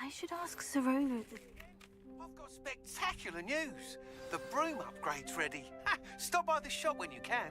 I should ask Sorolo. I've got spectacular news. The broom upgrade's ready. Ha! Stop by the shop when you can.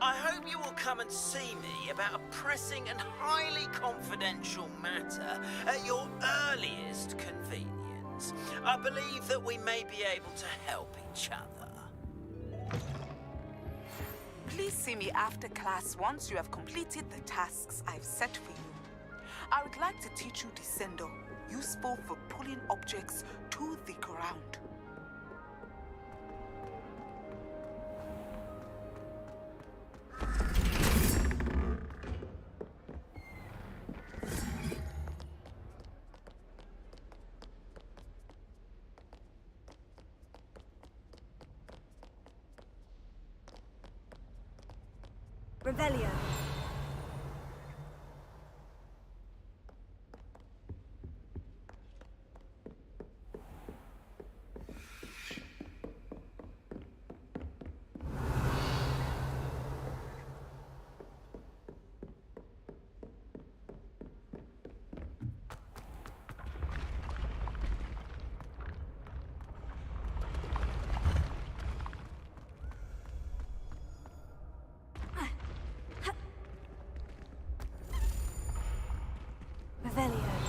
I hope you will come and see me about a pressing and highly confidential matter at your earliest convenience. I believe that we may be able to help each other. Please see me after class once you have completed the tasks I've set for you. I would like to teach you Descendo, useful for pulling objects to the ground. Revelio. Revelio.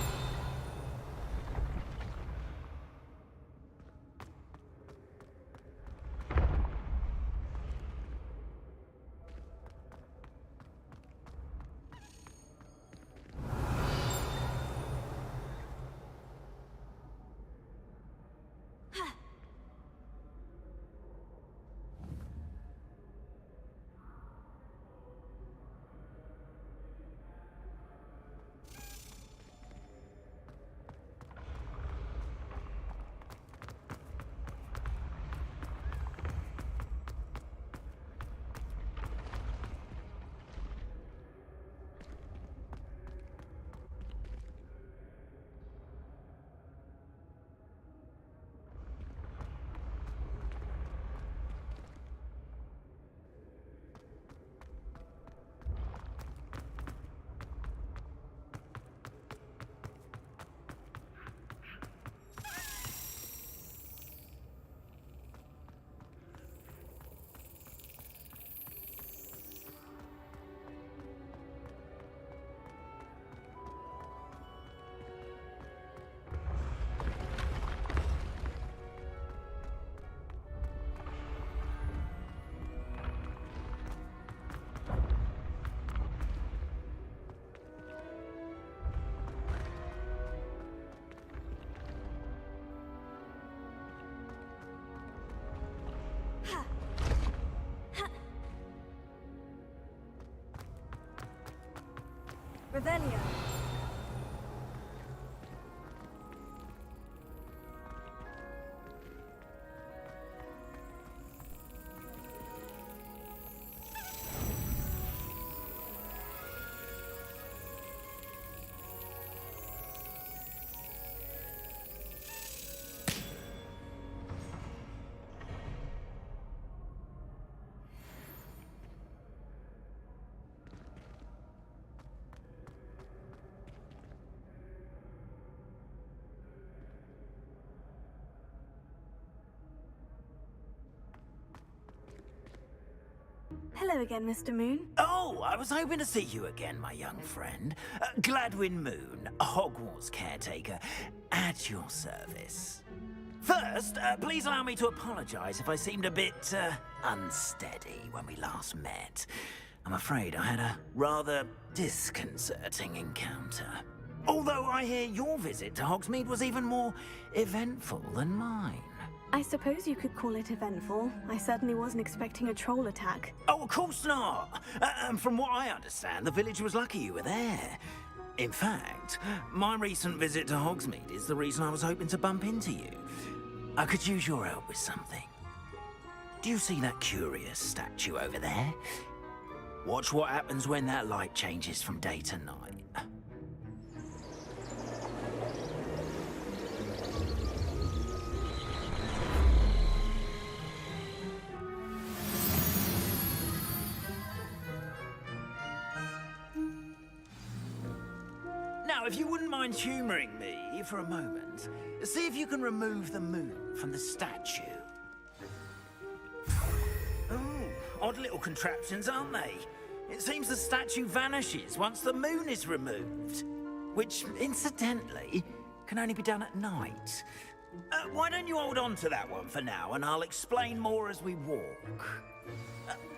Revelio. Hello again, Mr. Moon. Oh, I was hoping to see you again, my young friend. Gladwin Moon, Hogwarts caretaker, at your service. First, please allow me to apologize if I seemed a bit, unsteady when we last met. I'm afraid I had a rather disconcerting encounter. Although I hear your visit to Hogsmeade was even more eventful than mine. I suppose you could call it eventful. I certainly wasn't expecting a troll attack. Oh, of course not. And from what I understand, the village was lucky you were there. In fact, my recent visit to Hogsmeade is the reason I was hoping to bump into you. I could use your help with something. Do you see that curious statue over there? Watch what happens when that light changes from day to night. Now, if you wouldn't mind humouring me for a moment, see if you can remove the moon from the statue. Oh, odd little contraptions, aren't they? It seems the statue vanishes once the moon is removed. Which, incidentally, can only be done at night. Why don't you hold on to that one for now, and I'll explain more as we walk.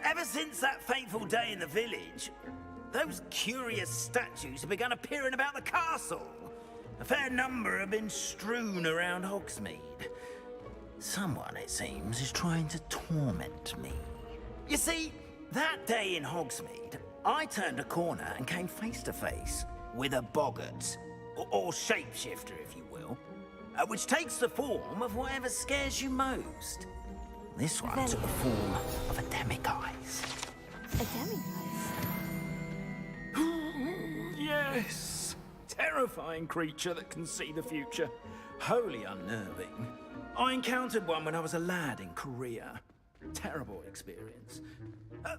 Ever since that fateful day in the village, those curious statues have begun appearing about the castle. A fair number have been strewn around Hogsmeade. Someone, it seems, is trying to torment me. You see, that day in Hogsmeade, I turned a corner and came face to face with a boggart, or shapeshifter, if you will, which takes the form of whatever scares you most. This one took the form of a demiguise. A demiguise? Yes! Terrifying creature that can see the future. Wholly unnerving. I encountered one when I was a lad in Korea. Terrible experience.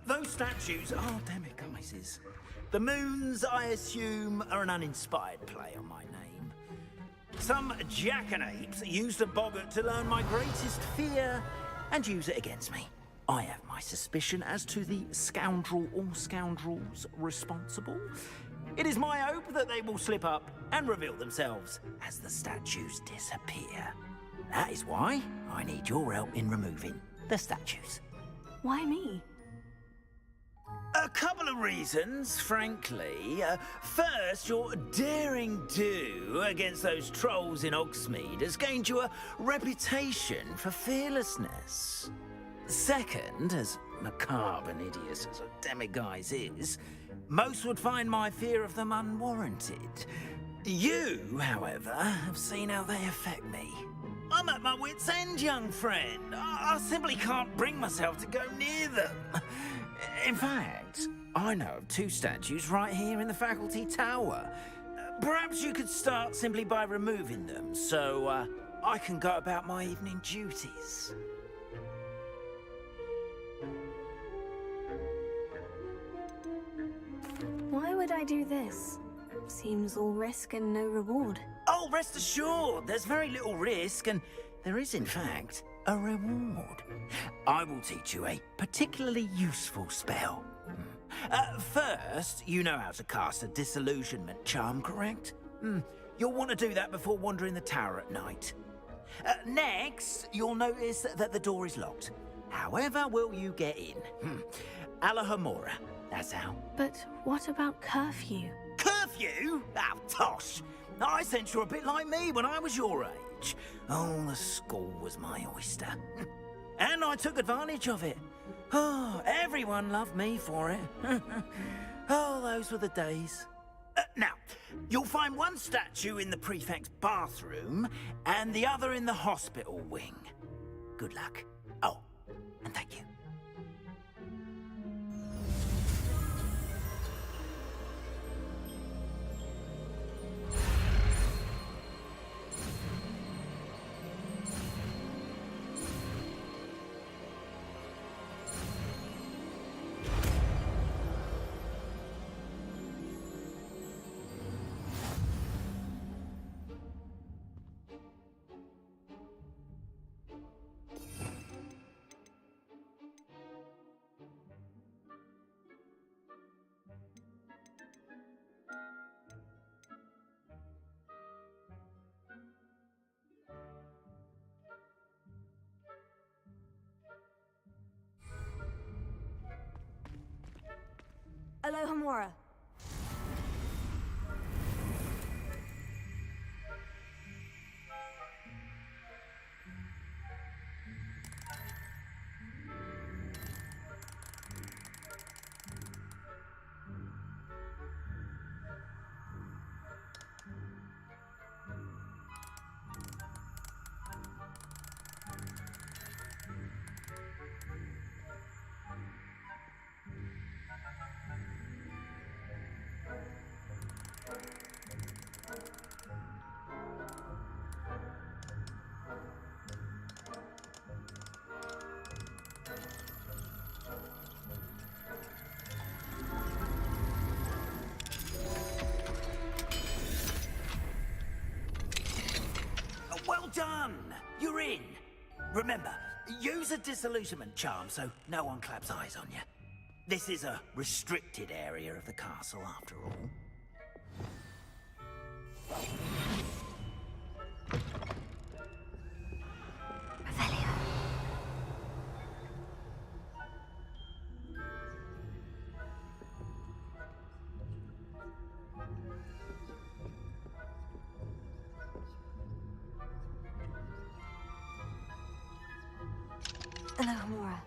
Those statues are demiguises. The moons, I assume, are an uninspired play on my name. Some jackanapes used a boggart to learn my greatest fear and use it against me. I have my suspicion as to the scoundrel or scoundrels responsible. It is my hope that they will slip up and reveal themselves as the statues disappear. That is why I need your help in removing the statues. Why me? A couple of reasons, frankly. First, your daring do against those trolls in Hogsmeade has gained you a reputation for fearlessness. Second, as macabre and hideous as a demiguise is, most would find my fear of them unwarranted. You, however, have seen how they affect me. I'm at my wit's end, young friend. I simply can't bring myself to go near them. In fact, I know of two statues right here in the faculty tower. Perhaps you could start simply by removing them, so I can go about my evening duties. Why would I do this? Seems all risk and no reward. Oh, rest assured, there's very little risk, and there is, in fact, a reward. I will teach you a particularly useful spell. First, you know how to cast a disillusionment charm, correct? You'll want to do that before wandering the tower at night. Next, you'll notice that the door is locked. However will you get in? Alahamora, that's how. But what about curfew? Curfew? Oh, tosh. I sense you're a bit like me when I was your age. Oh, the school was my oyster. And I took advantage of it. Oh, everyone loved me for it. Oh, those were the days. Now, you'll find one statue in the prefect's bathroom and the other in the hospital wing. Good luck. Oh, and thank you. Alohomora. Well done! You're in. Remember, use a disillusionment charm so no one claps eyes on you. This is a restricted area of the castle, after all. Alohomora.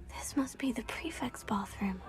This must be the prefect's bathroom.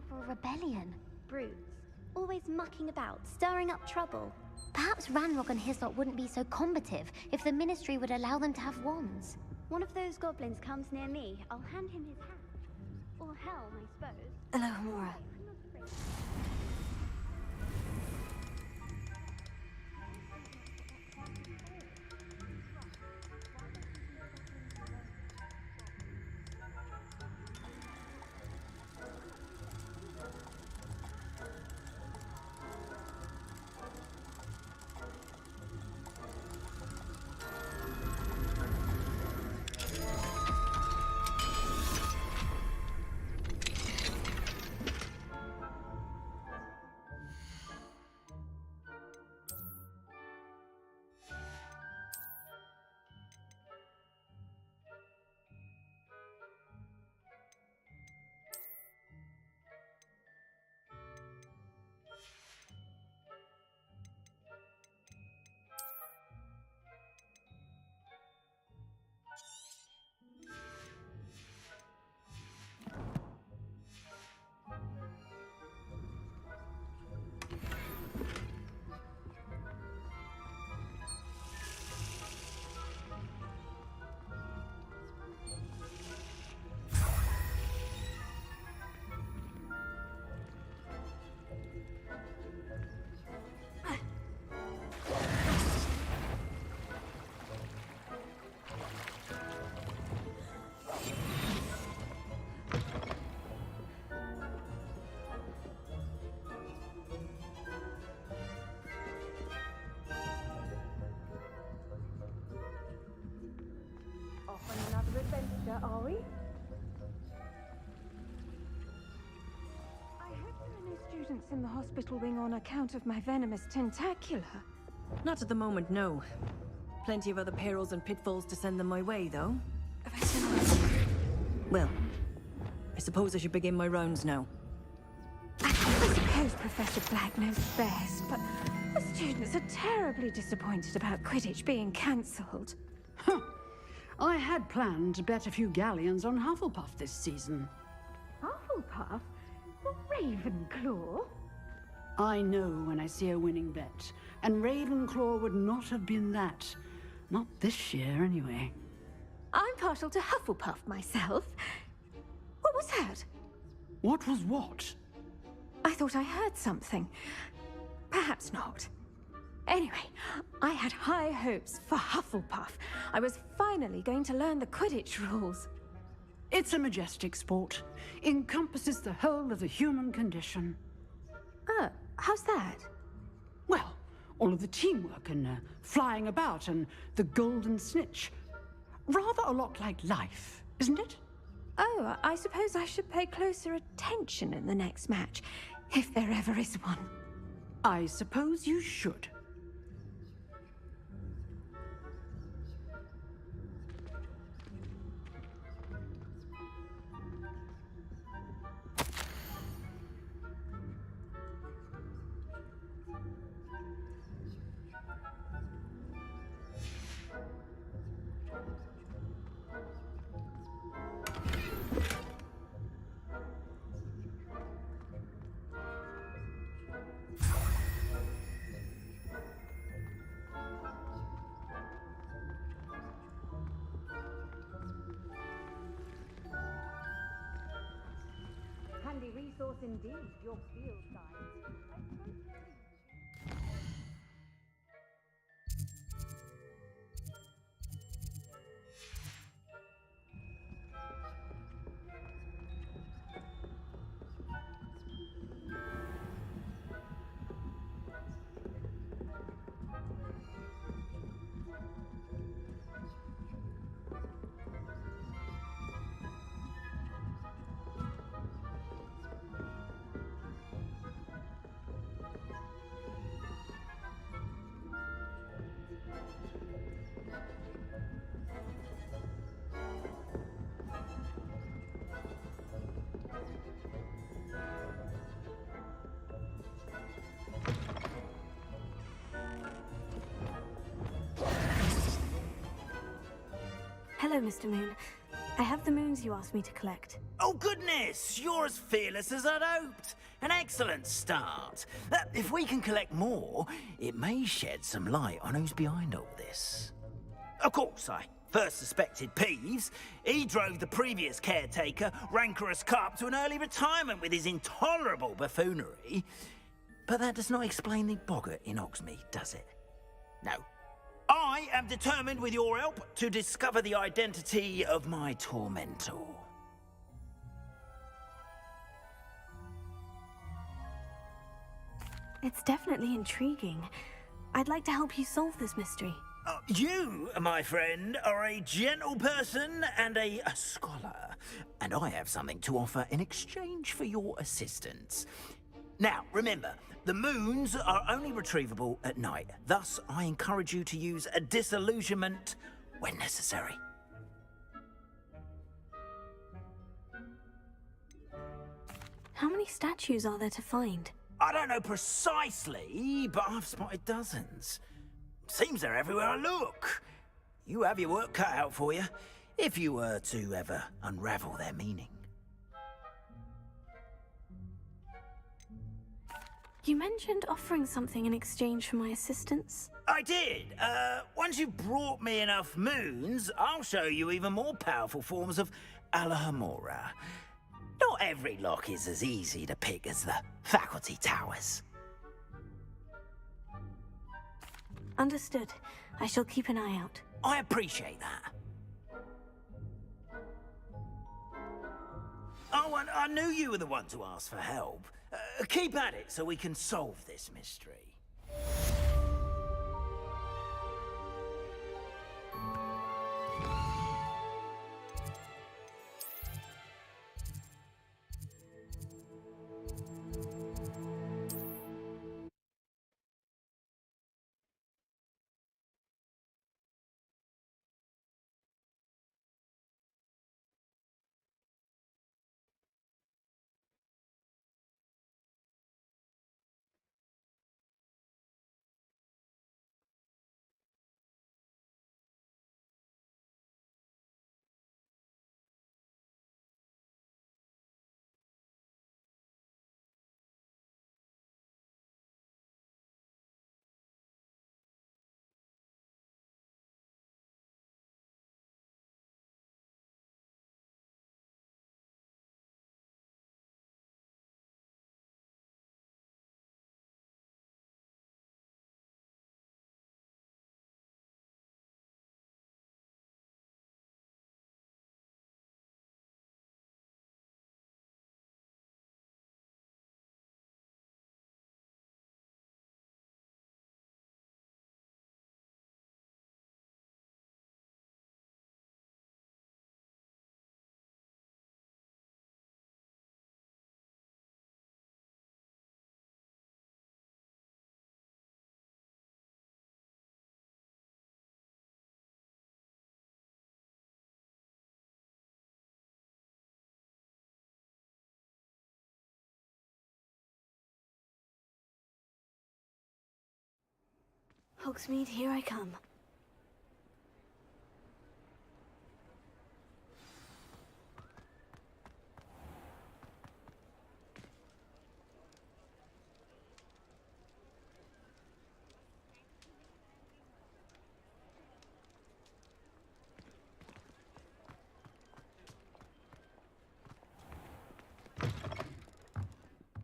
For a rebellion. Brutes. Always mucking about, stirring up trouble. Perhaps Ranrock and his lot wouldn't be so combative if the Ministry would allow them to have wands. One of those goblins comes near me, I'll hand him his hat. Or helm, I suppose. Alohomora. Are we? I hope there are no students in the hospital wing on account of my venomous tentacular. Not at the moment, no. Plenty of other perils and pitfalls to send them my way, though. Vigilant. Well, I suppose I should begin my rounds now. I suppose Professor Black knows best, but the students are terribly disappointed about Quidditch being cancelled. I had planned to bet a few galleons on Hufflepuff this season. Hufflepuff? Ravenclaw? I know when I see a winning bet, and Ravenclaw would not have been that. Not this year, anyway. I'm partial to Hufflepuff myself. What was that? What was what? I thought I heard something. Perhaps not. Anyway, I had high hopes for Hufflepuff. I was finally going to learn the Quidditch rules. It's a majestic sport. Encompasses the whole of the human condition. How's that? Well, all of the teamwork and flying about and the golden snitch. Rather a lot like life, isn't it? Oh, I suppose I should pay closer attention in the next match, if there ever is one. I suppose you should. Handy resource indeed, your field guides. Hello, Mr. Moon. I have the moons you asked me to collect. Oh, goodness! You're as fearless as I'd hoped. An excellent start. If we can collect more, it may shed some light on who's behind all this. Of course, I first suspected Peeves. He drove the previous caretaker, Rancorous Carp, to an early retirement with his intolerable buffoonery. But that does not explain the boggart in Hogsmeade, does it? No. I am determined, with your help, to discover the identity of my tormentor. It's definitely intriguing. I'd like to help you solve this mystery. You, my friend, are a gentle person and a scholar, and I have something to offer in exchange for your assistance. Now, remember, the moons are only retrievable at night. Thus, I encourage you to use a disillusionment when necessary. How many statues are there to find? I don't know precisely, but I've spotted dozens. Seems they're everywhere I look. You have your work cut out for you, if you were to ever unravel their meaning. You mentioned offering something in exchange for my assistance. I did. Once you've brought me enough moons, I'll show you even more powerful forms of Alohomora. Not every lock is as easy to pick as the faculty towers. Understood. I shall keep an eye out. I appreciate that. Oh, and I knew you were the one to ask for help. Keep at it so we can solve this mystery. Hogsmeade, here I come.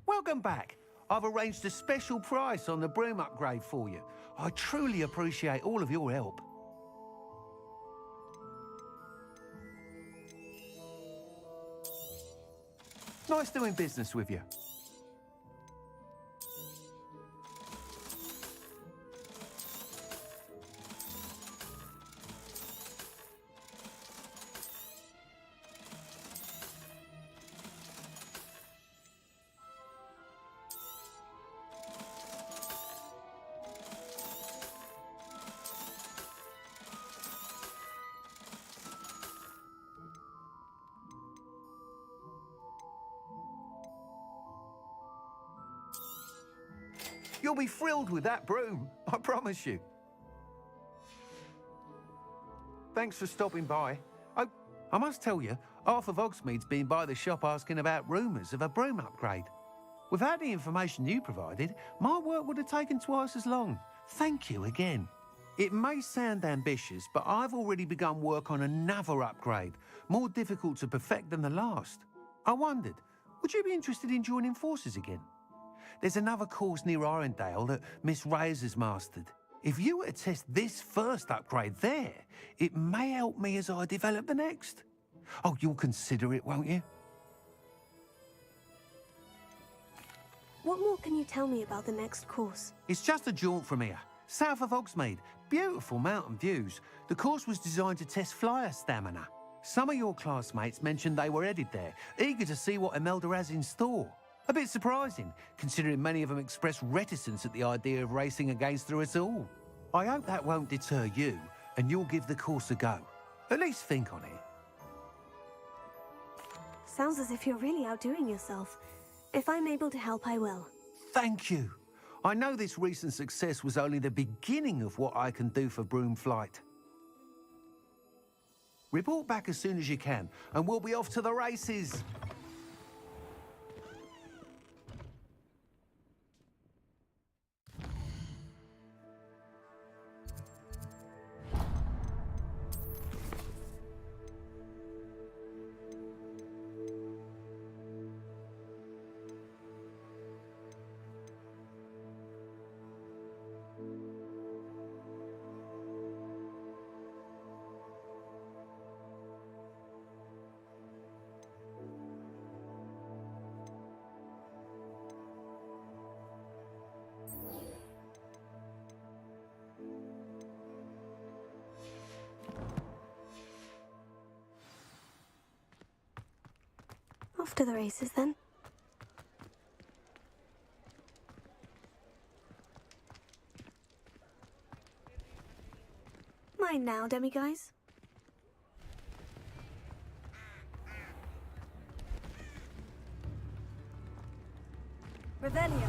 Welcome back. I've arranged a special price on the broom upgrade for you. I truly appreciate all of your help. Nice doing business with you. You'll be thrilled with that broom, I promise you. Thanks for stopping by. Oh, I must tell you, half of Hogsmeade's been by the shop asking about rumours of a broom upgrade. Without the information you provided, my work would have taken twice as long. Thank you again. It may sound ambitious, but I've already begun work on another upgrade, more difficult to perfect than the last. I wondered, would you be interested in joining forces again? There's another course near Arendelle that Miss Reyes has mastered. If you were to test this first upgrade there, it may help me as I develop the next. Oh, you'll consider it, won't you? What more can you tell me about the next course? It's just a jaunt from here, south of Hogsmeade. Beautiful mountain views. The course was designed to test flyer stamina. Some of your classmates mentioned they were headed there, eager to see what Imelda has in store. A bit surprising, considering many of them expressed reticence at the idea of racing against her at all. I hope that won't deter you, and you'll give the course a go. At least think on it. Sounds as if you're really outdoing yourself. If I'm able to help, I will. Thank you. I know this recent success was only the beginning of what I can do for broom flight. Report back as soon as you can, and we'll be off to the races. Off to the races, then. Mine now, demiguise. Revelio.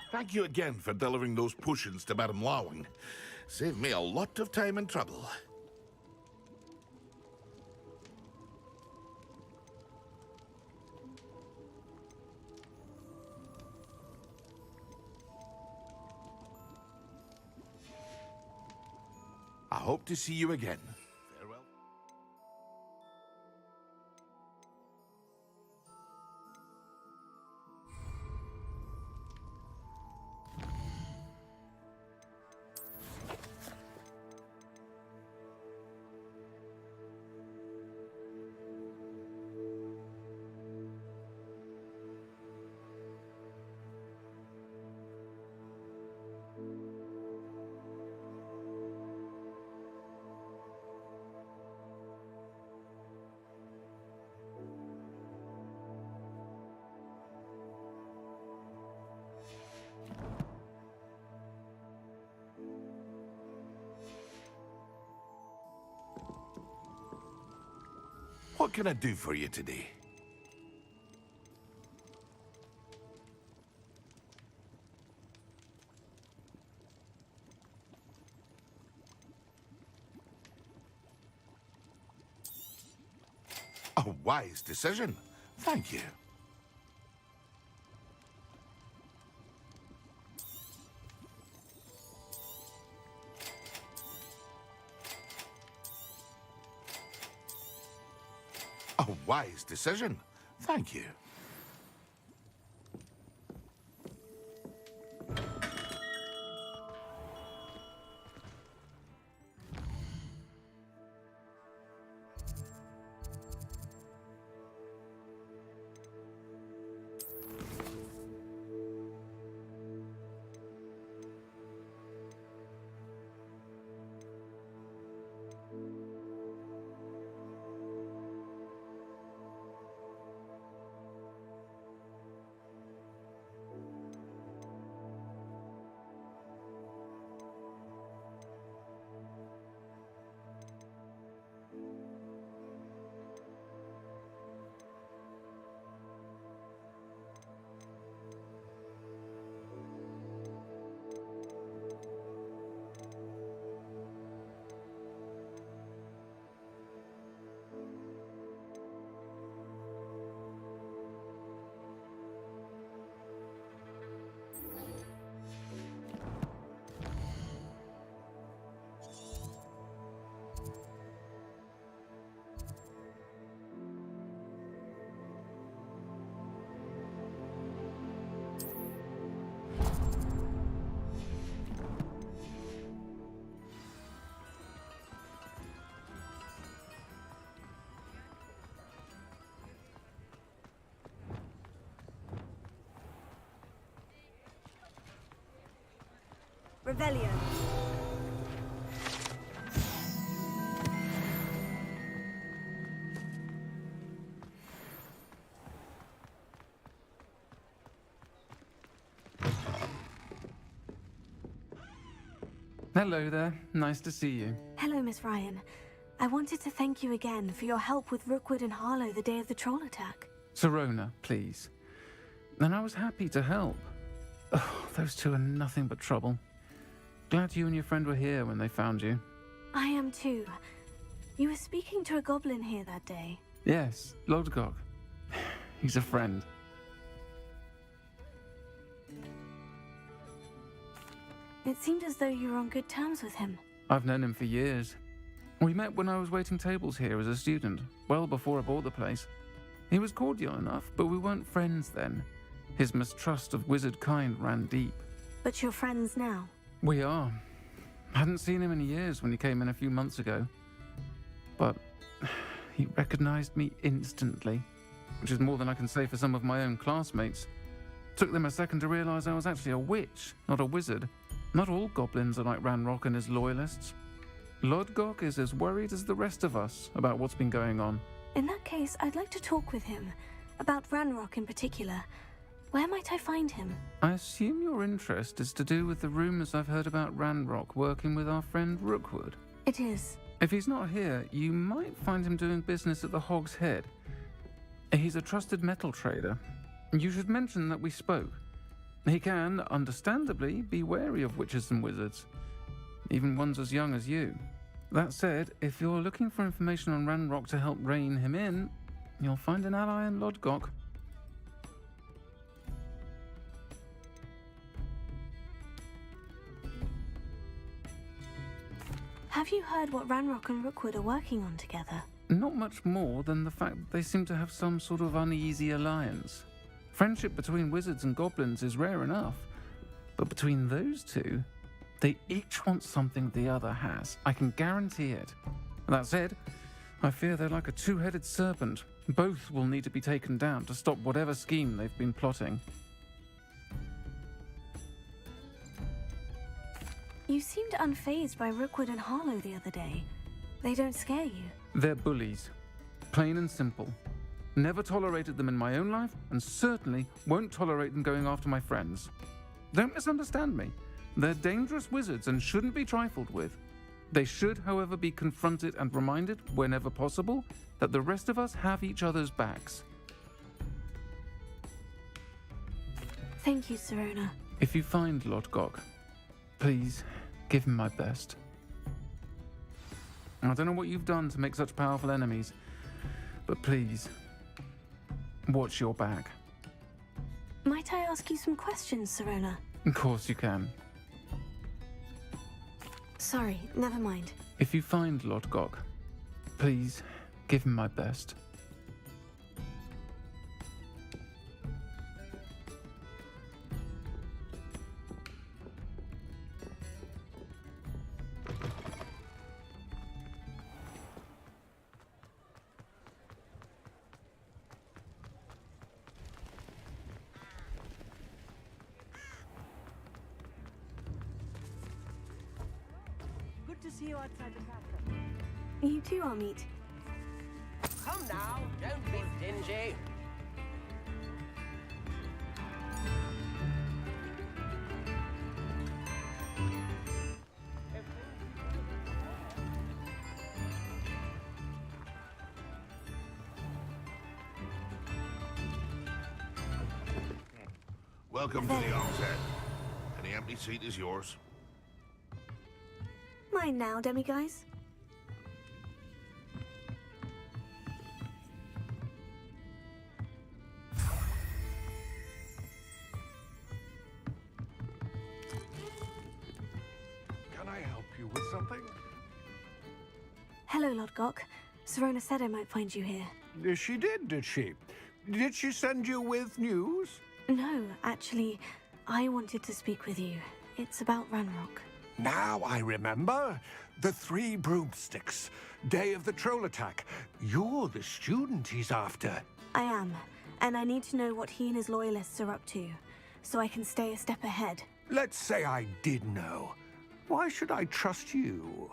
Thank you again for delivering those potions to Madame Lawing. Saved me a lot of time and trouble. I hope to see you again. Farewell. can I do for you today? A wise decision. Thank you. A wise decision. Thank you. Revelio. Hello there. Nice to see you. Hello, Miss Ryan. I wanted to thank you again for your help with Rookwood and Harlow the day of the troll attack. Sirona, please. And I was happy to help. Oh, those two are nothing but trouble. Glad you and your friend were here when they found you. I am too. You were speaking to a goblin here that day. Yes, LadO. He's a friend. It seemed as though you were on good terms with him. I've known him for years. We met when I was waiting tables here as a student, well before I bought the place. He was cordial enough, but we weren't friends then. His mistrust of wizard kind ran deep. But you're friends now? We are. Hadn't seen him in years when he came in a few months ago. But he recognized me instantly, which is more than I can say for some of my own classmates. Took them a second to realize I was actually a witch, not a wizard. Not all goblins are like Ranrock and his loyalists. LadO is as worried as the rest of us about what's been going on. In that case, I'd like to talk with him. About Ranrock in particular. Where might I find him? I assume your interest is to do with the rumors I've heard about Ranrock working with our friend Rookwood. It is. If he's not here, you might find him doing business at the Hog's Head. He's a trusted metal trader. You should mention that we spoke. He can, understandably, be wary of witches and wizards, even ones as young as you. That said, if you're looking for information on Ranrock to help rein him in, you'll find an ally in LadO. Have you heard what Ranrock and Rookwood are working on together? Not much more than the fact that they seem to have some sort of uneasy alliance. Friendship between wizards and goblins is rare enough, but between those two, they each want something the other has. I can guarantee it. That said, I fear they're like a two-headed serpent. Both will need to be taken down to stop whatever scheme they've been plotting. You seemed unfazed by Rookwood and Harlow the other day. They don't scare you. They're bullies. Plain and simple. Never tolerated them in my own life, and certainly won't tolerate them going after my friends. Don't misunderstand me. They're dangerous wizards and shouldn't be trifled with. They should, however, be confronted and reminded, whenever possible, that the rest of us have each other's backs. Thank you, Serona. If you find Lord Gok, please give him my best. I don't know what you've done to make such powerful enemies, but please, watch your back. Might I ask you some questions, Serona? Of course you can. Sorry, never mind. If you find Lord Gok, please give him my best. Good to see you outside the capital. You too, Amit. Come now, don't be stingy. Welcome to the onset. Any empty seat is yours. Mine now, demiguise. Can I help you with something? Hello, Lord Gok. Serona said I might find you here. She did she? Did she send you with news? No, actually, I wanted to speak with you. It's about Ranrock. Now I remember. The 3 broomsticks. Day of the troll attack. You're the student he's after. I am, and I need to know what he and his loyalists are up to, so I can stay a step ahead. Let's say I did know. Why should I trust you?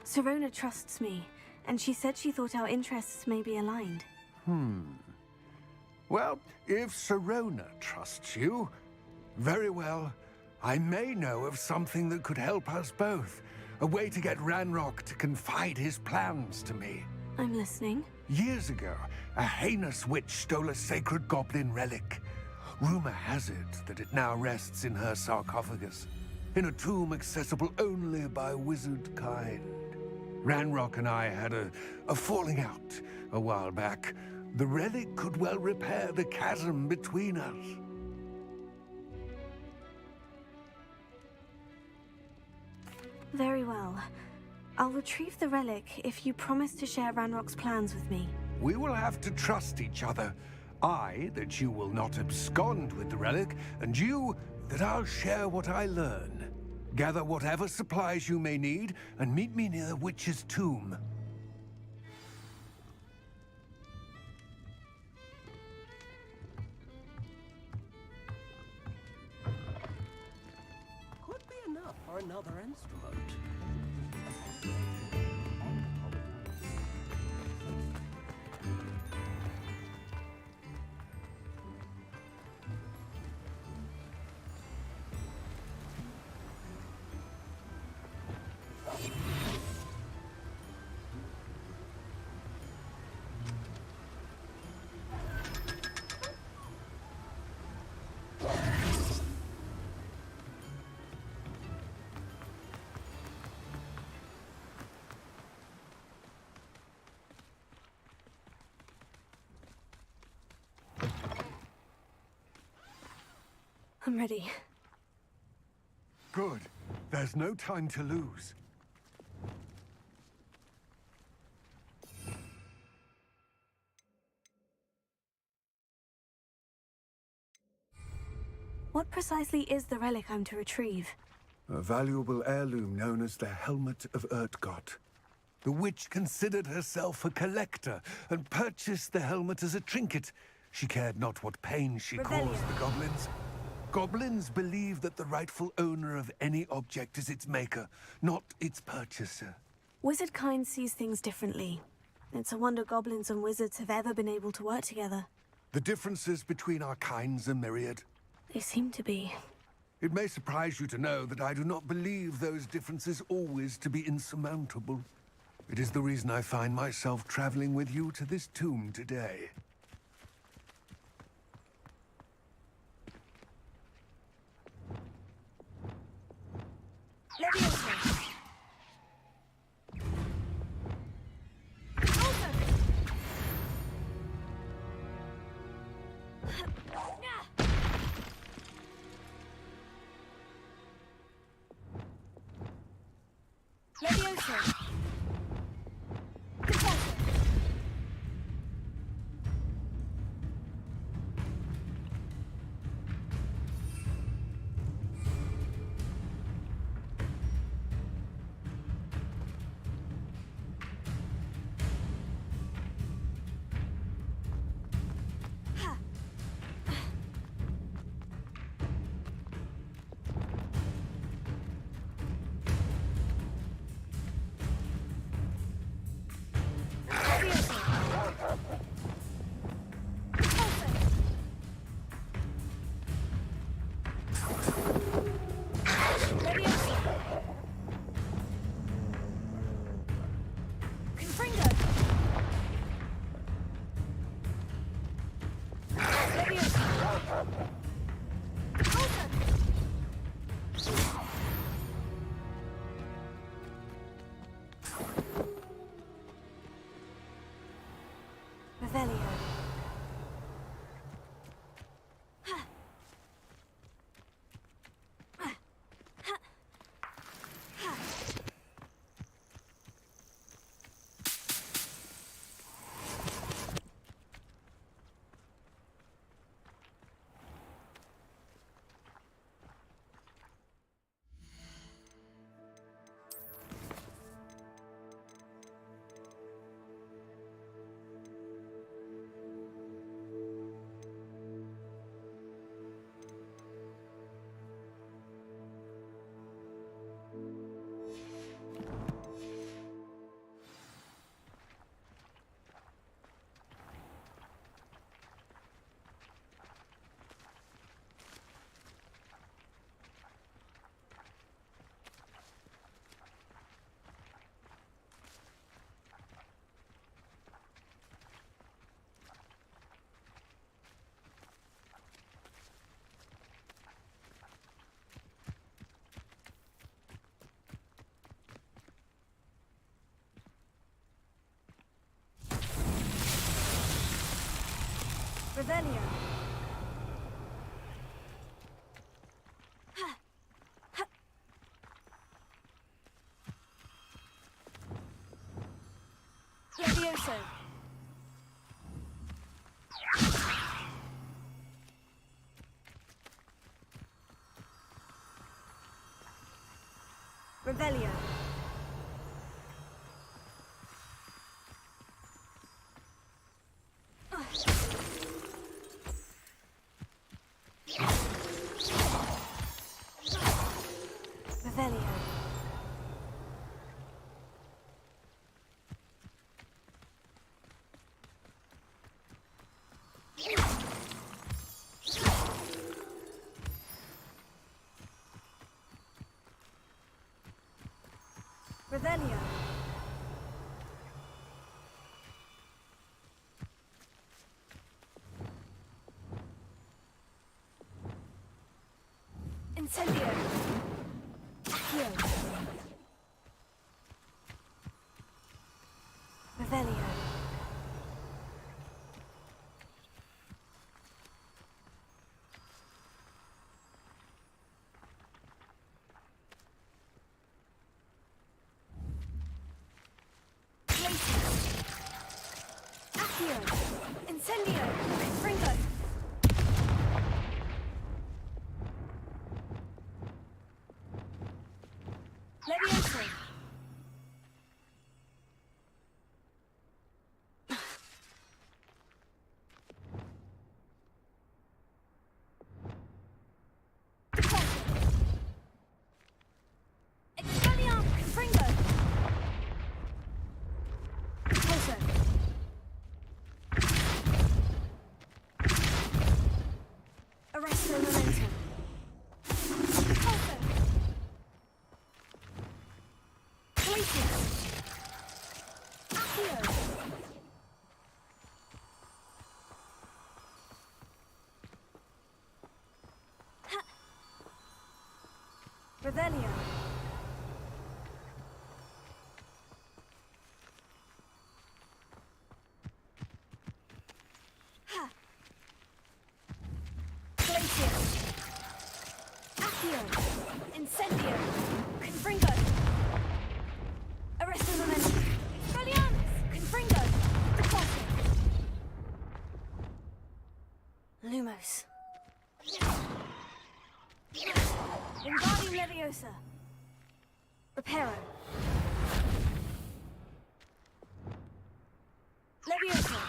Serona trusts me, and she said she thought our interests may be aligned. Well, if Serona trusts you, very well. I may know of something that could help us both. A way to get Ranrock to confide his plans to me. I'm listening. Years ago, a heinous witch stole a sacred goblin relic. Rumor has it that it now rests in her sarcophagus, in a tomb accessible only by wizard kind. Ranrock and I had a falling out a while back. The relic could well repair the chasm between us. Very well. I'll retrieve the relic if you promise to share Ranrock's plans with me. We will have to trust each other. I, that you will not abscond with the relic, and you, that I'll share what I learn. Gather whatever supplies you may need, and meet me near the witch's tomb. Could be enough for another instrument. I'm ready. Good. There's no time to lose. What precisely is the relic I'm to retrieve? A valuable heirloom known as the Helmet of Urtgott. The witch considered herself a collector and purchased the helmet as a trinket. She cared not what pain she caused the goblins. Goblins believe that the rightful owner of any object is its maker, not its purchaser. Wizard kind sees things differently. It's a wonder goblins and wizards have ever been able to work together. The differences between our kinds are myriad. They seem to be. It may surprise you to know that I do not believe those differences always to be insurmountable. It is the reason I find myself traveling with you to this tomb today. Revelio. Levioso. Revelio. Revelio. Revelio. Incendio. Accio. Revelio. Accio. Incendio. Fringo. Levioso. Expelliarmus. Fringo. Poso. Glacius! Accio! Ha! Revelio! Ha! Glacius! Accio! Incendio! Confringo! Arresto Momentum! Expelliarmus! Confringo! Precaution! Lumos! Wingardium Leviosa! Reparo! Leviosa!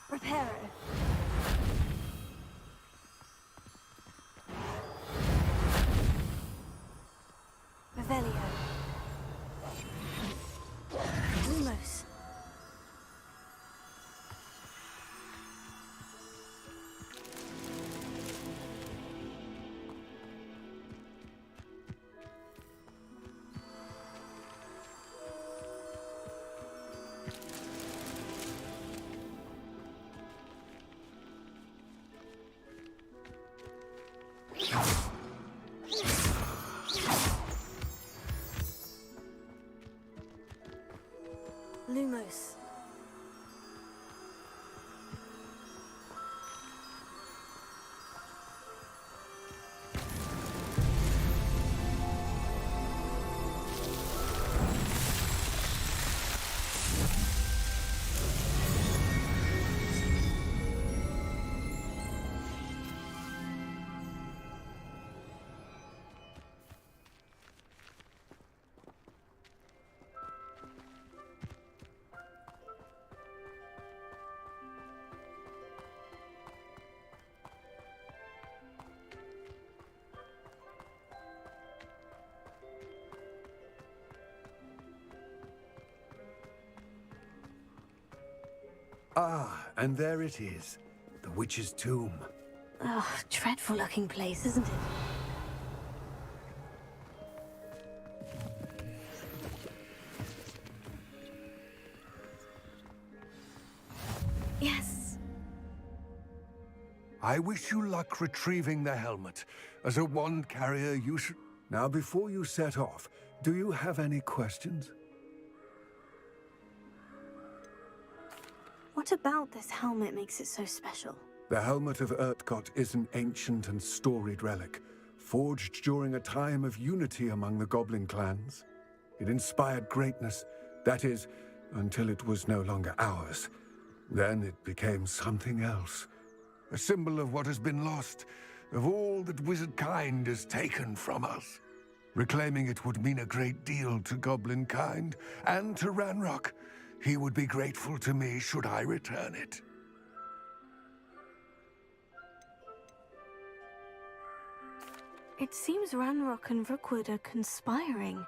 Reparo. Revelio. Lumos. Lumos. Ah, and there it is. The witch's tomb. Oh, dreadful looking place, isn't it? Yes. I wish you luck retrieving the helmet. As a wand carrier, you should... Now, before you set off, do you have any questions? What about this helmet makes it so special? The helmet of Urtkot is an ancient and storied relic, forged during a time of unity among the goblin clans. It inspired greatness, that is, until it was no longer ours. Then it became something else. A symbol of what has been lost, of all that wizard kind has taken from us. Reclaiming it would mean a great deal to goblin kind, and to Ranrock. He would be grateful to me should I return it. It seems Ranrock and Rookwood are conspiring.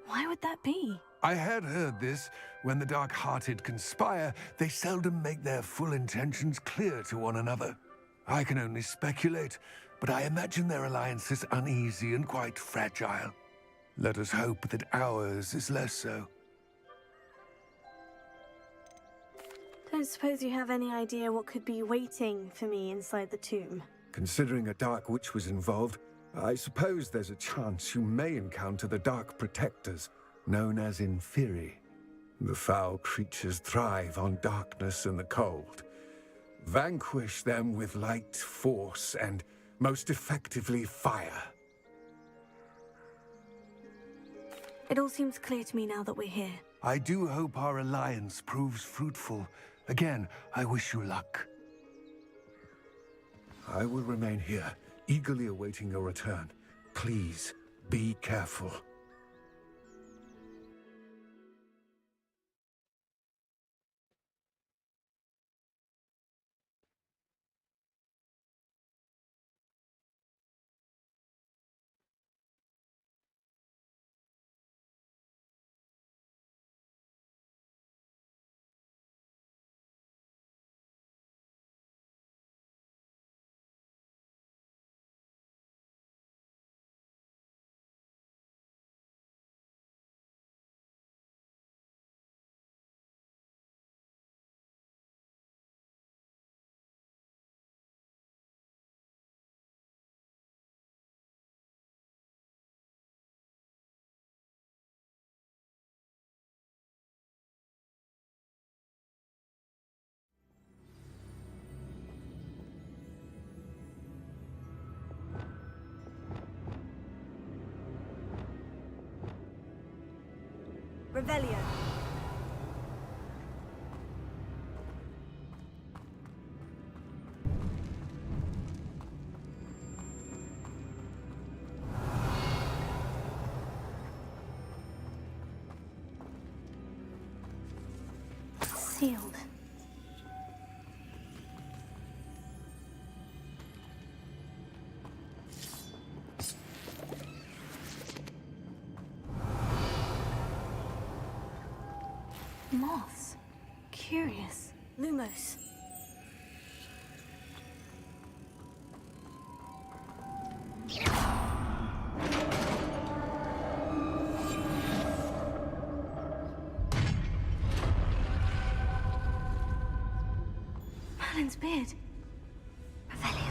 Why would that be? I had heard this. When the dark-hearted conspire, they seldom make their full intentions clear to one another. I can only speculate, but I imagine their alliance is uneasy and quite fragile. Let us hope that ours is less so. Don't suppose you have any idea what could be waiting for me inside the tomb? Considering a Dark Witch was involved, I suppose there's a chance you may encounter the Dark Protectors, known as Inferi. The foul creatures thrive on darkness and the cold. Vanquish them with light, force, and, most effectively, fire. It all seems clear to me now that we're here. I do hope our alliance proves fruitful. Again, I wish you luck. I will remain here, eagerly awaiting your return. Please, be careful. Revelio. Sealed. Moths. Curious. Lumos. Merlin's beard. Revelio.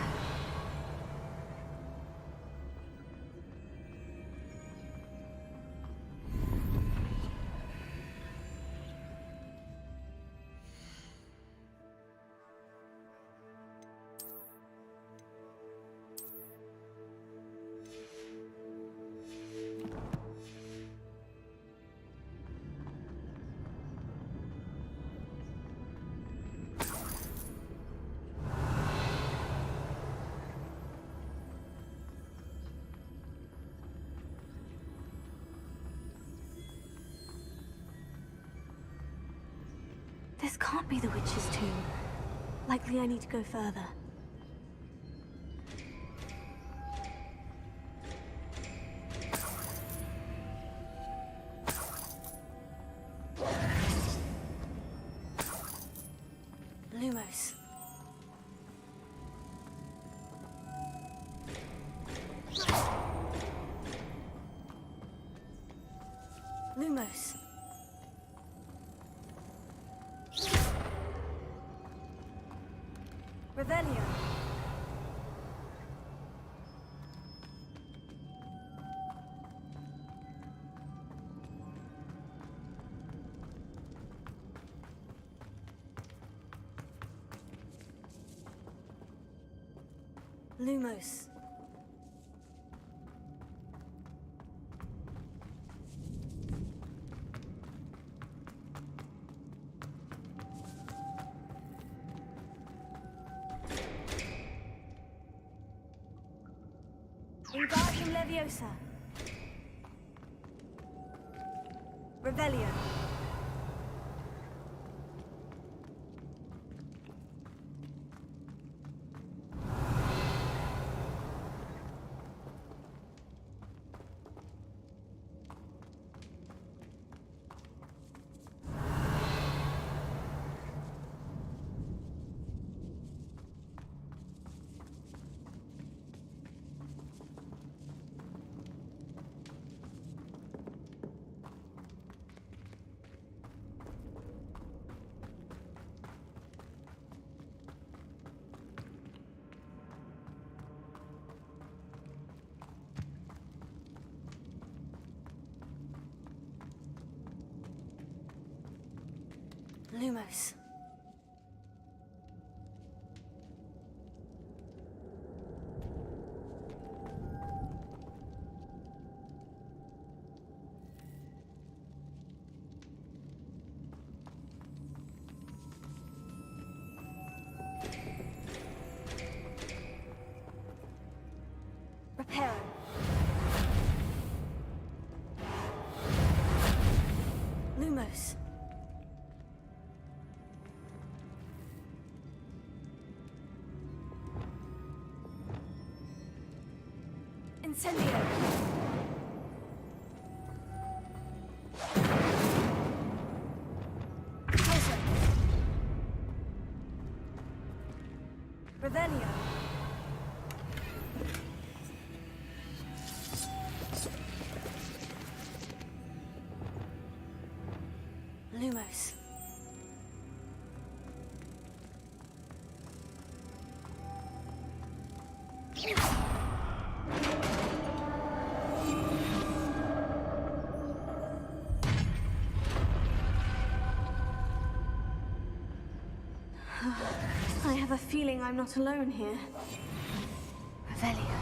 This can't be the witch's tomb. Likely I need to go further. Lumos. Lumos. Revelio. Lumos. Wingardium Leviosa. Revelio. Lumos. Reparo. Lumos. Incendio. Poison. Revelio. Lumos. I have a feeling I'm not alone here. Revelio.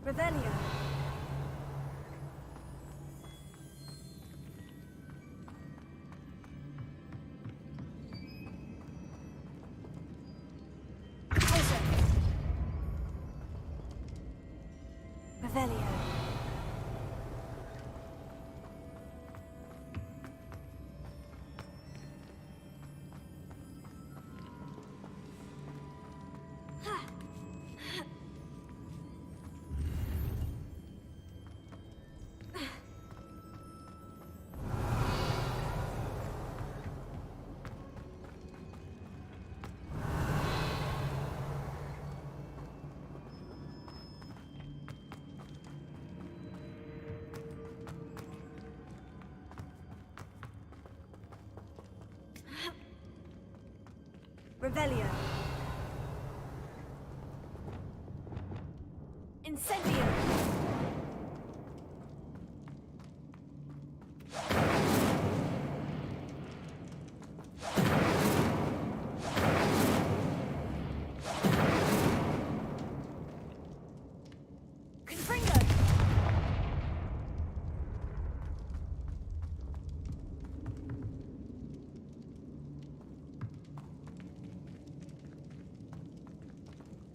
Revelio. Revelio. Revelio. Incendio. Confringo.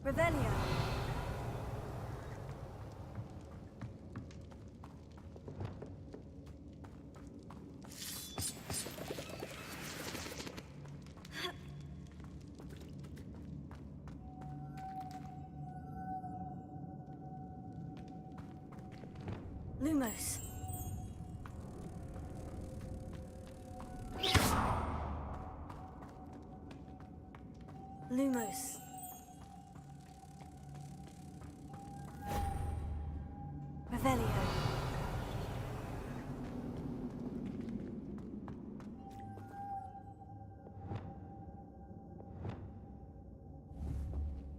Revelio. Lumos. Lumos. Revelio.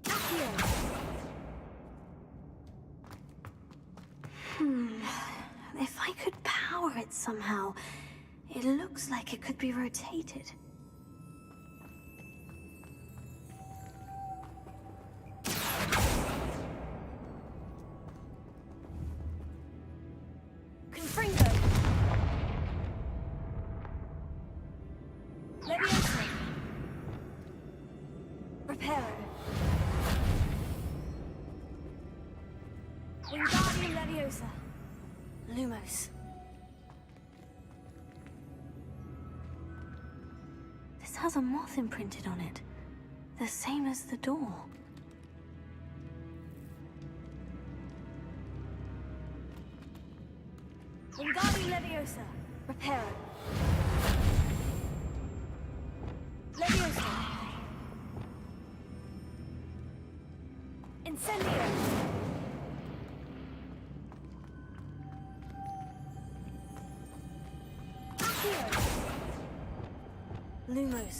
Accio. If I could power it somehow, it looks like it could be rotated. Confringo. Leviosa. Reparo. Wingardium Leviosa. Lumos. This has a moth imprinted on it, the same as the door. Wingardium Leviosa. Reparo. Leviosa. Incendio. Accio. Lumos.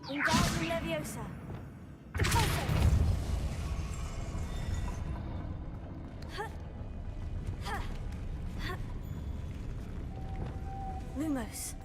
Wingardium Leviosa. Repulso. Lumos.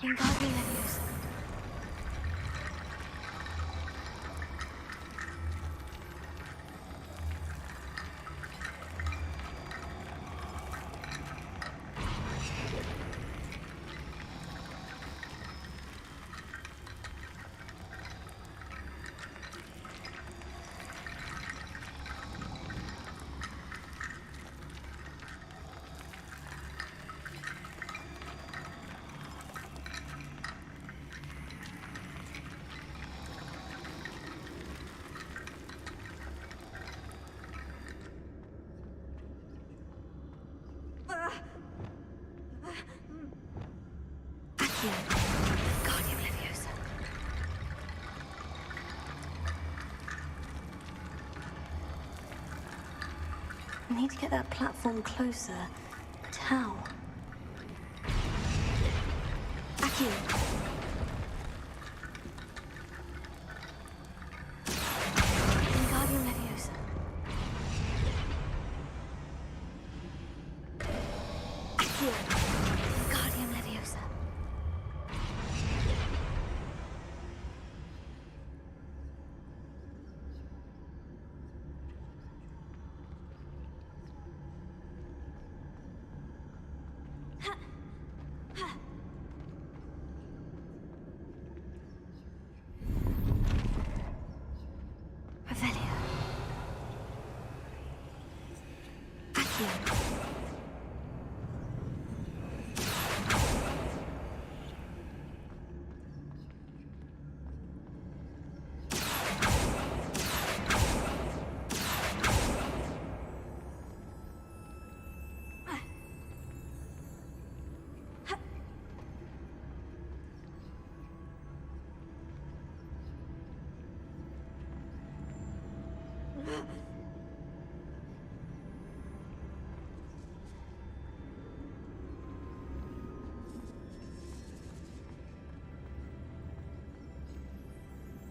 Wingardium Leviosa. Accio. Guardian Leviosa. I need to get that platform closer. But how? Accio. Guardian Leviosa. Accio. Guardian Leviosa. Revelio. Accio.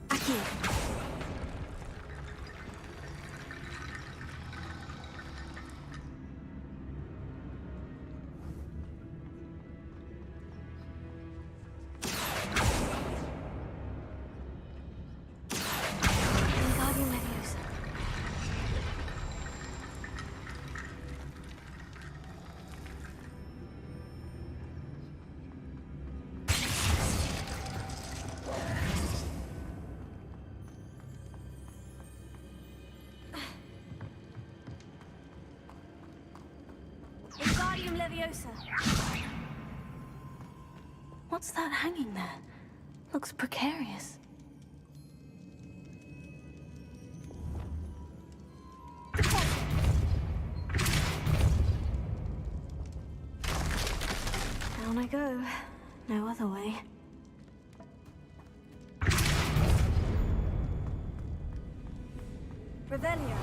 Accio. Guardian Leviosa. Wingardium Leviosa. What's that hanging there? Looks precarious. Down I go. No other way. Revelio.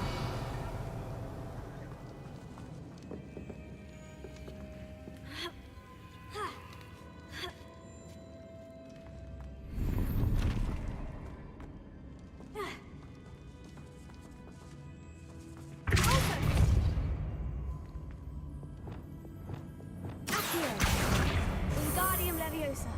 Accio. Wingardium Leviosa.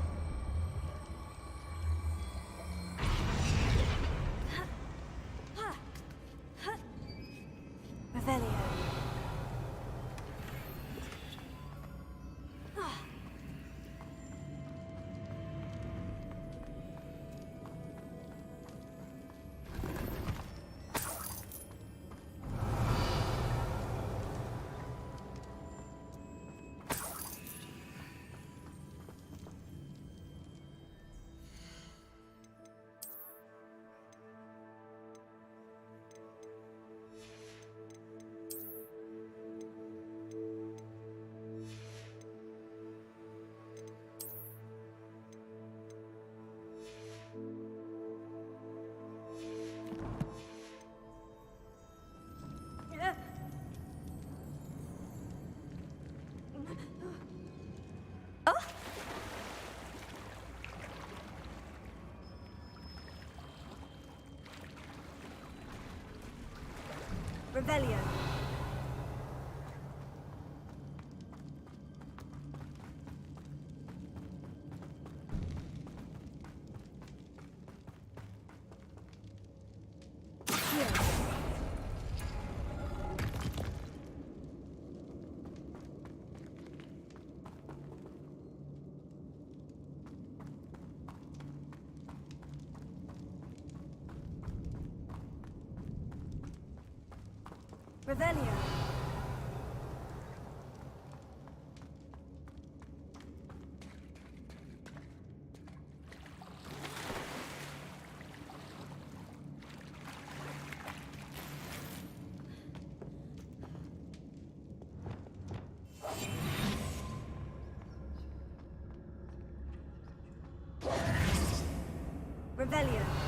Revelio. Revelio. Revelio. Revelio.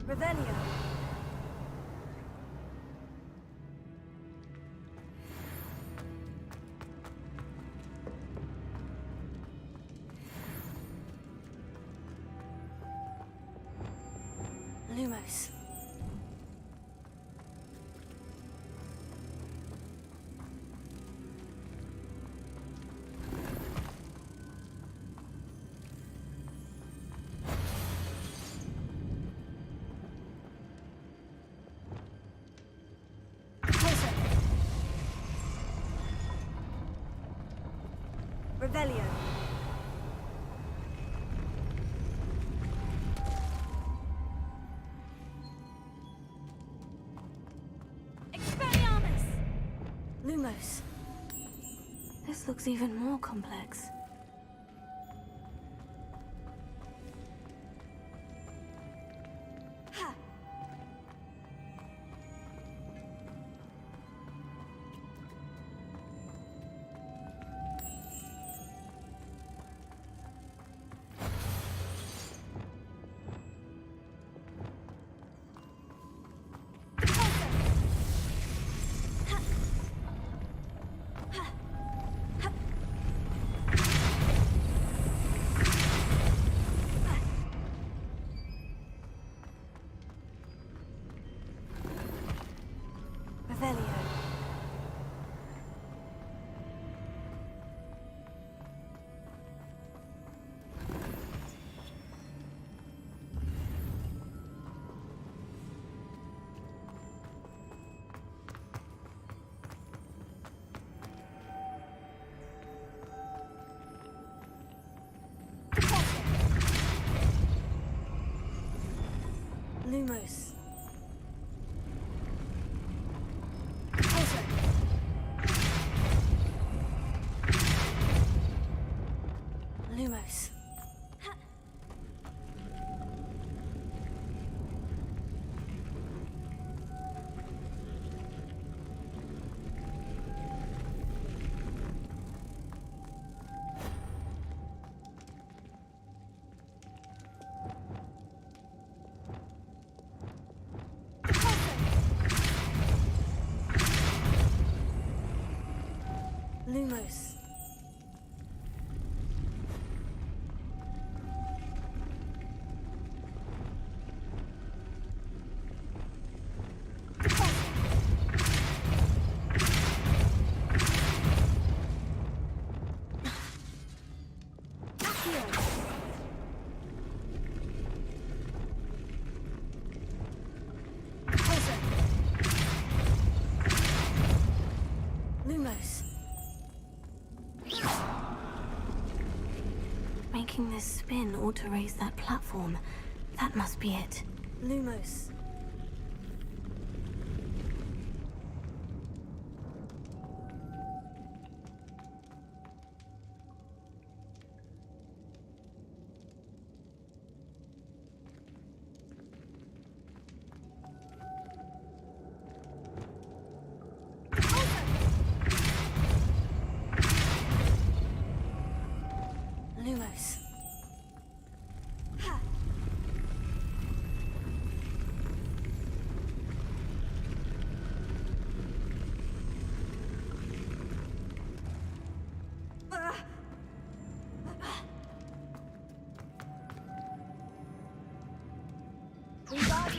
Revelio. Lumos. Revelio. Expelliarmus! Lumos. This looks even more complex. Ha! Revelio. Lumos. Lumos. Lumos. Lumos. Making this spin ought to raise that platform. That must be it. Lumos.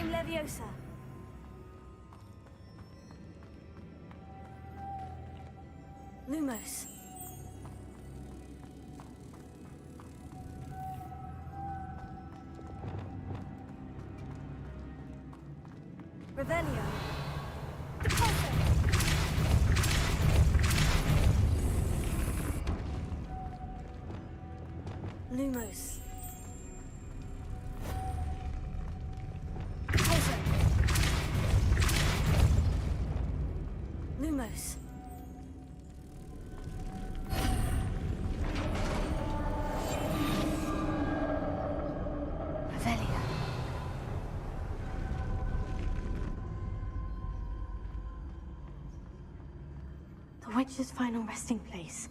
Wingardium Leviosa. Lumos. Revelio. Lumos. Pulso. Lumos. Revelio. The witch's final resting place.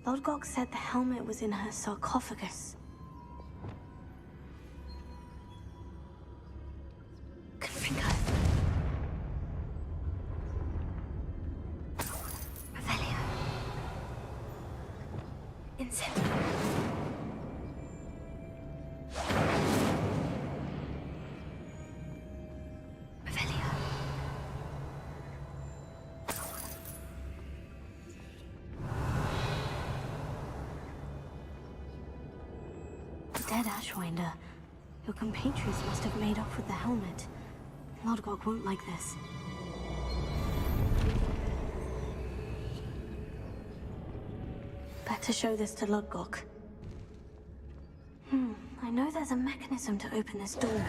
LadO said the helmet was in her sarcophagus. Confringo. Revelio. Incendio. Revelio. Dead Ashwinder. Your compatriots must have made off with the helmet. LadO won't like this. Better show this to LadO. I know there's a mechanism to open this door.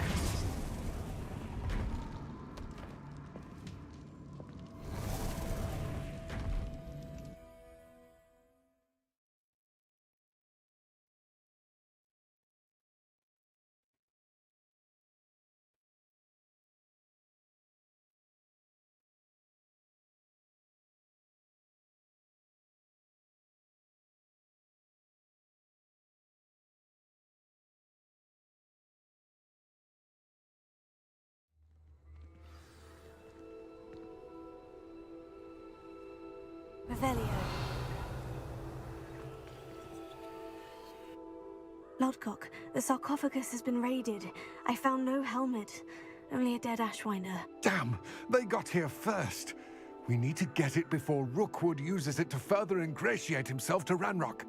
Revelio. LadO, the sarcophagus has been raided. I found no helmet, only a dead Ashwinder. Damn! They got here first. We need to get it before Rookwood uses it to further ingratiate himself to Ranrock.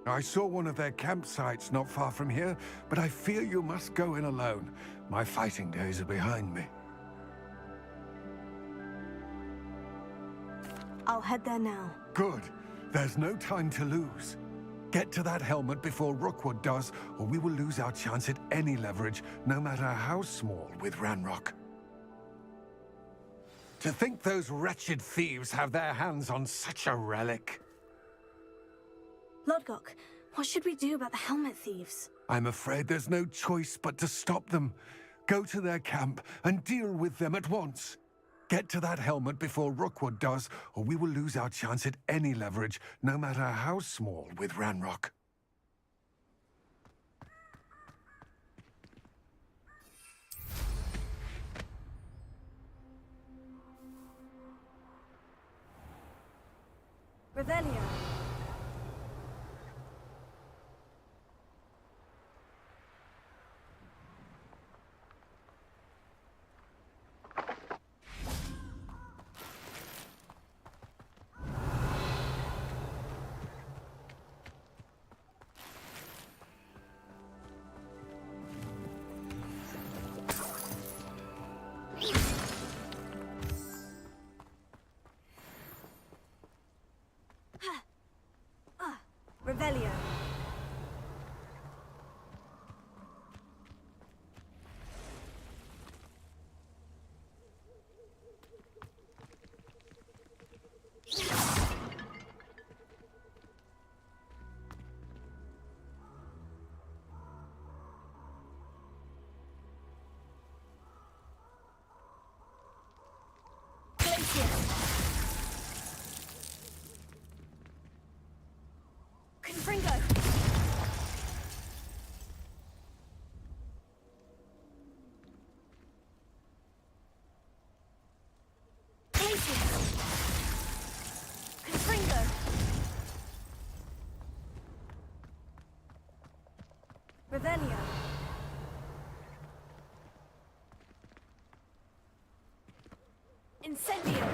I saw one of their campsites not far from here, but I fear you must go in alone. My fighting days are behind me. I'll head there now. Good. There's no time to lose. Get to that helmet before Rookwood does, or we will lose our chance at any leverage, no matter how small, with Ranrock. To think those wretched thieves have their hands on such a relic. LadO, what should we do about the helmet thieves? I'm afraid there's no choice but to stop them. Go to their camp and deal with them at once. Get to that helmet before Rookwood does, or we will lose our chance at any leverage, no matter how small, with Ranrock. Revelio. Revelio. Confringo. Confringo. Revelio. Incendio!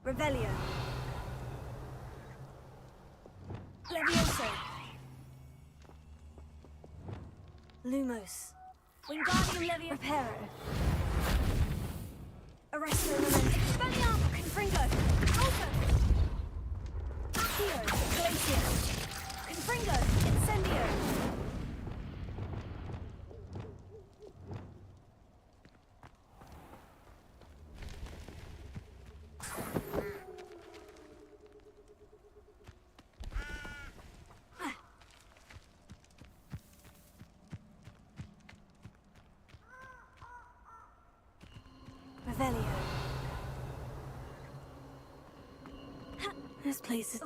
Revelio. Levioso. Lumos. Wingardium Levio. Reparo. Arresto Memento. Spelliarmus. Confringo. Alpha. Accio. Glacier. Confringo. Incendio. Revelio. This place is...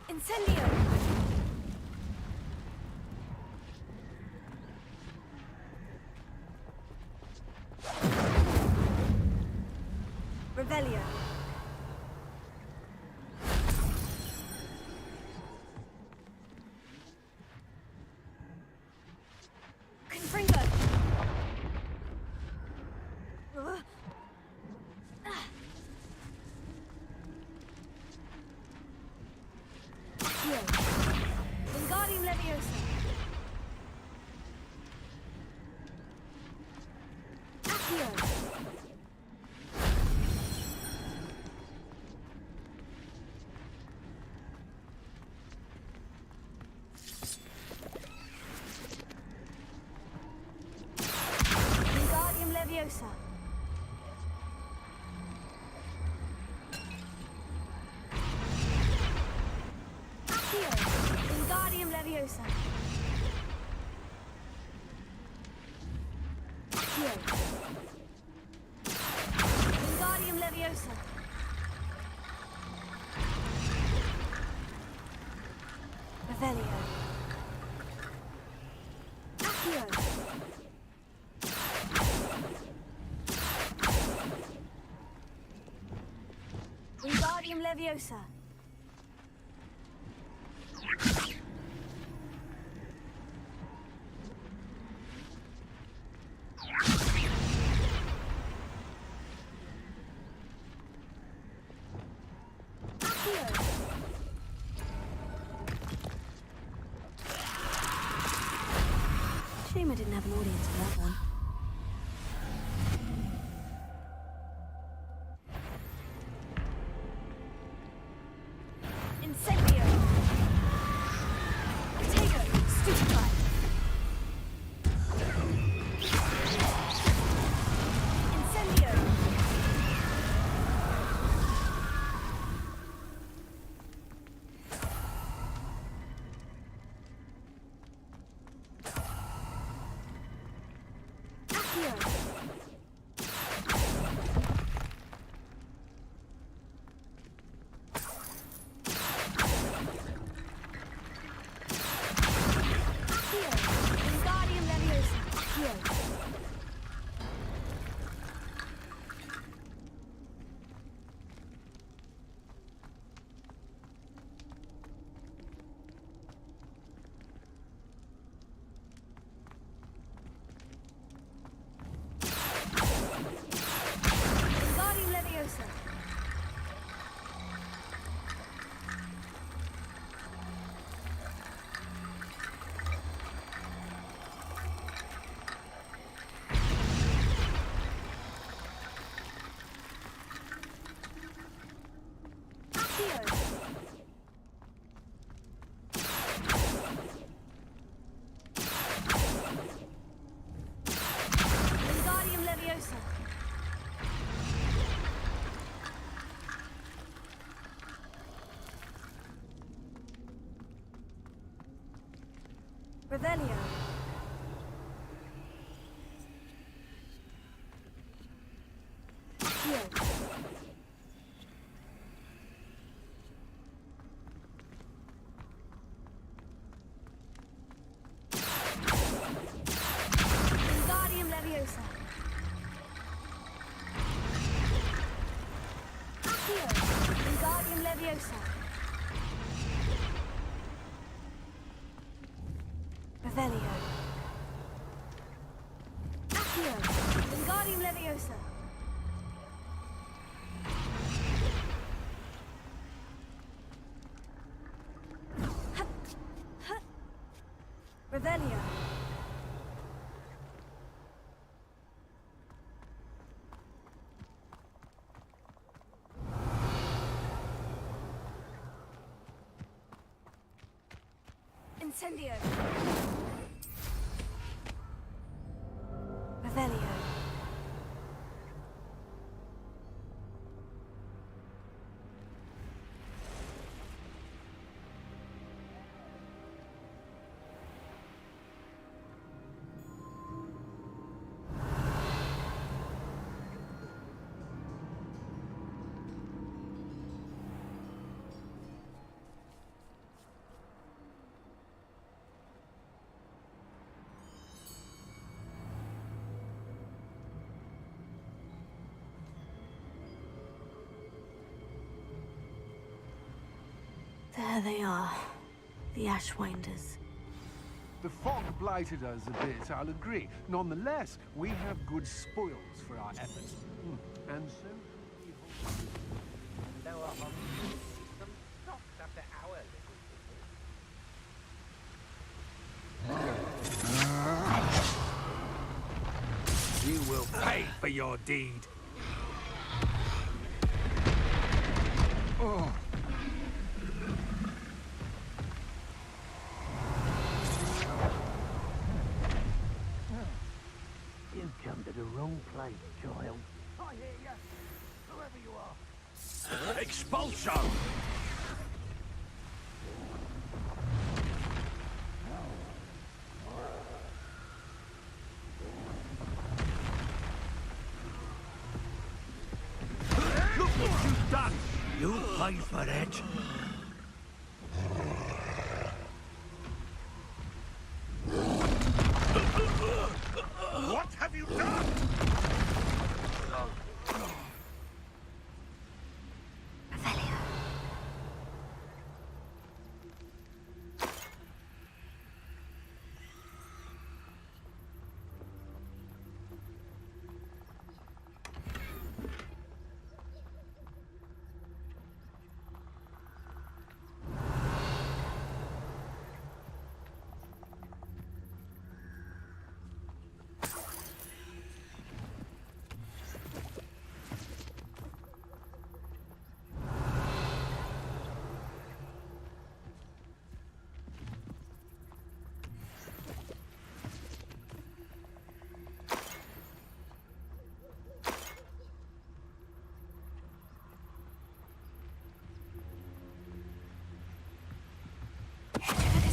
Incendio! Revelio. Confringo. Wingardium Leviosa. Accio. Wingardium Leviosa. Wingardium Leviosa. Accio. Wingardium Leviosa. Revelio. Accio. Wingardium Leviosa. Shame I didn't have an audience for that one. Incendio! Potato! Stupefy! Incendio! Wingardium Leviosa. Wingardium Leviosa. Accio. Revelio. Accio. Wingardium Leviosa. Accio. Wingardium Leviosa. Revelio. Accio. Wingardium Leviosa. Revelio. Incendio. Revelio. There they are, the Ashwinders. The fog blighted us a bit, I'll agree. Nonetheless, we have good spoils for our efforts. And so we hold... Lower on some socks after our little... You will pay for your deed. Oh. You've come to the wrong place, child. I hear you, whoever you are. Expulsion! Look what you've done! You'll pay for that. What have you done? Revelio.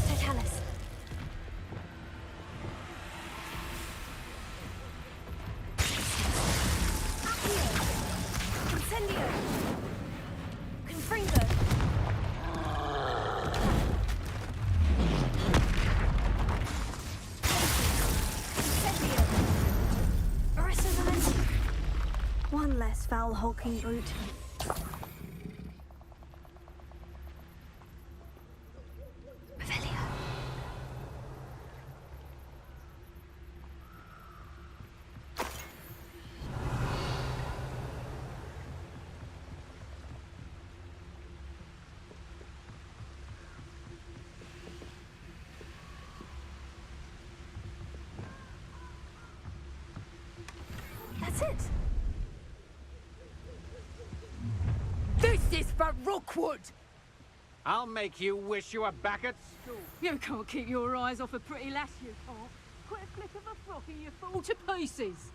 Totalis. Accio. Incendio. Confringo. Incendio. Arresto Valenti. One less foul hulking brute. That's it. This is for Rookwood! I'll make you wish you were back at school. You can't keep your eyes off a pretty lass, you can't. Put a flick of a frock and you fall to pieces.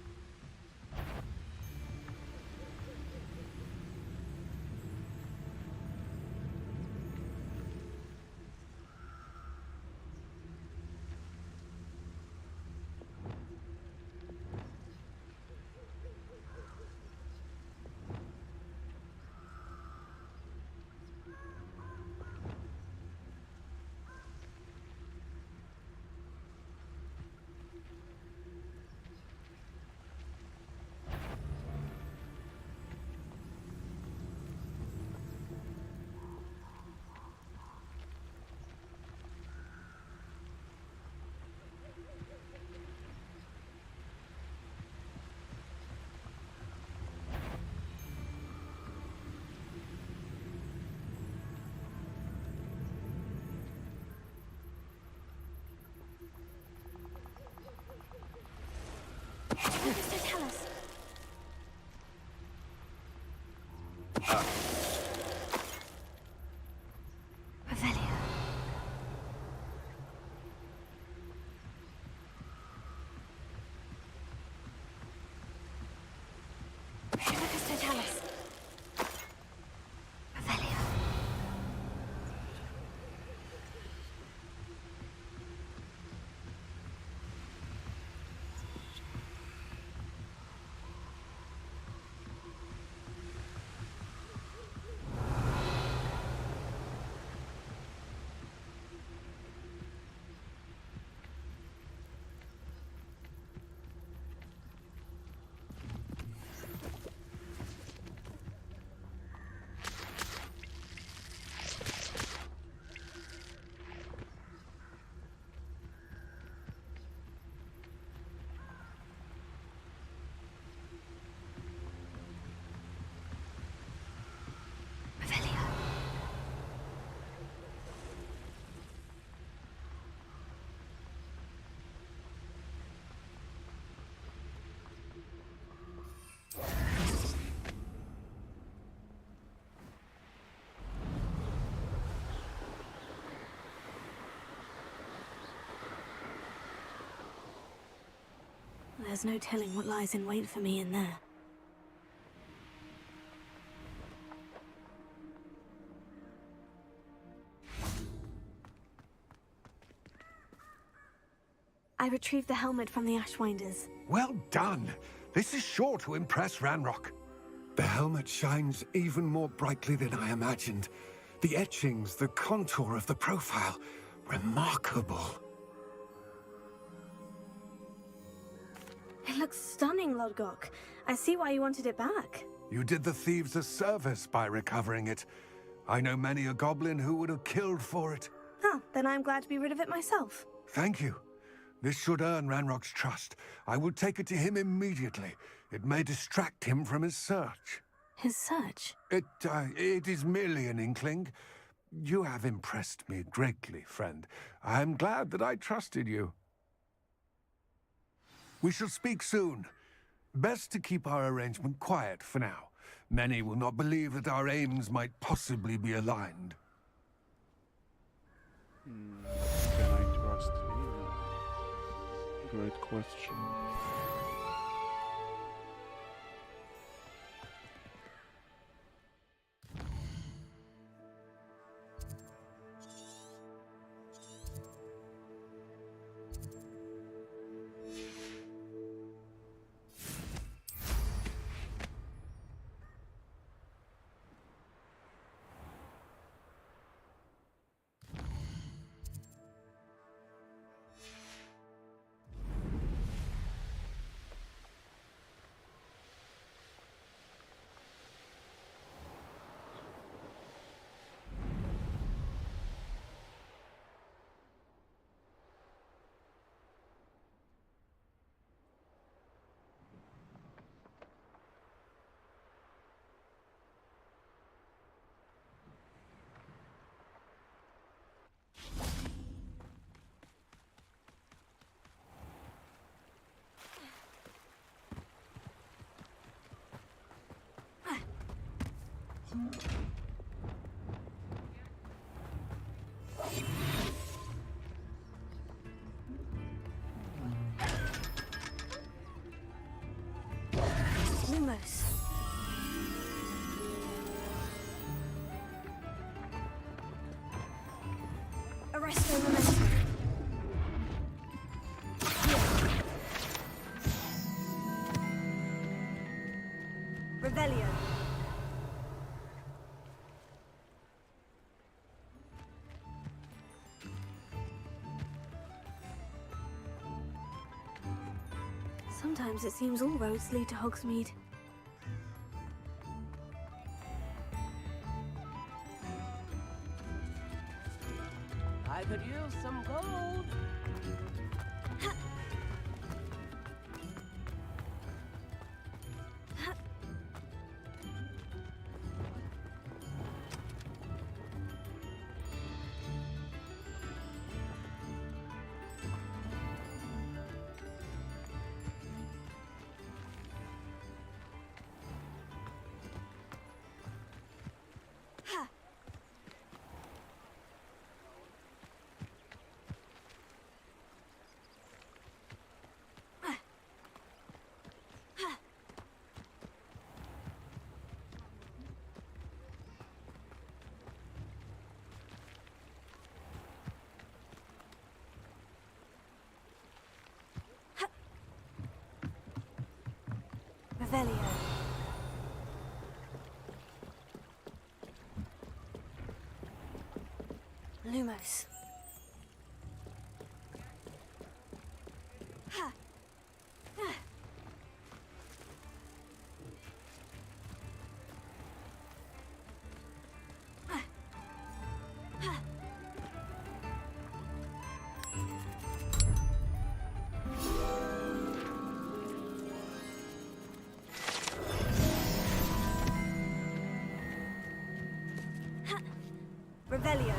There's no telling what lies in wait for me in there. I retrieved the helmet from the Ashwinders. Well done. This is sure to impress Ranrock. The helmet shines even more brightly than I imagined. The etchings, the contour of the profile. Remarkable. It looks stunning, Lodgok. I see why you wanted it back. You did the thieves a service by recovering it. I know many a goblin who would have killed for it. Oh, then I'm glad to be rid of it myself. Thank you. This should earn Ranrock's trust. I will take it to him immediately. It may distract him from his search. His search? It is merely an inkling. You have impressed me greatly, friend. I am glad that I trusted you. We shall speak soon. Best to keep our arrangement quiet for now. Many will not believe that our aims might possibly be aligned. Can I trust you? Great question. Lumos. Arresto momentum. Revelio. Sometimes it seems all roads lead to Hogsmeade. I could use some gold. Revelio. Lumos. Revelio.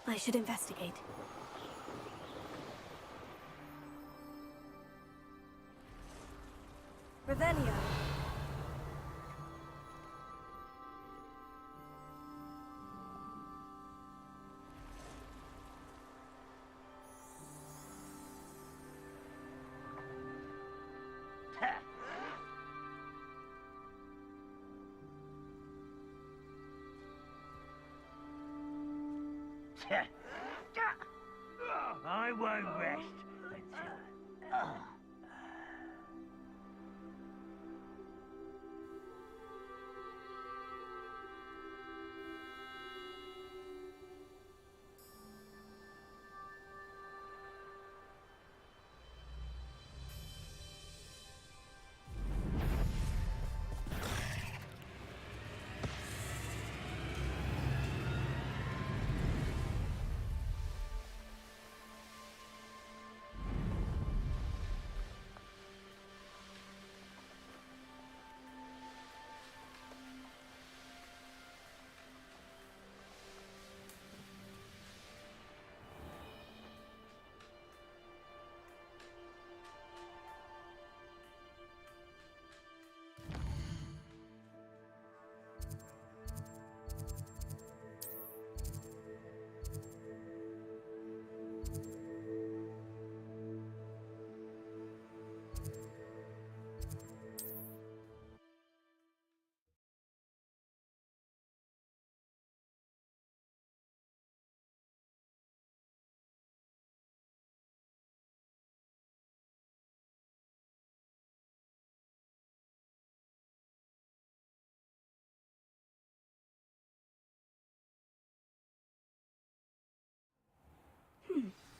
I should investigate. Revelio. I won't rest until...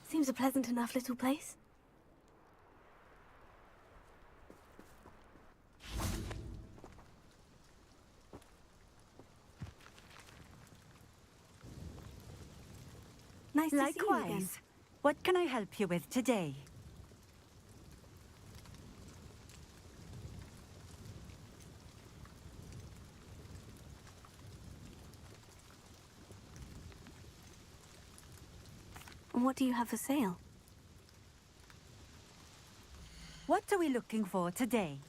Seems a pleasant enough little place. Nice to see you again. Likewise. What can I help you with today? What do you have for sale? What are we looking for today?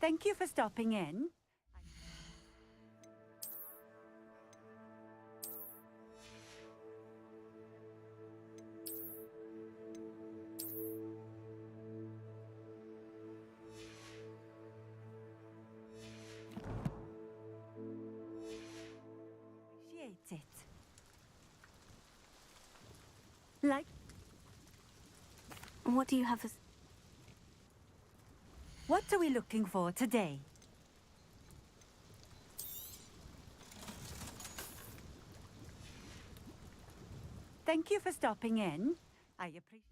Thank you for stopping in. Appreciate it. What do you have for... What are we looking for today? Thank you for stopping in. I appreciate.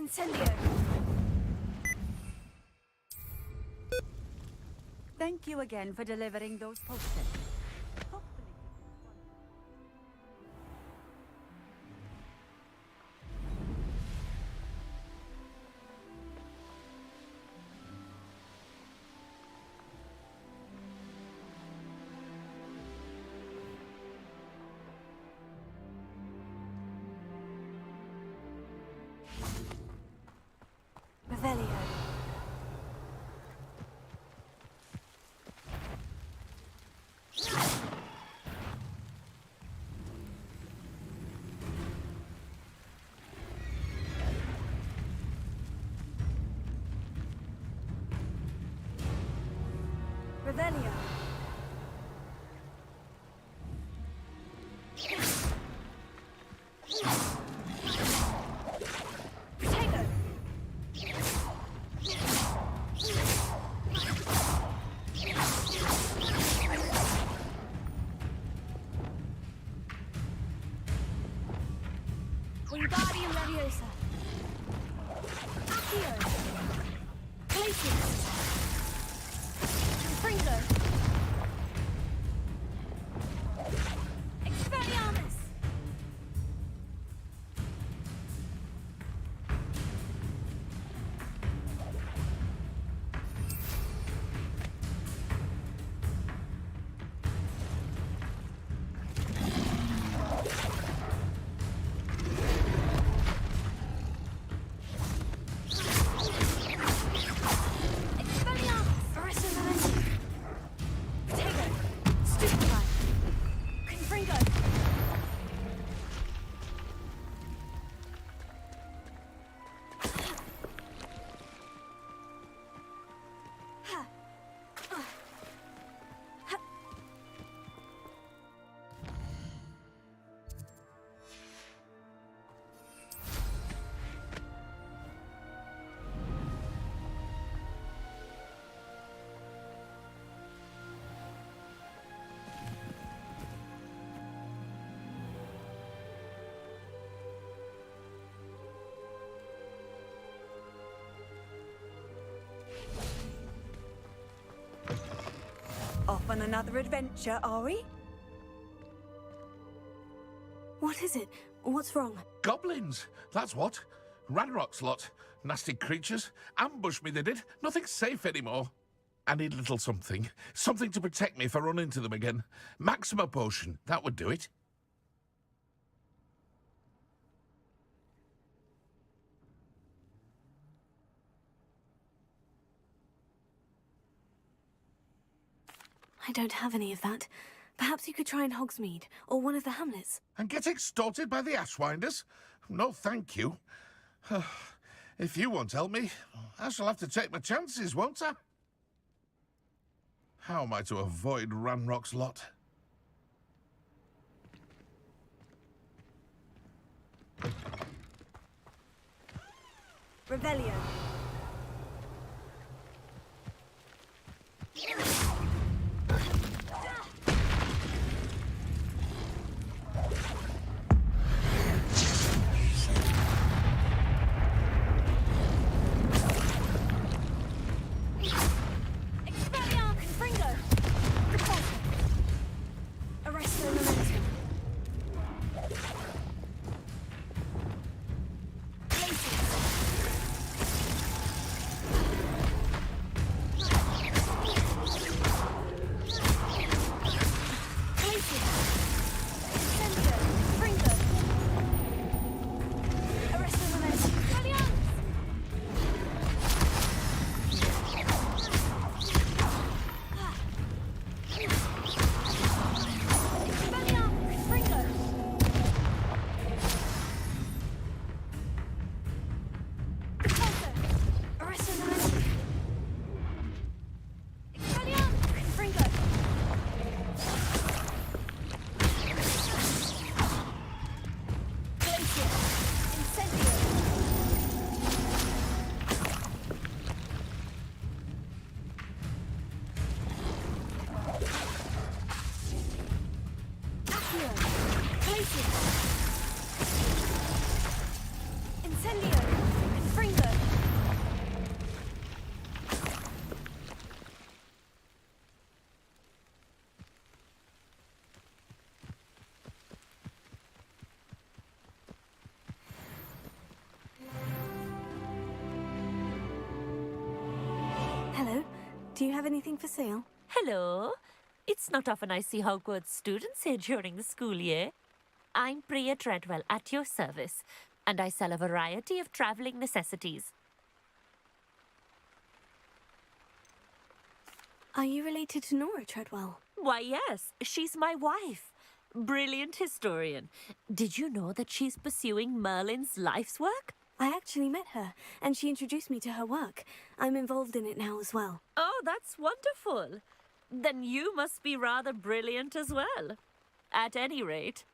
Incendio! Thank you again for delivering those posters. Revelio. Protego. Wingardium Leviosa. Accio. Glacius. Confringo. Expelliarmus. Off on another adventure, are we? What is it? What's wrong? Goblins, that's what. Ranrock's lot. Nasty creatures. Ambushed me, they did. Nothing's safe anymore. I need a little something. Something to protect me if I run into them again. Maxima potion, that would do it. I don't have any of that. Perhaps you could try in Hogsmeade, or one of the hamlets. And get extorted by the Ashwinders? No, thank you. If you won't help me, I shall have to take my chances, won't I? How am I to avoid Ranrock's lot? Revelio. Hello. Do you have anything for sale? Hello. It's not often I see Hogwarts students here during the school year. I'm Priya Treadwell, at your service, and I sell a variety of travelling necessities. Are you related to Nora Treadwell? Why, yes. She's my wife. Brilliant historian. Did you know that she's pursuing Merlin's life's work? I actually met her, and she introduced me to her work. I'm involved in it now as well. Oh, that's wonderful. Then you must be rather brilliant as well. At any rate,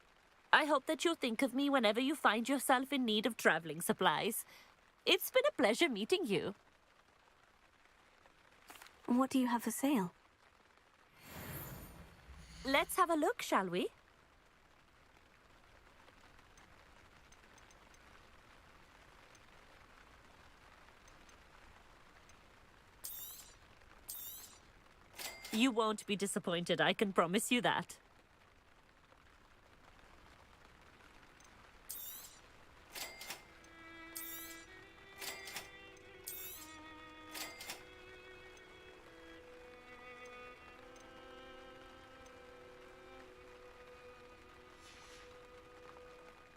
I hope that you'll think of me whenever you find yourself in need of traveling supplies. It's been a pleasure meeting you. What do you have for sale? Let's have a look, shall we? You won't be disappointed, I can promise you that.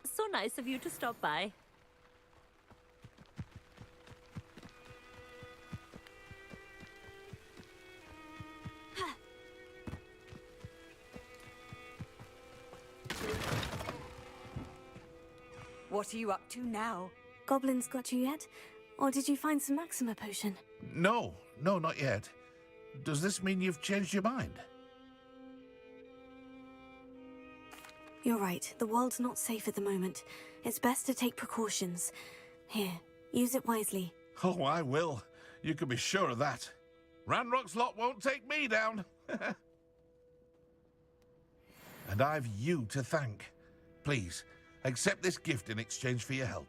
So nice of you to stop by. What are you up to now? Goblins got you yet? Or did you find some Maxima potion? No, not yet. Does this mean you've changed your mind? You're right. The world's not safe at the moment. It's best to take precautions. Here, use it wisely. Oh, I will. You can be sure of that. Ranrock's lot won't take me down. And I've you to thank. Please, accept this gift in exchange for your help.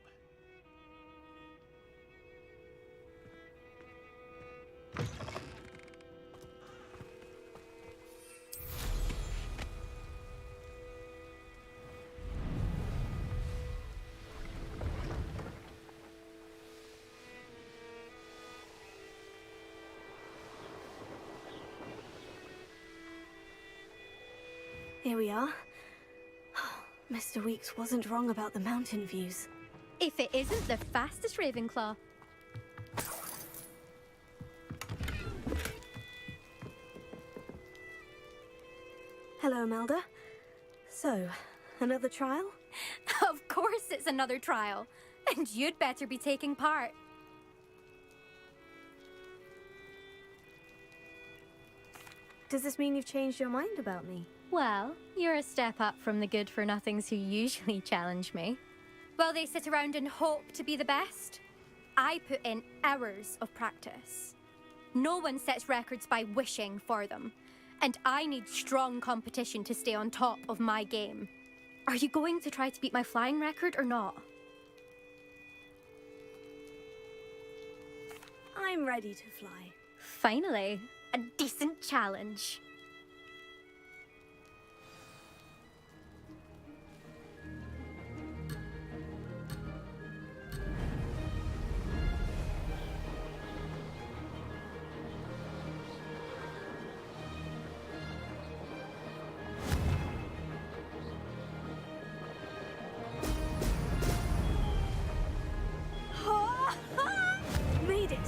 Here we are. Mr. Weeks wasn't wrong about the mountain views. If it isn't the fastest Ravenclaw. Hello, Imelda. So, another trial? Of course it's another trial. And you'd better be taking part. Does this mean you've changed your mind about me? Well, you're a step up from the good-for-nothings who usually challenge me. While they sit around and hope to be the best, I put in hours of practice. No one sets records by wishing for them, and I need strong competition to stay on top of my game. Are you going to try to beat my flying record or not? I'm ready to fly. Finally, a decent challenge. Made it!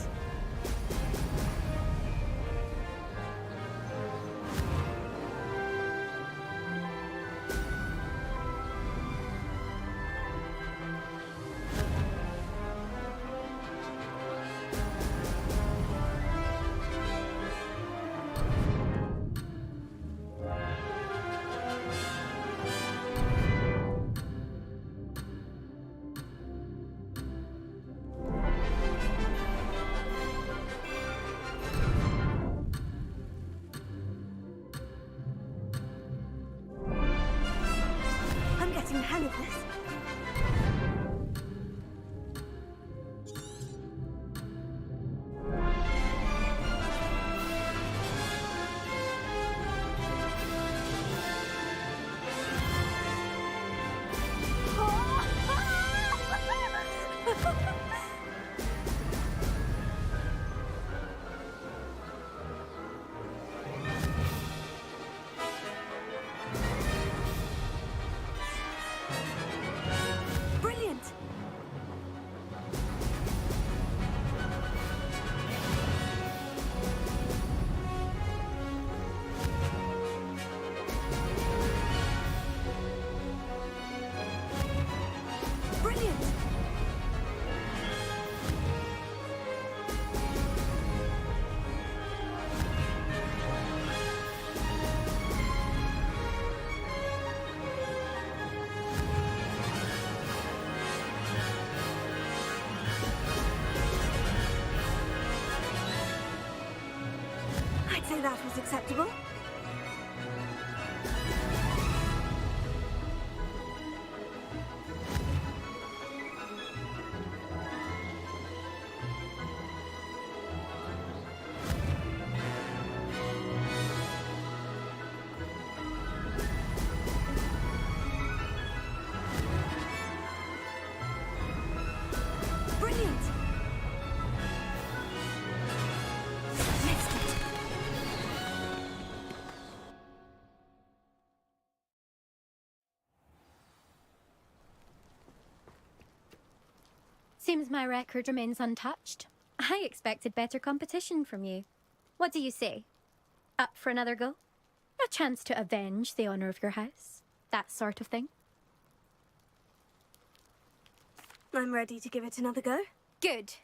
say that was acceptable. Brilliant! Missed it. Seems my record remains untouched. I expected better competition from you. What do you say? Up for another go? A chance to avenge the honor of your house? That sort of thing? I'm ready to give it another go. Good.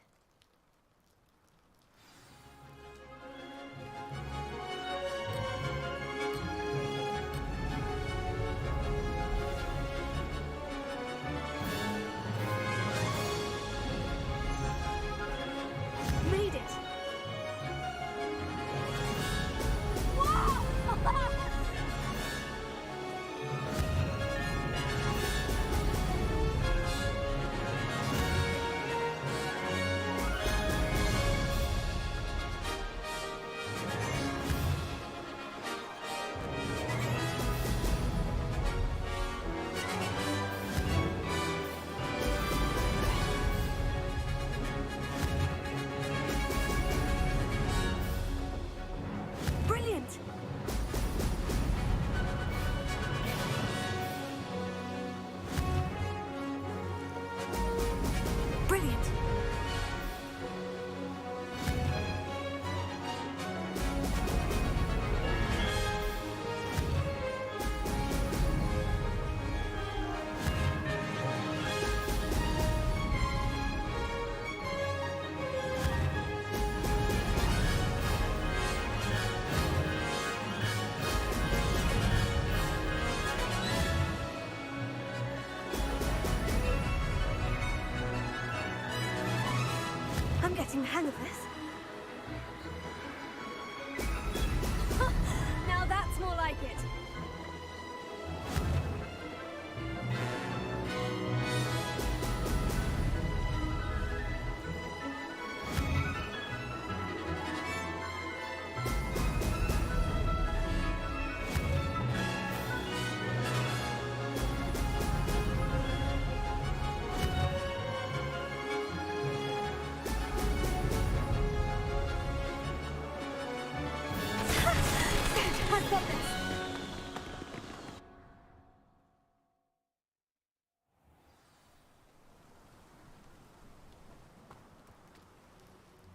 Made it! Brilliant! Brilliant! I'm getting the hang of this. Now that's more like it. I've got this.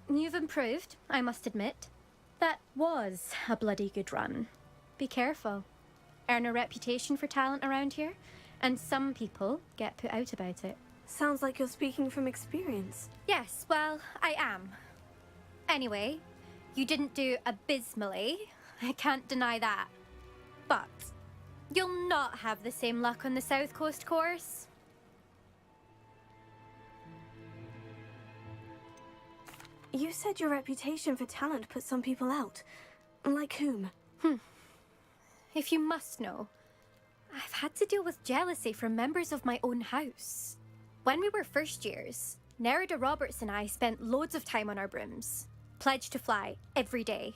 You've improved, I must admit. That was a bloody good run. Be careful. Earn a reputation for talent around here, and some people get put out about it. Sounds like you're speaking from experience. Yes, well, I am. Anyway, you didn't do abysmally. I can't deny that. But you'll not have the same luck on the South Coast course. You said your reputation for talent put some people out. Like whom? If you must know, I've had to deal with jealousy from members of my own house. When we were first years, Nerida Roberts and I spent loads of time on our brooms, pledged to fly every day.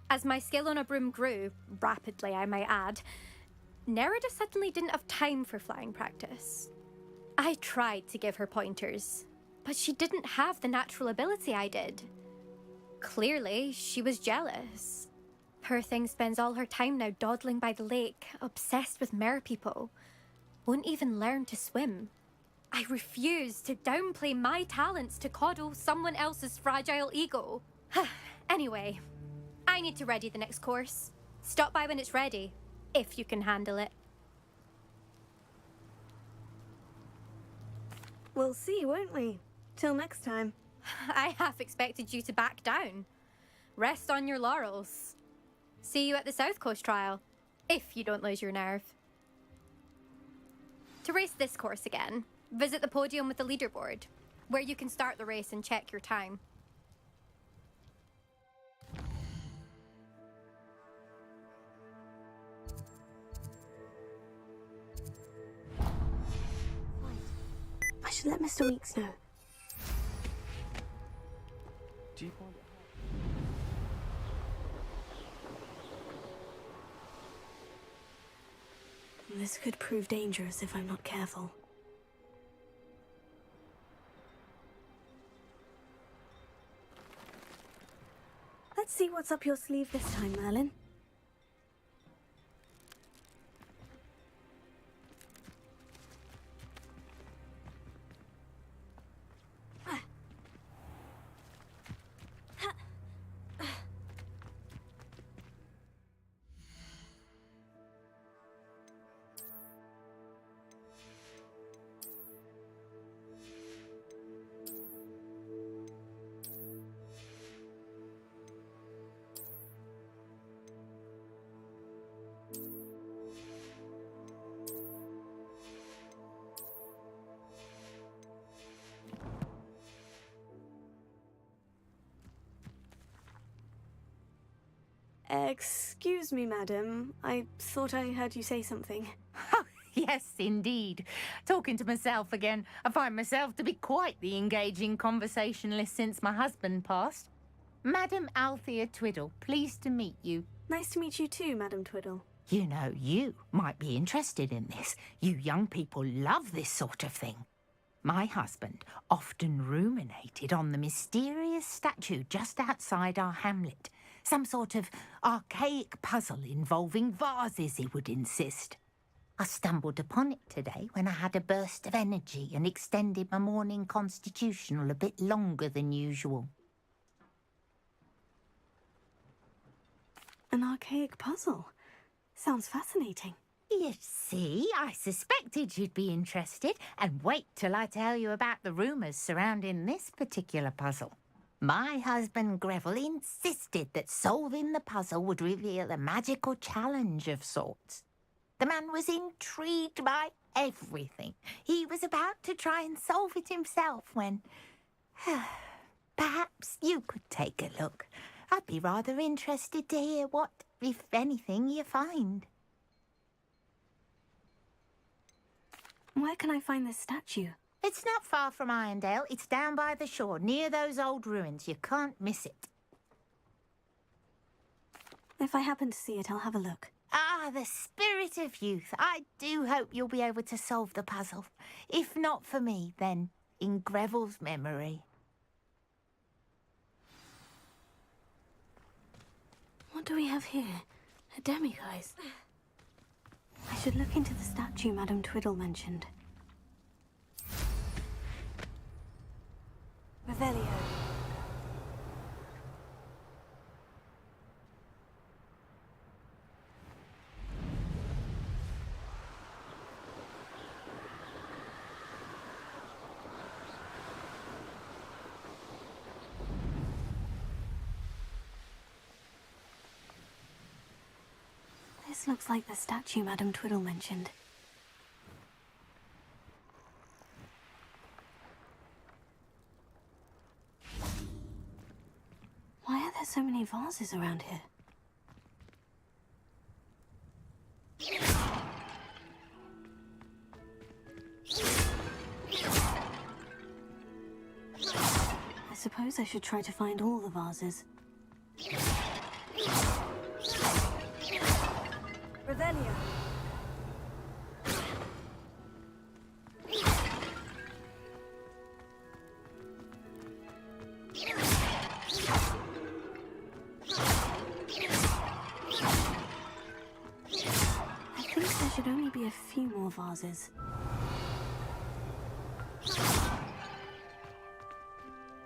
As my skill on a broom grew, rapidly I might add, Nerida suddenly didn't have time for flying practice. I tried to give her pointers, but she didn't have the natural ability I did. Clearly, she was jealous. Poor thing spends all her time now dawdling by the lake, obsessed with merpeople. Won't even learn to swim. I refuse to downplay my talents to coddle someone else's fragile ego. Anyway, I need to ready the next course. Stop by when it's ready, if you can handle it. We'll see, won't we? Till next time. I half expected you to back down. Rest on your laurels. See you at the South Coast trial, if you don't lose your nerve. To race this course again, visit the podium with the leaderboard, where you can start the race and check your time. should let Mr. Weeks know. Do you find it This could prove dangerous if I'm not careful. Let's see what's up your sleeve this time, Merlin. Excuse me, madam. I thought I heard you say something. Yes, indeed. Talking to myself again. I find myself to be quite the engaging conversationalist since my husband passed. Madam Althea Twiddle, pleased to meet you. Nice to meet you too, Madam Twiddle. You know, you might be interested in this. You young people love this sort of thing. My husband often ruminated on the mysterious statue just outside our hamlet. Some sort of archaic puzzle involving vases, he would insist. I stumbled upon it today when I had a burst of energy and extended my morning constitutional a bit longer than usual. An archaic puzzle. Sounds fascinating. You see, I suspected you'd be interested, and wait till I tell you about the rumours surrounding this particular puzzle. My husband Greville insisted that solving the puzzle would reveal a magical challenge of sorts. The man was intrigued by everything. He was about to try and solve it himself when... Perhaps you could take a look. I'd be rather interested to hear what, if anything, you find. Where can I find this statue? It's not far from Irondale. It's down by the shore, near those old ruins. You can't miss it. If I happen to see it, I'll have a look. Ah, the spirit of youth. I do hope you'll be able to solve the puzzle. If not for me, then in Greville's memory. What do we have here? A demiguise. I should look into the statue Madame Twiddle mentioned. Revelio. This looks like the statue Madame Twiddle mentioned. Why are there so many vases around here? I suppose I should try to find all the vases. Revelio. I think there should only be a few more vases.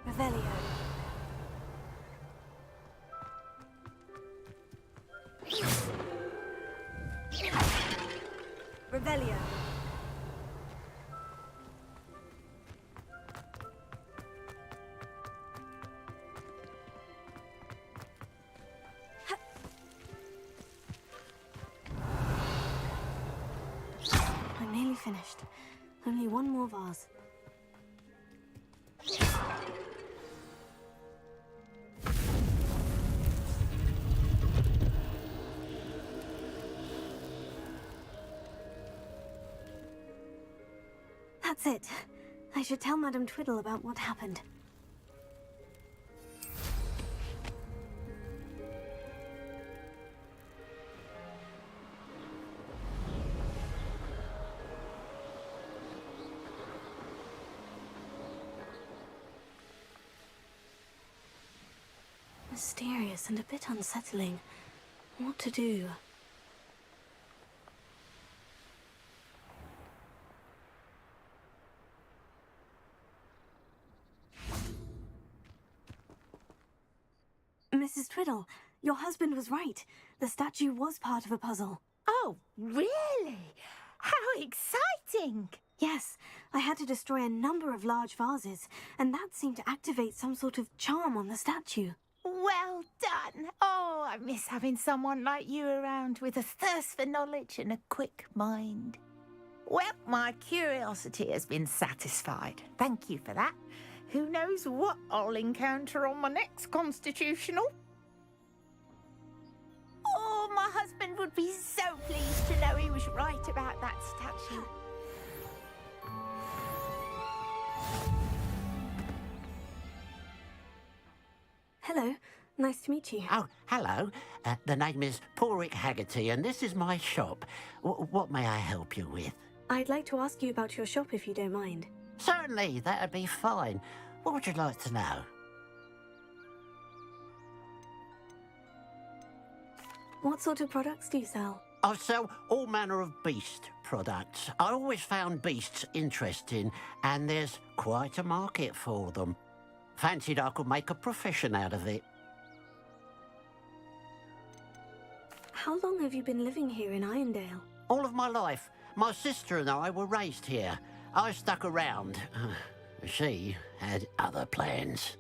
Revelio. Revelio. I'm nearly finished. Only one more vase. That's it. I should tell Madame Twiddle about what happened. Mysterious and a bit unsettling. What to do? Mrs. Twiddle, your husband was right. The statue was part of a puzzle. Oh, really? How exciting! Yes, I had to destroy a number of large vases, and that seemed to activate some sort of charm on the statue. Well done. Oh, I miss having someone like you around with a thirst for knowledge and a quick mind. Well, my curiosity has been satisfied. Thank you for that. Who knows what I'll encounter on my next constitutional? Oh, my husband would be so pleased to know he was right about that statue. Hello, nice to meet you. Oh, hello. The name is Porrick Haggerty, and this is my shop. What may I help you with? I'd like to ask you about your shop if you don't mind. Certainly, that'd be fine. What would you like to know? What sort of products do you sell? I sell all manner of beast products. I always found beasts interesting, and there's quite a market for them. Fancied I could make a profession out of it. How long have you been living here in Irondale? All of my life. My sister and I were raised here. I stuck around. She had other plans.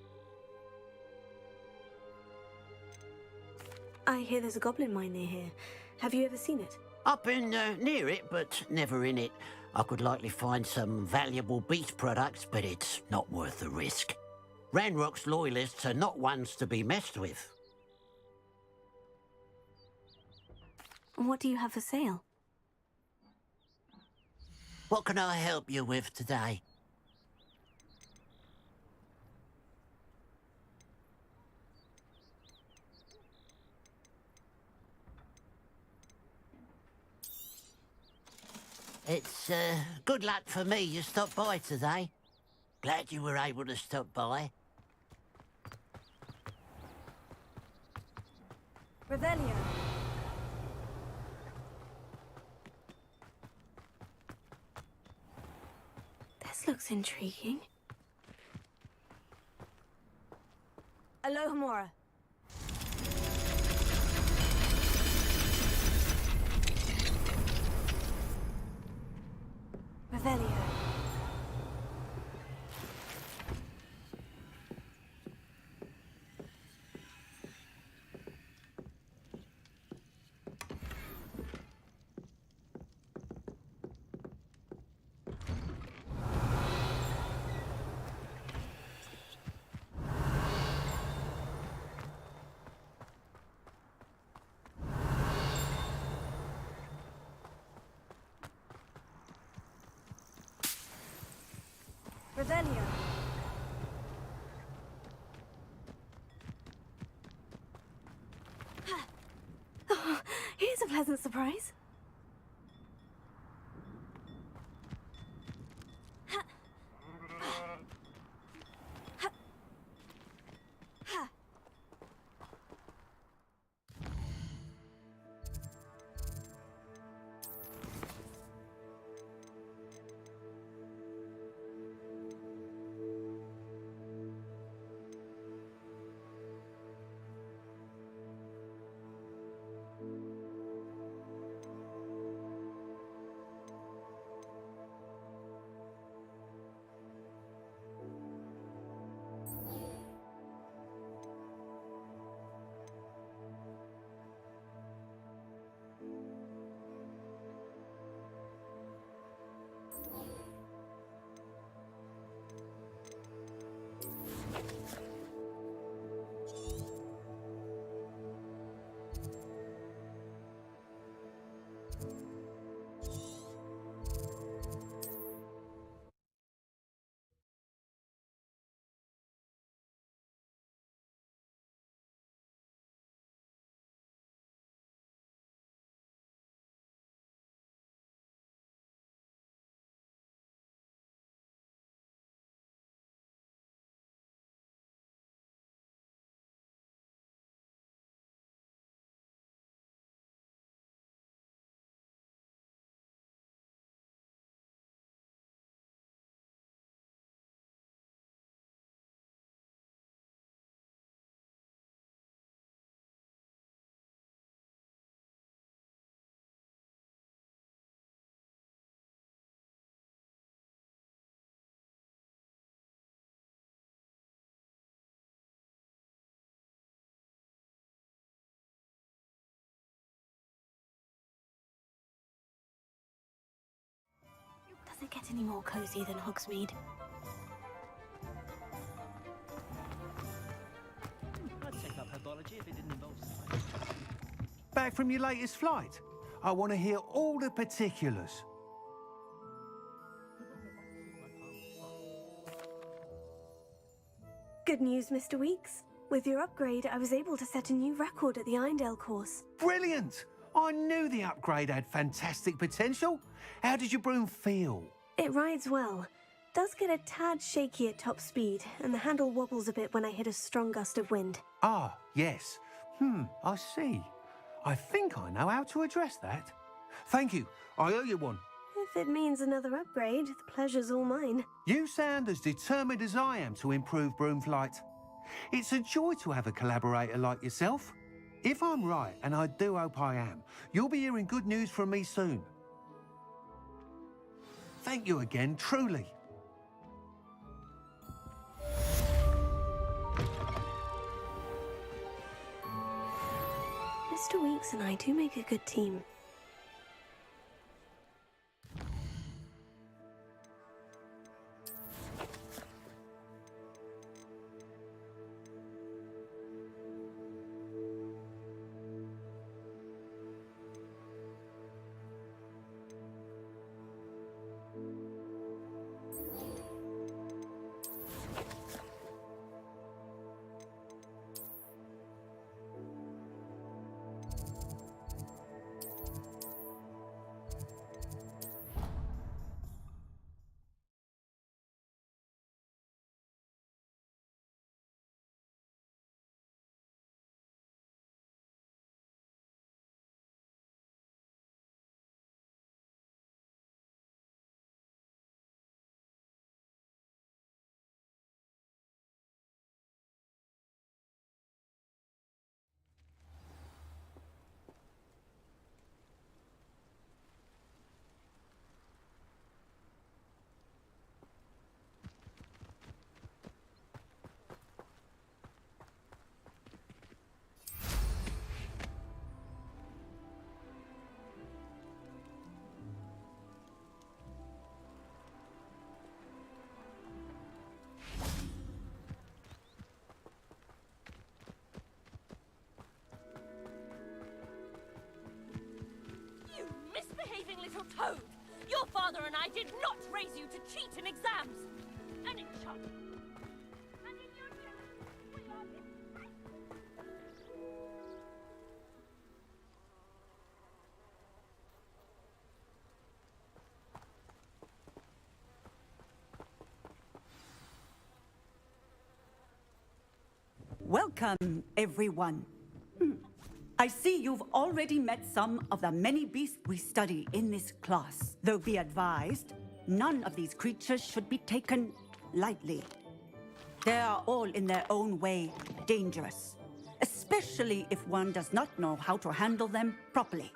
I hear there's a goblin mine near here. Have you ever seen it? I've been near it, but never in it. I could likely find some valuable beast products, but it's not worth the risk. Ranrock's loyalists are not ones to be messed with. What do you have for sale? What can I help you with today? It's good luck for me you stopped by today. Glad you were able to stop by. Revelio. This looks intriguing. Alohomora. Revelio. Revelio. Oh, here's a pleasant surprise. any more cozy than Hogsmeade. I'd take up herbology if it didn't involve science. Back from your latest flight? I want to hear all the particulars. Good news, Mr. Weeks. With your upgrade, I was able to set a new record at the Irondale course. Brilliant! I knew the upgrade had fantastic potential. How did your broom feel? It rides well. Does get a tad shaky at top speed, and the handle wobbles a bit when I hit a strong gust of wind. Ah, yes. I see. I think I know how to address that. Thank you. I owe you one. If it means another upgrade, the pleasure's all mine. You sound as determined as I am to improve broom flight. It's a joy to have a collaborator like yourself. If I'm right, and I do hope I am, you'll be hearing good news from me soon. Thank you again, truly. Mr. Weeks and I do make a good team. Misbehaving little toad! Your father and I did not raise you to cheat in exams! And in shop! And in your we are Welcome, everyone. I see you've already met some of the many beasts we study in this class. Though be advised, none of these creatures should be taken lightly. They are all in their own way dangerous, especially if one does not know how to handle them properly.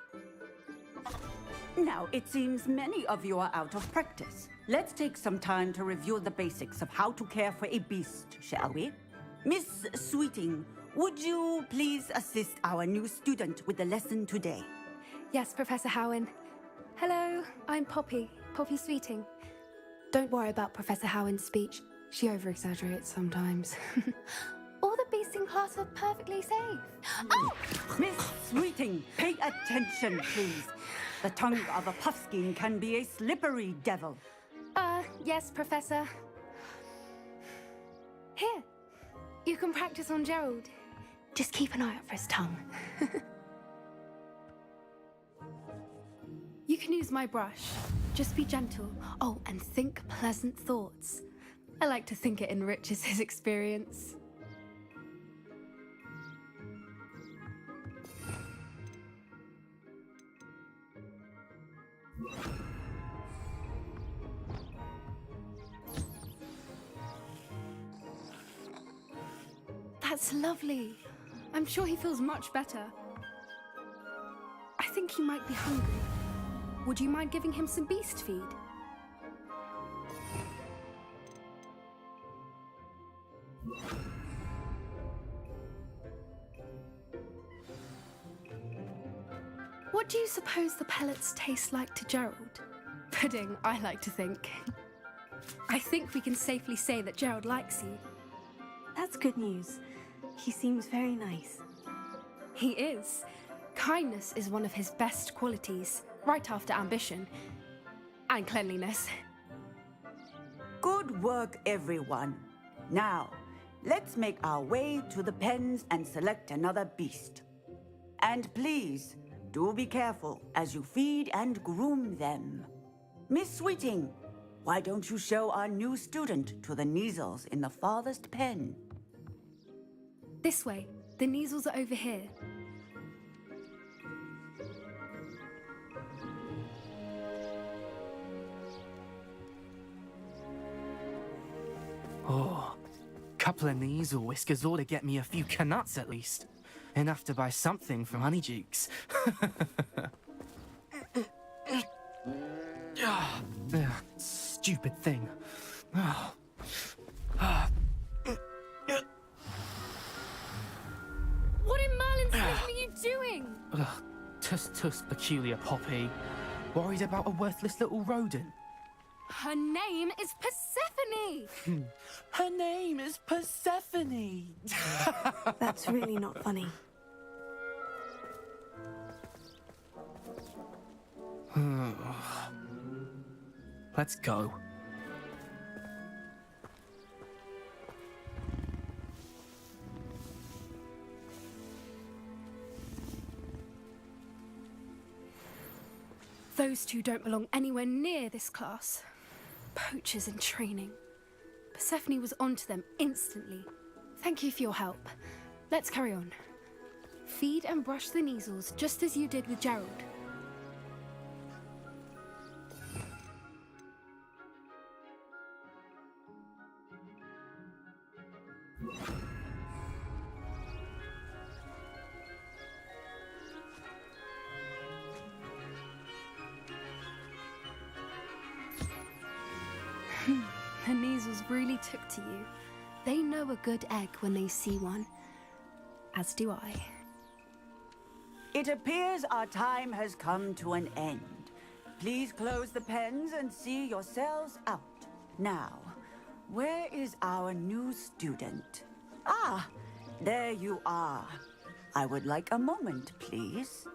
Now, it seems many of you are out of practice. Let's take some time to review the basics of how to care for a beast, shall we? Miss Sweeting, would you please assist our new student with the lesson today? Yes, Professor Howen. Hello, I'm Poppy Sweeting. Don't worry about Professor Howen's speech. She over-exaggerates sometimes. All the beasts in class are perfectly safe. Oh! Miss Sweeting, pay attention, please. The tongue of a puffskein can be a slippery devil. Yes, Professor. Here, you can practice on Gerald. Just keep an eye out for his tongue. You can use my brush. Just be gentle. Oh, and think pleasant thoughts. I like to think it enriches his experience. That's lovely. I'm sure he feels much better. I think he might be hungry. Would you mind giving him some beast feed? What do you suppose the pellets taste like to Gerald? Pudding, I like to think. I think we can safely say that Gerald likes you. That's good news. He seems very nice. He is. Kindness is one of his best qualities, right after ambition. And cleanliness. Good work, everyone. Now, let's make our way to the pens and select another beast. And please, do be careful as you feed and groom them. Miss Sweeting, why don't you show our new student to the Neasels in the farthest pen? This way. The Neasels are over here. Oh, couple of Neasel whiskers ought to get me a few canuts at least. Enough to buy something from Honeydukes. Stupid thing. What in Merlin's name are you doing? Tuss, peculiar Poppy. Worried about a worthless little rodent? Her name is Persephone! Her name is Persephone! That's really not funny. Let's go. Those two don't belong anywhere near this class. Poachers in training. Persephone was onto them instantly. Thank you for your help. Let's carry on. Feed and brush the Neasels just as you did with Gerald. The Neasels really took to you. They know a good egg when they see one. As do I. It appears our time has come to an end. Please close the pens and see yourselves out. Now, where is our new student? Ah, there you are. I would like a moment, please.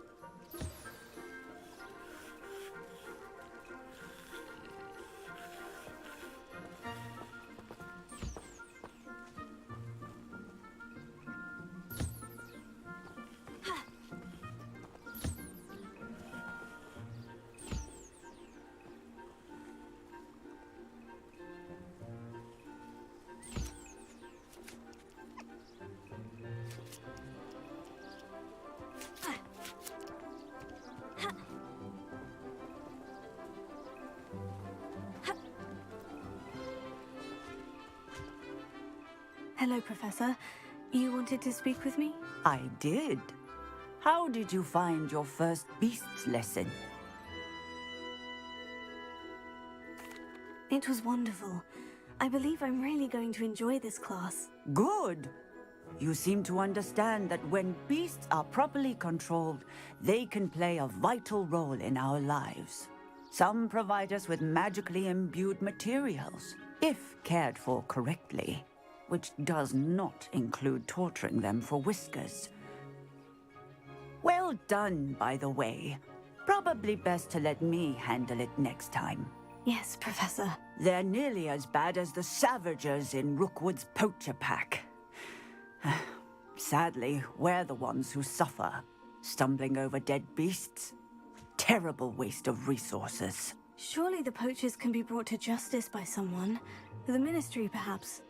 Hello, Professor. You wanted to speak with me? I did. How did you find your first beasts lesson? It was wonderful. I believe I'm really going to enjoy this class. Good. You seem to understand that when beasts are properly controlled, they can play a vital role in our lives. Some provide us with magically imbued materials, if cared for correctly, which does not include torturing them for whiskers. Well done, by the way. Probably best to let me handle it next time. Yes, Professor. They're nearly as bad as the Savagers in Rookwood's poacher pack. Sadly, we're the ones who suffer, stumbling over dead beasts. Terrible waste of resources. Surely the poachers can be brought to justice by someone. The Ministry, perhaps.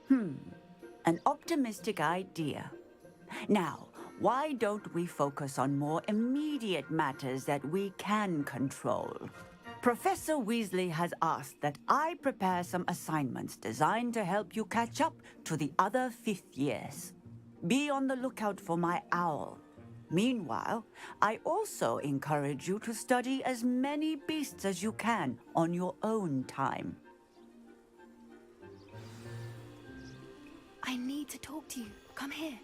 An optimistic idea. Now, why don't we focus on more immediate matters that we can control? Professor Weasley has asked that I prepare some assignments designed to help you catch up to the other fifth years. Be on the lookout for my owl. Meanwhile, I also encourage you to study as many beasts as you can on your own time. I need to talk to you. Come here.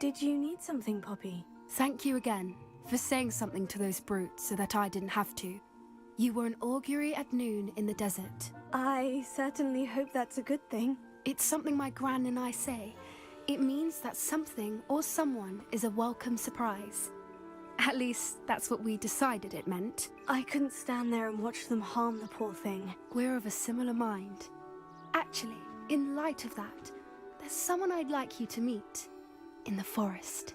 Did you need something, Poppy? Thank you again for saying something to those brutes so that I didn't have to. You were an augury at noon in the desert. I certainly hope that's a good thing. It's something my gran and I say. It means that something or someone is a welcome surprise. At least, that's what we decided it meant. I couldn't stand there and watch them harm the poor thing. We're of a similar mind. Actually, in light of that, there's someone I'd like you to meet in the forest.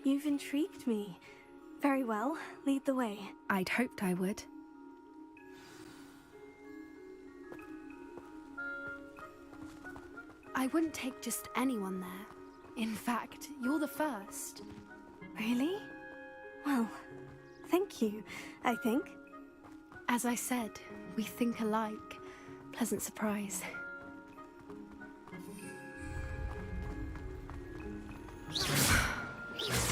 You've intrigued me. Very well, lead the way. I'd hoped I would. I wouldn't take just anyone there. In fact, you're the first. Really? Well, thank you, I think. As I said, we think alike. Pleasant surprise.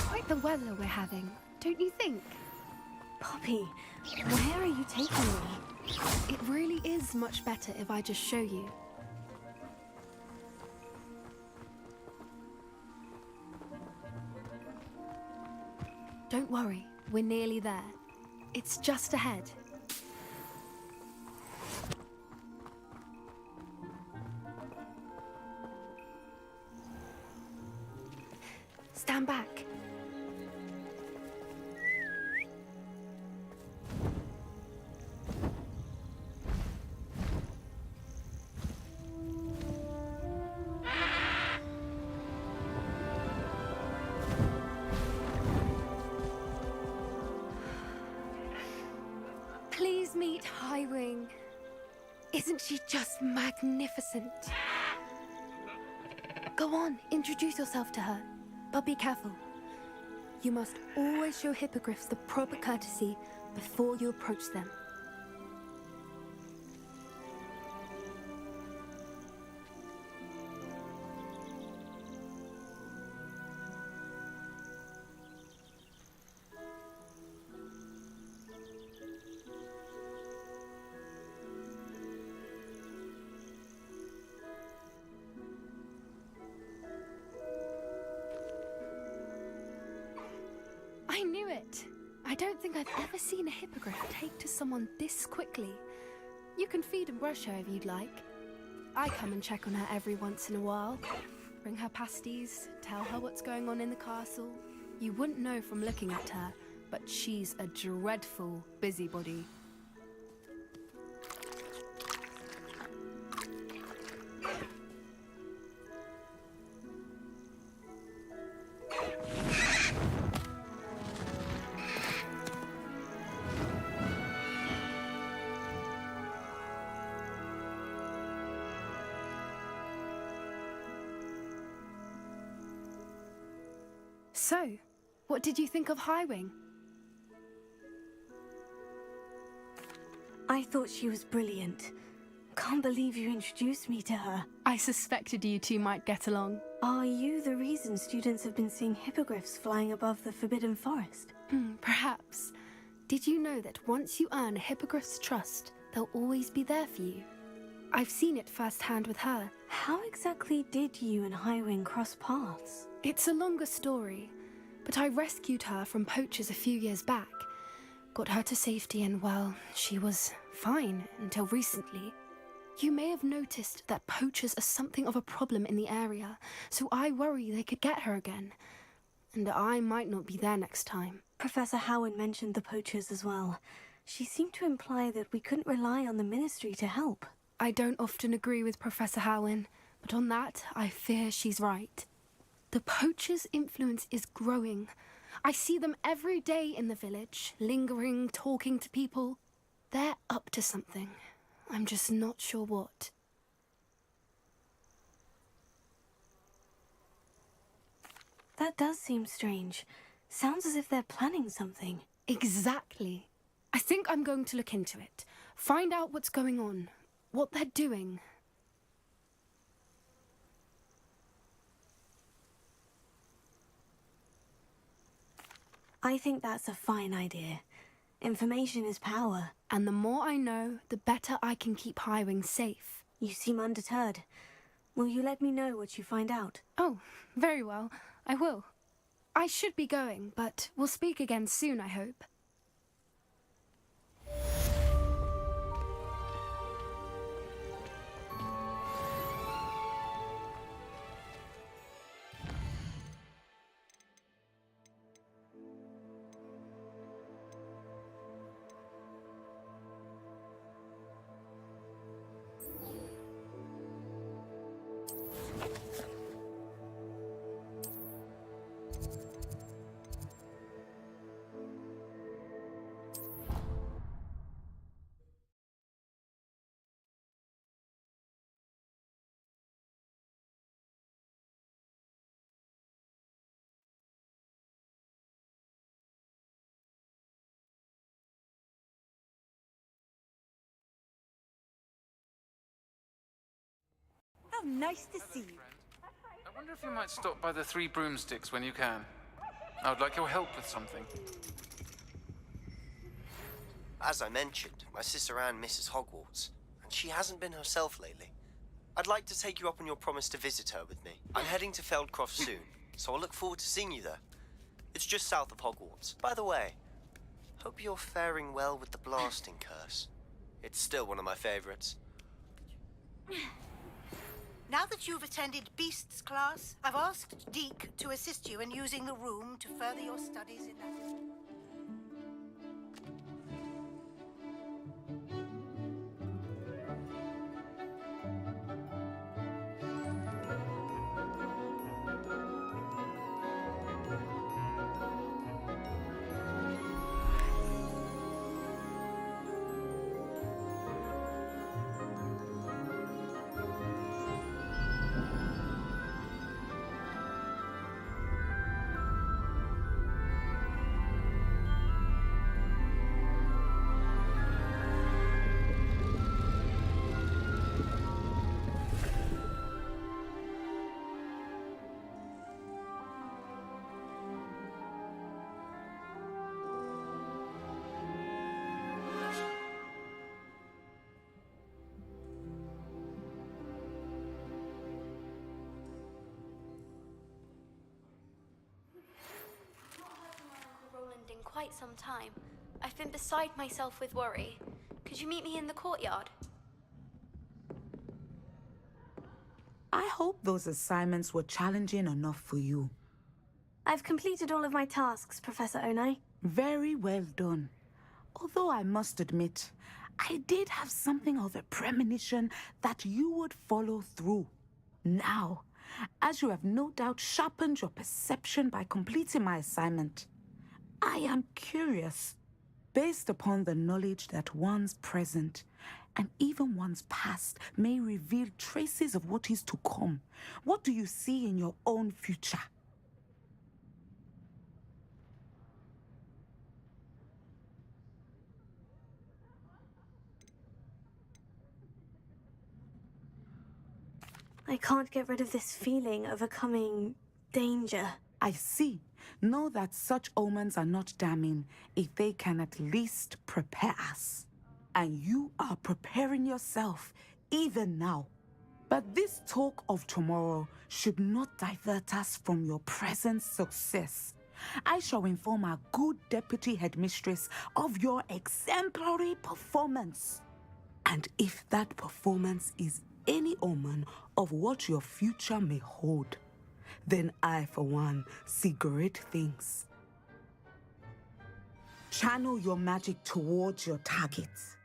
Quite the weather we're having, don't you think? Poppy, where are you taking me? It really is much better if I just show you. Don't worry, we're nearly there. It's just ahead. Stand back. Please meet Highwing. Isn't she just magnificent? Go on, introduce yourself to her. But be careful. You must always show hippogriffs the proper courtesy before you approach them. I knew it! I don't think I've ever seen a hippogriff take to someone this quickly. You can feed and brush her if you'd like. I come and check on her every once in a while. Bring her pasties, tell her what's going on in the castle. You wouldn't know from looking at her, but she's a dreadful busybody. So, what did you think of Highwing? I thought she was brilliant. Can't believe you introduced me to her. I suspected you two might get along. Are you the reason students have been seeing hippogriffs flying above the Forbidden Forest? Perhaps. Did you know that once you earn a hippogriff's trust, they'll always be there for you? I've seen it firsthand with her. How exactly did you and Highwing cross paths? It's a longer story, but I rescued her from poachers a few years back. Got her to safety and, well, she was fine until recently. You may have noticed that poachers are something of a problem in the area, so I worry they could get her again. And I might not be there next time. Professor Howard mentioned the poachers as well. She seemed to imply that we couldn't rely on the Ministry to help. I don't often agree with Professor Howin, but on that, I fear she's right. The poachers' influence is growing. I see them every day in the village, lingering, talking to people. They're up to something. I'm just not sure what. That does seem strange. Sounds as if they're planning something. Exactly. I think I'm going to look into it. Find out what's going on, what they're doing. I think that's a fine idea. Information is power. And the more I know, the better I can keep Highwing safe. You seem undeterred. Will you let me know what you find out? Oh, very well. I will. I should be going, but we'll speak again soon, I hope. How nice to see you. I wonder if you might stop by the Three Broomsticks when you can. I would like your help with something. As I mentioned, my sister Anne misses Hogwarts, and she hasn't been herself lately. I'd like to take you up on your promise to visit her with me. I'm heading to Feldcroft soon, so I'll look forward to seeing you there. It's just south of Hogwarts. By the way, hope you're faring well with the blasting curse. It's still one of my favorites. Now that you've attended Beasts class, I've asked Deke to assist you in using the room to further your studies in that. Roland in quite some time. I've been beside myself with worry. Could you meet me in the courtyard? I hope those assignments were challenging enough for you. I've completed all of my tasks, Professor Onai. Very well done. Although I must admit, I did have something of a premonition that you would follow through. Now, as you have no doubt sharpened your perception by completing my assignment, I am curious, based upon the knowledge that one's present and even one's past may reveal traces of what is to come. What do you see in your own future? I can't get rid of this feeling of a coming danger. I see. Know that such omens are not damning if they can at least prepare us. And you are preparing yourself, even now. But this talk of tomorrow should not divert us from your present success. I shall inform our good deputy headmistress of your exemplary performance. And if that performance is any omen of what your future may hold, then I, for one, see great things. Channel your magic towards your targets.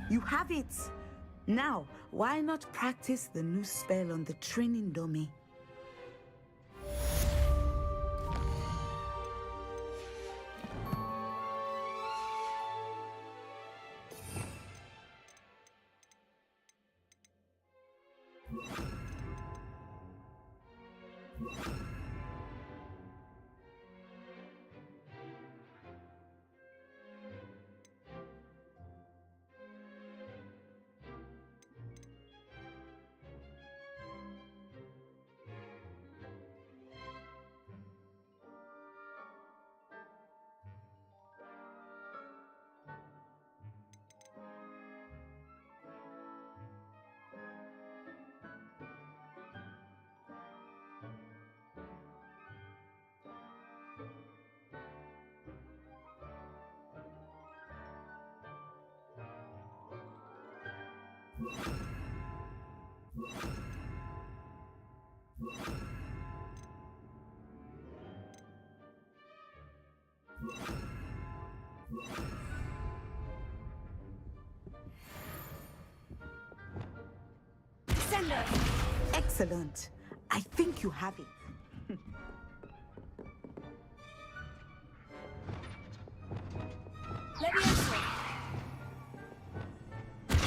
You have it! Now, why not practice the new spell on the training dummy? Sender! Excellent. I think you have it. Leviosa!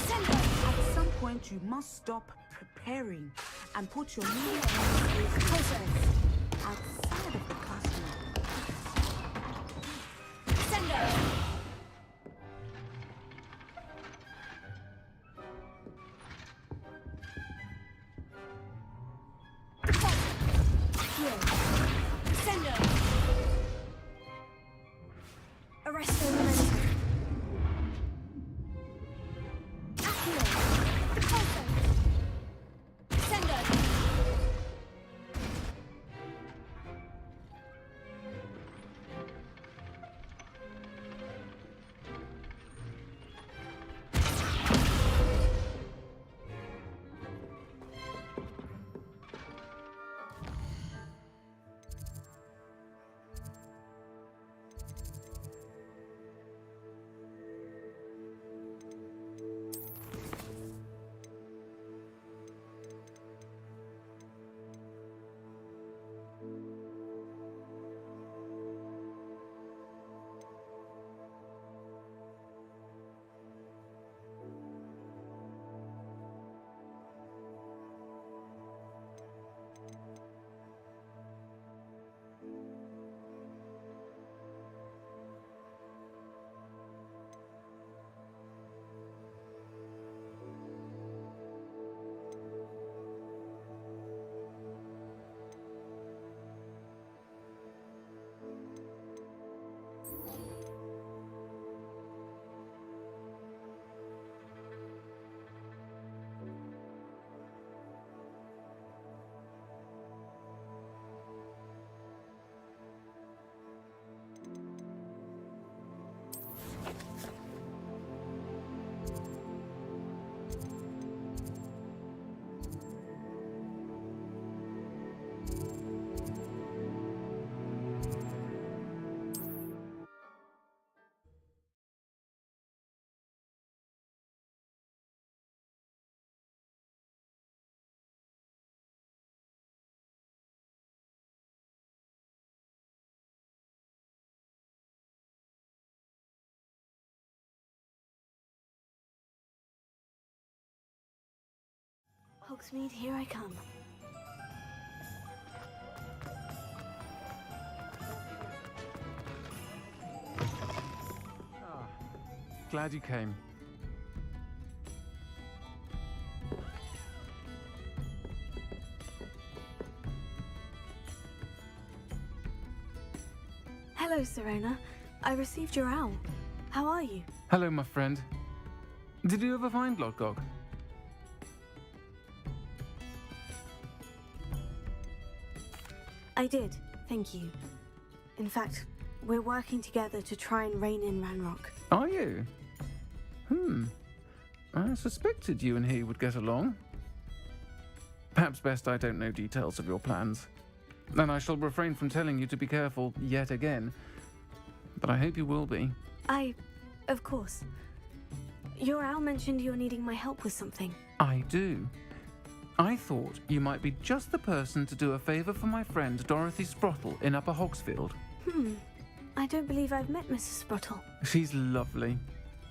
Sender! At some point, you must stop preparing and put your new outside of the classroom. Sender! Sender! Arresto momentum. Sender! Hogsmeade, here I come. Glad you came. Hello, Serona. I received your owl. How are you? Hello, my friend. Did you ever find LadGog? I did, thank you. In fact, we're working together to try and rein in Ranrock. Are you? I suspected you and he would get along. Perhaps best I don't know details of your plans. And I shall refrain from telling you to be careful yet again. But I hope you will be. Of course. Your owl mentioned you're needing my help with something. I do. I thought you might be just the person to do a favour for my friend Dorothy Sprottle in Upper Hogsfield. I don't believe I've met Mrs. Sprottle. She's lovely.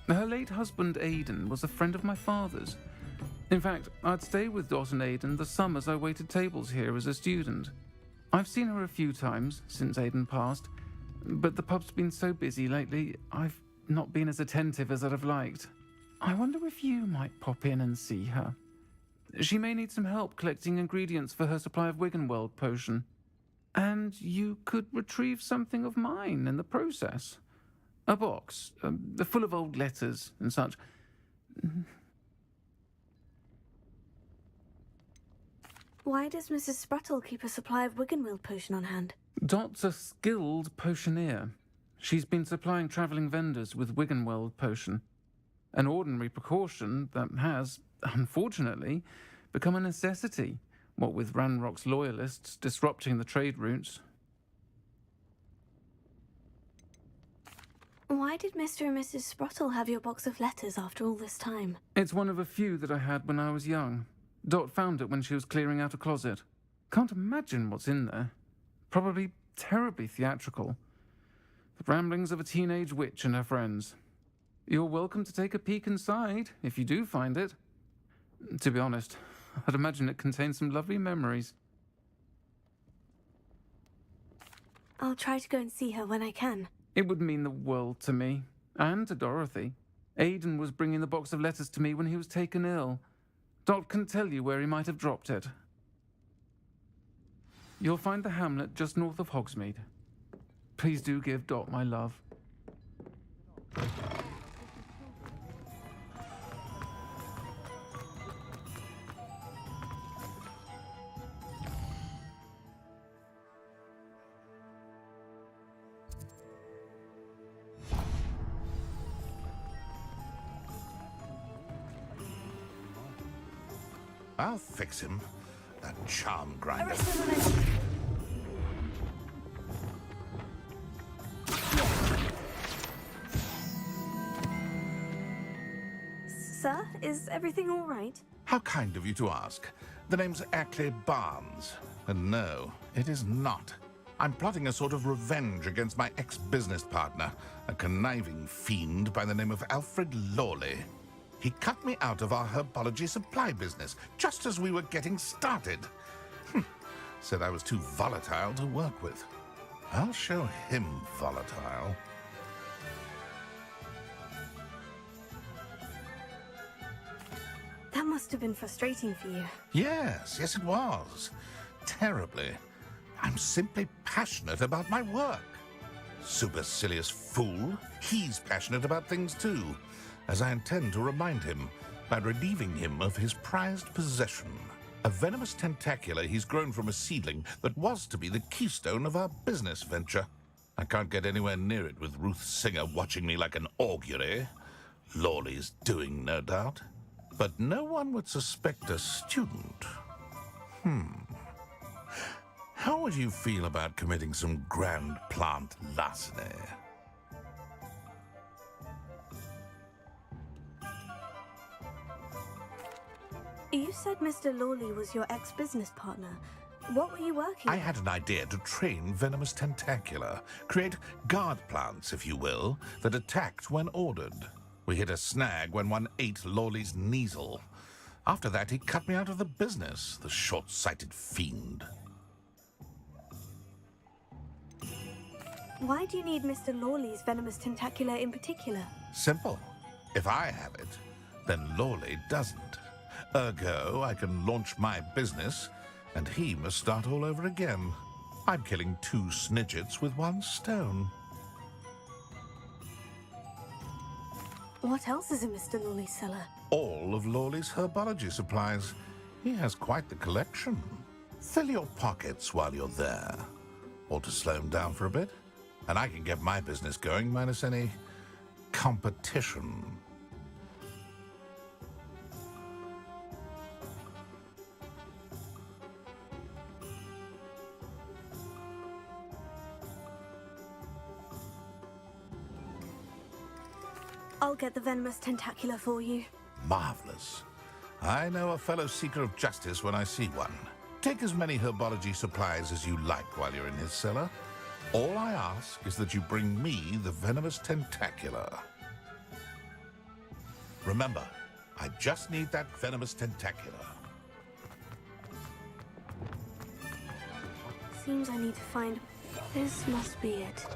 Her late husband Aidan was a friend of my father's. In fact, I'd stay with Dot and Aidan the summers I waited tables here as a student. I've seen her a few times since Aidan passed, but the pub's been so busy lately, I've not been as attentive as I'd have liked. I wonder if you might pop in and see her. She may need some help collecting ingredients for her supply of Wiggenweld potion. And you could retrieve something of mine in the process. A box, full of old letters and such. Why does Mrs. Sprottle keep a supply of Wiggenweld potion on hand? Dot's a skilled potioneer. She's been supplying travelling vendors with Wiggenweld potion. An ordinary precaution that has, unfortunately, become a necessity, what with Ranrock's loyalists disrupting the trade routes. Why did Mr. and Mrs. Sprottle have your box of letters after all this time? It's one of a few that I had when I was young. Dot found it when she was clearing out a closet. Can't imagine what's in there. Probably terribly theatrical. The ramblings of a teenage witch and her friends. You're welcome to take a peek inside, if you do find it. To be honest, I'd imagine it contains some lovely memories. I'll try to go and see her when I can. It would mean the world to me, and to Dorothy. Aidan was bringing the box of letters to me when he was taken ill. Dot can tell you where he might have dropped it. You'll find the hamlet just north of Hogsmeade. Please do give Dot my love. I'll fix him. That charm grinder. Sir, is everything all right? How kind of you to ask. The name's Ackley Barnes. And no, it is not. I'm plotting a sort of revenge against my ex-business partner, a conniving fiend by the name of Alfred Lawley. He cut me out of our herbology supply business just as we were getting started. Said I was too volatile to work with. I'll show him volatile. That must have been frustrating for you. Yes, it was. Terribly. I'm simply passionate about my work. Supercilious fool. He's passionate about things too, as I intend to remind him by relieving him of his prized possession, a venomous tentacula he's grown from a seedling that was to be the keystone of our business venture. I can't get anywhere near it with Ruth Singer watching me like an augury. Lawley's doing, no doubt. But no one would suspect a student. How would you feel about committing some grand plant larceny? You said Mr. Lawley was your ex-business partner. What were you working on? I had an idea to train venomous tentacula, create guard plants, if you will, that attacked when ordered. We hit a snag when one ate Lawley's Kneasel. After that, he cut me out of the business, the short-sighted fiend. Why do you need Mr. Lawley's venomous tentacula in particular? Simple. If I have it, then Lawley doesn't. Ergo, I can launch my business, and he must start all over again. I'm killing 2 snidgets with 1 stone. What else is in Mr. Lawley's cellar? All of Lawley's herbology supplies. He has quite the collection. Fill your pockets while you're there. Or to slow him down for a bit. And I can get my business going minus any competition. I'll get the venomous tentacula for you. Marvelous. I know a fellow seeker of justice when I see one. Take as many herbology supplies as you like while you're in his cellar. All I ask is that you bring me the venomous tentacula. Remember, I just need that venomous tentacula. Seems I need to find... This must be it.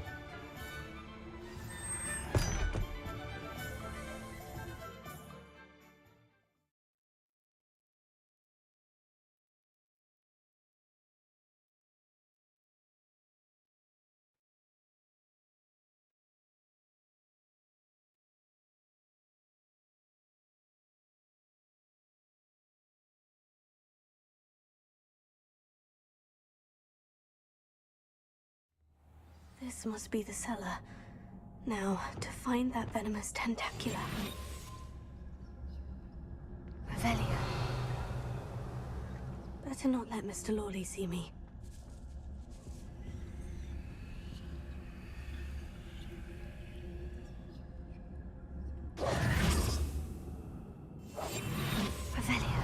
This must be the cellar. Now, to find that venomous tentacula. Revelio. Better not let Mr. Lawley see me. Revelio.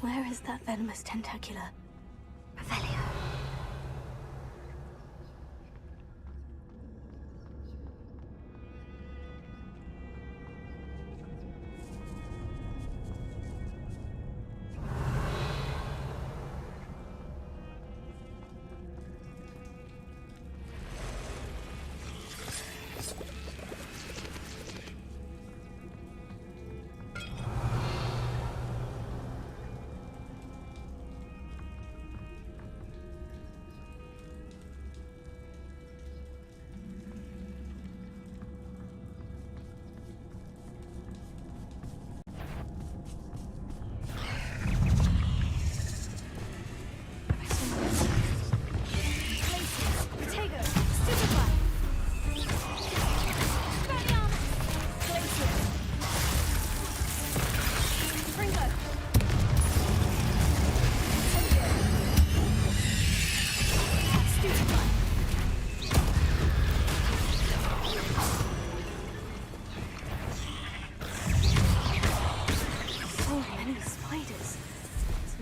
Where is that venomous tentacula? Revelio.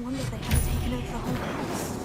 Wonder they haven't taken over the whole house.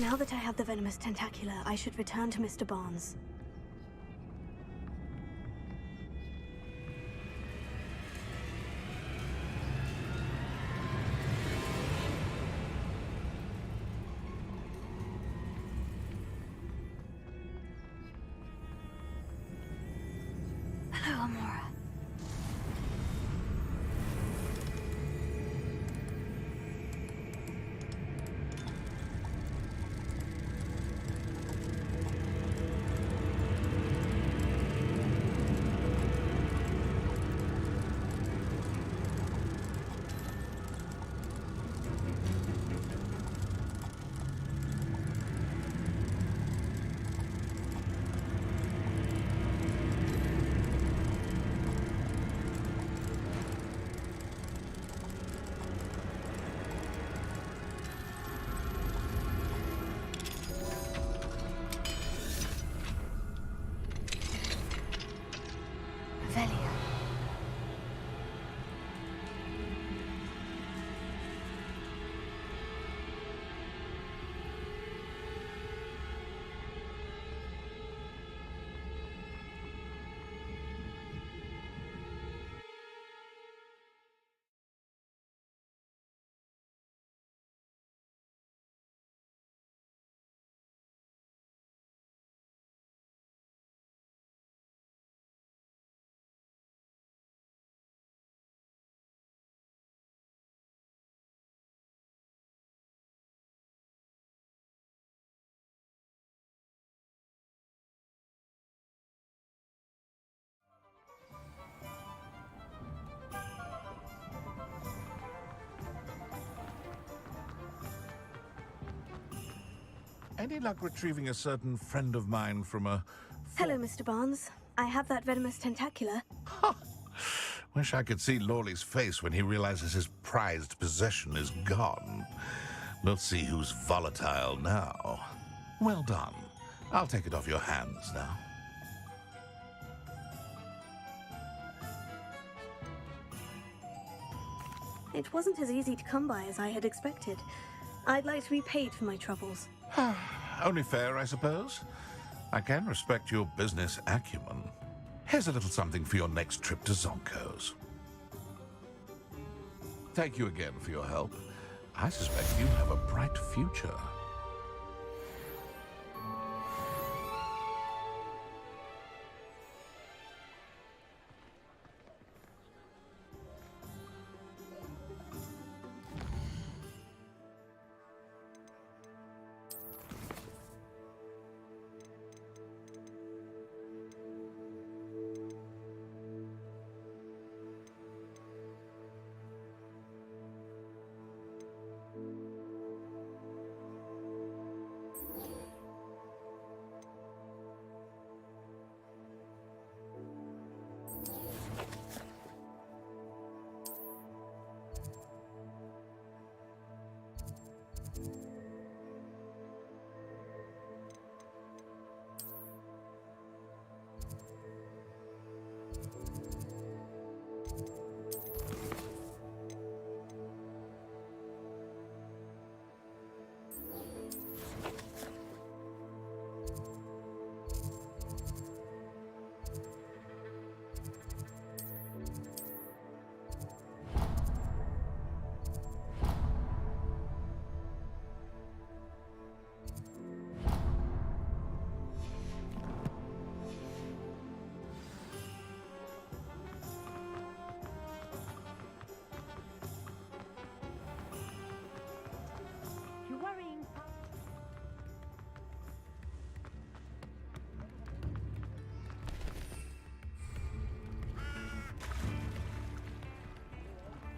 Now that I have the venomous tentacula, I should return to Mr. Barnes. Hello, Amora. Any luck retrieving a certain friend of mine from a... Hello, Mr. Barnes. I have that venomous tentacula. Wish I could see Lawley's face when he realizes his prized possession is gone. Let's see who's volatile now. Well done. I'll take it off your hands now. It wasn't as easy to come by as I had expected. I'd like to be paid for my troubles. Only fair, I suppose. I can respect your business acumen. Here's a little something for your next trip to Zonko's. Thank you again for your help. I suspect you have a bright future.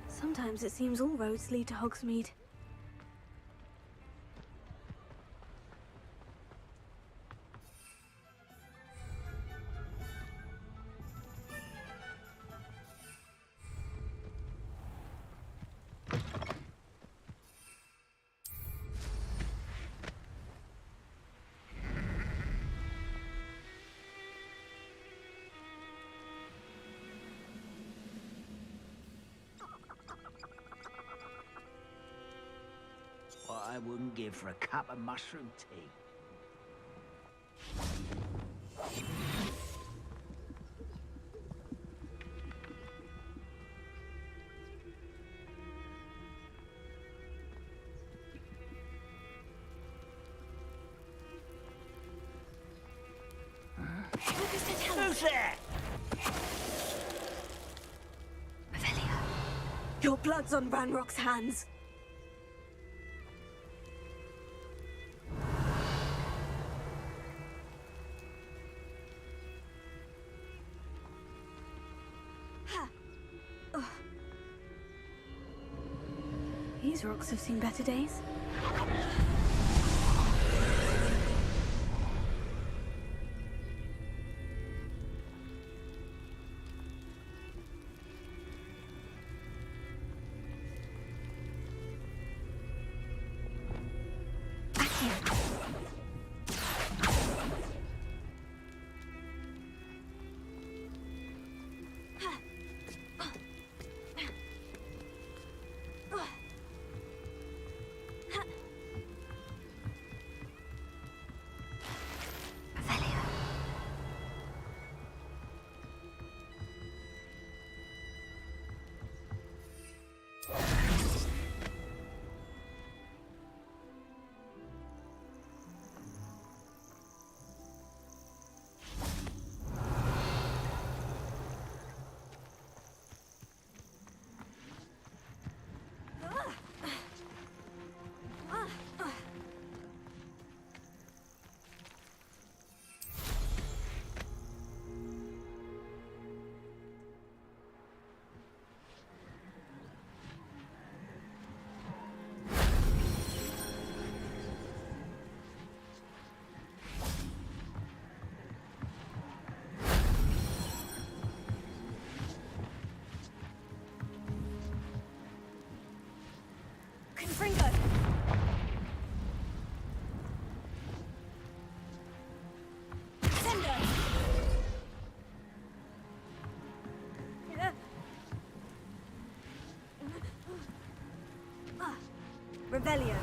Sometimes it seems all roads lead to Hogsmeade. What I wouldn't give for a cup of mushroom tea. Who's there? Your blood's on Ranrock's hands. These rocks have seen better days. Revelio.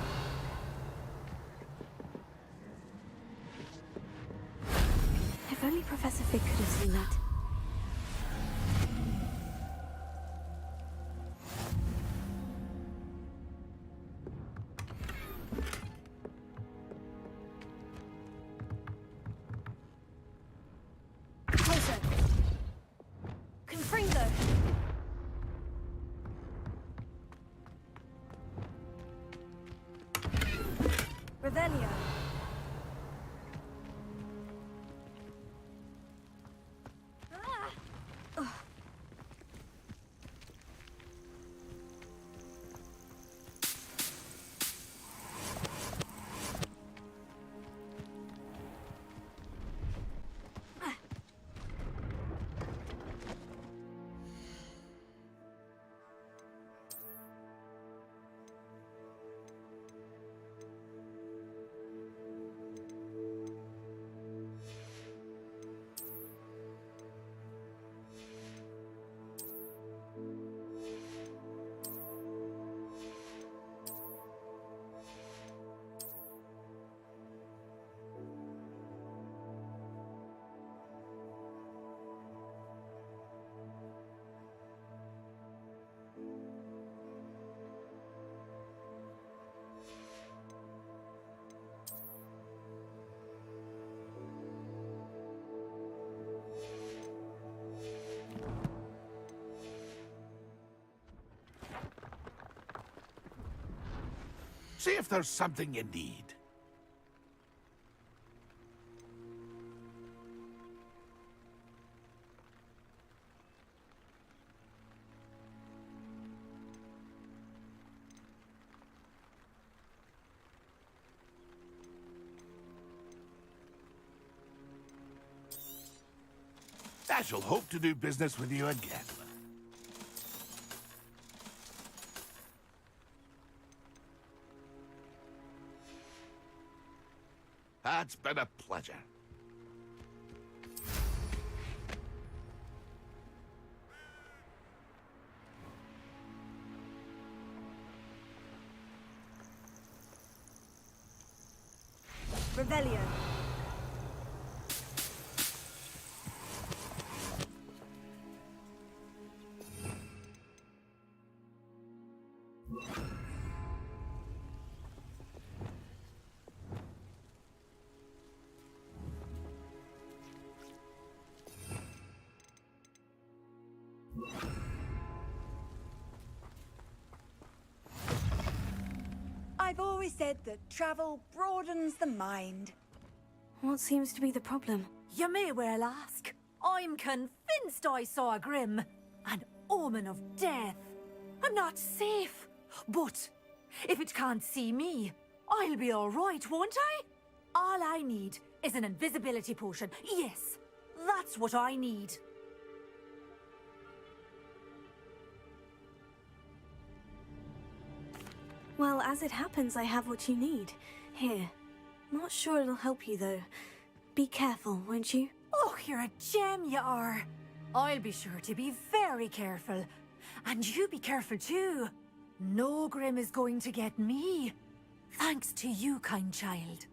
If only Professor Fig could have seen that. Closer. Confringo. Revelio. See if there's something you need. I shall hope to do business with you again. It's been a pleasure. Revelio. I've always said that travel broadens the mind. What seems to be the problem? You may well ask. I'm convinced I saw a Grim, an omen of death. I'm not safe, but if it can't see me, I'll be all right, won't I? All I need is an invisibility potion. Yes, that's what I need. Well, as it happens, I have what you need. Here. Not sure it'll help you, though. Be careful, won't you? Oh, you're a gem, you are. I'll be sure to be very careful. And you be careful, too. No Grim is going to get me. Thanks to you, kind child.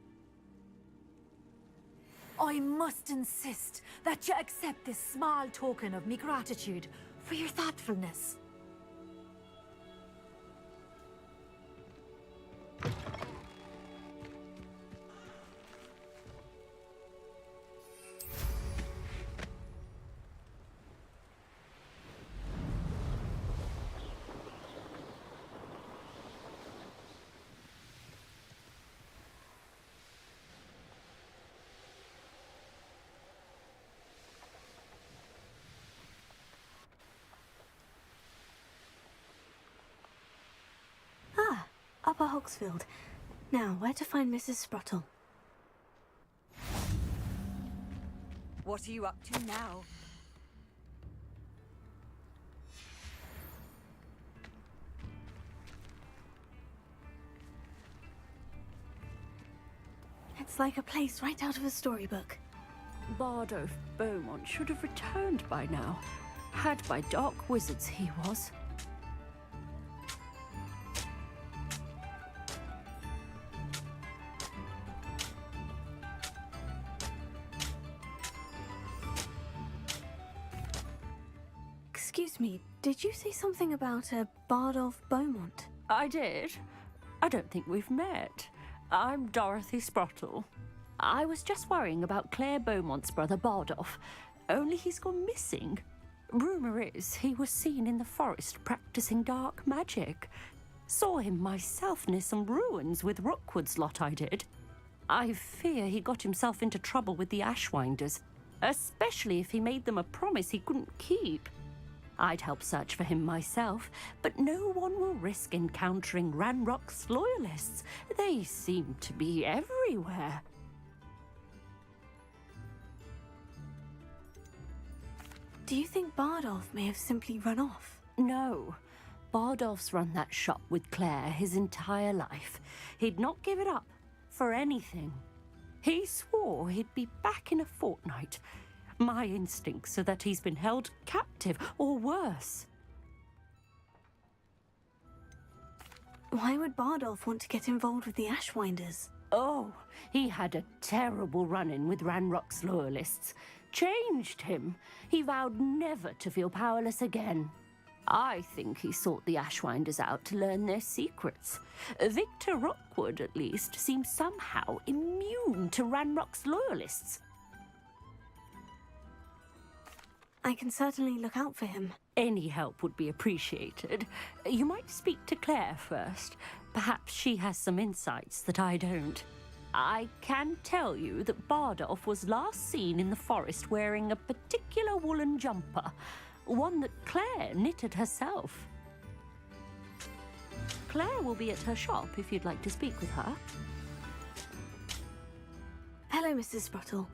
I must insist that you accept this small token of me gratitude for your thoughtfulness. Upper Hogsfield. Now, where to find Mrs. Sprottle? What are you up to now? It's like a place right out of a storybook. Bardolph Beaumont should have returned by now. Had by dark wizards he was. Excuse me, did you say something about a Bard of Beaumont? I did. I don't think we've met. I'm Dorothy Sprottle. I was just worrying about Claire Beaumont's brother Bardolph, only he's gone missing. Rumour is he was seen in the forest practicing dark magic. Saw him myself near some ruins with Rookwood's lot I did. I fear he got himself into trouble with the Ashwinders, especially if he made them a promise he couldn't keep. I'd help search for him myself, but no one will risk encountering Ranrock's loyalists. They seem to be everywhere. Do you think Bardolph may have simply run off? No. Bardolph's run that shop with Claire his entire life. He'd not give it up for anything. He swore he'd be back in a fortnight. My instincts are that he's been held captive, or worse. Why would Bardolph want to get involved with the Ashwinders? Oh, he had a terrible run-in with Ranrock's loyalists. Changed him. He vowed never to feel powerless again. I think he sought the Ashwinders out to learn their secrets. Victor Rookwood, at least, seems somehow immune to Ranrock's loyalists. I can certainly look out for him. Any help would be appreciated. You might speak to Claire first. Perhaps she has some insights that I don't. I can tell you that Bardolph was last seen in the forest wearing a particular woolen jumper, one that Claire knitted herself. Claire will be at her shop if you'd like to speak with her. Hello, Mrs. Sprottle.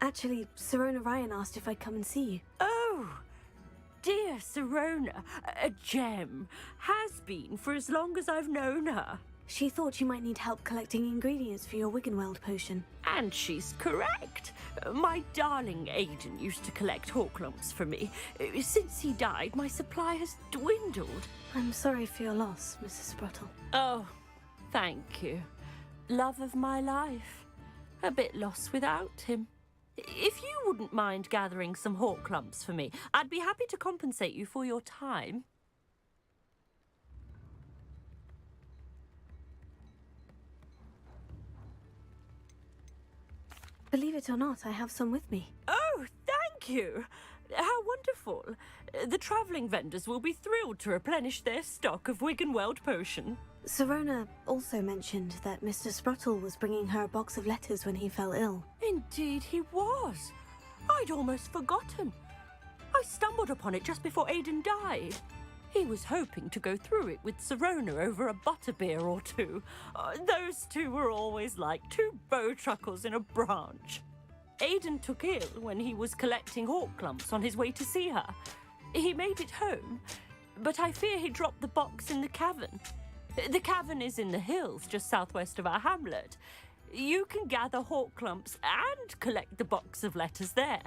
Actually, Sirona Ryan asked if I'd come and see you. Oh, dear Sirona, a gem. Has been for as long as I've known her. She thought you might need help collecting ingredients for your Wiggenweld potion. And she's correct. My darling Aidan used to collect hawk lumps for me. Since he died, my supply has dwindled. I'm sorry for your loss, Mrs. Sprottle. Oh, thank you. Love of my life. A bit lost without him. If you wouldn't mind gathering some hawk lumps for me, I'd be happy to compensate you for your time. Believe it or not, I have some with me. Oh, thank you! How wonderful. The travelling vendors will be thrilled to replenish their stock of Wiggenweld potion. Sirona also mentioned that Mr. Sprottle was bringing her a box of letters when he fell ill. Indeed he was. I'd almost forgotten. I stumbled upon it just before Aidan died. He was hoping to go through it with Sirona over a butterbeer or two. Those two were always like two bowtruckles in a branch. Aidan took ill when he was collecting hawk lumps on his way to see her. He made it home, but I fear he dropped the box in the cavern. The cavern is in the hills just southwest of our hamlet. You can gather hawk lumps and collect the box of letters there.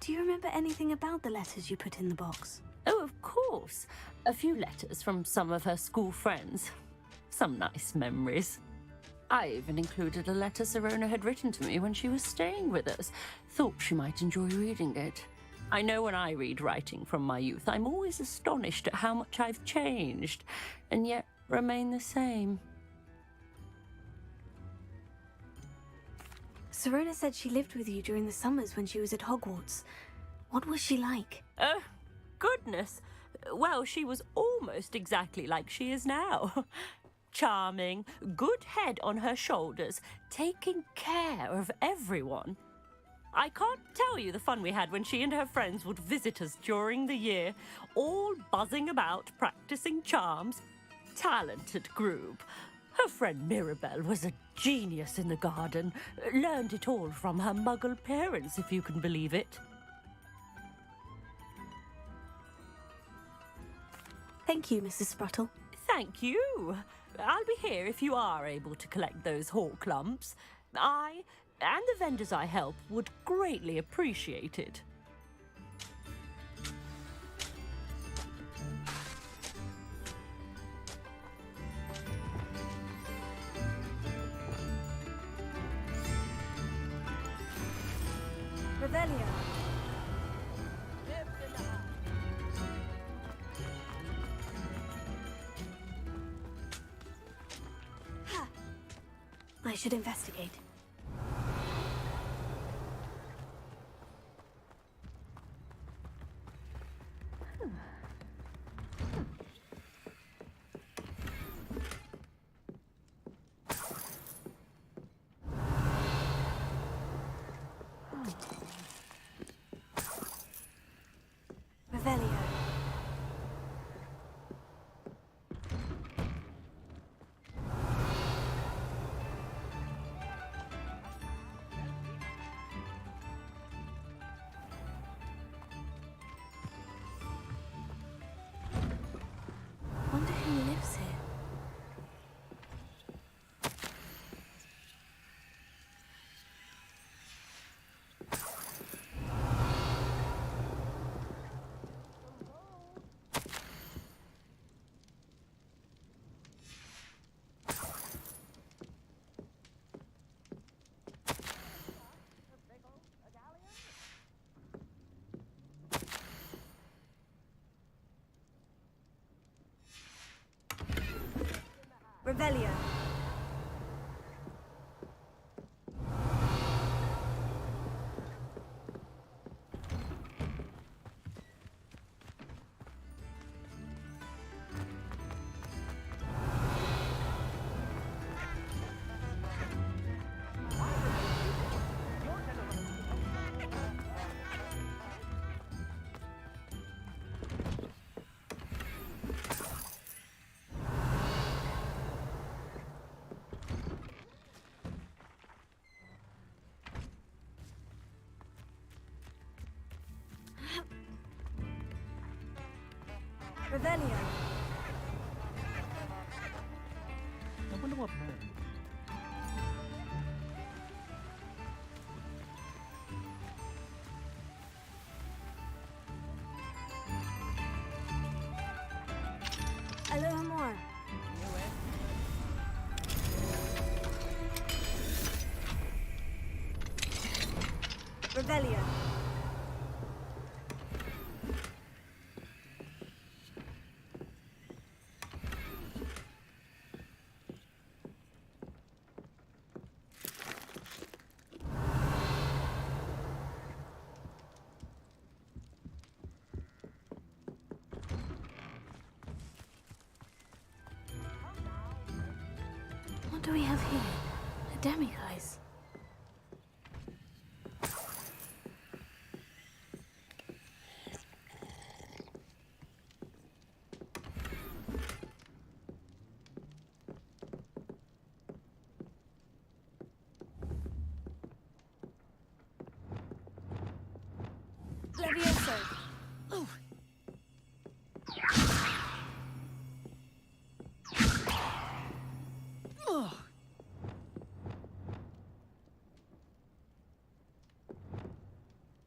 Do you remember anything about the letters you put in the box? Oh, of course. A few letters from some of her school friends. Some nice memories. I even included a letter Sirona had written to me when she was staying with us. Thought she might enjoy reading it. I know when I read writing from my youth, I'm always astonished at how much I've changed, and yet remain the same. Sirona said she lived with you during the summers when she was at Hogwarts. What was she like? Oh, goodness. Well, she was almost exactly like she is now. Charming, good head on her shoulders, taking care of everyone. I can't tell you the fun we had when she and her friends would visit us during the year, all buzzing about, practicing charms. Talented group. Her friend Mirabelle was a genius in the garden. Learned it all from her muggle parents, if you can believe it. Thank you, Mrs. Sprottle. Thank you. I'll be here if you are able to collect those hawk lumps. I and the vendors I help would greatly appreciate it. Revelio. Ha. I should investigate. Revelio. Wonder who lives here. Revelio. Revelio. I wonder what man. Aloha more. Revelio. What do we have here? A demiguise. Levioso. Oh. Oh.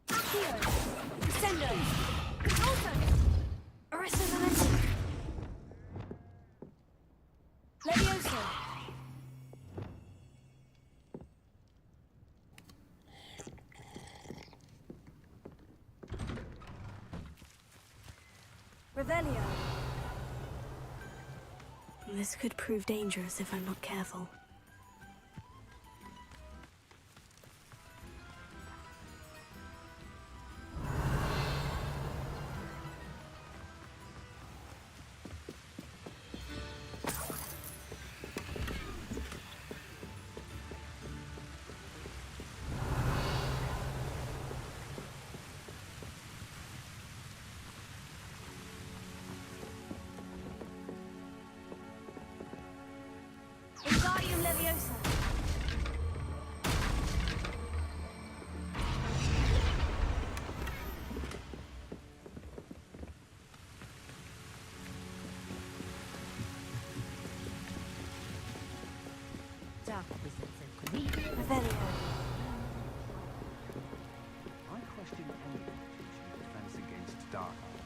Accio. Descendo. Also. Arrested. Levioso. Revelio. This could prove dangerous if I'm not careful. Wingardium Leviosa. Revelio. I question any defense against dark arts.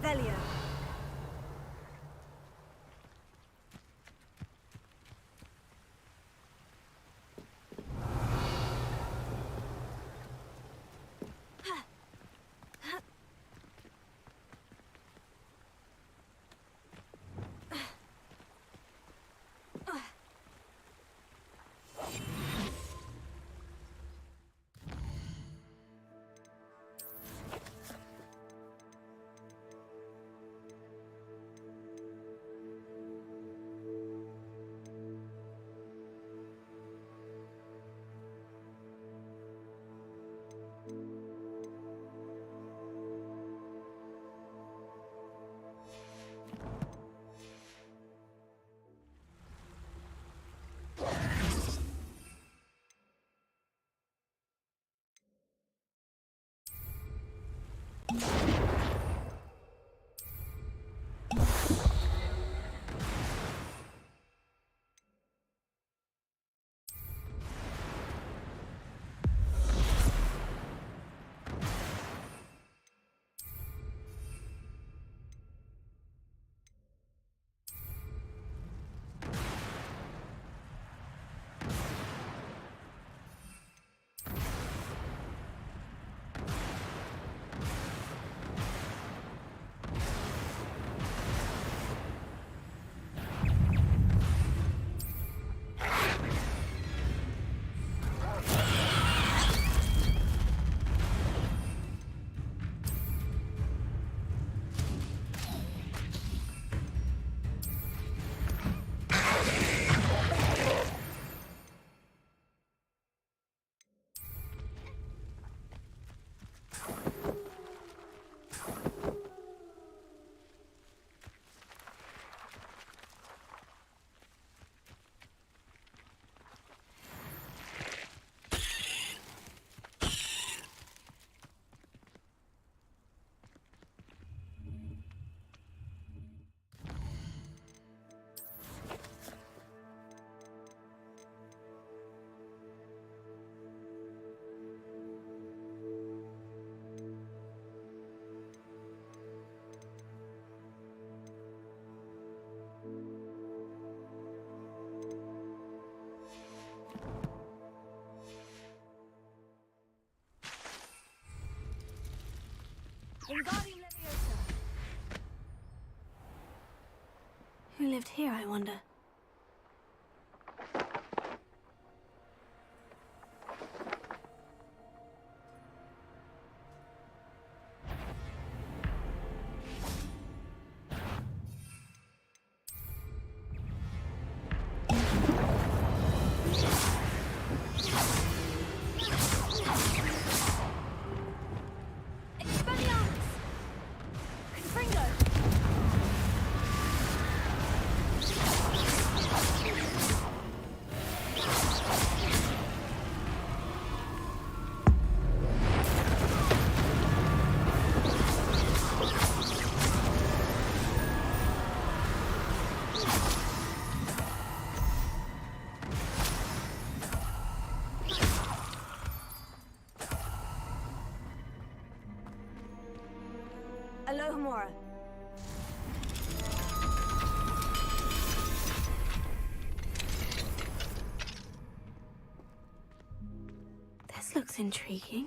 Revelio. Wingardium Leviosa. Who lived here, I wonder? Alohomora. This looks intriguing.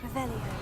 Revelio.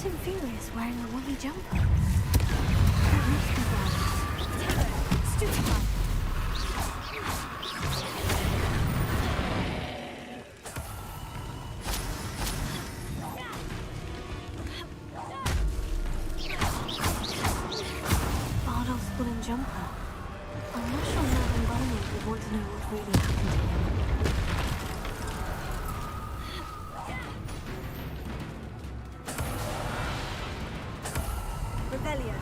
him furious wearing a woolly jumper. That must be bad. Stupefy! Bardolph's woolen jumper. I'm not sure Madame Beaumont would want to know what really happened to him. Revelio.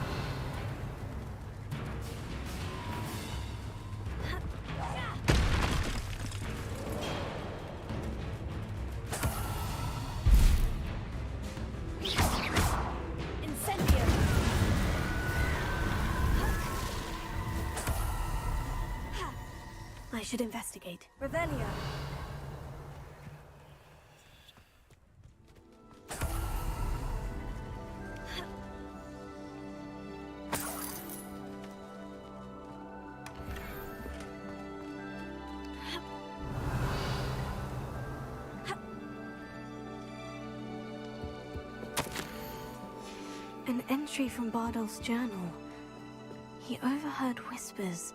Incendio. I should investigate. Revelio. An entry from Bardolph's journal. He overheard whispers.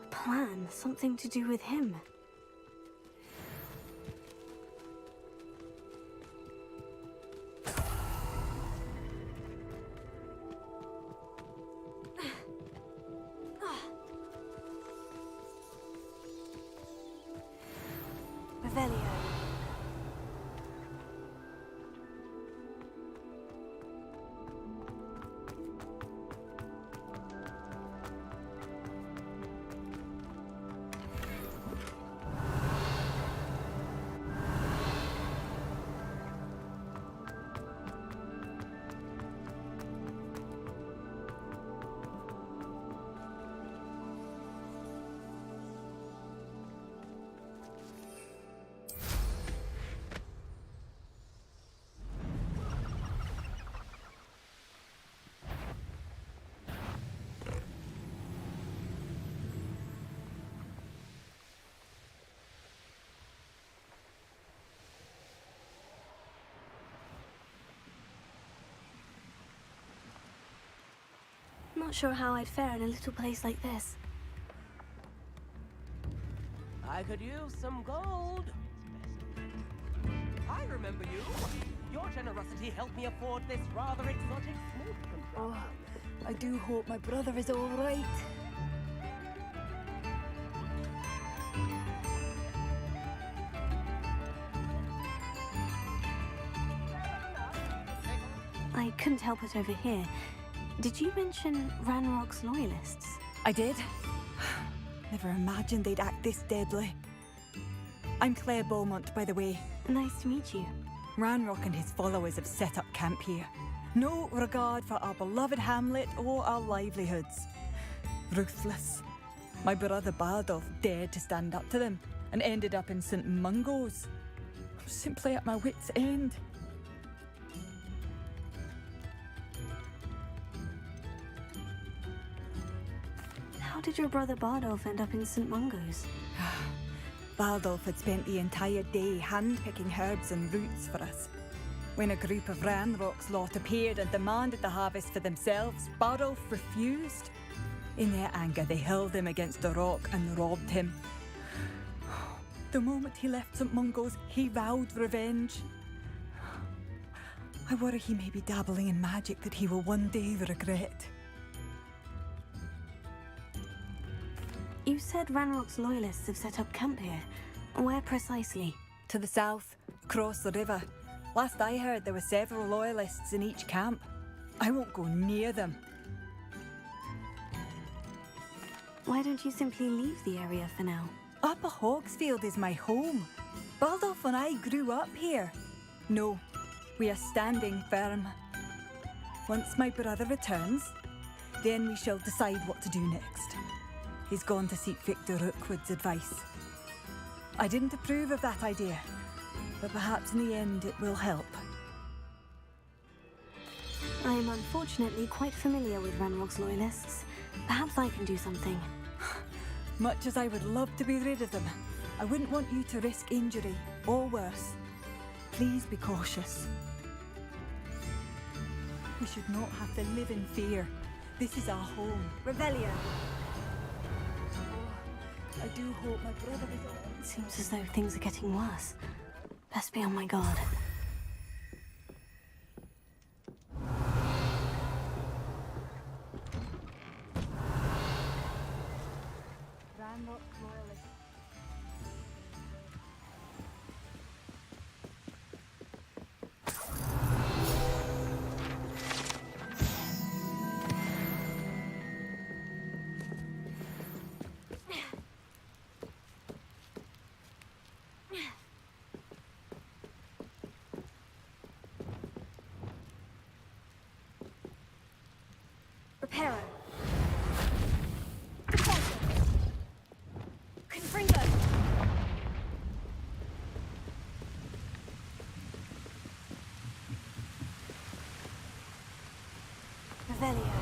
A plan, something to do with him. Revelio. Not sure how I'd fare in a little place like this. I could use some gold. I remember you. Your generosity helped me afford this rather exotic smoke control. Oh, I do hope my brother is all right. I couldn't help it over here. Did you mention Ranrock's loyalists? I did. Never imagined they'd act this deadly. I'm Claire Beaumont, by the way. Nice to meet you. Ranrock and his followers have set up camp here. No regard for our beloved hamlet or our livelihoods. Ruthless. My brother Bardolph dared to stand up to them and ended up in St. Mungo's. I'm simply at my wit's end. How did your brother Bardolph end up in St. Mungo's? Bardolph had spent the entire day hand-picking herbs and roots for us. When a group of Ranrock's lot appeared and demanded the harvest for themselves, Bardolph refused. In their anger, they hurled him against the rock and robbed him. The moment he left St. Mungo's, he vowed revenge. I worry he may be dabbling in magic that he will one day regret. You said Ranrock's loyalists have set up camp here. Where precisely? To the south, across the river. Last I heard, there were several loyalists in each camp. I won't go near them. Why don't you simply leave the area for now? Upper Hogsfield is my home. Bardolph and I grew up here. No, we are standing firm. Once my brother returns, then we shall decide what to do next. He's gone to seek Victor Rookwood's advice. I didn't approve of that idea, but perhaps in the end it will help. I am unfortunately quite familiar with Ranrock's loyalists. Perhaps I can do something. Much as I would love to be rid of them, I wouldn't want you to risk injury, or worse. Please be cautious. We should not have to live in fear. This is our home. Revelio. I do hope my brother is... It seems as though things are getting worse. Best be on my guard. Reparo. Confringo. Revelio.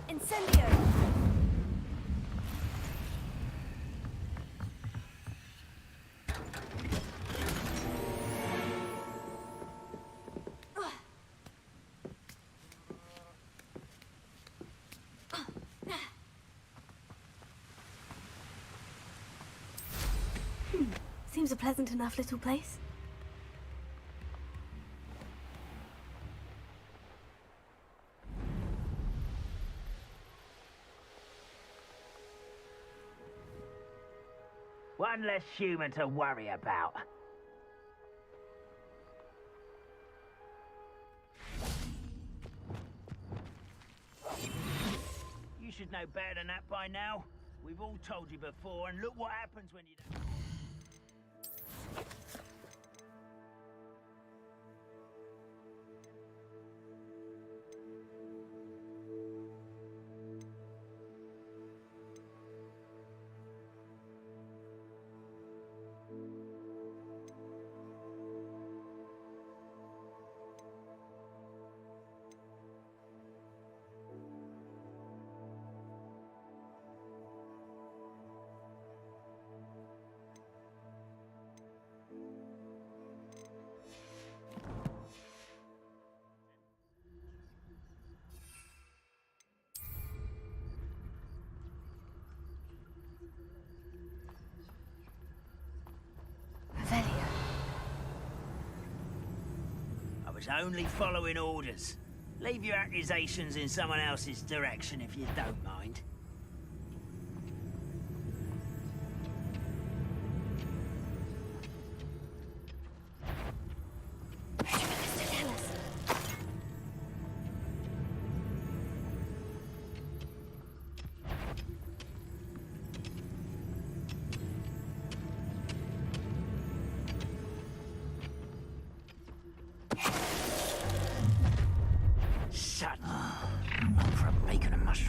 Incendio! Seems a pleasant enough little place. One less human to worry about. You should know better than that by now. We've all told you before, and look what happens when you don't. I was only following orders. Leave your accusations in someone else's direction if you don't mind.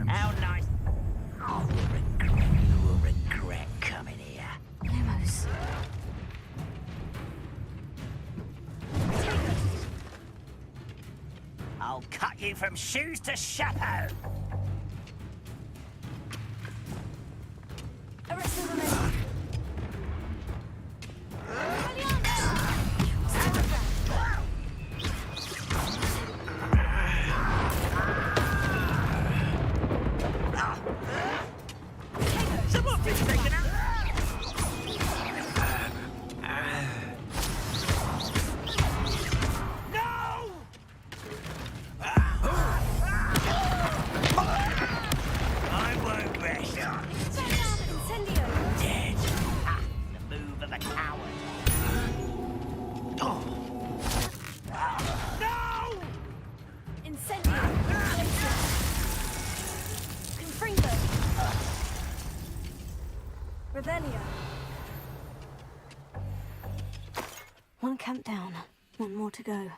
How nice. You will regret coming here. Lumos. I'll cut you from shoes to chapeau. One camp down, one more to go.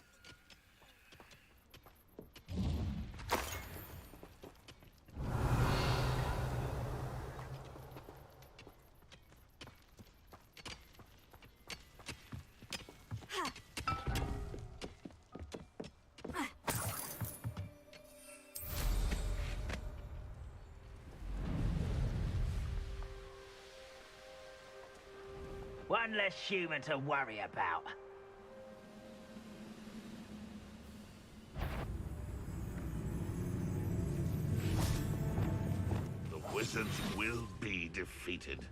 One less human to worry about. The wizards will be defeated.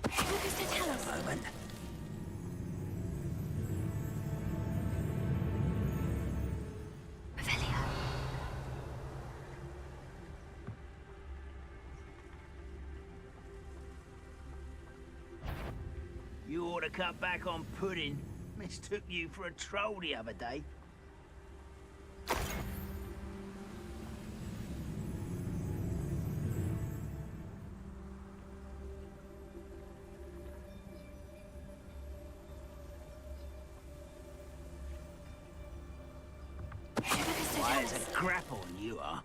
What is to tell us? Moment. You ought to cut back on pudding. Mistook you for a troll the other day. Why, there's a grapple on you are.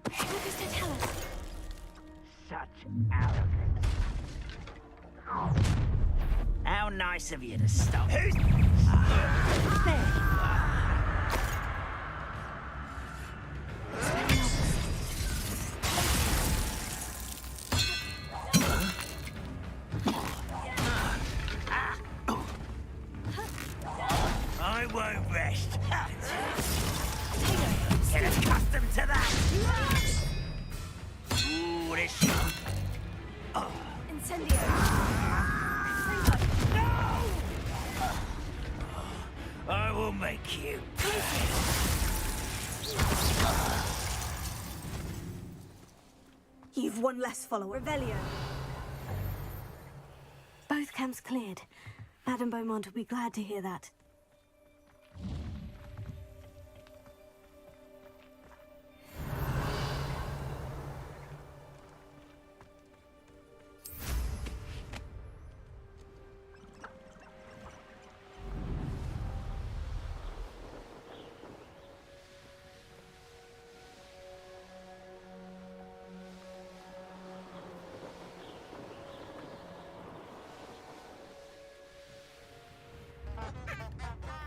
What is to tell us? Such arrogance. How nice of you to stop. Who's... I won't rest. Get accustomed to that. Ooh, this... Incendio. I will make you. You've one less follower. Revelio. Both camps cleared. Madame Beaumont will be glad to hear that.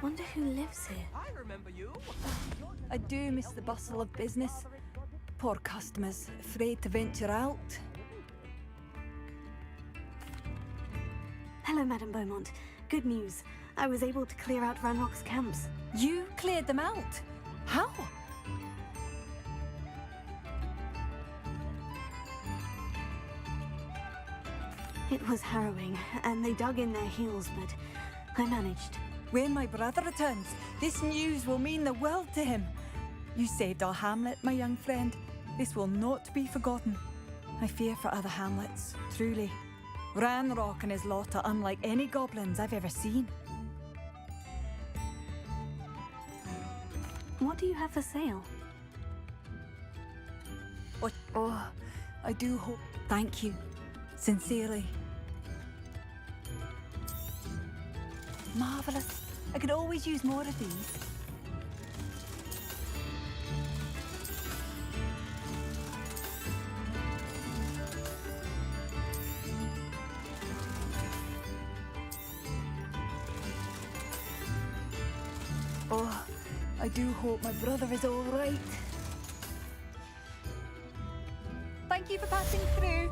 Wonder who lives here. I remember you. I do miss the bustle of business. Poor customers, afraid to venture out. Hello, Madame Beaumont. Good news. I was able to clear out Ranrock's camps. You cleared them out? How? It was harrowing, and they dug in their heels, but I managed. When my brother returns, this news will mean the world to him. You saved our hamlet, my young friend. This will not be forgotten. I fear for other hamlets, truly. Ranrock and his lot are unlike any goblins I've ever seen. What do you have for sale? Oh, I do hope. Thank you. Sincerely. Marvelous. I could always use more of these. Oh, I do hope my brother is all right. Thank you for passing through.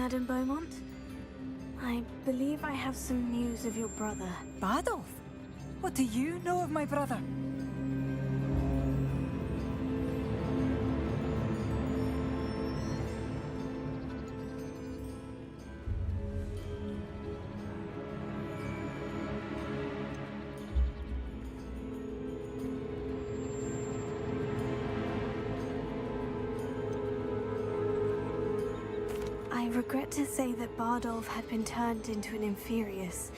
Madame Beaumont. I believe I have some news of your brother. Bardolph? What do you know of my brother? I regret to say that Bardolph had been turned into an Inferius,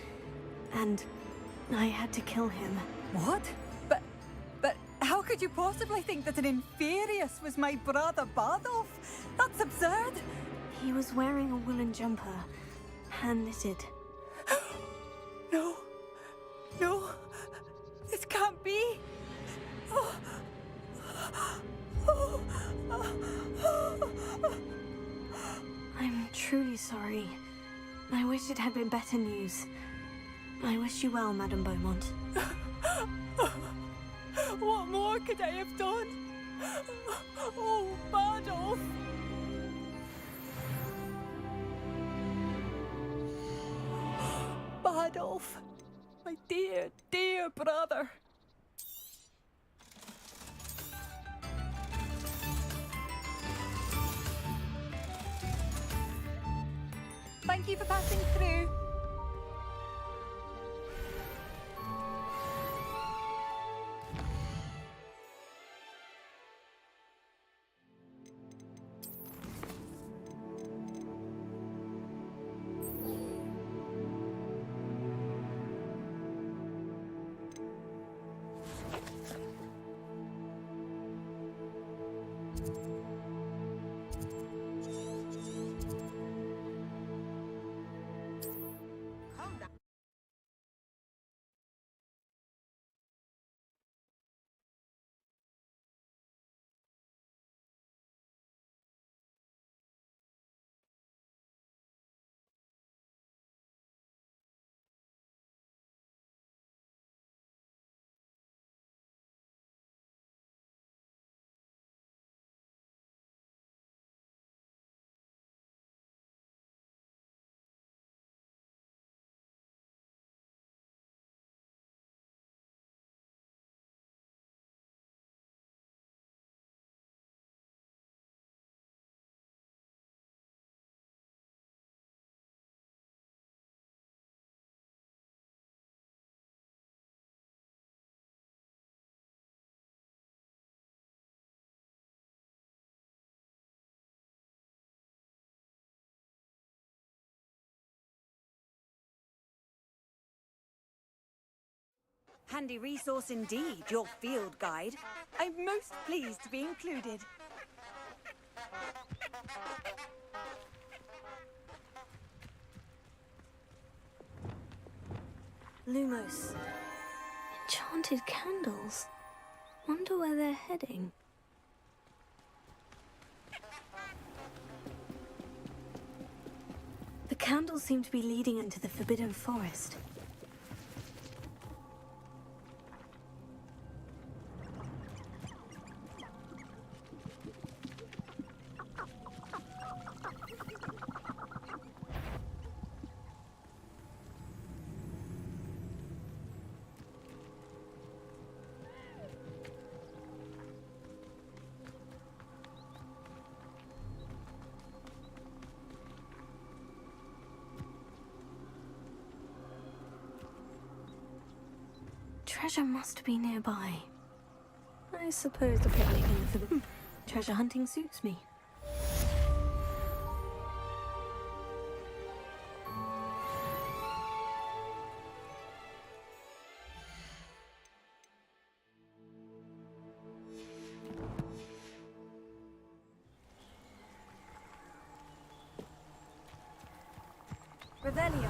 and I had to kill him. What? But how could you possibly think that an Inferius was my brother Bardolph? That's absurd! He was wearing a woolen jumper, hand-knitted. No. No. This can't be. Oh. I'm truly sorry. I wish it had been better news. I wish you well, Madame Beaumont. What more could I have done? Oh, Bardolph! Bardolph, my dear, dear brother. Thank you for passing through. Handy resource indeed, your field guide. I'm most pleased to be included. Lumos. Enchanted candles. Wonder where they're heading. The candles seem to be leading into the Forbidden Forest. Treasure must be nearby. I suppose the picnic in the Forbidden treasure hunting suits me. Revelio.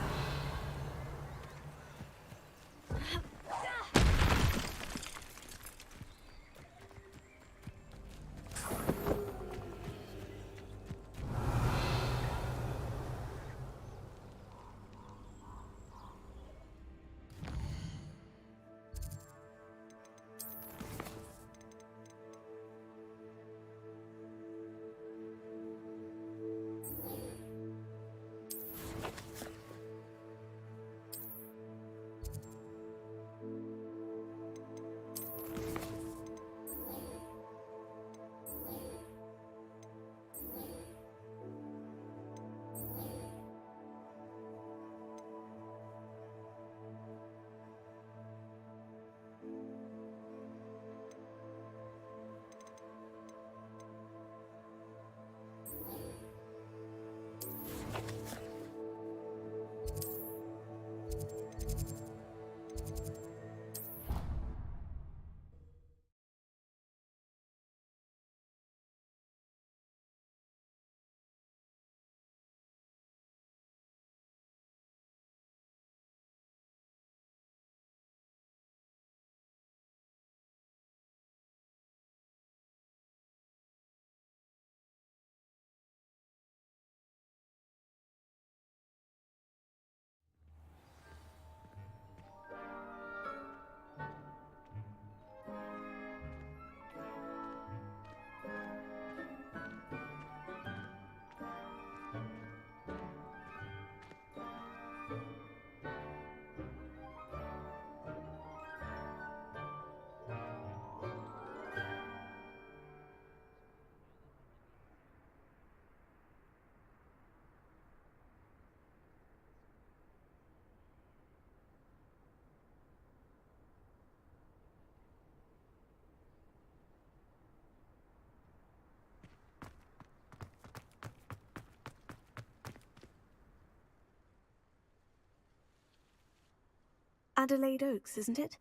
Adelaide Oaks, isn't it?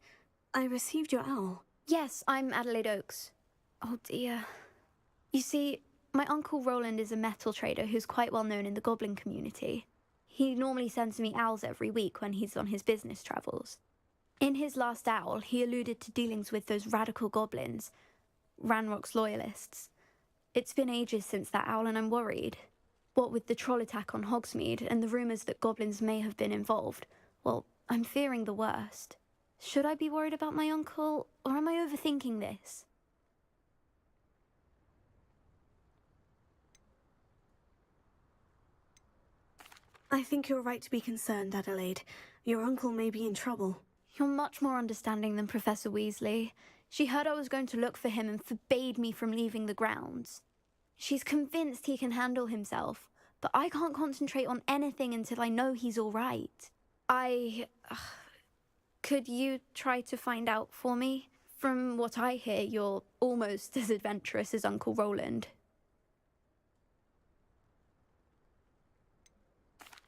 I received your owl. Yes, I'm Adelaide Oaks. Oh dear. You see, my uncle Roland is a metal trader who's quite well known in the goblin community. He normally sends me owls every week when he's on his business travels. In his last owl, he alluded to dealings with those radical goblins, Ranrock's loyalists. It's been ages since that owl and I'm worried. What with the troll attack on Hogsmeade and the rumours that goblins may have been involved, well, I'm fearing the worst. Should I be worried about my uncle, or am I overthinking this? I think you're right to be concerned, Adelaide. Your uncle may be in trouble. You're much more understanding than Professor Weasley. She heard I was going to look for him and forbade me from leaving the grounds. She's convinced he can handle himself, but I can't concentrate on anything until I know he's all right. Could you try to find out for me? From what I hear, you're almost as adventurous as Uncle Roland.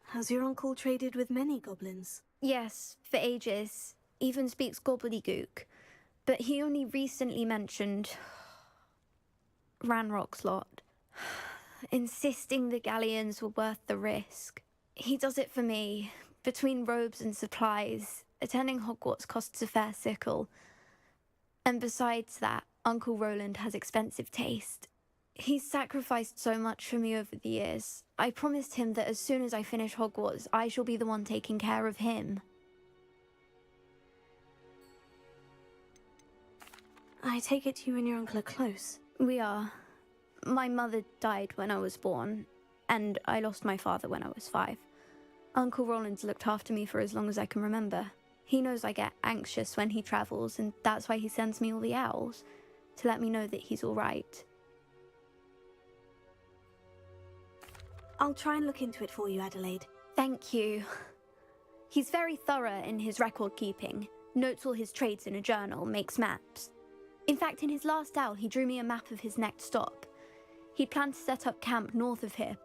Has your uncle traded with many goblins? Yes, for ages. Even speaks gobbledygook. But he only recently mentioned Ranrock's lot, insisting the galleons were worth the risk. He does it for me. Between robes and supplies, attending Hogwarts costs a fair sickle. And besides that, Uncle Roland has expensive taste. He's sacrificed so much for me over the years. I promised him that as soon as I finish Hogwarts, I shall be the one taking care of him. I take it you and your uncle are close. We are. My mother died when I was born, and I lost my father when I was 5. Uncle Roland's looked after me for as long as I can remember. He knows I get anxious when he travels, and that's why he sends me all the owls, to let me know that he's all right. I'll try and look into it for you, Adelaide. Thank you. He's very thorough in his record keeping, notes all his trades in a journal, makes maps. In fact, in his last owl, he drew me a map of his next stop. He planned to set up camp north of here.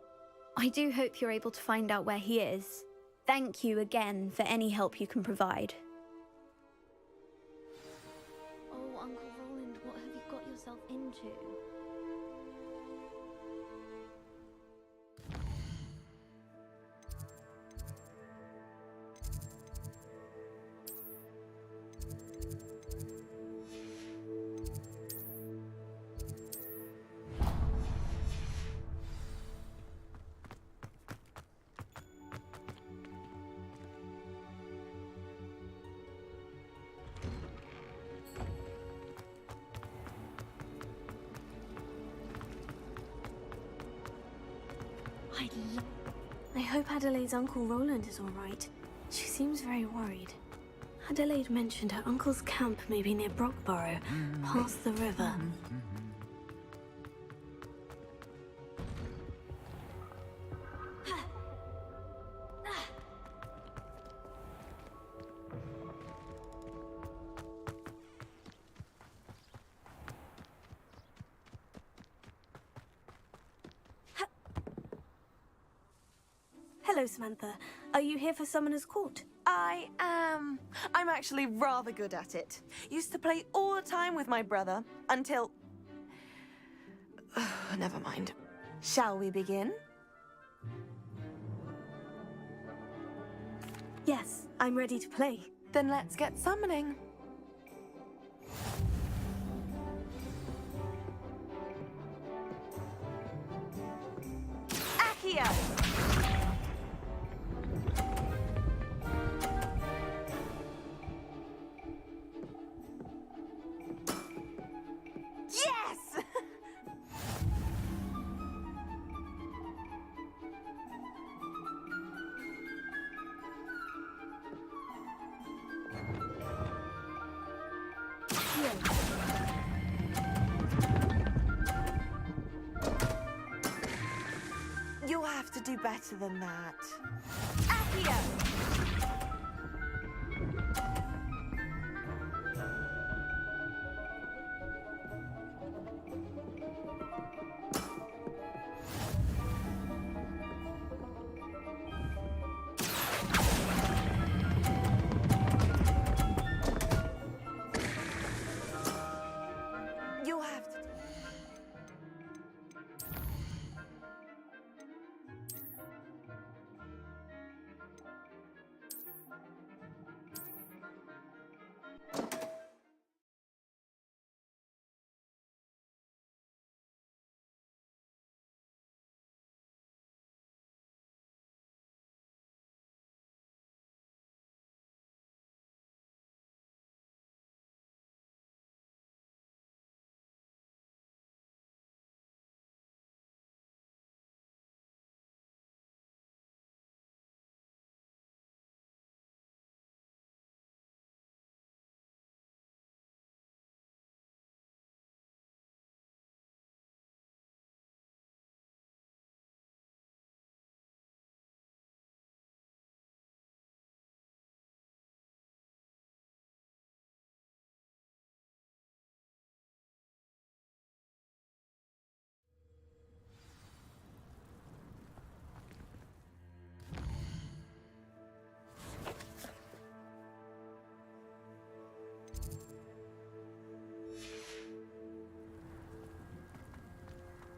I do hope you're able to find out where he is. Thank you again for any help you can provide. Oh, Uncle Roland, what have you got yourself into? I hope Adelaide's Uncle Roland is all right. She seems very worried. Adelaide mentioned her uncle's camp may be near Brockborough, past the river. Hello, Samantha. Are you here for Summoner's Court? I am. I'm actually rather good at it. Used to play all the time with my brother until... Never mind. Shall we begin? Yes, I'm ready to play. Then let's get summoning. Accio! Yes! You'll have to do better than that. Accio! You'll have to...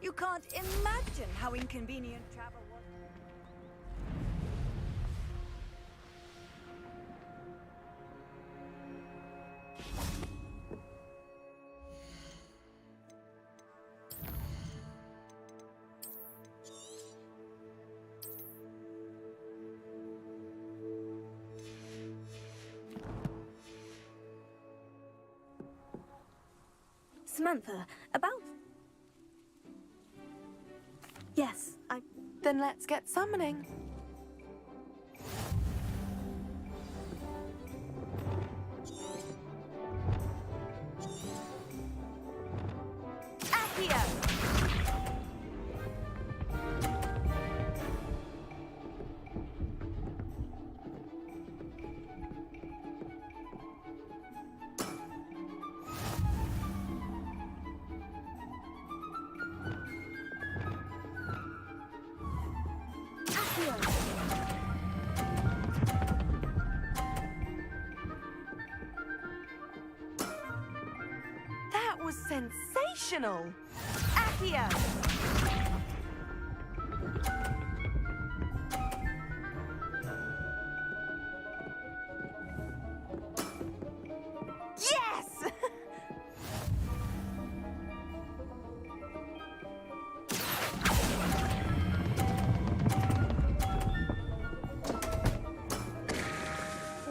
You can't imagine how inconvenient travel was. Samantha, about... Yes, I... Then let's get summoning. Accio! That was sensational! Accio! Yes!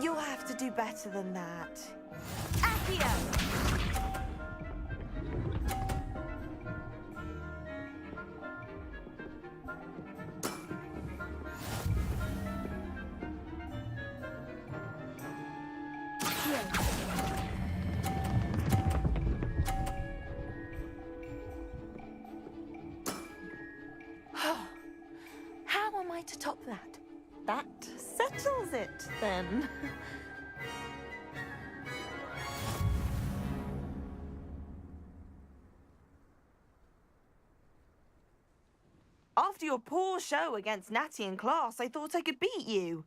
You'll have to do better than that. Accio! How am I to top that? That settles it, then. After your poor show against Natty in class, I thought I could beat you.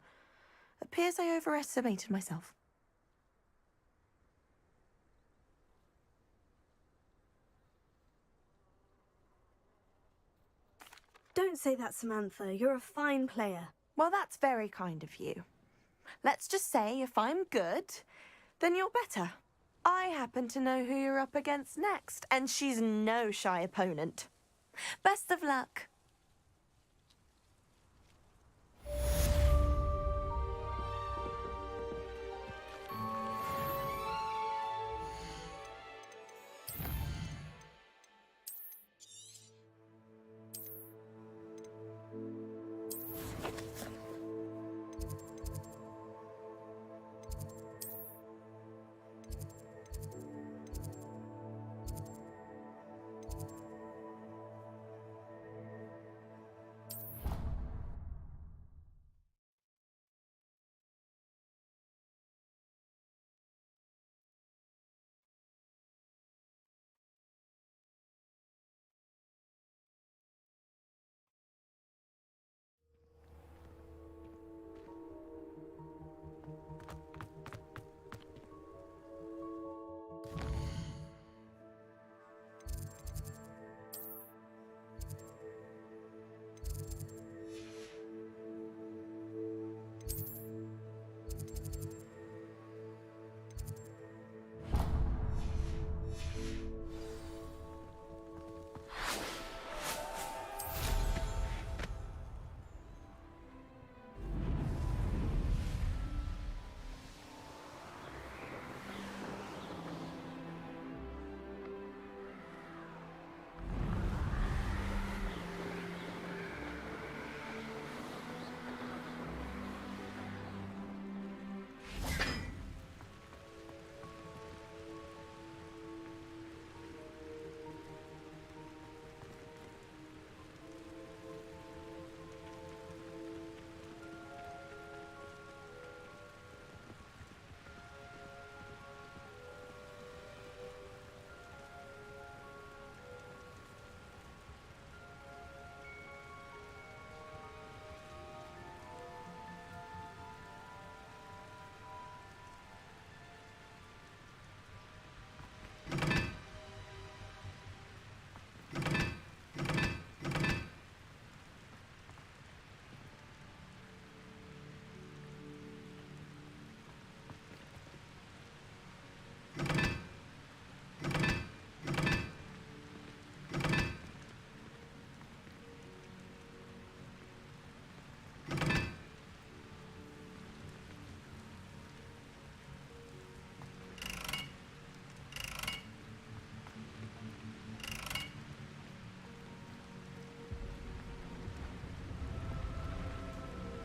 Appears I overestimated myself. Don't say that, Samantha. You're a fine player. Well, that's very kind of you. Let's just say if I'm good, then you're better. I happen to know who you're up against next, and she's no shy opponent. Best of luck.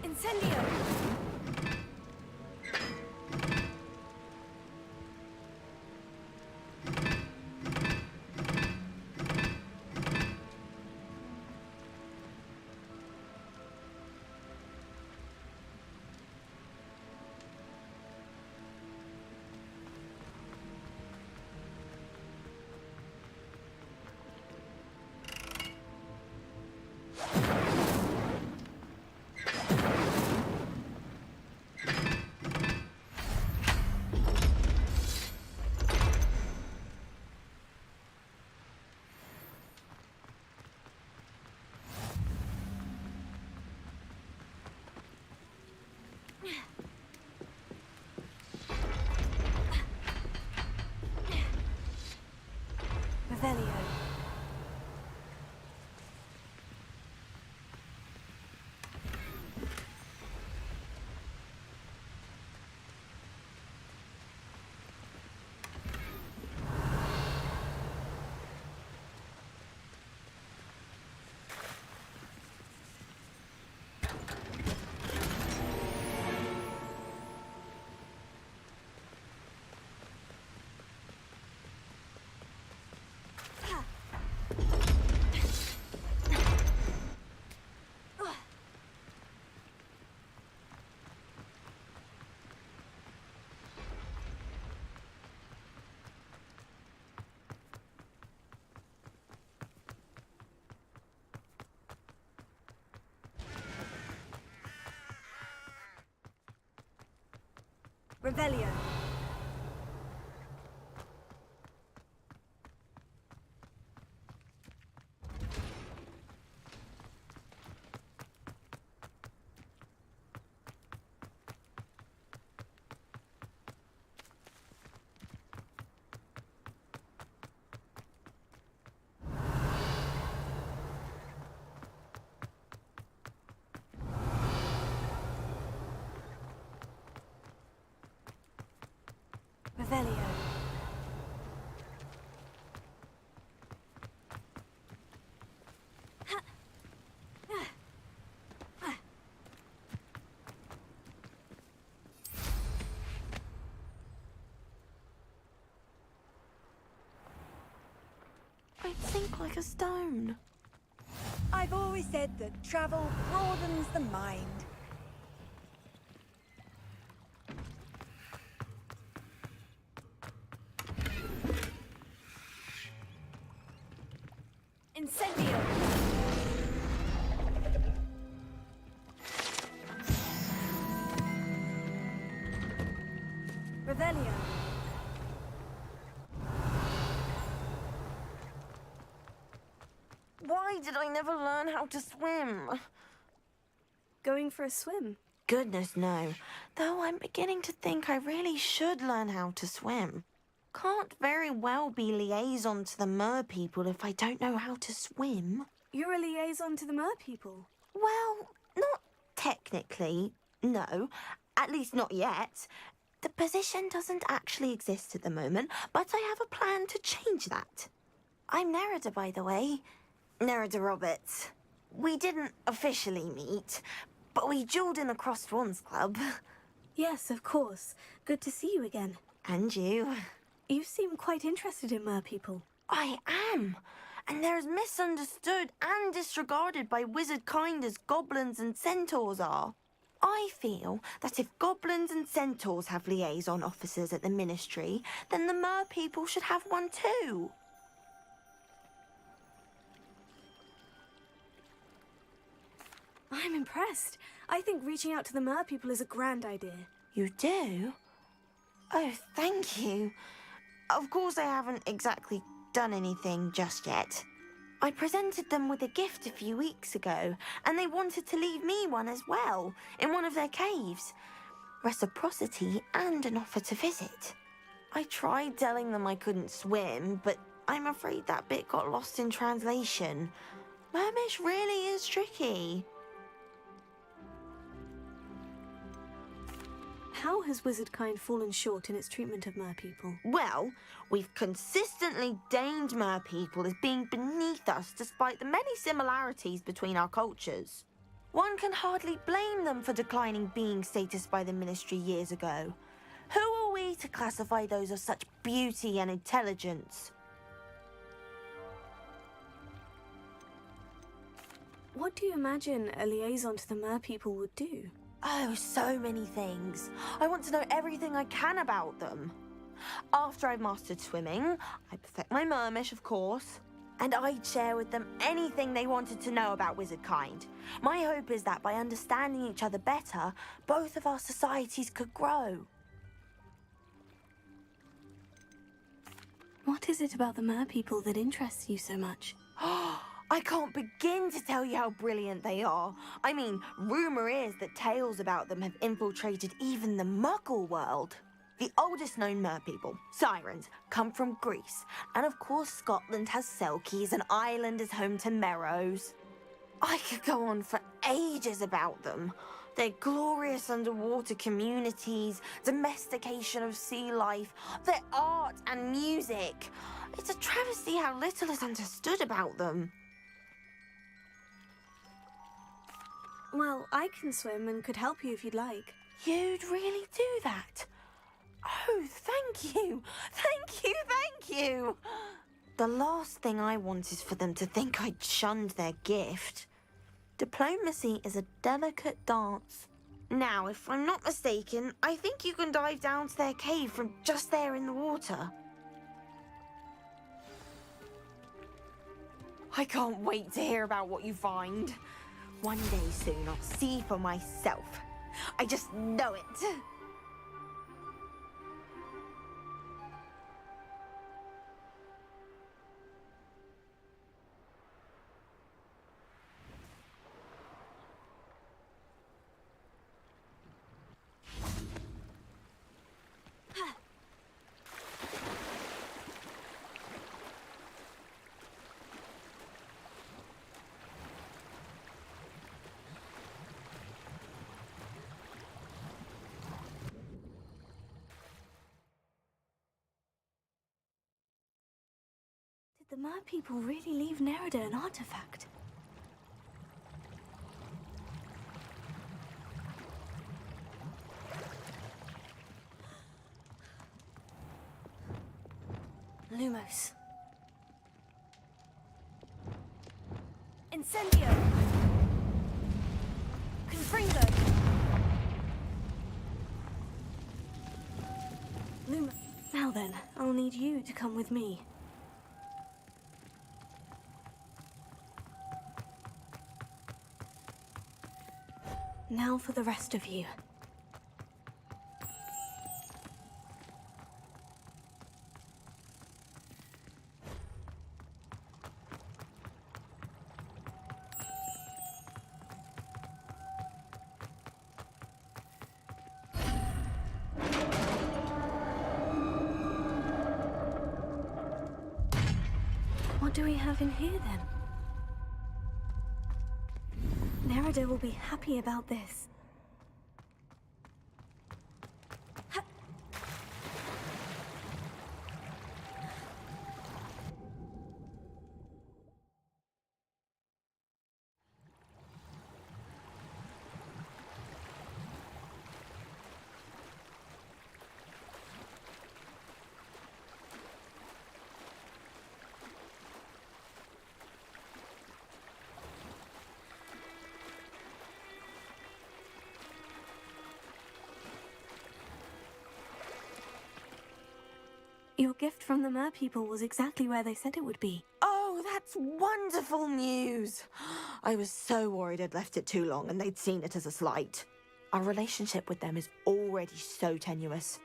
Incendio! Revelio. Revelio. Revelio. I think like a stone. I've always said that travel broadens the mind. Incendio. Revelio. Why did I never learn how to swim? Going for a swim? Goodness, no. Though I'm beginning to think I really should learn how to swim. Can't very well be liaison to the mer people if I don't know how to swim. You're a liaison to the mer people? Well, not technically, no. At least not yet. The position doesn't actually exist at the moment, but I have a plan to change that. I'm Nerida, by the way. Nerida Roberts. We didn't officially meet, but we duelled in the Crossed Swans Club. Yes, of course. Good to see you again. And you. You seem quite interested in mer people. I am. And they're as misunderstood and disregarded by wizard kind as goblins and centaurs are. I feel that if goblins and centaurs have liaison officers at the ministry, then the mer people should have one too. I'm impressed. I think reaching out to the mer people is a grand idea. You do? Oh, thank you. Of course I haven't exactly done anything just yet. I presented them with a gift a few weeks ago, and they wanted to leave me one as well, in one of their caves. Reciprocity and an offer to visit. I tried telling them I couldn't swim, but I'm afraid that bit got lost in translation. Mermish really is tricky. How has wizardkind fallen short in its treatment of mer people? Well, we've consistently deemed mer people as being beneath us despite the many similarities between our cultures. One can hardly blame them for declining being status by the ministry years ago. Who are we to classify those of such beauty and intelligence? What do you imagine a liaison to the mer people would do? Oh, so many things. I want to know everything I can about them. After I've mastered swimming, I perfect my mermish, of course, and I'd share with them anything they wanted to know about wizardkind. My hope is that by understanding each other better, both of our societies could grow. What is it about the mer people that interests you so much? I can't begin to tell you how brilliant they are. I mean, rumour is that tales about them have infiltrated even the Muggle world. The oldest known mer people, sirens, come from Greece. And of course Scotland has Selkies and Ireland is home to Merrows. I could go on for ages about them. Their glorious underwater communities, domestication of sea life, their art and music. It's a travesty how little is understood about them. Well, I can swim and could help you if you'd like. You'd really do that? Oh, thank you! Thank you, thank you! The last thing I want is for them to think I'd shunned their gift. Diplomacy is a delicate dance. Now, if I'm not mistaken, I think you can dive down to their cave from just there in the water. I can't wait to hear about what you find. One day soon, I'll see for myself. I just know it. mer people really leave Nerida an artifact. Lumos. Incendio! Confringo! Luma. Now then, I'll need you to come with me. Now for the rest of you. What do we have in here, then? Nerida will be happy about this. Your gift from the mer people was exactly where they said it would be. Oh, that's wonderful news! I was so worried I'd left it too long and they'd seen it as a slight. Our relationship with them is already so tenuous.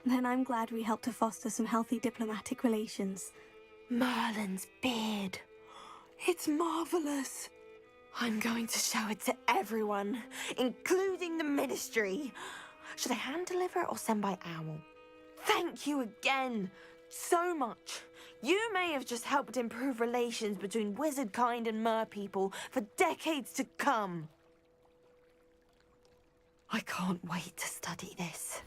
Then I'm glad we helped to foster some healthy diplomatic relations. Merlin's beard. It's marvelous. I'm going to show it to everyone, including the Ministry. Should I hand deliver it or send by owl? Thank you again, so much. You may have just helped improve relations between wizard kind and mer people for decades to come. I can't wait to study this.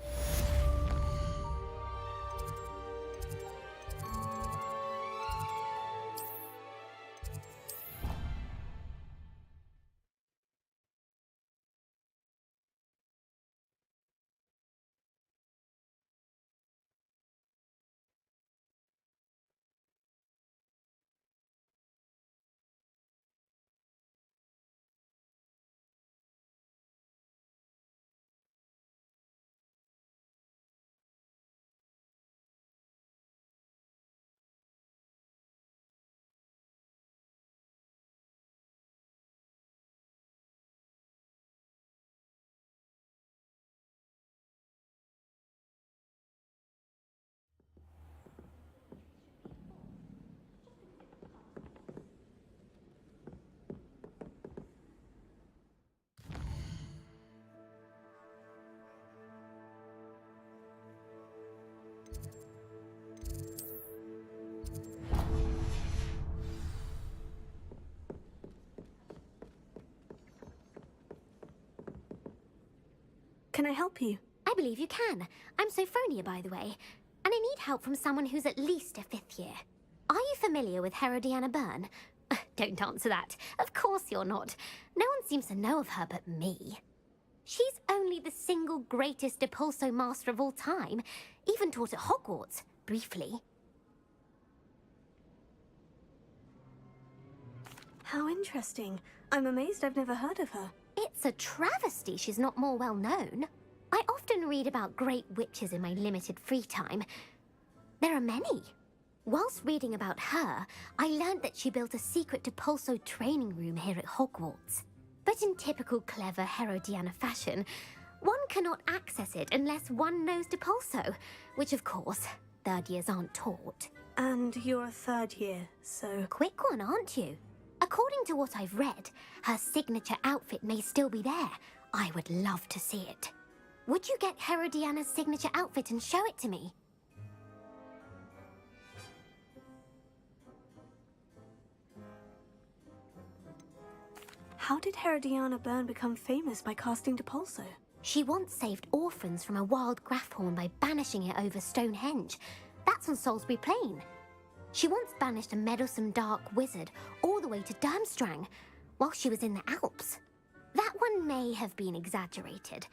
Can I help you? I believe you can. I'm Sophronia, by the way, and I need help from someone who's at least a 5th year. Are you familiar with Herodiana Byrne? Don't answer that. Of course you're not. No one seems to know of her but me. She's only the single greatest Depulso master of all time. Even taught at Hogwarts, briefly. How interesting. I'm amazed I've never heard of her. It's a travesty she's not more well known. I often read about great witches in my limited free time. There are many. Whilst reading about her, I learned that she built a secret Depulso training room here at Hogwarts. But in typical clever Herodiana fashion, one cannot access it unless one knows Depulso, which of course, 3rd years aren't taught. And you're a 3rd year, so... Quick one, aren't you? According to what I've read, her signature outfit may still be there. I would love to see it. Would you get Herodiana's signature outfit and show it to me? How did Herodiana Byrne become famous by casting Depulso? She once saved orphans from a wild Grafhorn by banishing it over Stonehenge. That's on Salisbury Plain. She once banished a meddlesome dark wizard all the way to Durmstrang while she was in the Alps. That one may have been exaggerated,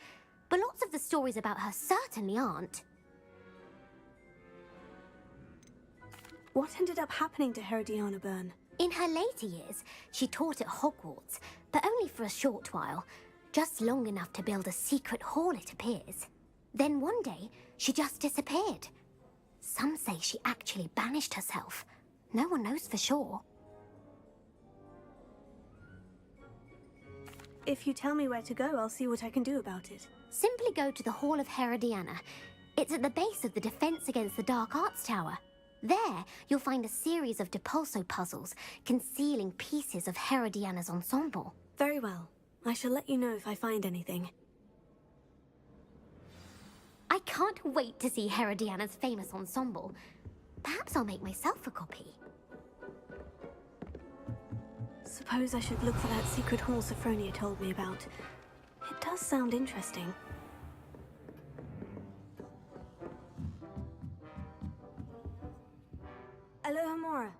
but lots of the stories about her certainly aren't. What ended up happening to Herodiana Byrne? In her later years, she taught at Hogwarts, but only for a short while. Just long enough to build a secret hall, it appears. Then one day, she just disappeared. Some say she actually banished herself. No one knows for sure. If you tell me where to go, I'll see what I can do about it. Simply go to the Hall of Herodiana. It's at the base of the Defense Against the Dark Arts Tower. There, you'll find a series of Depulso puzzles concealing pieces of Herodiana's ensemble. Very well. I shall let you know if I find anything. I can't wait to see Herodiana's famous ensemble. Perhaps I'll make myself a copy. Suppose I should look for that secret hall Sophronia told me about. It does sound interesting. Alohomora.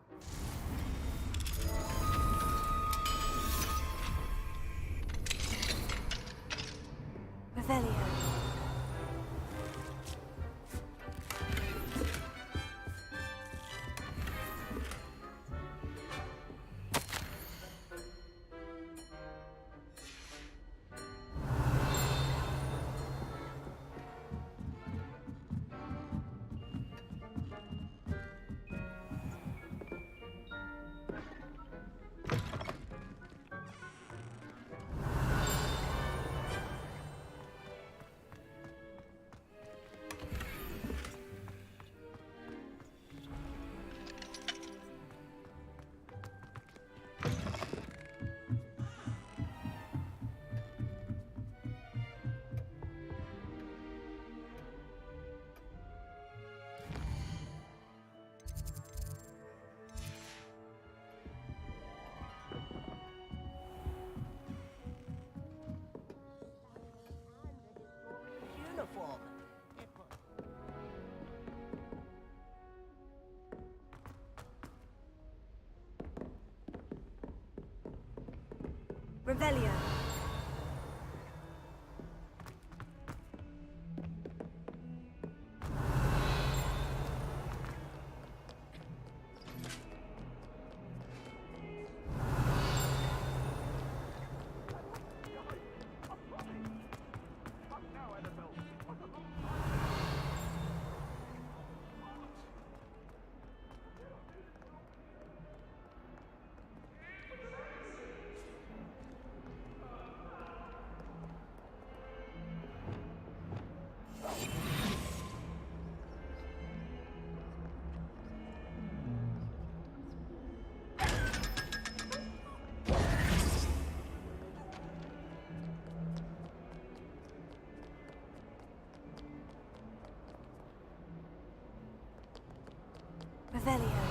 Revelio. Uniform. Revelio. Revelio.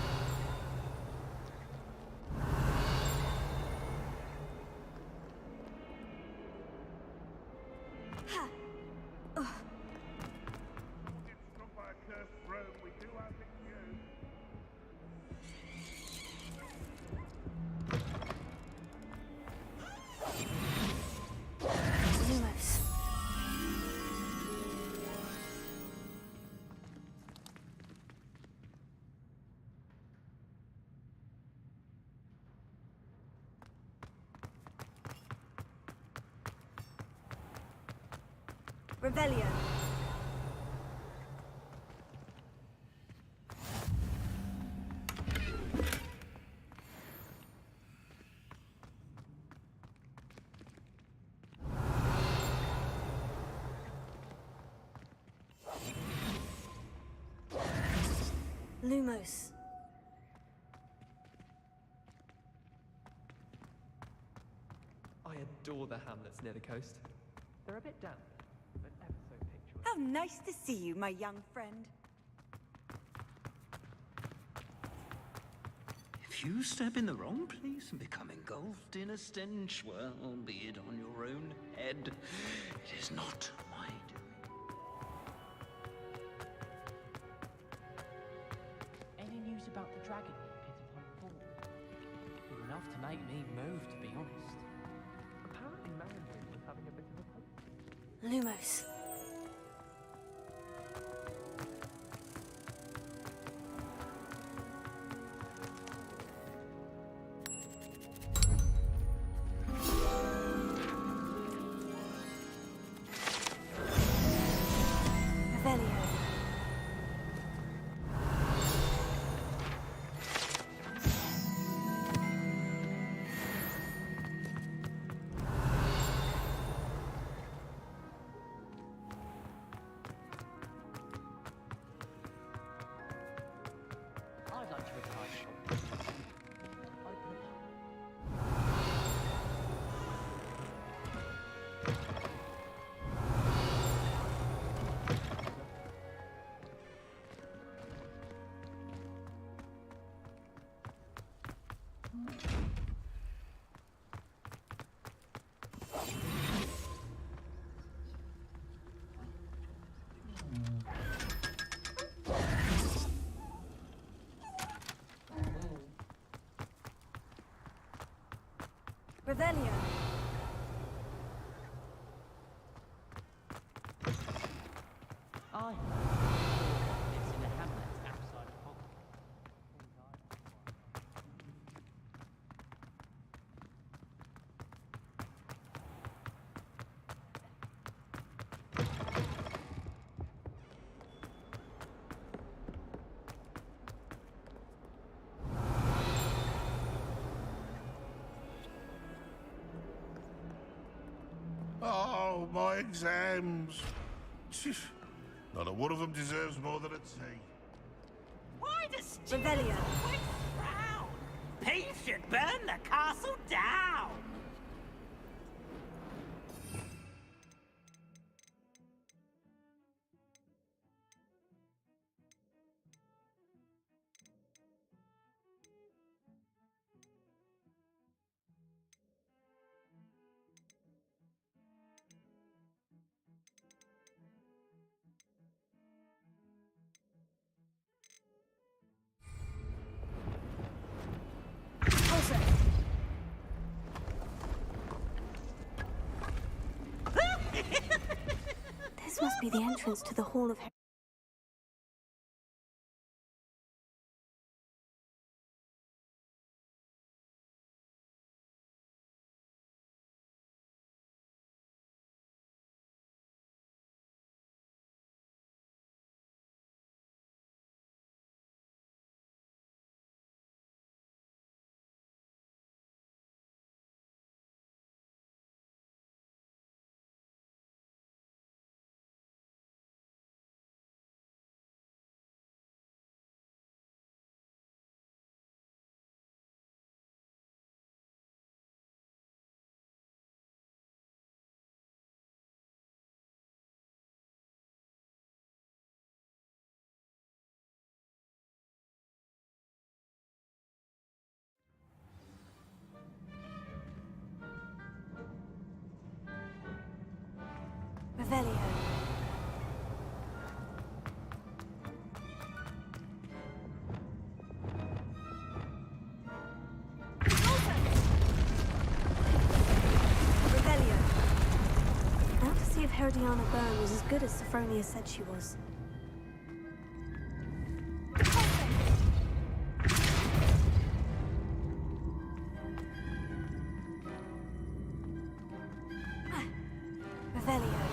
Ha! Ugh. Struck by a cursed throne, we do our thing Lumos. Revelio. Lumos. I adore the hamlets near the coast. They're a bit damp, but ever so picturesque. How nice to see you, my young friend. If If you step in the wrong place and become engulfed in a stench, well, be it on your own head. It is not my doing. Any news about the dragon pit upon Hall? Enough to make me move, to be honest. Apparently Marigold was having a bit of a poke. Lumos. I'd like to retire. Revelio. I lives in a hamlet outside of Hogwarts. Oh, my exams. Not a one of them deserves more than a T. Why does Revelio. frown? Peace should burn the castle down! This must be the entrance to the Hall of Revelio. Revelio. Now to see if Herodiana Byrne was as good as Sophronia said she was. Revelio.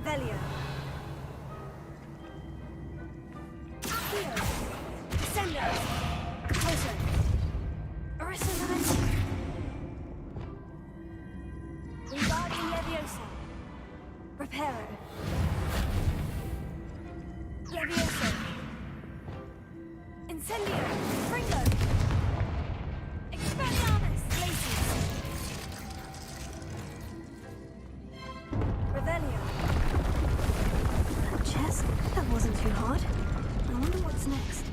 Revelio. Accio. Descendo. Closer. Arisonite. Wingardium Leviosa. Reparo. Leviosa. Incendio. Fringo. Expelliarmus. Glacius. Revelio. That chest, that wasn't too hard. I wonder what's next.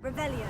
Revelio.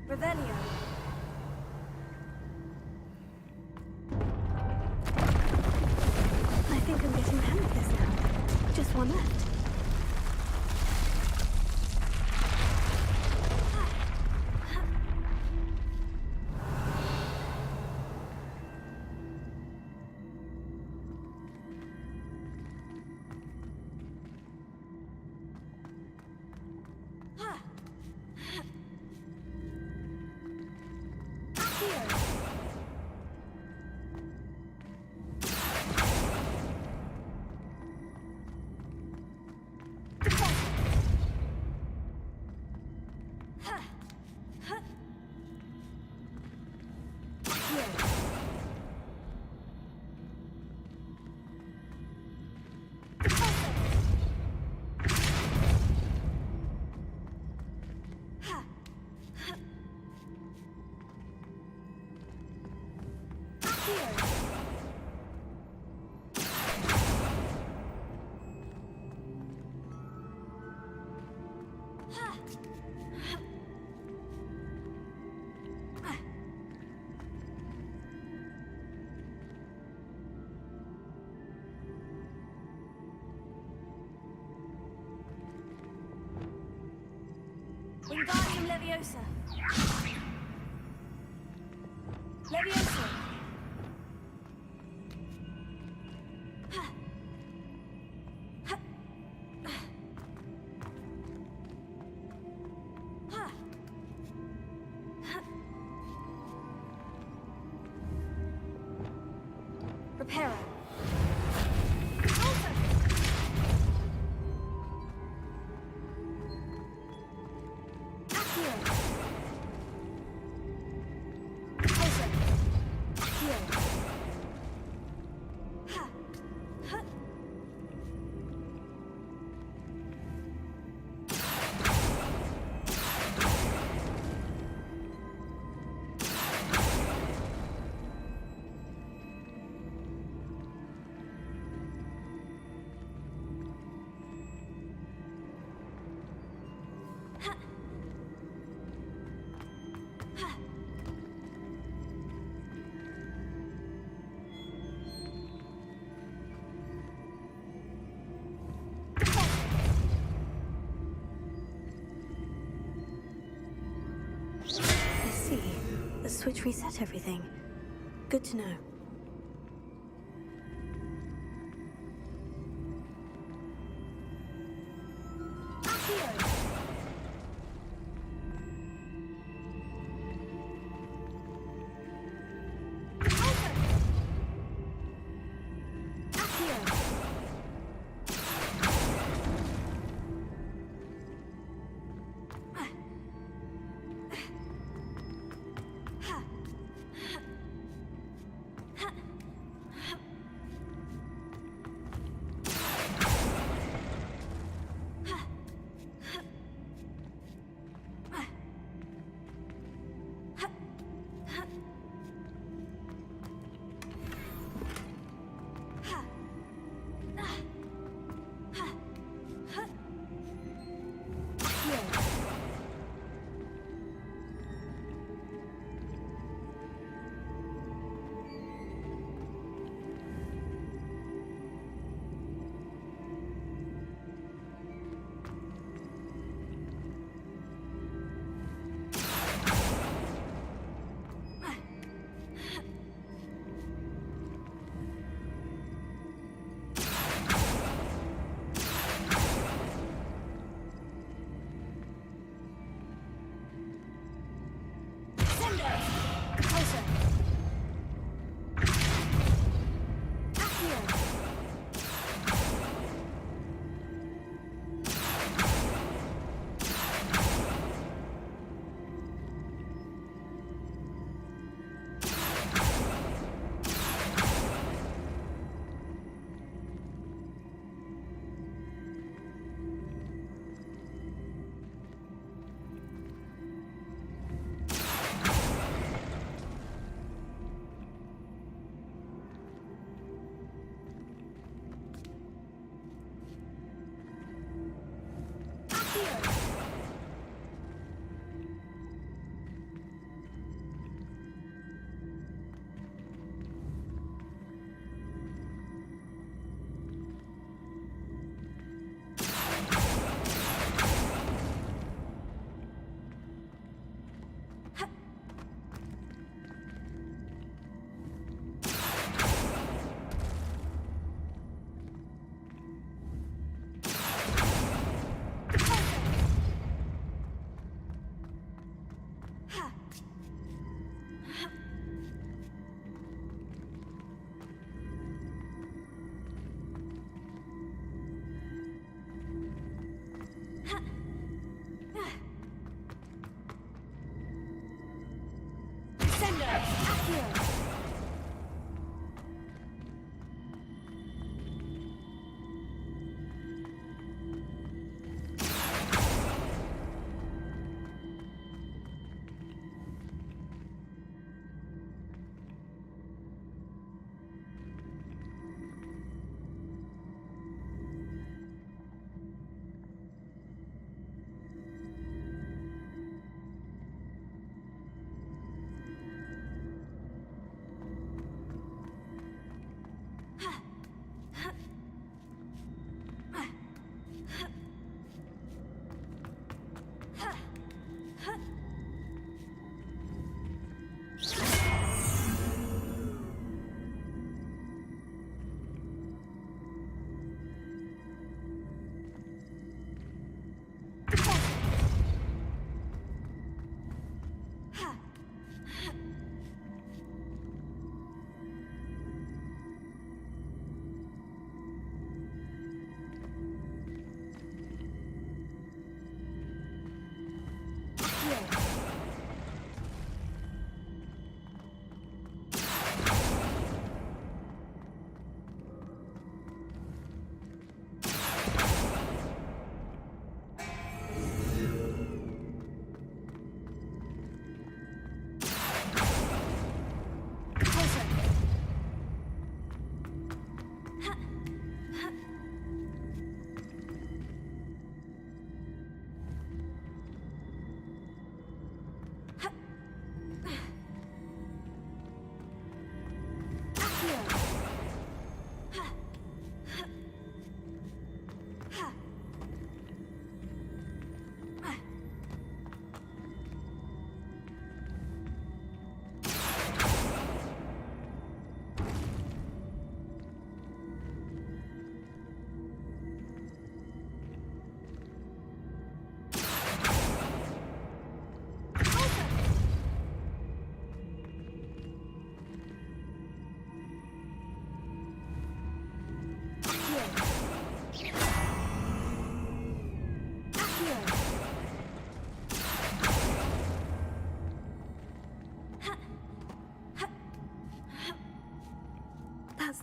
Revelio. I think I'm getting the hang of this now. Just one left. Wingardium Leviosa. Leviosa. Reparo. switch reset everything. Good to know.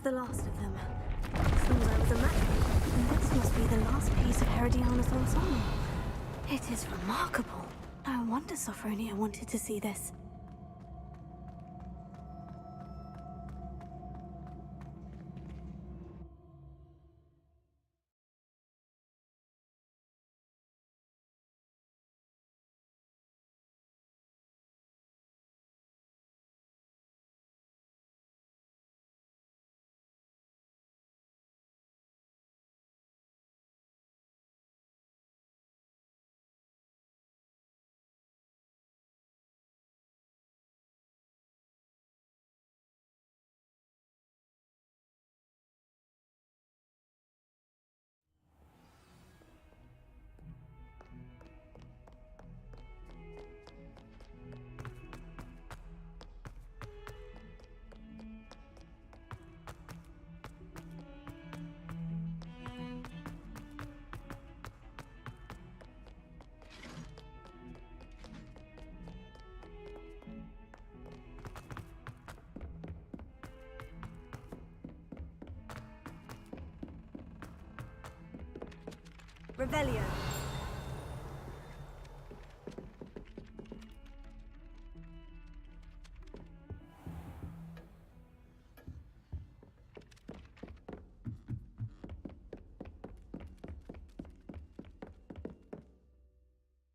the last of them. Seems I was a match. And this must be the last piece of Herodiana's ensemble. It is remarkable. No wonder Sophronia wanted to see this. Revelio.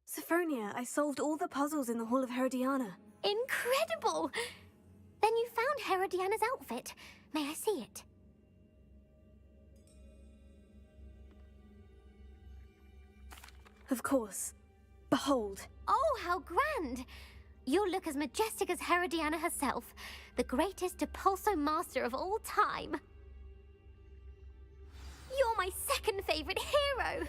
Sophronia, I solved all the puzzles in the Hall of Herodiana. Incredible! Then you found Herodiana's outfit. May I see it? Of course. Behold. Oh, how grand! You'll look as majestic as Herodiana herself, the greatest Depulso master of all time. You're my second favorite hero!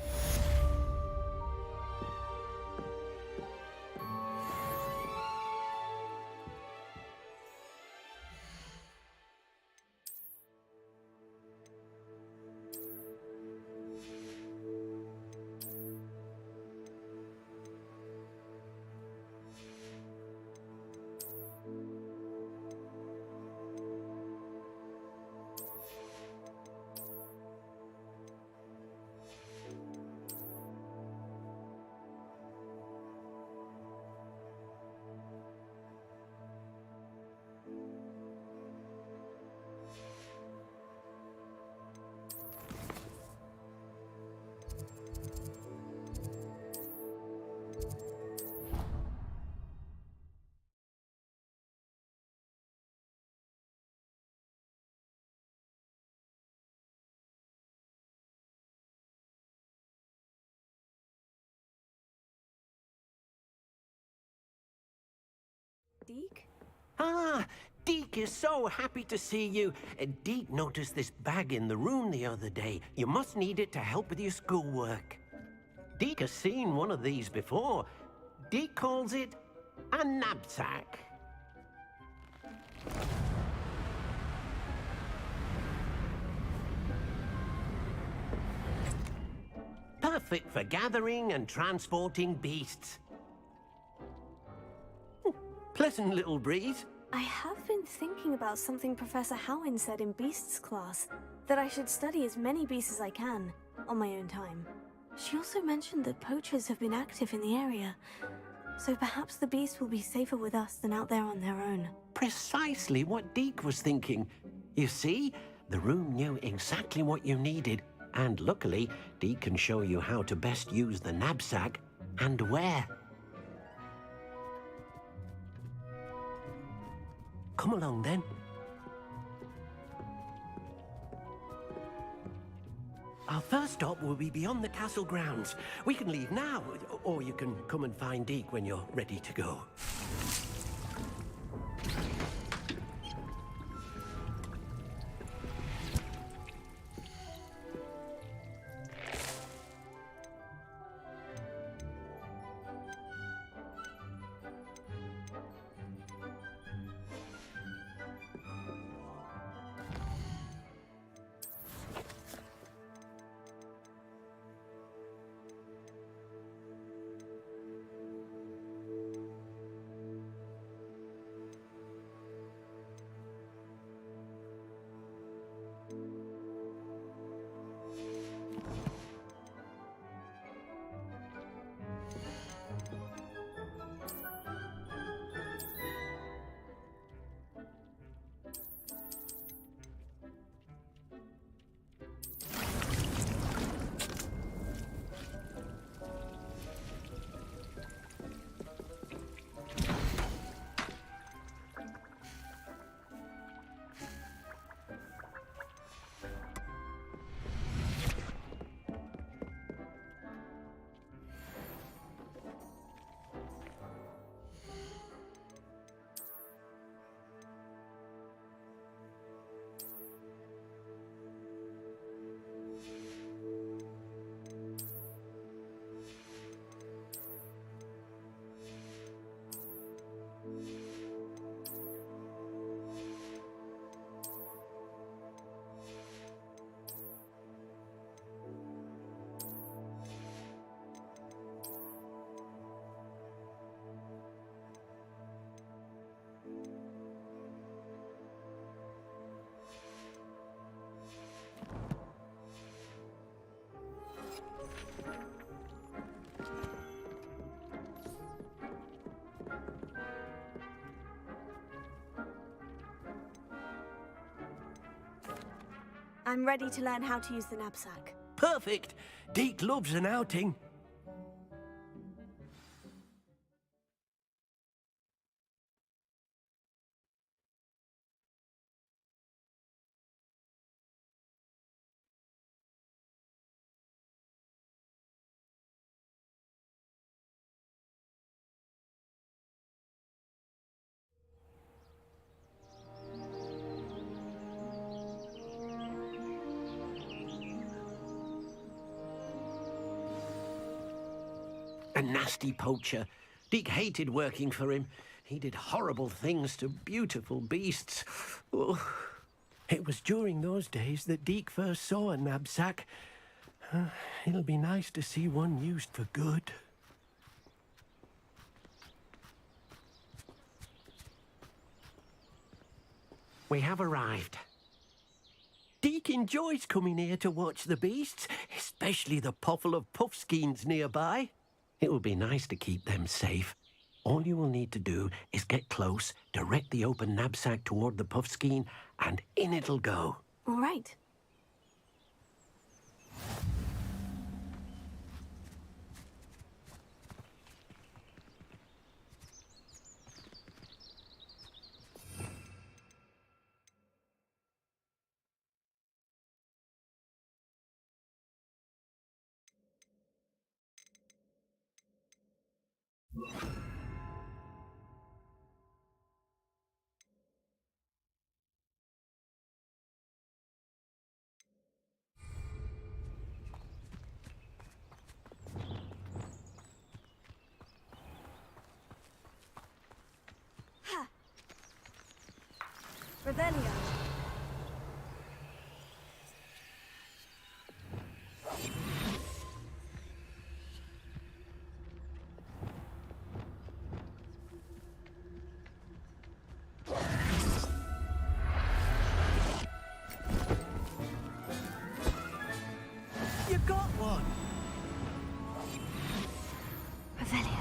Deke? Ah, Deke is so happy to see you. Deke noticed this bag in the room the other day. You must need it to help with your schoolwork. Deke has seen one of these before. Deke calls it a knapsack. Perfect for gathering and transporting beasts. Pleasant little breeze. I have been thinking about something Professor Howin said in Beasts class, that I should study as many beasts as I can, on my own time. She also mentioned that poachers have been active in the area, so perhaps the beasts will be safer with us than out there on their own. Precisely what Deke was thinking. You see, the room knew exactly what you needed, and luckily, Deke can show you how to best use the knapsack and where. Come along, then. Our first stop will be beyond the castle grounds. We can leave now, or you can come and find Deke when you're ready to go. I'm ready to learn how to use the knapsack. Perfect. Deke loves an outing. A nasty poacher. Deke hated working for him. He did horrible things to beautiful beasts. Oh. It was during those days that Deke first saw a knapsack. It'll be nice to see one used for good. We have arrived. Deke enjoys coming here to watch the beasts, especially the potful of puffskeins nearby. It will be nice to keep them safe. All you will need to do is get close, direct the open knapsack toward the puffskein, and in it'll go. All right. Ha! Revelio. You got one! Revelio.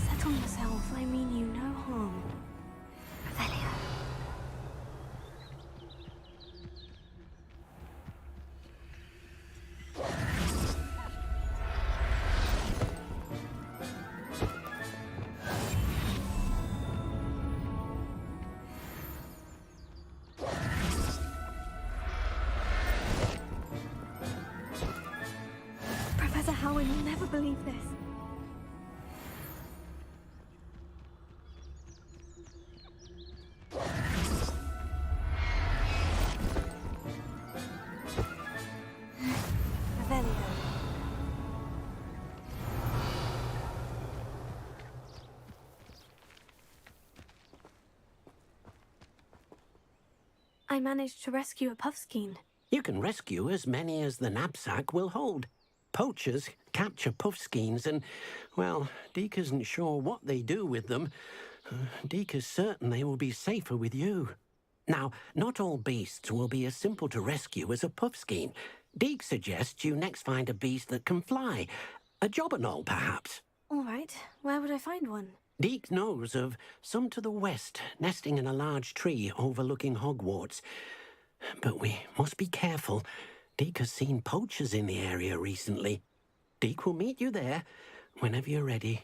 Settle yourself. I mean you no harm. Revelio. Professor Howin will never believe this. Revelio. I managed to rescue a puffskein. You can rescue as many as the knapsack will hold. Poachers capture puffskeins and, well, Deke isn't sure what they do with them. Deke is certain they will be safer with you. Now, not all beasts will be as simple to rescue as a puffskein. Deke suggests you next find a beast that can fly. A jobberknoll, perhaps. All right. Where would I find one? Deke knows of some to the west, nesting in a large tree overlooking Hogwarts. But we must be careful. Deke has seen poachers in the area recently. Deke will meet you there whenever you're ready.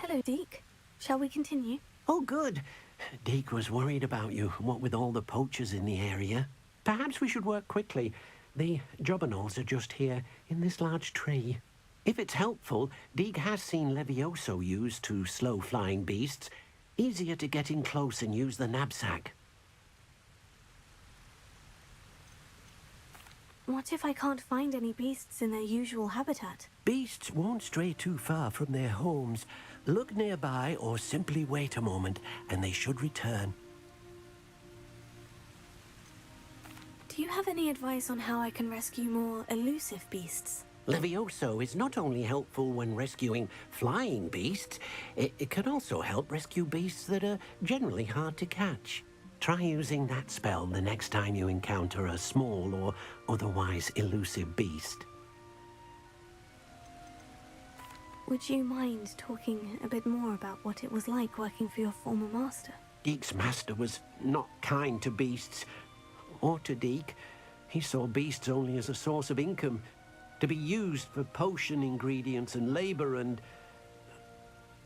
Hello, Deke. Shall we continue? Oh, good. Deke was worried about you, what with all the poachers in the area. Perhaps we should work quickly. The jobberknolls are just here, in this large tree. If it's helpful, Deke has seen Levioso used to slow flying beasts. Easier to get in close and use the knapsack. What if I can't find any beasts in their usual habitat? Beasts won't stray too far from their homes. Look nearby or simply wait a moment, and they should return. Do you have any advice on how I can rescue more elusive beasts? Levioso is not only helpful when rescuing flying beasts, it can also help rescue beasts that are generally hard to catch. Try using that spell the next time you encounter a small or otherwise elusive beast. Would you mind talking a bit more about what it was like working for your former master? Deke's master was not kind to beasts, or to Deke. He saw beasts only as a source of income, to be used for potion ingredients and labor, and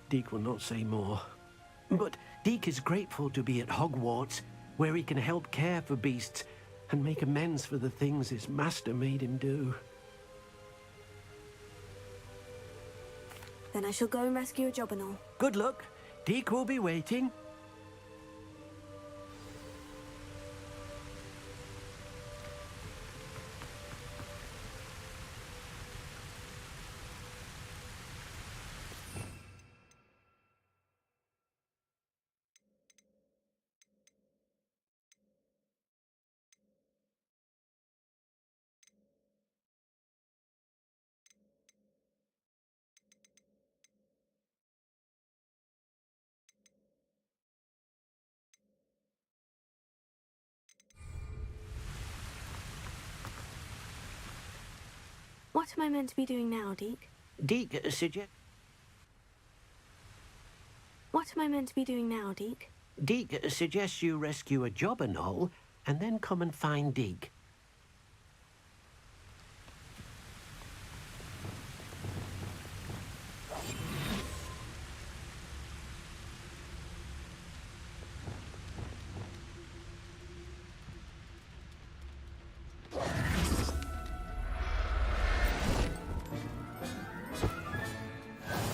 Deke will not say more. But Deke is grateful to be at Hogwarts, where he can help care for beasts and make amends for the things his master made him do. Then I shall go and rescue a jobberknoll. Good luck. Deke will be waiting. What am I meant to be doing now, Deke? Deke suggest... What am I meant to be doing now, Deke? Deke suggests you rescue a jobberknoll and then come and find Deke.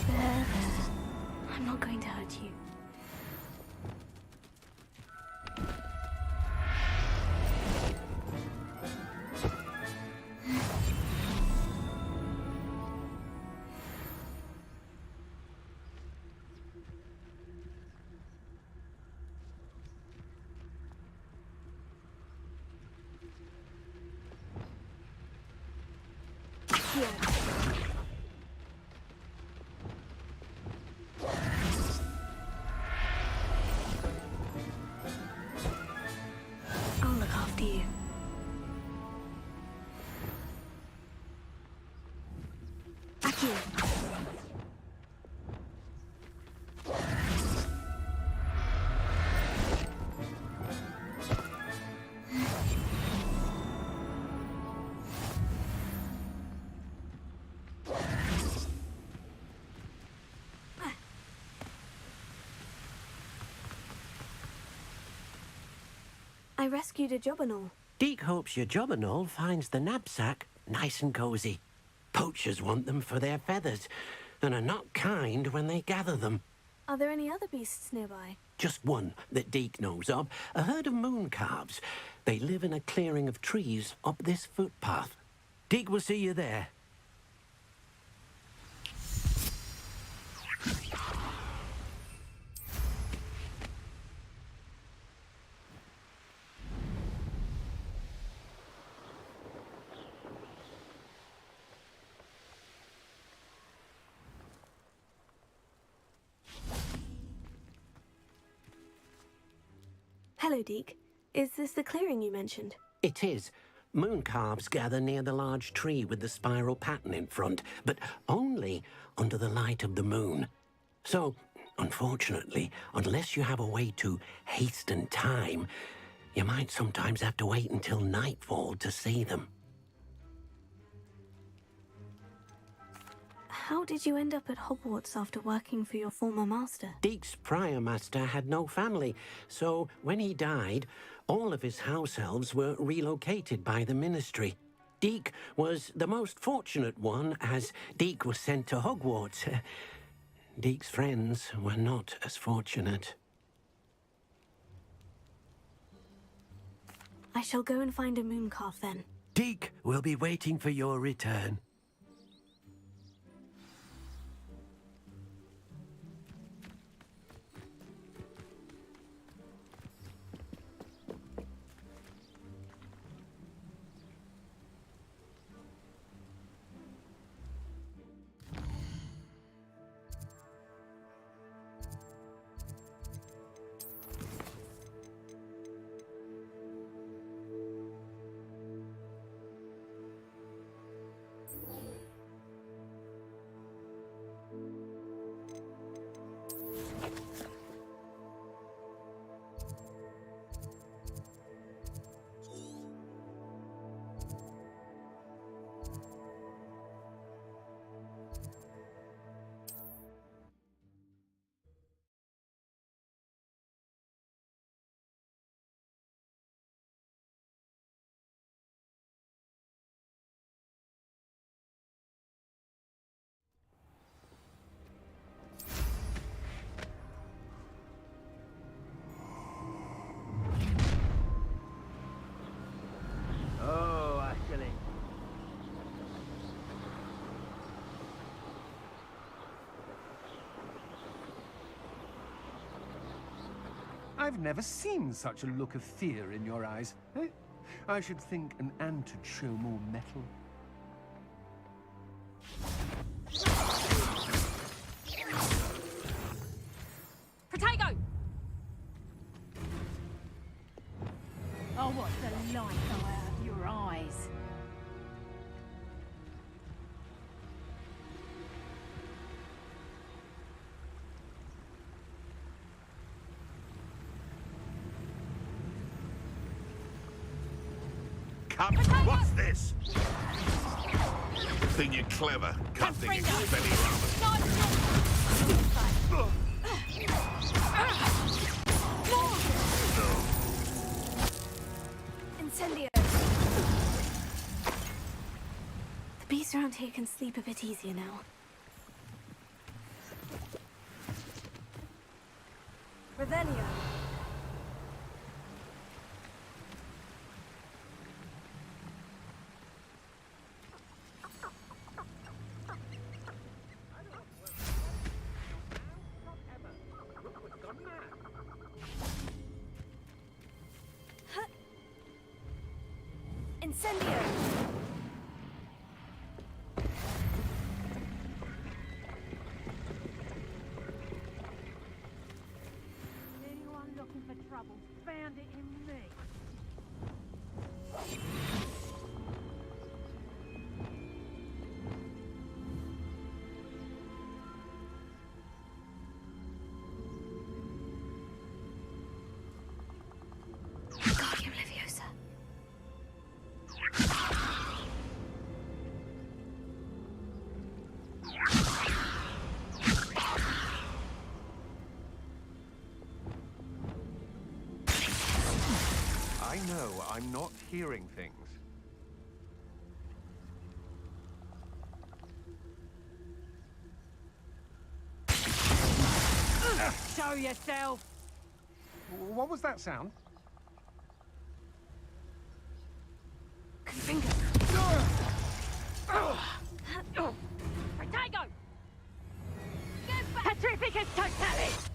There. I'm not going to hurt you. Here. I'll look after you. Accio. I rescued a jobberknoll. Deke hopes your jobberknoll finds the knapsack nice and cozy. Poachers want them for their feathers and are not kind when they gather them. Are there any other beasts nearby? Just one that Deke knows of, a herd of moon calves. They live in a clearing of trees up this footpath. Deke will see you there. Hello, Deke. Is this the clearing you mentioned? It is. Moon calves gather near the large tree with the spiral pattern in front, but only under the light of the moon. So, unfortunately, unless you have a way to hasten time, you might sometimes have to wait until nightfall to see them. How did you end up at Hogwarts after working for your former master? Deek's prior master had no family, so when he died, all of his house elves were relocated by the ministry. Deek was the most fortunate one, as Deek was sent to Hogwarts. Deek's friends were not as fortunate. I shall go and find a mooncalf then. Deek will be waiting for your return. I've never seen such a look of fear in your eyes. Eh? I should think an ant would show more metal. Potato! Oh, what the light go out of your eyes? What's this? Think you're clever? Can't think it's belly Incendio! The beasts around here can sleep a bit easier now. Revelio! Incendio! Anyone looking for trouble found it in me. Wingardium Leviosa. I know I'm not hearing things. Show yourself! What was that sound? Finger. Potato! Petrificus totalis!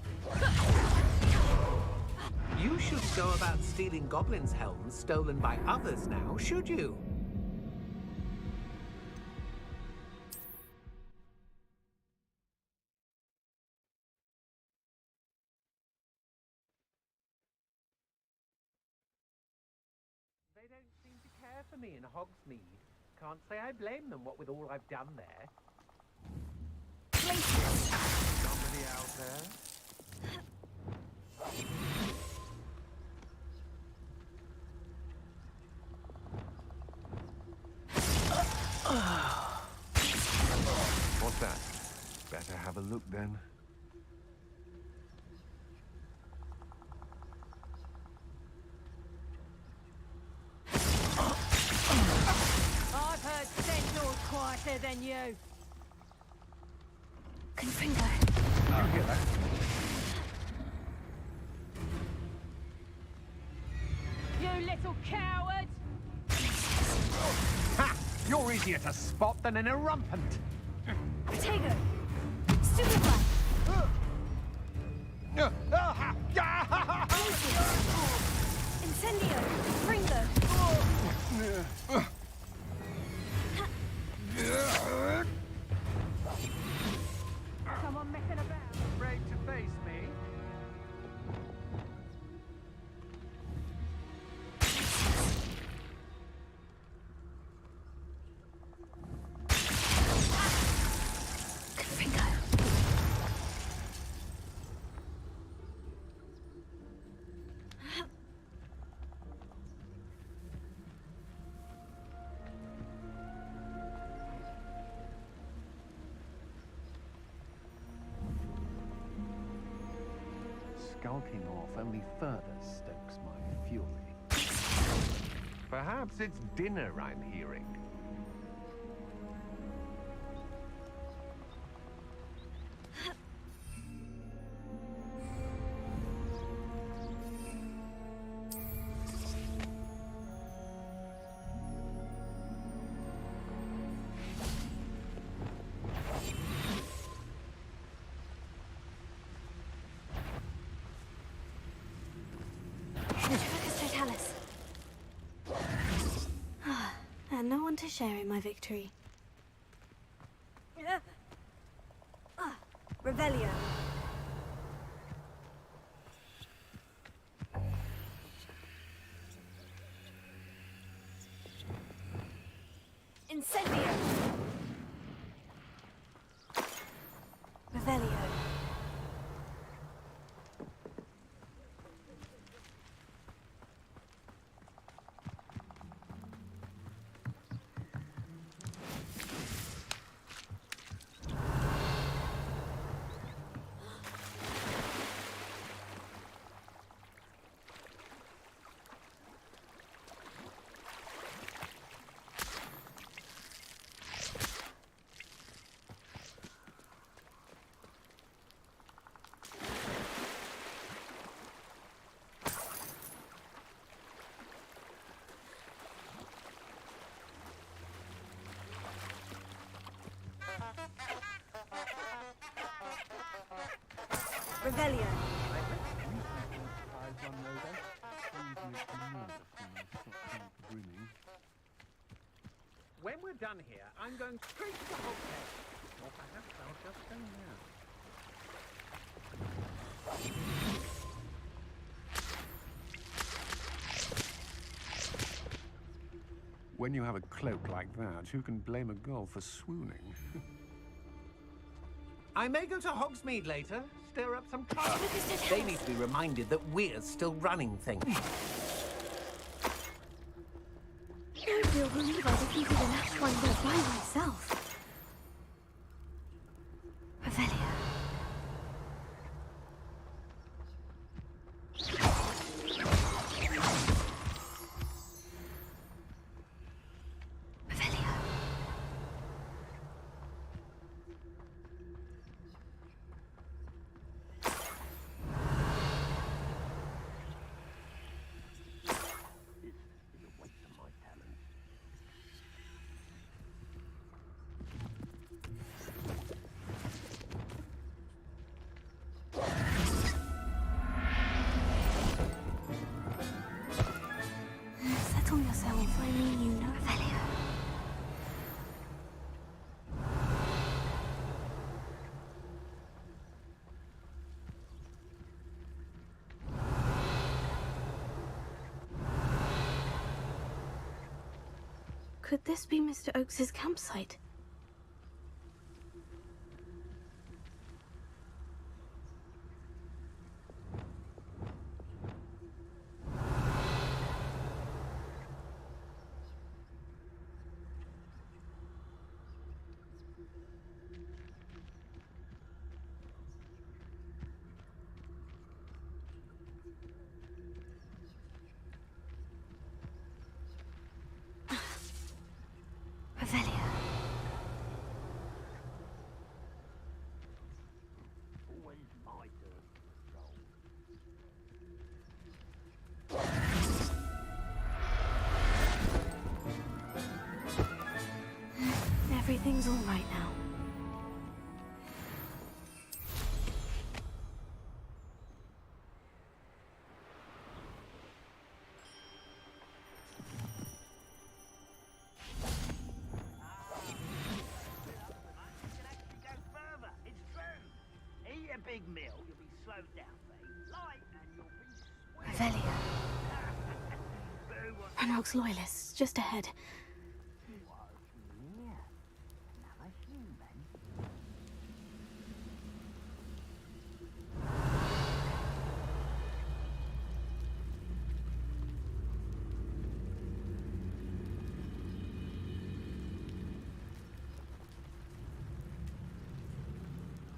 You shouldn't go about stealing goblins' helms stolen by others now, should you? They don't seem to care for me in Hogsmeade. Can't say I blame them, what with all I've done there. Somebody out there? What's that? look then. I've heard centaurs quieter than you. Confringo. You hear that? You little coward! Ha! You're easier to spot than an irrumpant. Protego. Superfly. Incendio. Fringo. Someone messing about? Afraid to face me? Confringo. Skulking off only further stokes my fury. Perhaps it's dinner I'm hearing. Focus Totalis. And no one to share in my victory. Revelio. Incendio. Revelio. Revelio. When we're done here, I'm going straight to the hogshead. Or perhaps I'll just go now. When you have a cloak like that, who can blame a girl for swooning? I may go to Hogsmeade later, stir up some trouble. They need to be reminded that we're still running things. Nobody will believe I defeated an Ashwinder by myself. Revelio. Settle yourself, I mean you know Revelio. Could this be Mr. Oakes's campsite? Everything's all right now. Eat a big meal, you'll be slowed down, babe. Light, and you'll be Revelio. Ranrock's loyalists, just ahead.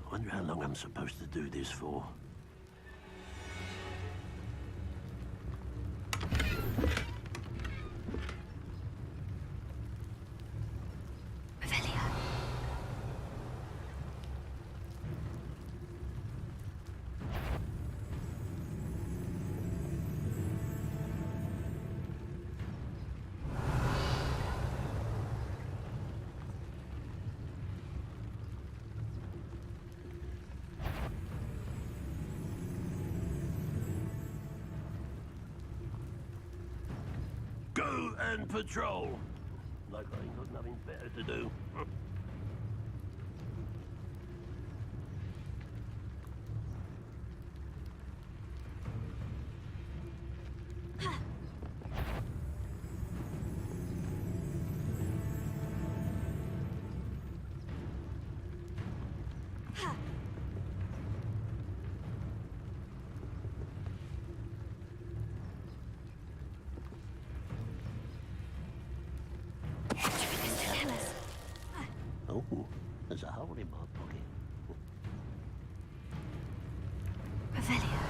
I wonder how long I'm supposed to do this for. Go and patrol. Like I ain't got nothing better to do. Oh, there's a hole in my pocket. Revelio.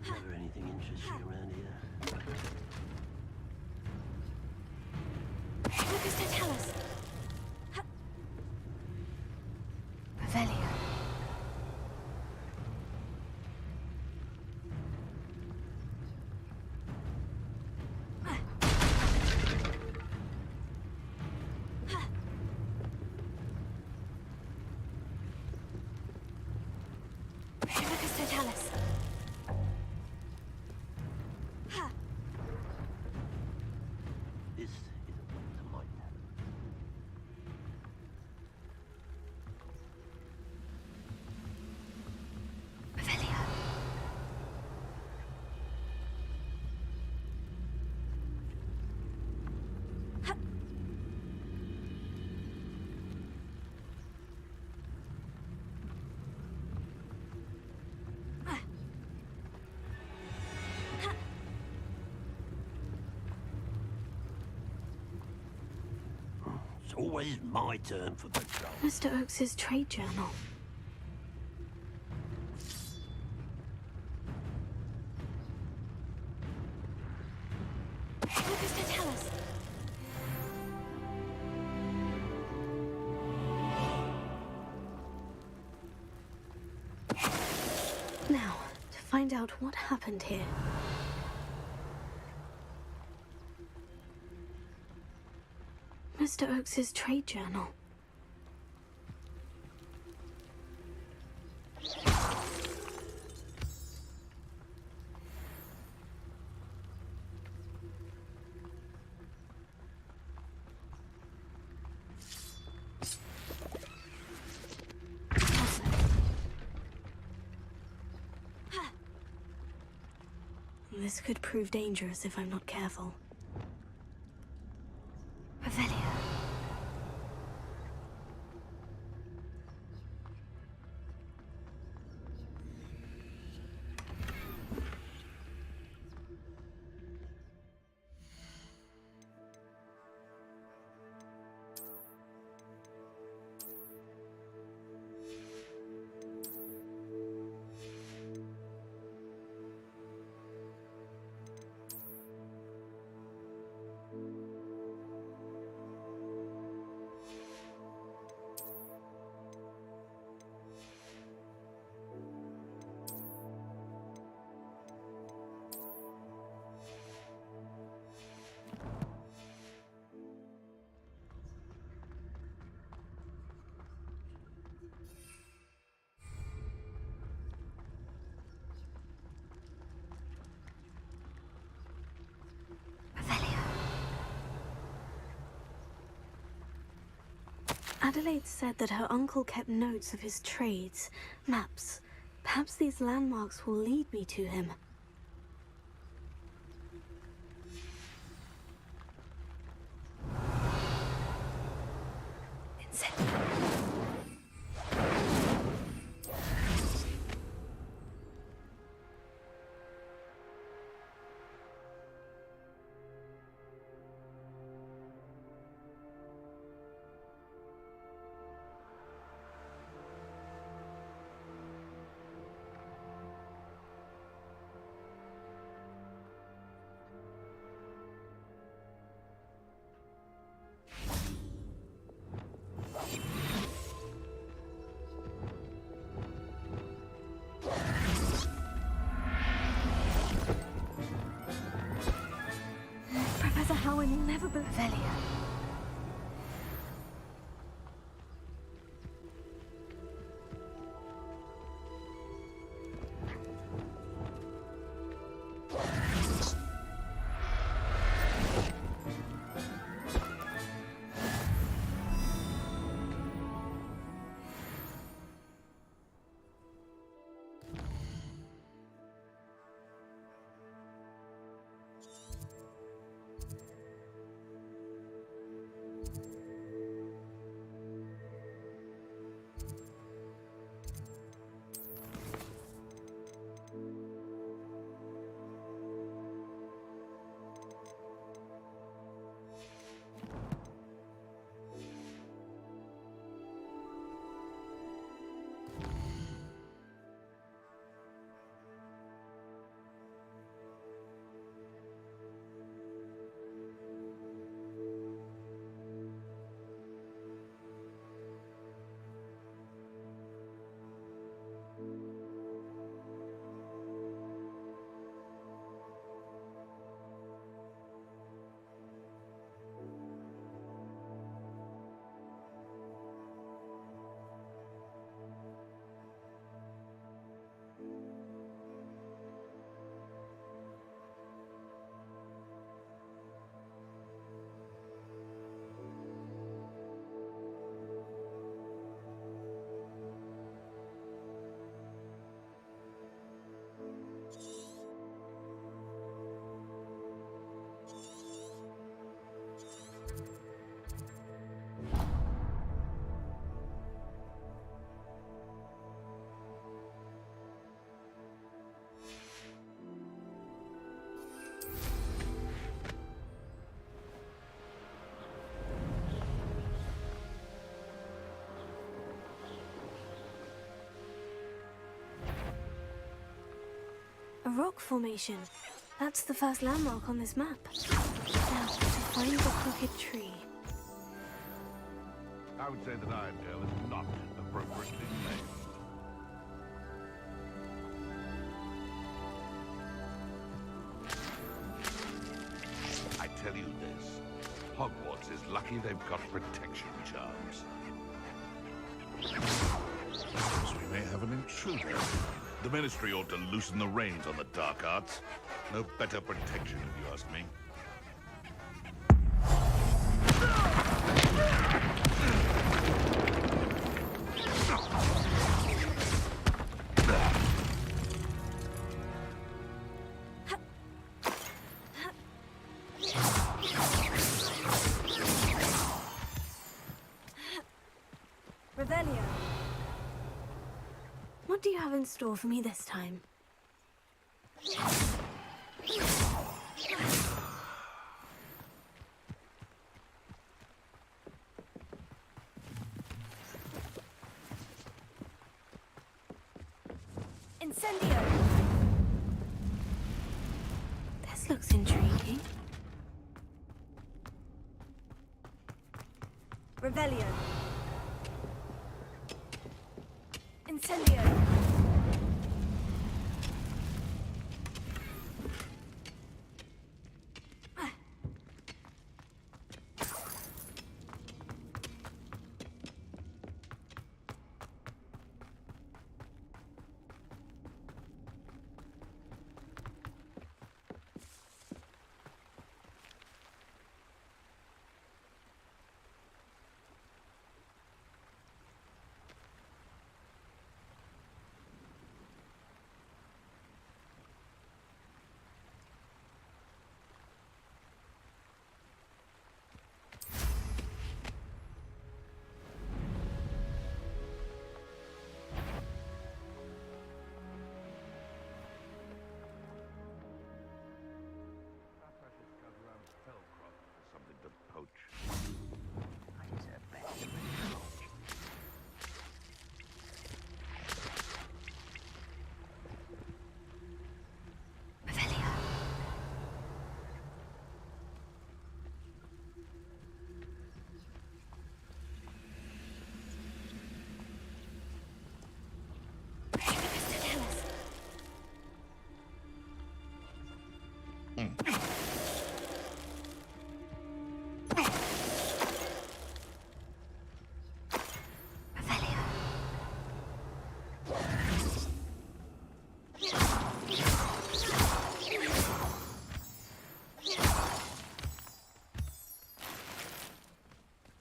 Never anything interesting around here. Lucas to tell us. Revelio. Lucas to tell us. This isn't what to my talent. Revelio. It's always my turn for patrol. Mr. Oakes's trade journal. Lucas to tell us. Now, to find out what happened here. Mr. Oakes's trade journal. This could prove dangerous if I'm not careful. Revelio. Adelaide said that her uncle kept notes of his trades, maps. Perhaps these landmarks will lead me to him. Professor Howin will never be Velia. A rock formation. That's the first landmark on this map. Now, to find the crooked tree. I would say that Irondale is not appropriately named. I tell you this, Hogwarts is lucky they've got protection charms. Seems we may have an intruder. The Ministry ought to loosen the reins on the dark arts. No better protection, if you ask me. Revelio. What do you have in store for me this time? Incendio! This looks intriguing. Revelio. Incendio.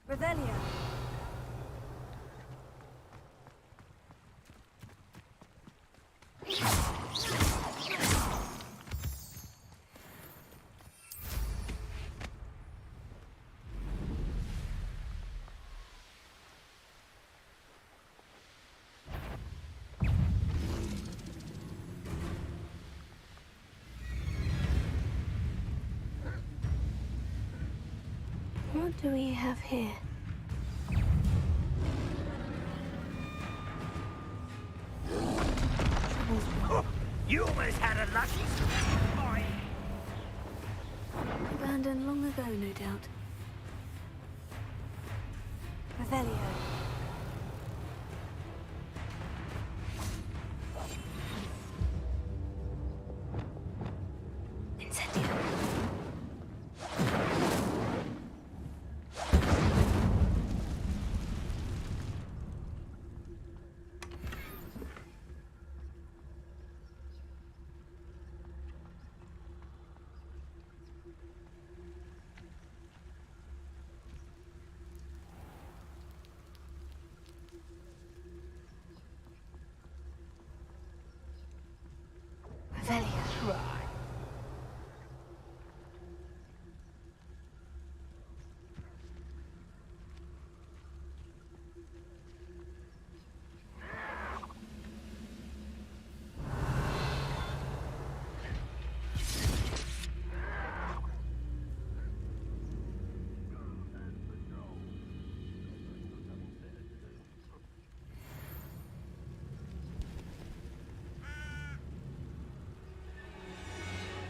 Revelio. What do we have here? You almost had a lucky boy. Abandoned long ago, no doubt. Revelio. Incendio. Try.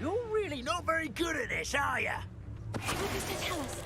You're really not very good at this, are you? What does that tell us?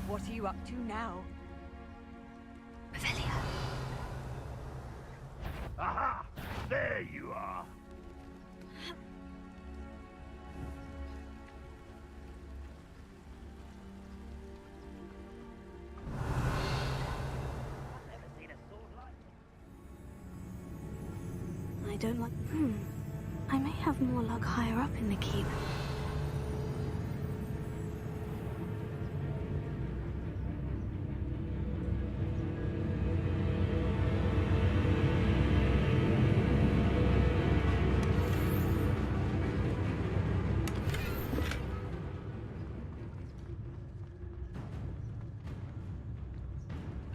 What are you up to now? Revelio. Aha! There you are. I don't like... I may have more luck higher up in the keep.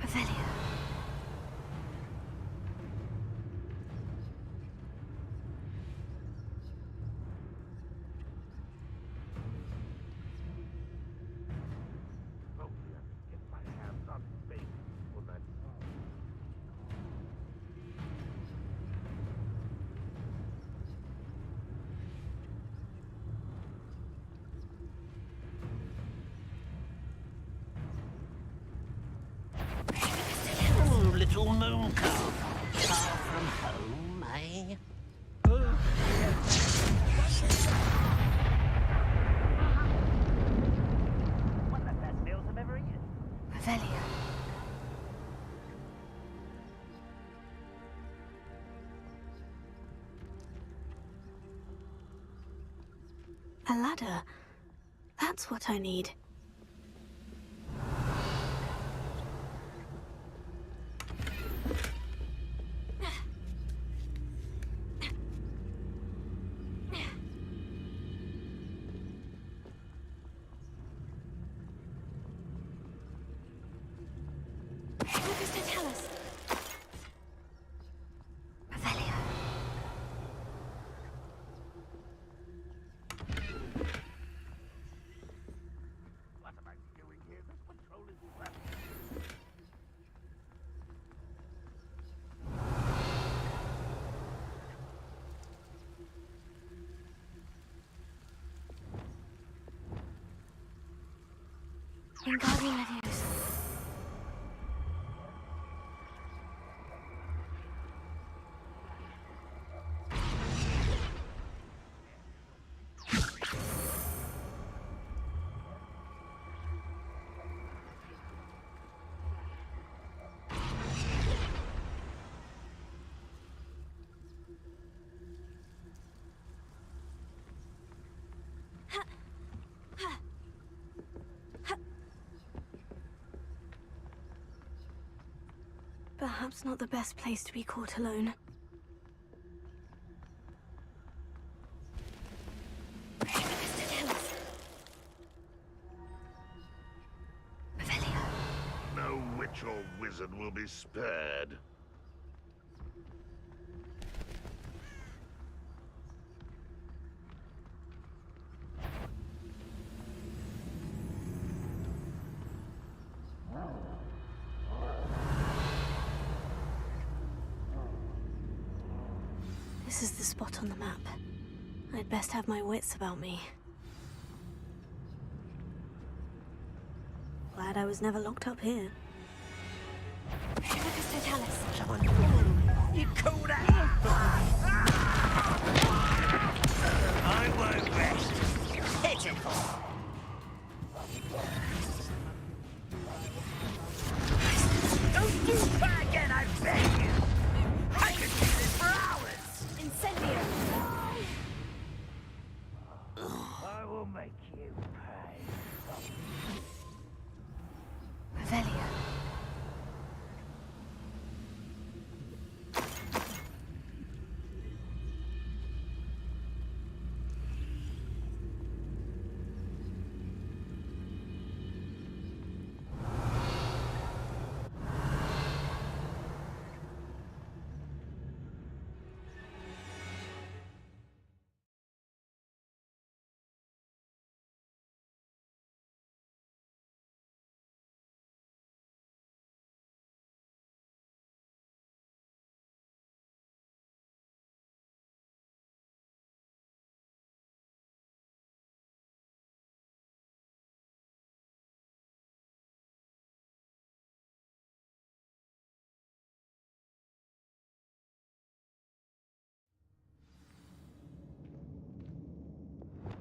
Revelio. Hopefully I can get my hands on space for that. Oh, little moon calf. Far from home, eh? One of the best meals I've ever eaten. Revelio. A ladder. That's what I need. What does that tell us? Wingardium Leviosa. Perhaps not the best place to be caught alone. No witch or wizard will be spared. This is the spot on the map. I'd best have my wits about me. Glad I was never locked up here. You call that? I won't rest. Pitiful. Don't do that again, I beg you. I could do this for hours. Incendio. I will make you pay. Revelio.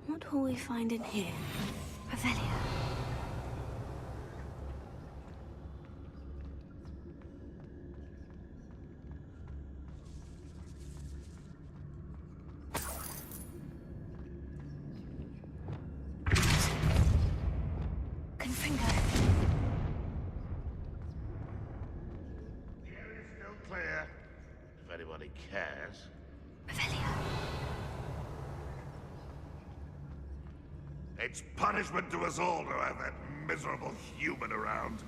What will we find in here? Revelio. Confringo. The area's still clear, if anybody cares. It's punishment to us all to have that miserable human around.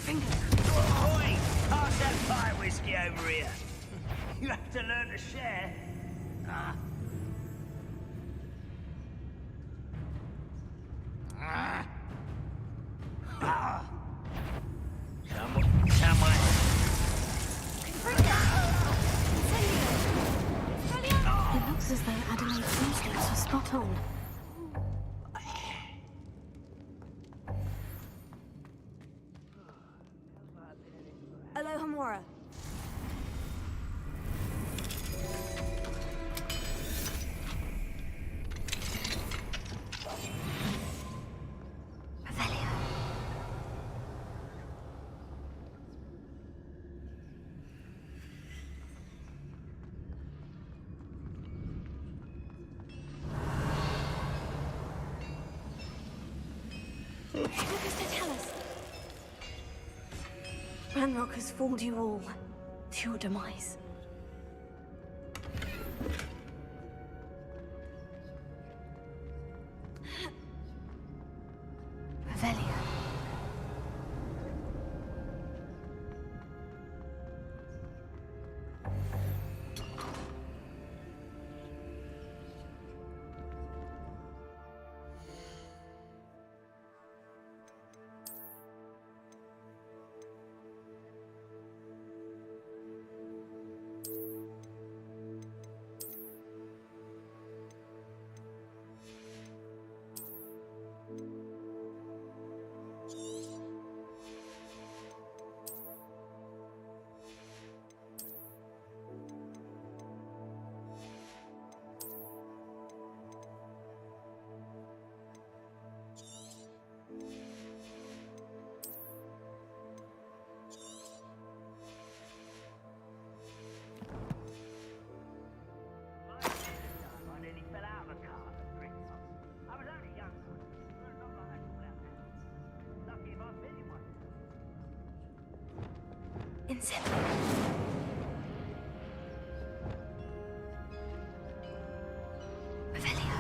Oi! Pass that pie whiskey over here. You have to learn to share. Ah. Ah. Ah. Someone. It looks as though Adelaide's instincts were spot on. Alohomora. Ranrock has fooled you all to your demise. Revelio. Incendio. Revelio.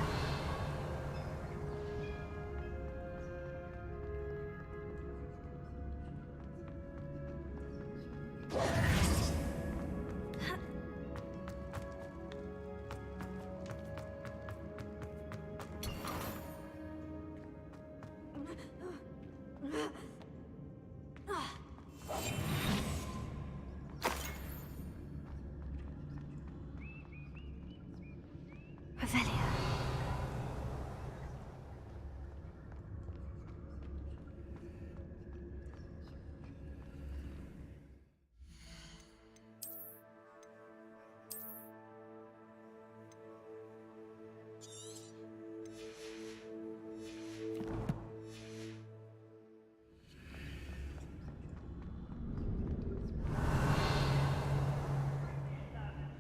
Revelio.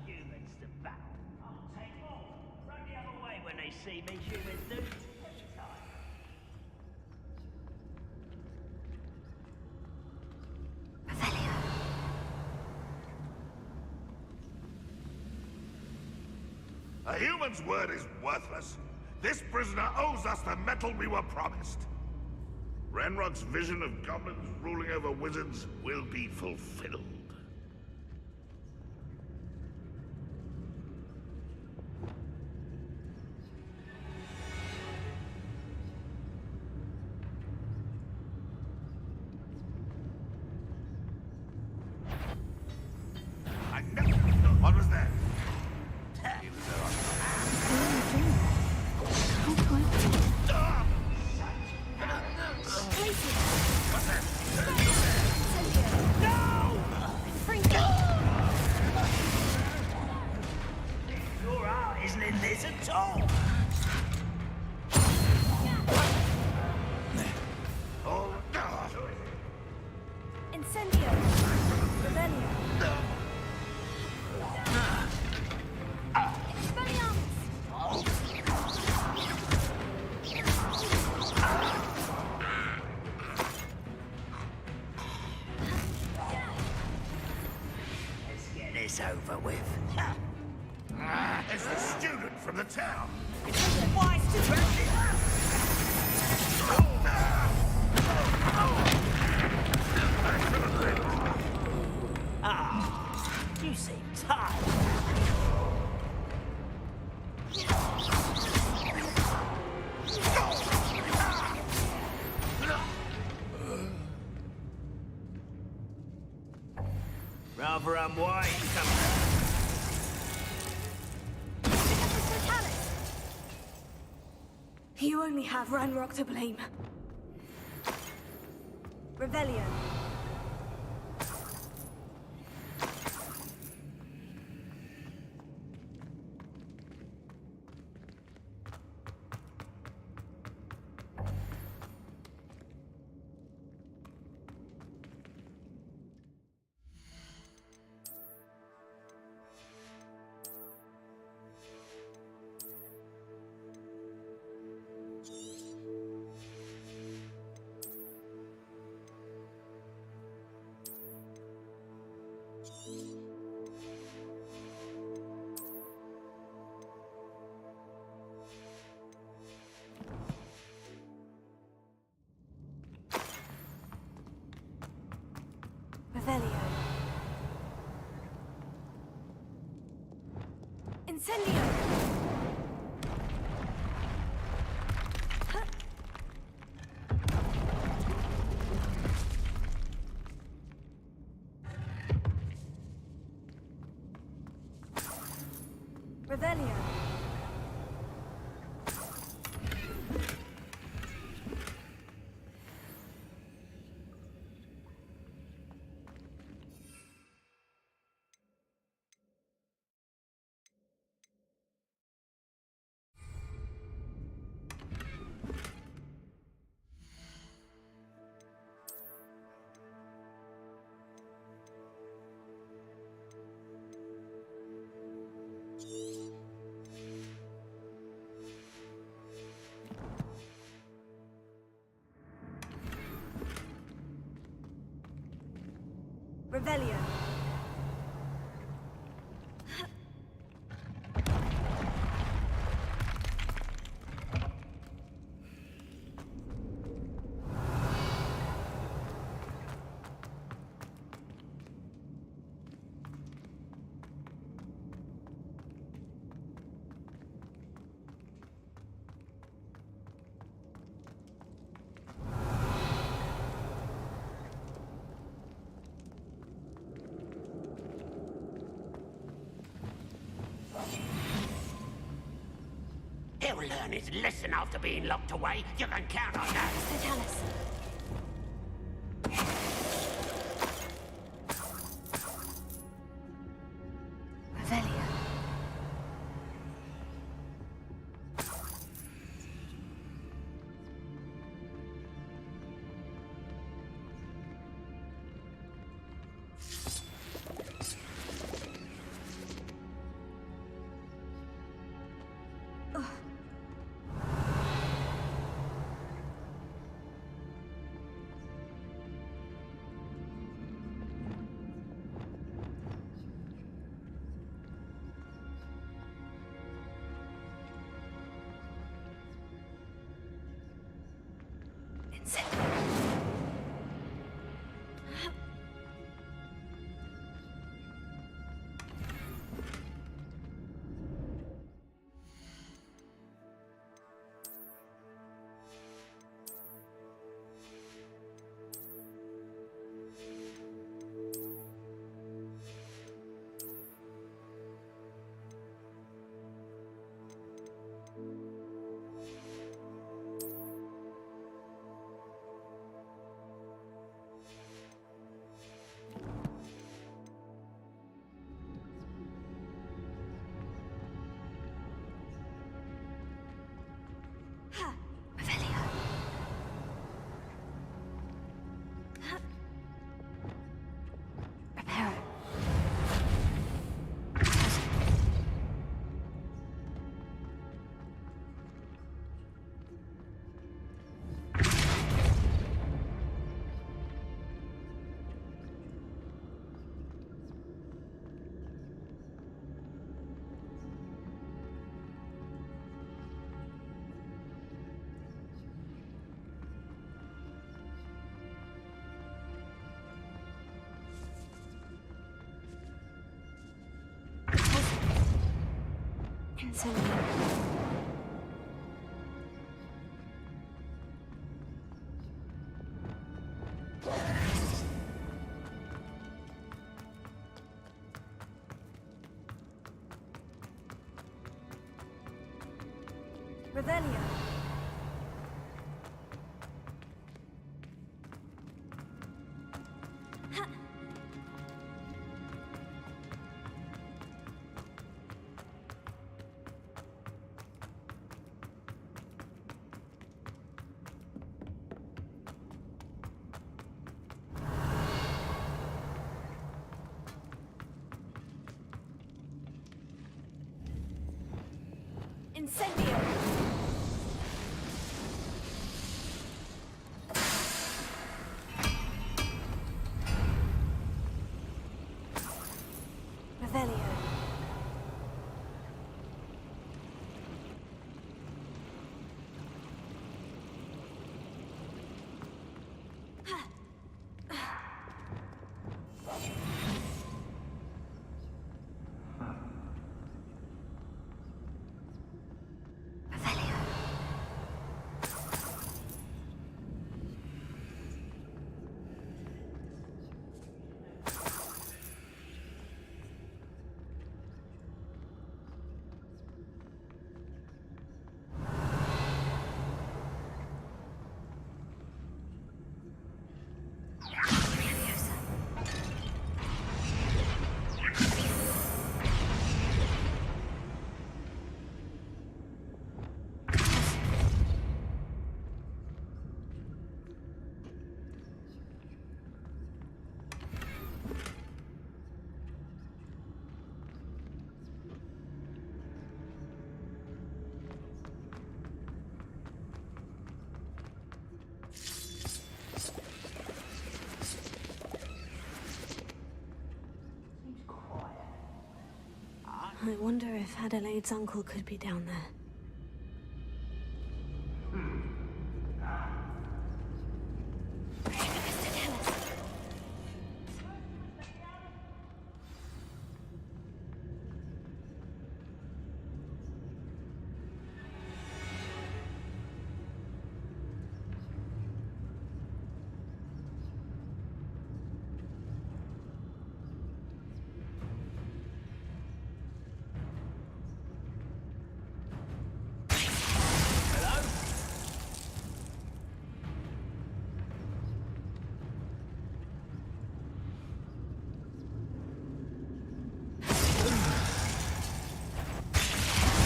Humans to battle. I'll take them all. Run the other way when they see me, humans do. Every time. A human's word is worthless. This prisoner owes us the metal we were promised. Ranrock's vision of goblins ruling over wizards will be fulfilled. I never... What was that? Your art isn't in this at all. Oh, no. Incendio. Revelio. Let's get this over with. It's the student from the town. Why is you seem tired. Rather unwise, You only have Ranrock to blame. Revelio. Revelio. Incendio. Revelio. Revelio. He'll learn his lesson after being locked away. You can count on that. Vitalis. Revelio. Incendio. Revelio. Incendio. Revelio. I wonder if Adelaide's uncle could be down there.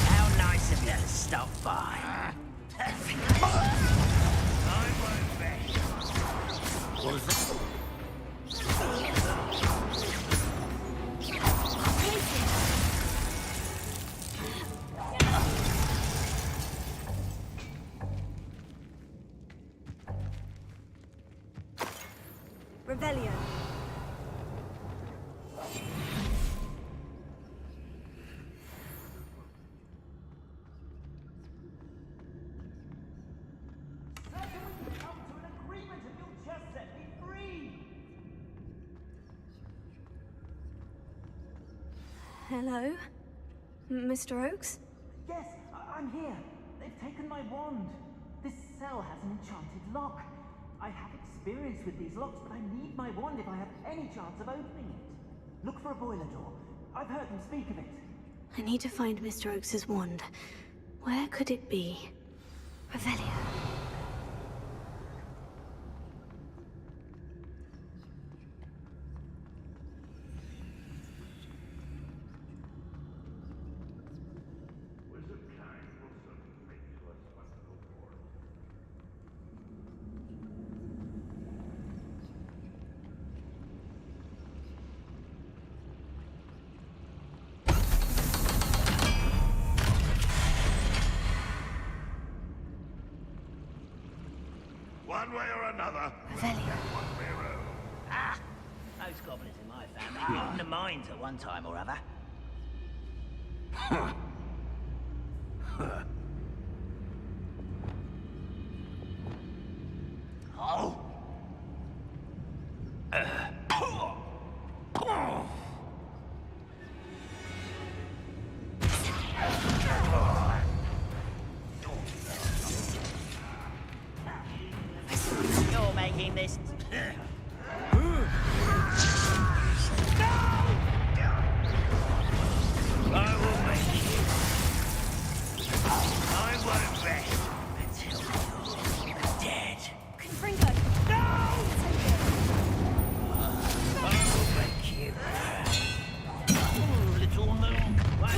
How nice of you to stop by. I won't bet. What is that? Revelio. Hello? Mr. Oakes? Yes, I'm here. They've taken my wand. This cell has an enchanted lock. I have experience with these locks, but I need my wand if I have any chance of opening it. Look for a boiler door. I've heard them speak of it. I need to find Mr. Oakes' wand. Where could it be? Revelio. Wizard kind will certainly make to us wonderful for it. One way or another, one way road. Ah! Those goblins in my family got in the mines at one time or other. Oh! You're making this... I will make you. I won't rest until you're dead. Confringo! I will make you. Oh, little moon. Why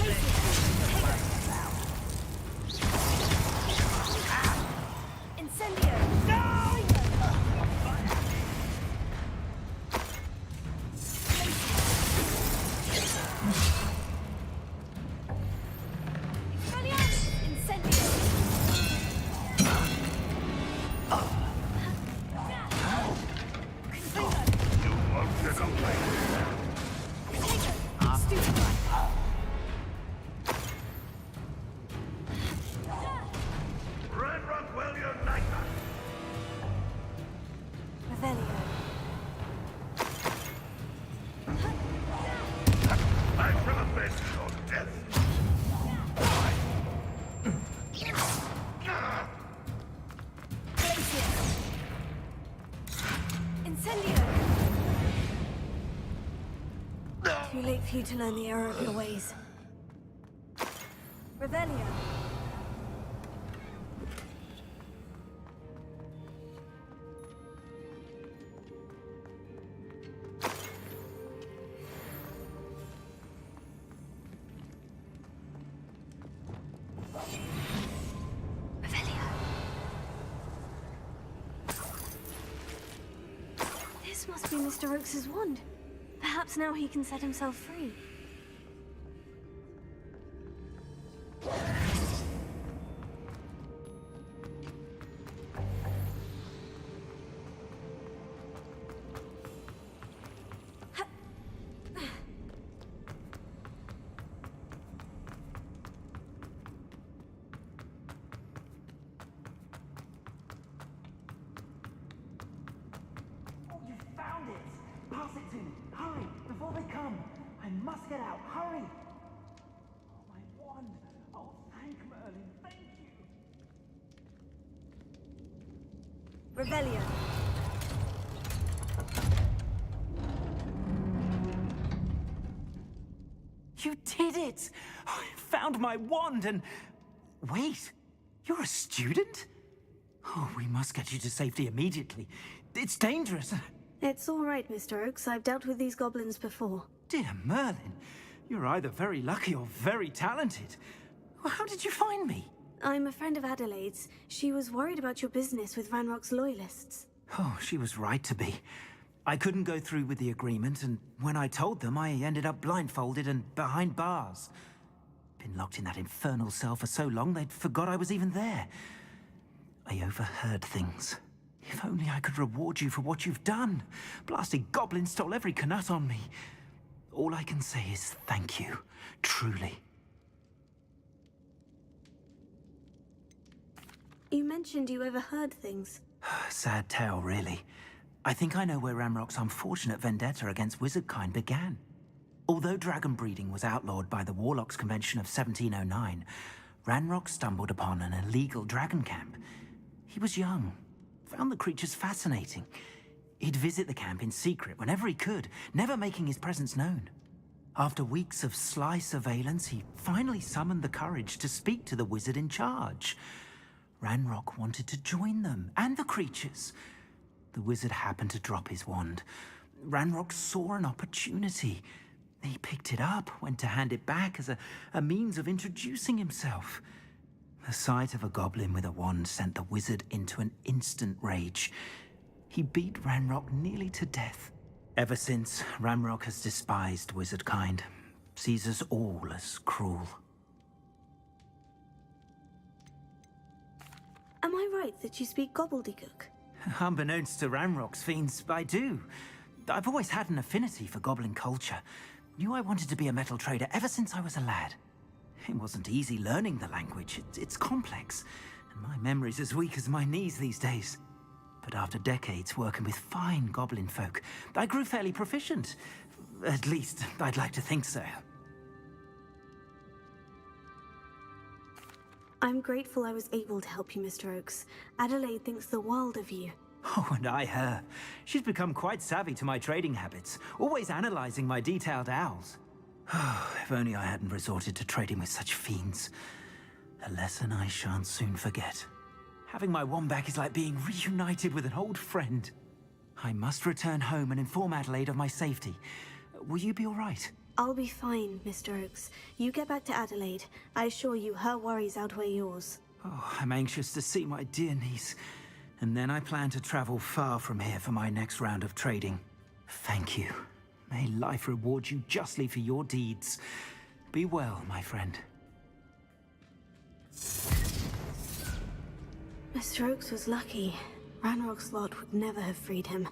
Incendio! Red Rock will unite us. Revelio. I shall avenge your death. Incendio! Too late for you to learn the error of your ways. Revelio. This must be Mr. Oakes' wand. Perhaps now he can set himself free. Pass it to me. Hurry, before they come. I must get out. Hurry. Oh, my wand. Oh, thank Merlin. Thank you. Revelio. You did it! I found my wand and... Wait, you're a student? Oh, we must get you to safety immediately. It's dangerous. It's all right, Mr. Oakes. I've dealt with these goblins before. Dear Merlin, you're either very lucky or very talented. How did you find me? I'm a friend of Adelaide's. She was worried about your business with Ranrock's loyalists. Oh, she was right to be. I couldn't go through with the agreement, and when I told them, I ended up blindfolded and behind bars. Been locked in that infernal cell for so long, they'd forgot I was even there. I overheard things. If only I could reward you for what you've done. Blasted goblin stole every Knut on me. All I can say is thank you, truly. You mentioned you overheard things. Sad tale, really. I think I know where Ranrock's unfortunate vendetta against wizardkind began. Although dragon breeding was outlawed by the Warlocks Convention of 1709, Ranrock stumbled upon an illegal dragon camp. He was young, found the creatures fascinating. He'd visit the camp in secret whenever he could, never making his presence known. After weeks of sly surveillance, he finally summoned the courage to speak to the wizard in charge. Ranrock wanted to join them, and the creatures. The wizard happened to drop his wand. Ranrock saw an opportunity. He picked it up, went to hand it back as a means of introducing himself. The sight of a goblin with a wand sent the wizard into an instant rage. He beat Ranrock nearly to death. Ever since, Ranrock has despised wizardkind, sees us all as cruel. Am I right that you speak gobbledygook? Unbeknownst to Ranrock's fiends, I do. I've always had an affinity for goblin culture. Knew I wanted to be a metal trader ever since I was a lad. It wasn't easy learning the language. It's complex, and my memory's as weak as my knees these days. But after decades working with fine goblin folk, I grew fairly proficient. At least, I'd like to think so. I'm grateful I was able to help you, Mr. Oakes. Adelaide thinks the world of you. Oh, and I her. She's become quite savvy to my trading habits, always analyzing my detailed owls. If only I hadn't resorted to trading with such fiends. A lesson I shan't soon forget. Having my wand back is like being reunited with an old friend. I must return home and inform Adelaide of my safety. Will you be all right? I'll be fine, Mr. Oakes. You get back to Adelaide. I assure you her worries outweigh yours. Oh, I'm anxious to see my dear niece. And then I plan to travel far from here for my next round of trading. Thank you. May life reward you justly for your deeds. Be well, my friend. Mr. Oakes was lucky. Ranrock's lot would never have freed him.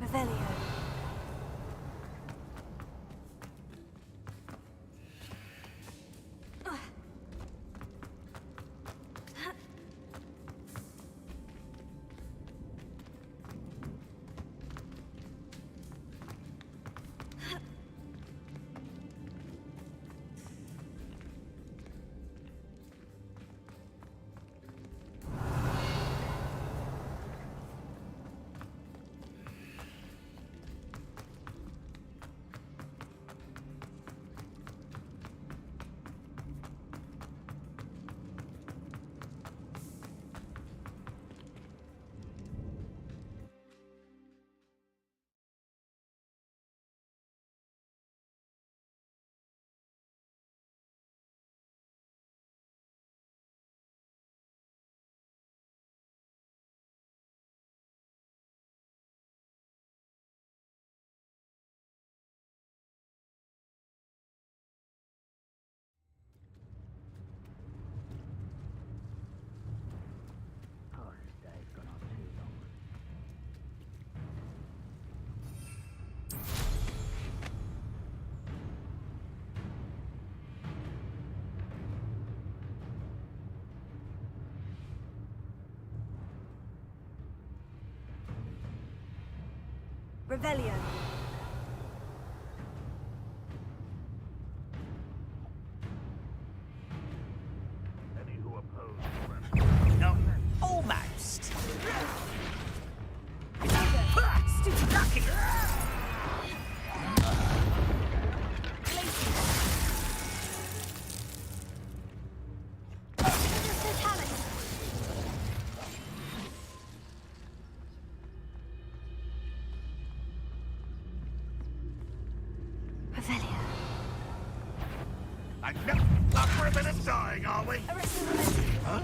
Revelio. Revelio. Any who oppose No, almost. Stupid lucky. Revelio. I know. Up for a bit of dying, are we? Huh?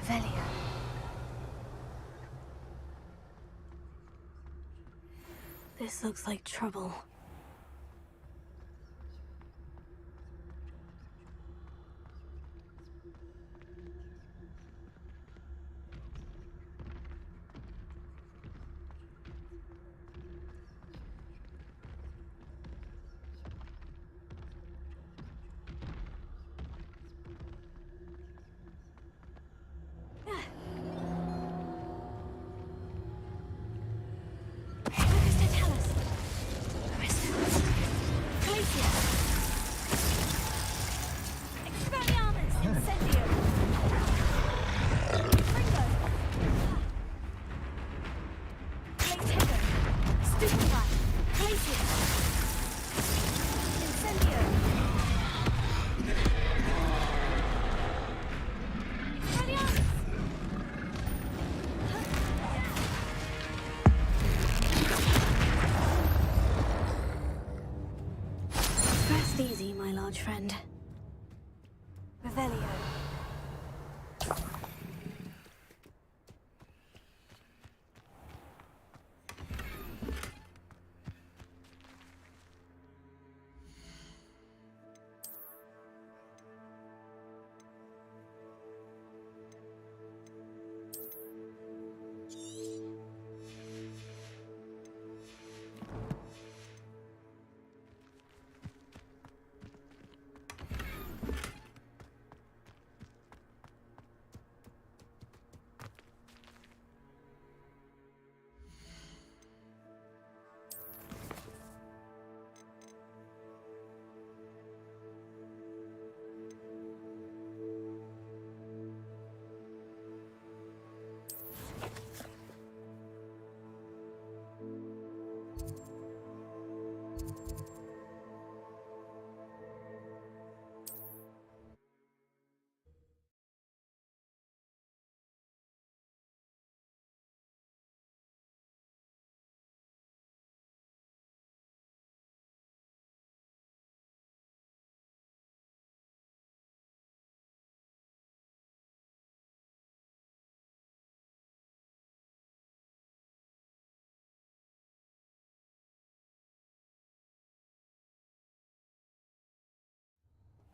Revelio. This looks like trouble. Rest easy, my large friend. Revelio.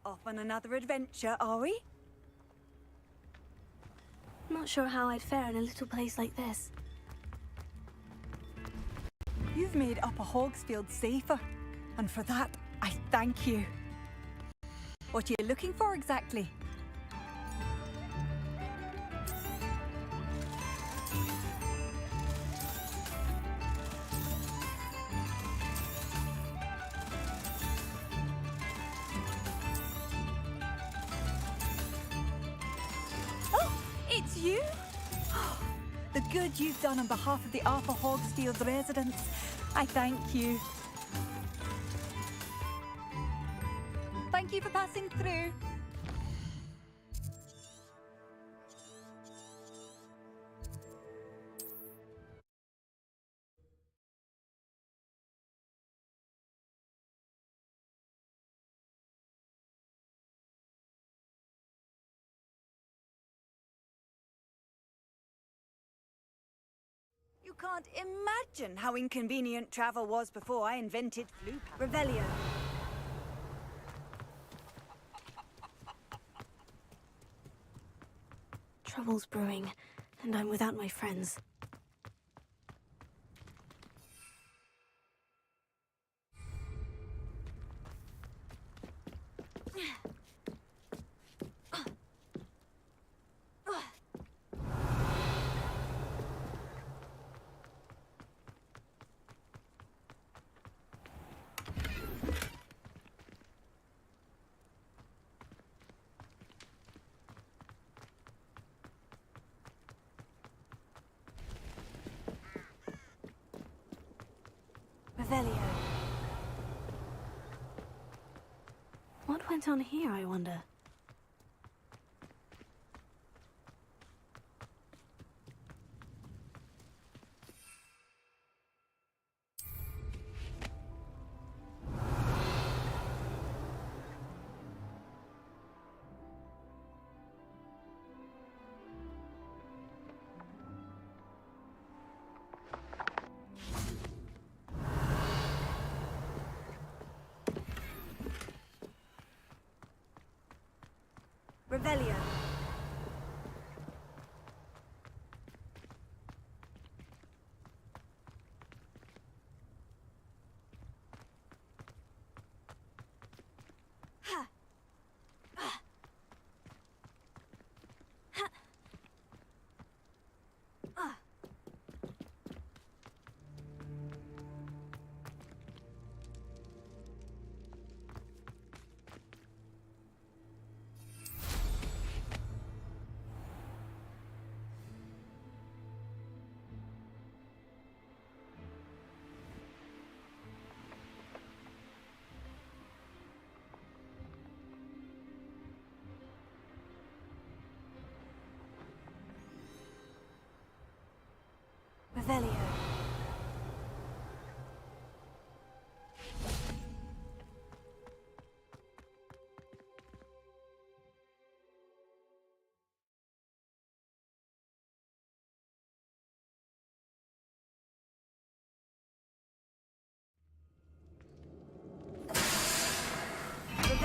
Off on another adventure, are we? Not sure how I'd fare in a little place like this. You've made Upper Hogsfield safer, and for that, I thank you. What are you looking for exactly? Oh, it's you? The good you've done on behalf of the Upper Hogsfield residents. I thank you. Thank you for passing through. You can't imagine how inconvenient travel was before I invented flu. Revelio. Trouble's brewing, and I'm without my friends. Revelio. What went on here, I wonder? Revelio. Revelio.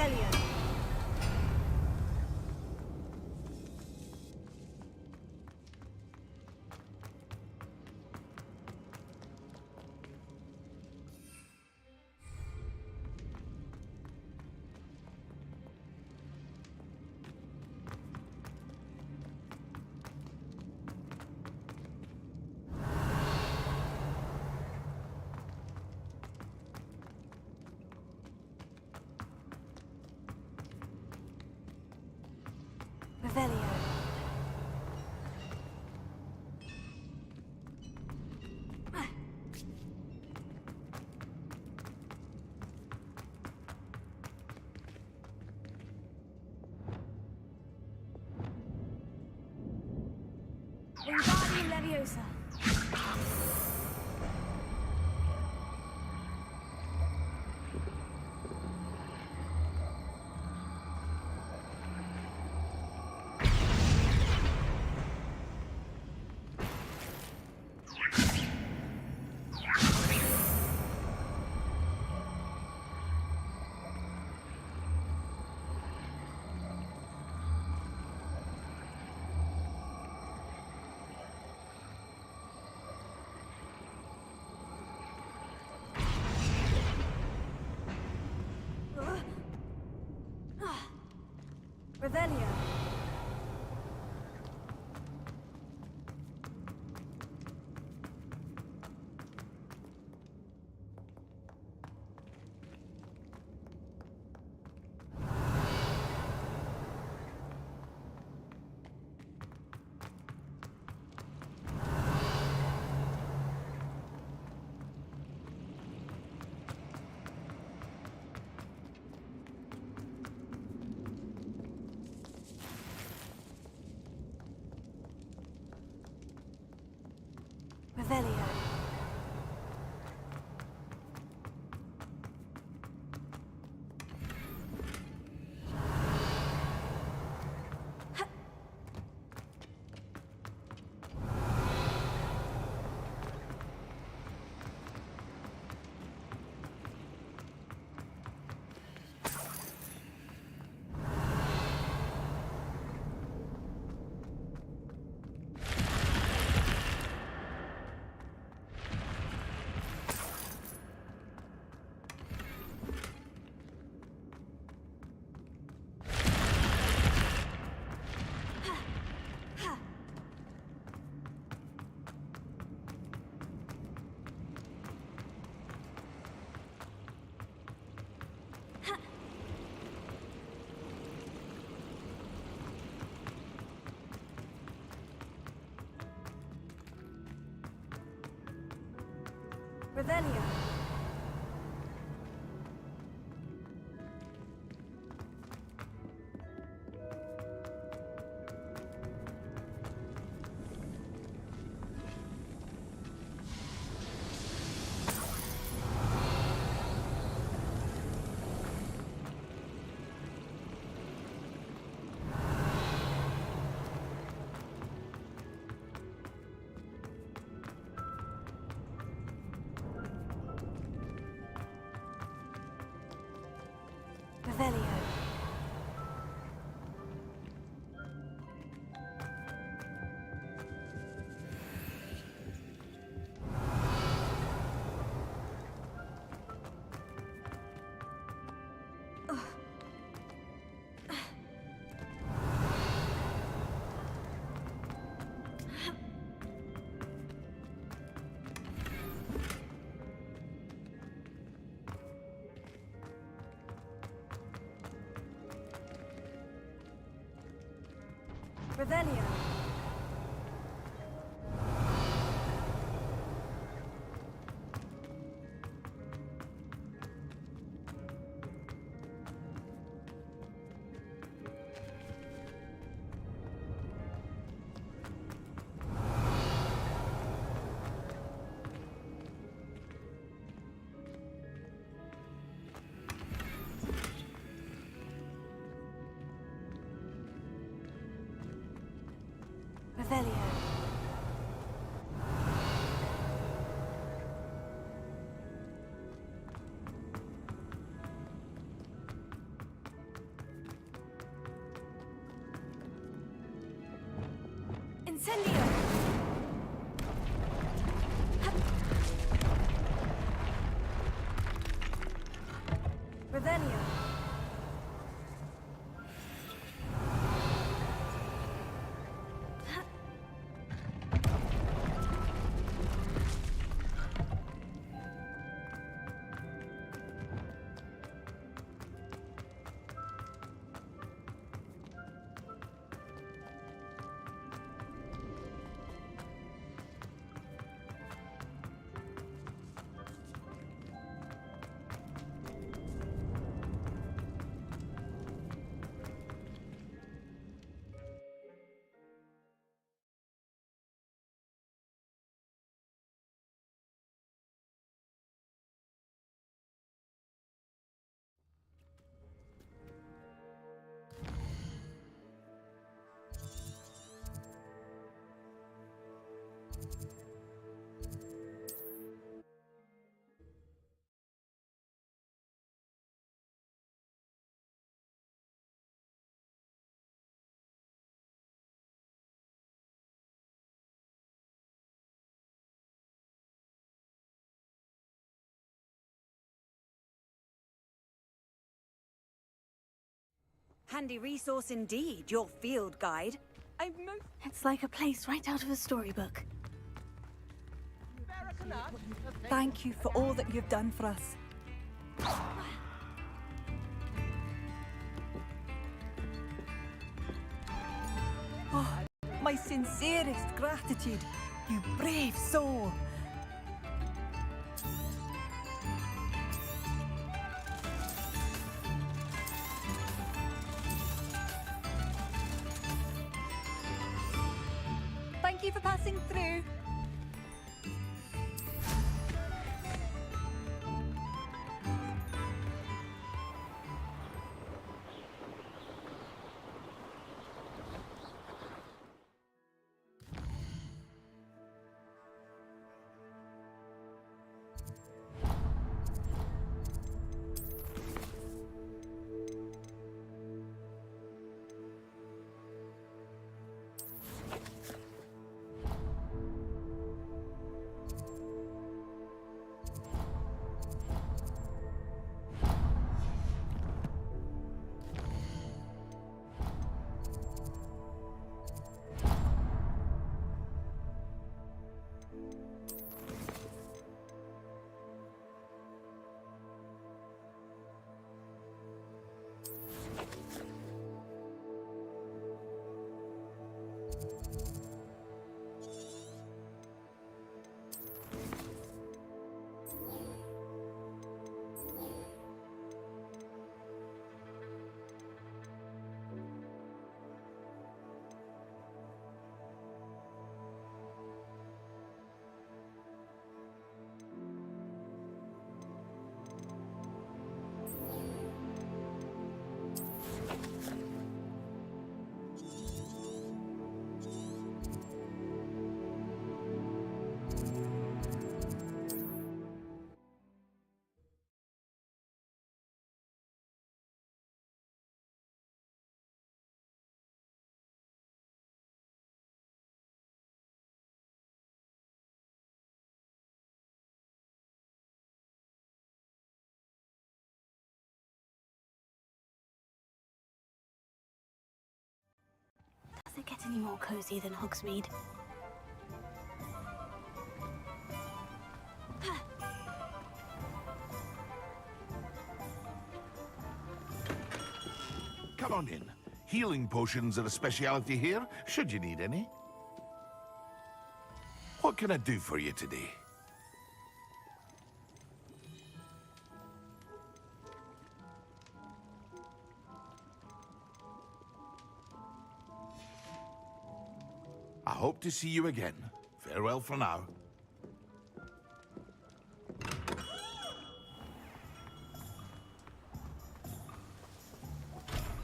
Revelio. Revelio. Wingardium Leviosa. Revelio. Revelio. Revelio. Revelio. Revelio. Revelio. Incendio! Revelio. Handy resource indeed, your field guide. It's like a place right out of a storybook. Thank you for all that you've done for us. Oh, my sincerest gratitude, you brave soul. Thank you for passing through. Does it get any more cozy than Hogsmeade? Come on in. Healing potions are a speciality here, should you need any. What can I do for you today? I hope to see you again. Farewell for now.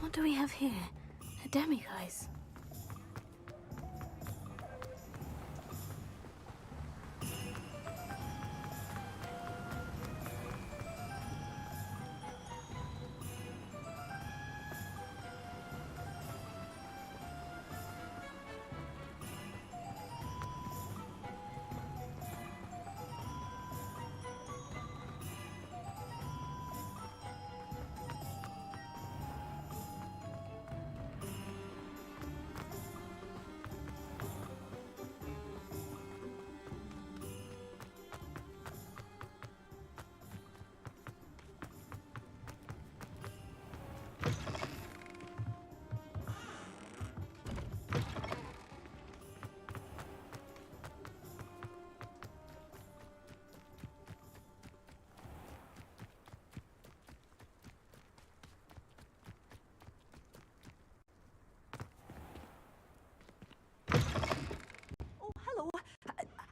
What do we have here? A demiguise.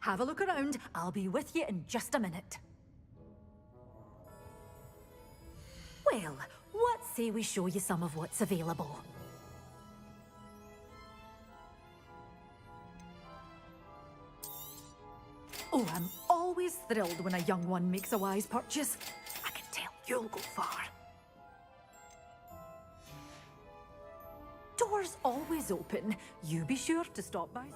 Have a look around. I'll be with you in just a minute. Well, what say we show you some of what's available? Oh, I'm always thrilled when a young one makes a wise purchase. I can tell you'll go far. Doors always open. You be sure to stop by.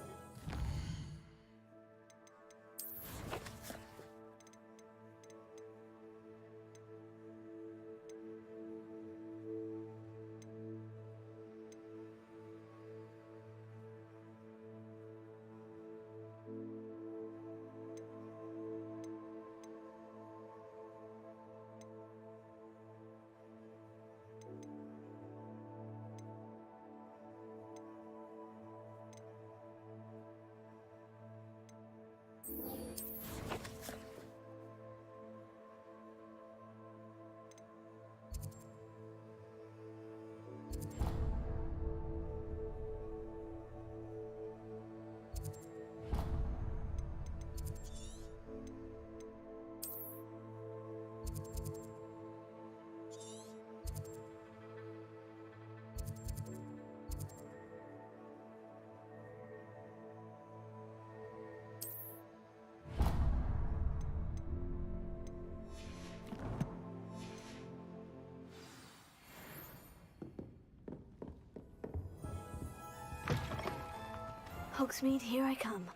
Hogsmeade, here I come.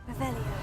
Revelio.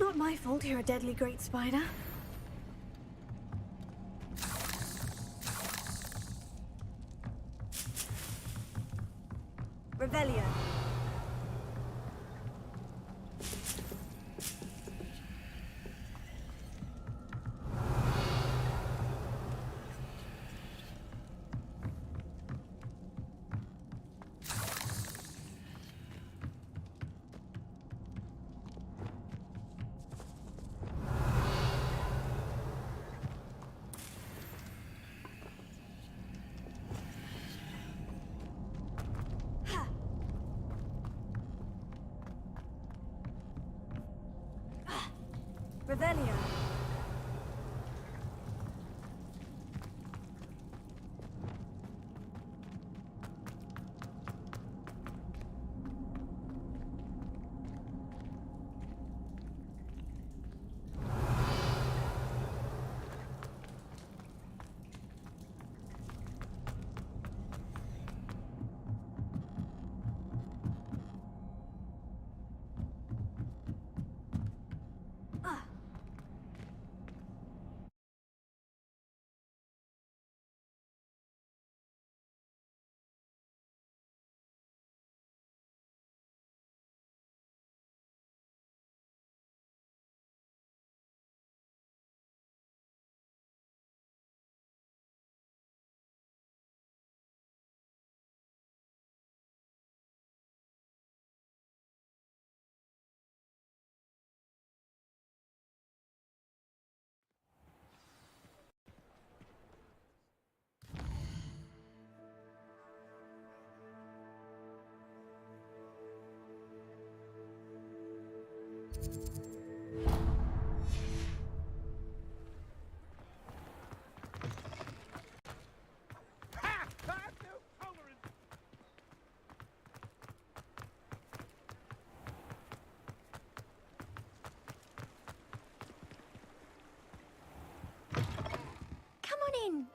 Not my fault you're a deadly great spider. Revelio. Revelio.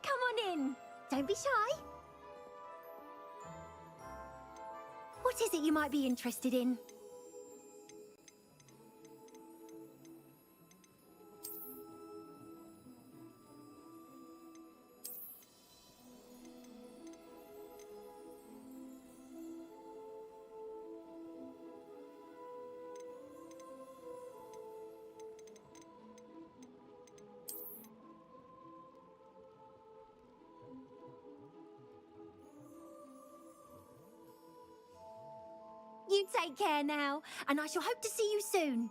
Come on in. Don't be shy. What is it you might be interested in? You take care now, and I shall hope to see you soon.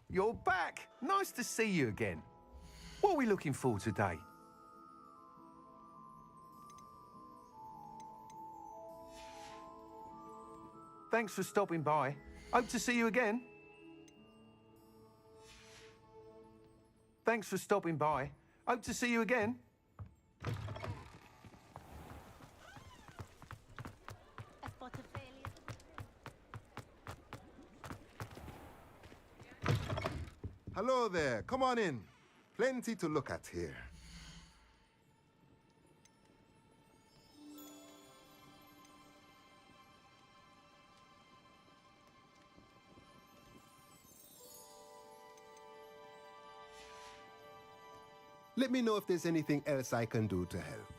You're back! Nice to see you again. What are we looking for today? Thanks for stopping by. Hope to see you again. Thanks for stopping by. Hope to see you again. Hello there. Come on in. Plenty to look at here. Let me know if there's anything else I can do to help.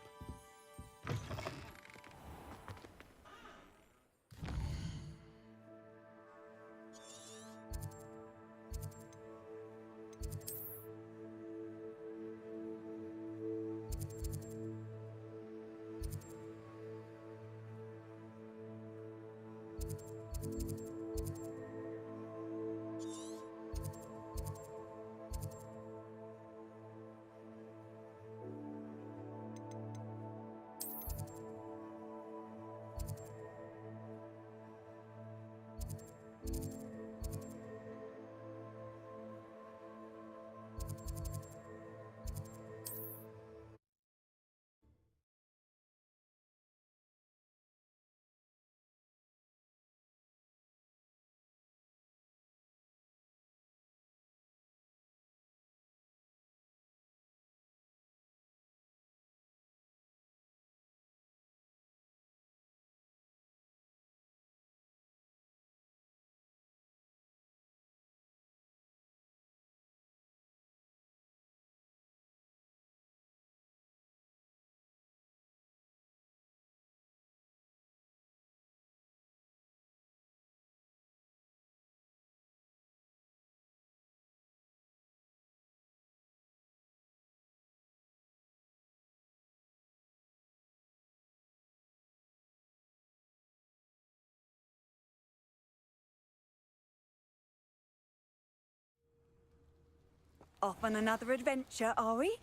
Off on another adventure, are we?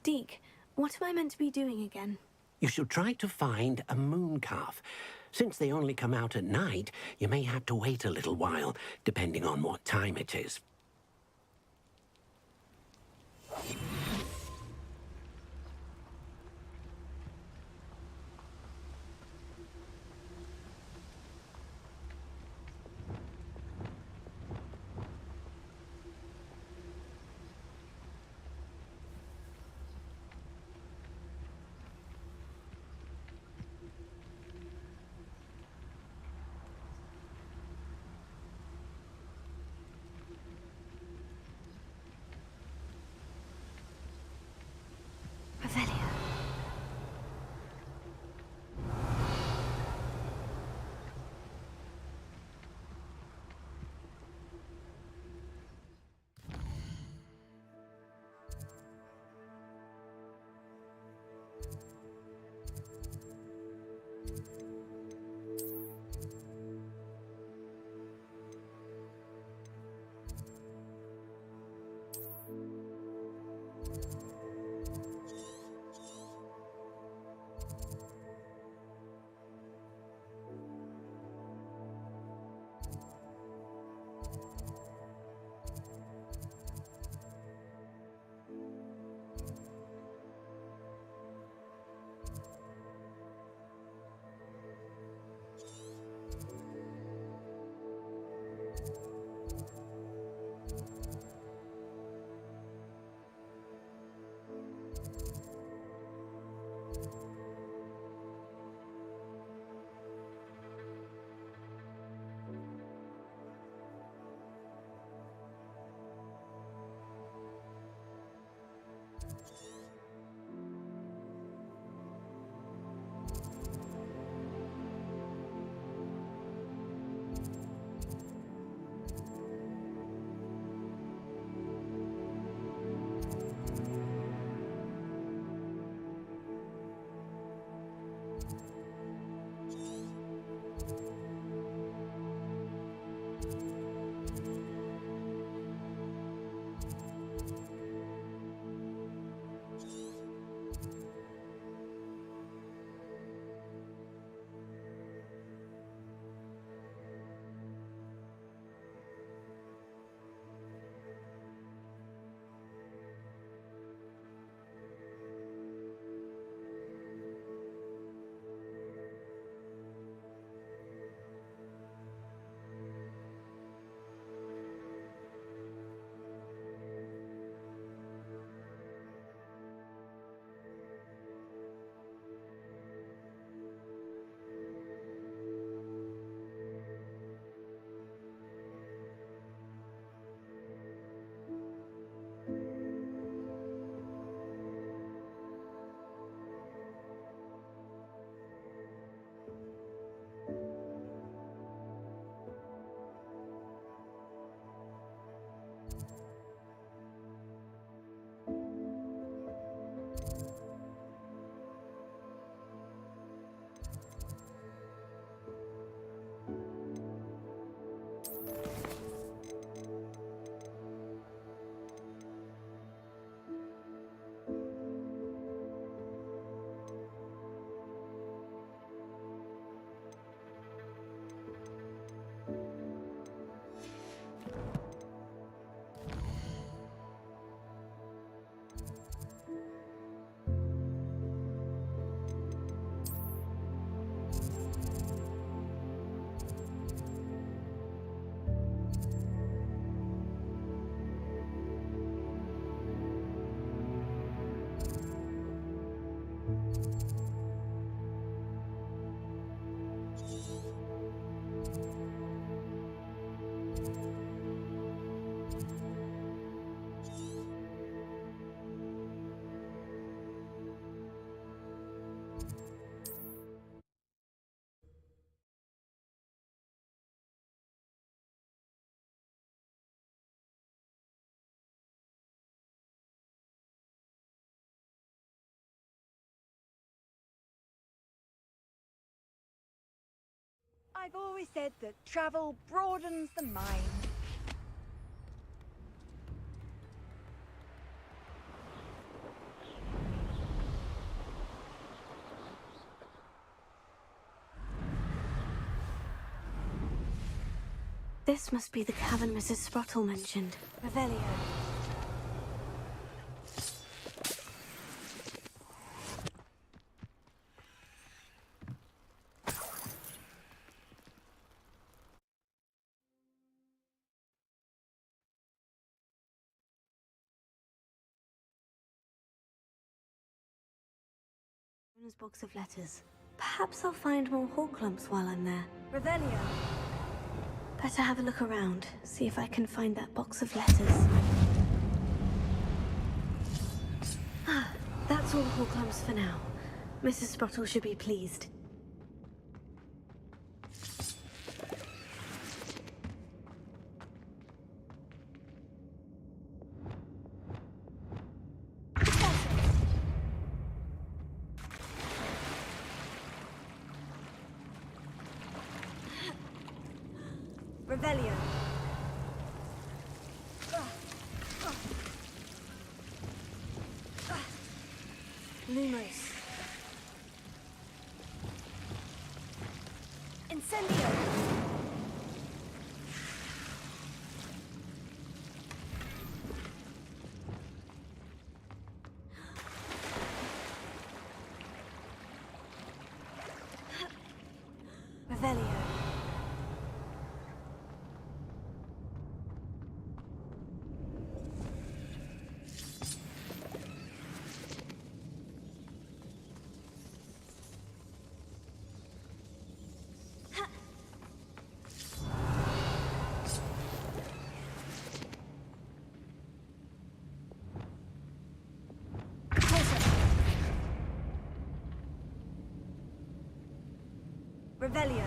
Deke, what am I meant to be doing again? You should try to find a moon calf. Since they only come out at night, you may have to wait a little while, depending on what time it is. Revelio. I've always said that travel broadens the mind. This must be the cavern Mrs. Sprottle mentioned. Revelio. Box of letters. Perhaps I'll find more Horklumps while I'm there. Revelio. Better have a look around, see if I can find that box of letters. Ah, that's all Horklumps for now. Mrs. Sprottle should be pleased. Revelio. Lumos. Incendio. Revelio. Revelio.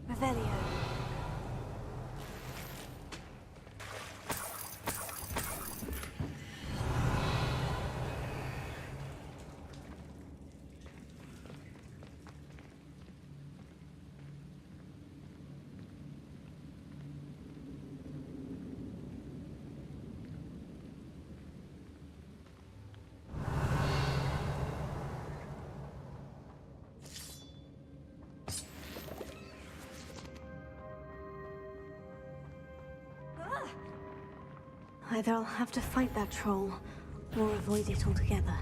Revelio. Either I'll have to fight that troll, or avoid it altogether.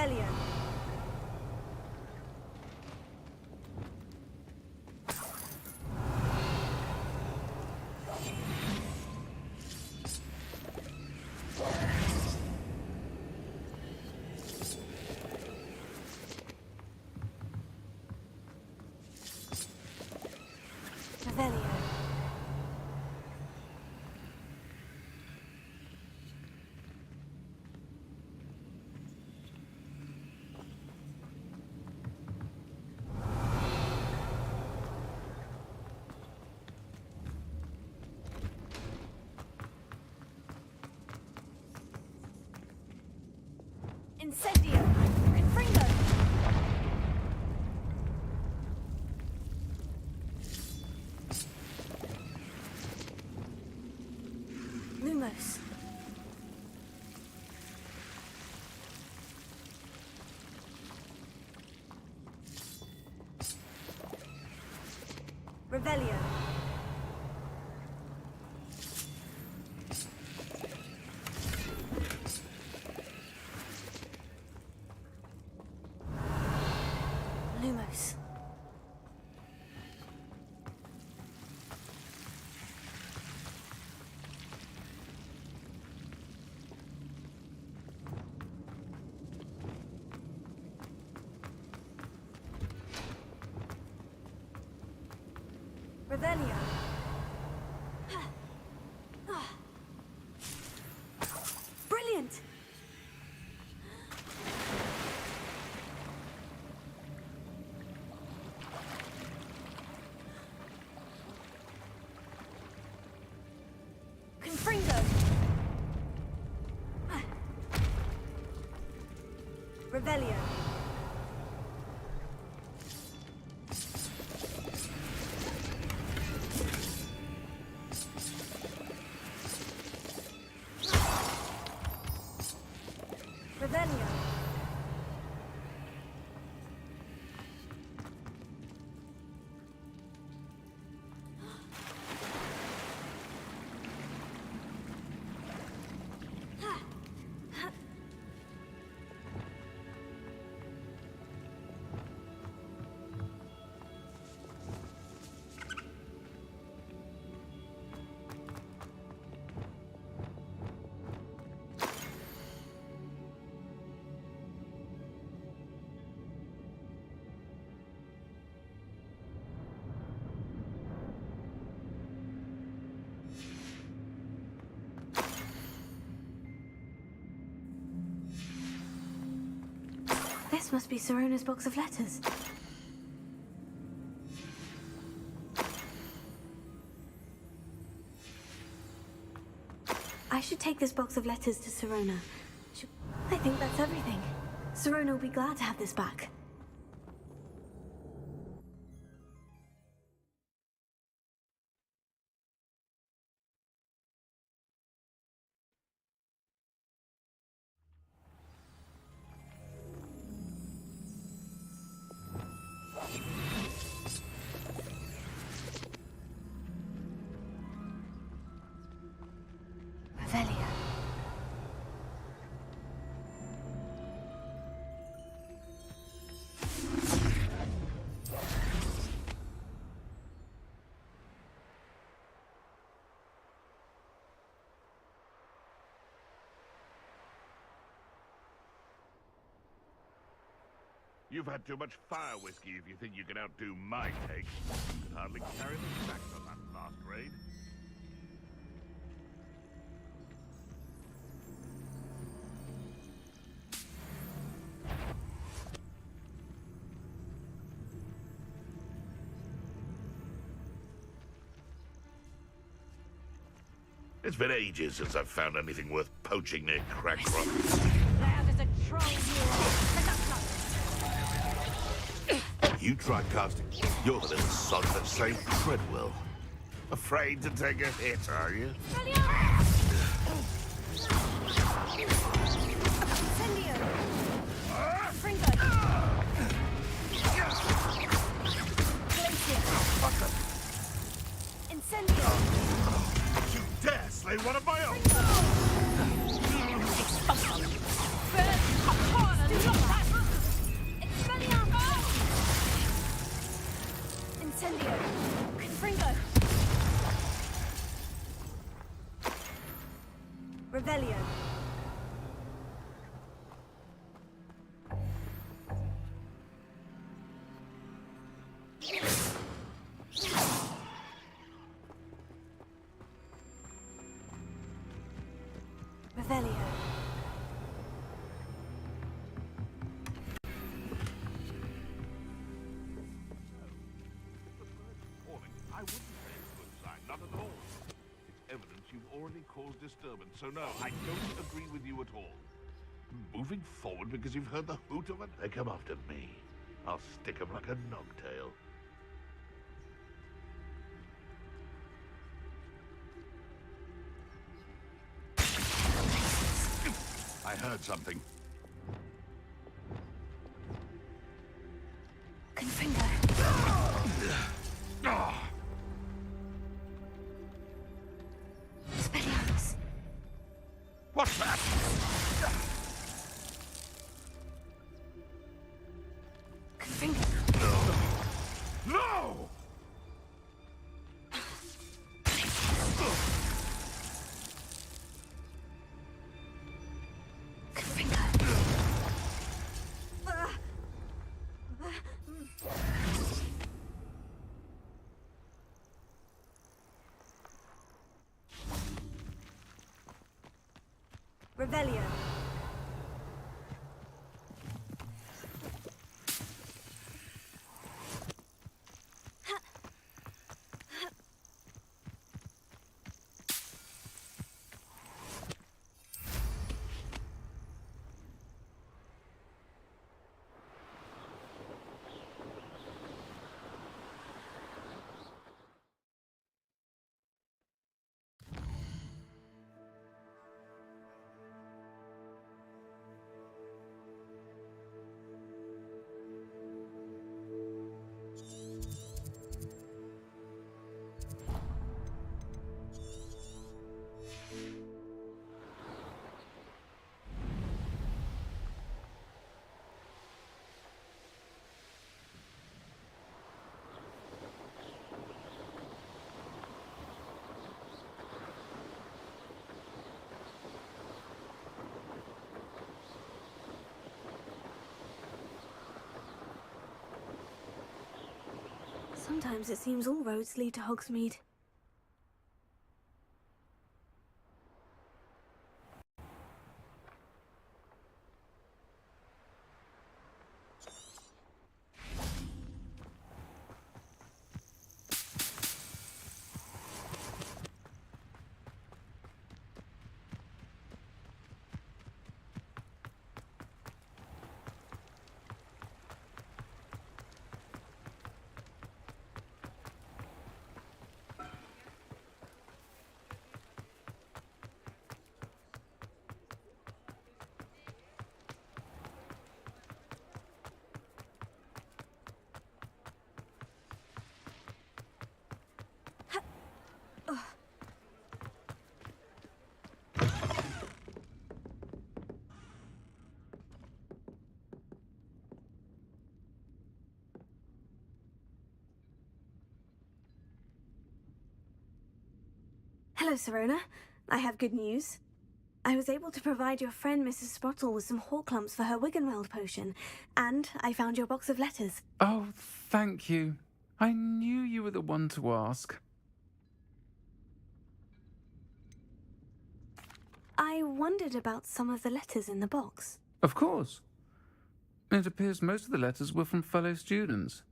Revelio. Revelio. Incendio! Confringo! Lumos. Revelio. Lumos. Revelio. Brilliant! Confringo! Revelio. Revelio. This must be Sirona's box of letters. I should take this box of letters to Sirona. I think that's everything. Sirona will be glad to have this back. Revelio. You've had too much fire whiskey if you think you can outdo my take. Could hardly carry the sack on that last raid. It's been ages since I've found anything worth poaching near Crack Rock. There's a troll here. You tried casting. You're the little sod that saved Treadwell. Afraid to take a hit, are you? You dare slay one of my own! Burn upon and look Incendio! Confringo! Revelio! Revelio. I wouldn't say it's a good sign, not at all. It's evidence you've already caused disturbance, so no, I don't agree with you at all. Moving forward because you've heard the hoot of it? They come after me. I'll stick 'em like a nogtail. I heard something. Confringo. Spelliarmus. What's that? Confringo. No! Revelio. Sometimes it seems all roads lead to Hogsmeade. Hello, Sirona. I have good news. I was able to provide your friend Mrs. Sprottle with some Horklumps for her Wiggenweld potion, and I found your box of letters. Oh, thank you. I knew you were the one to ask. I wondered about some of the letters in the box. Of course. It appears most of the letters were from fellow students.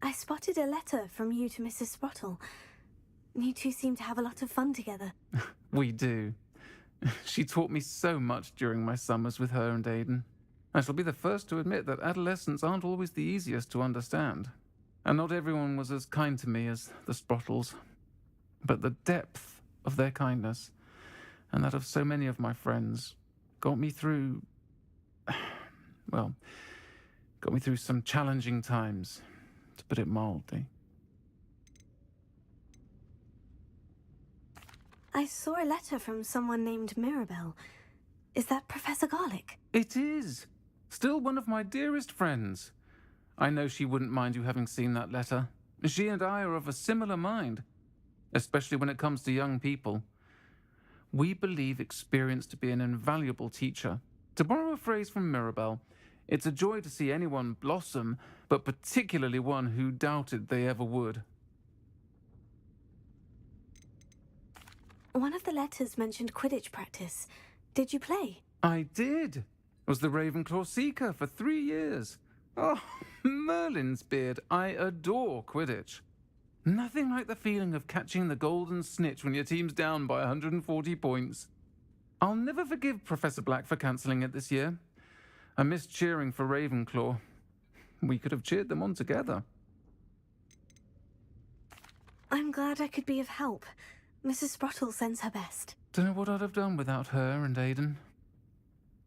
I spotted a letter from you to Mrs. Sprottle. You two seem to have a lot of fun together. We do. She taught me so much during my summers with her and Aidan. I shall be the first to admit that adolescents aren't always the easiest to understand. And not everyone was as kind to me as the Sprottles. But the depth of their kindness, and that of so many of my friends, got me through... well, got me through some challenging times, to put it mildly. I saw a letter from someone named Mirabelle. Is that Professor Garlick? It is. Still one of my dearest friends. I know she wouldn't mind you having seen that letter. She and I are of a similar mind, especially when it comes to young people. We believe experience to be an invaluable teacher. To borrow a phrase from Mirabelle, it's a joy to see anyone blossom, but particularly one who doubted they ever would. One of the letters mentioned Quidditch practice. Did you play? I did. Was the Ravenclaw Seeker for 3 years. Oh, Merlin's beard. I adore Quidditch. Nothing like the feeling of catching the golden snitch when your team's down by 140 points. I'll never forgive Professor Black for cancelling it this year. I missed cheering for Ravenclaw. We could have cheered them on together. I'm glad I could be of help. Mrs. Sprottle sends her best. Don't know what I'd have done without her and Aidan.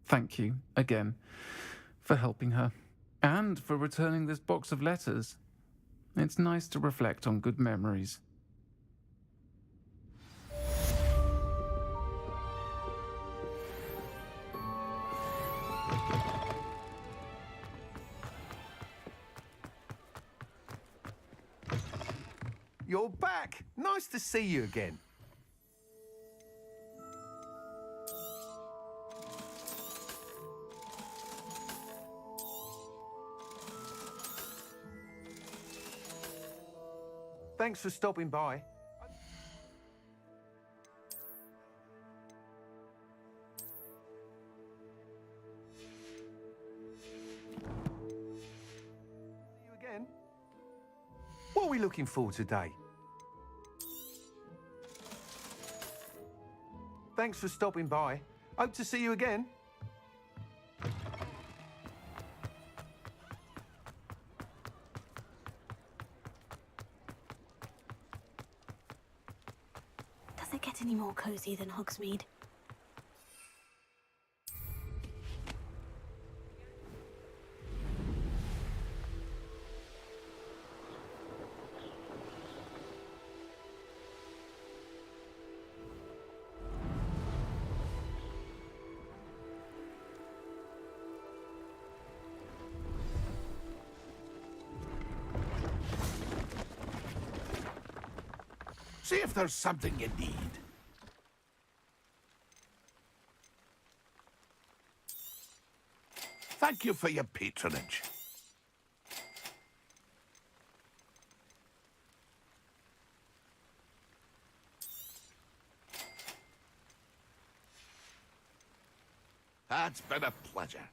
Thank you, again, for helping her. And for returning this box of letters. It's nice to reflect on good memories. You're back! Nice to see you again. Thanks for stopping by. See you again. What are we looking for today? Thanks for stopping by. Hope to see you again. Does it get any more cozy than Hogsmeade? See if there's something you need. Thank you for your patronage. It's been a pleasure.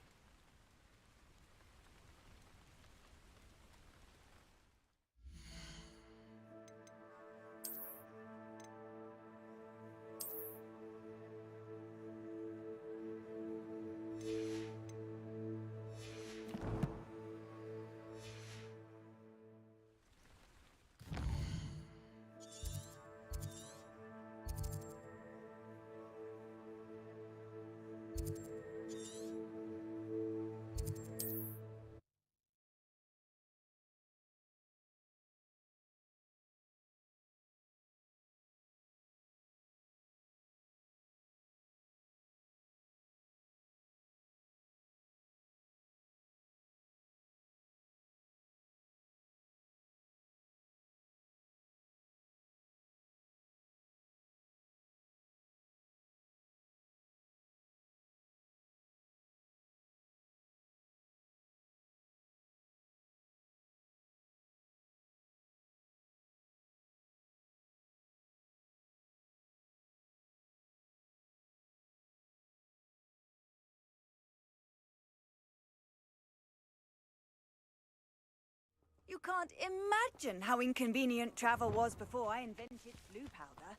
You can't imagine how inconvenient travel was before I invented blue powder.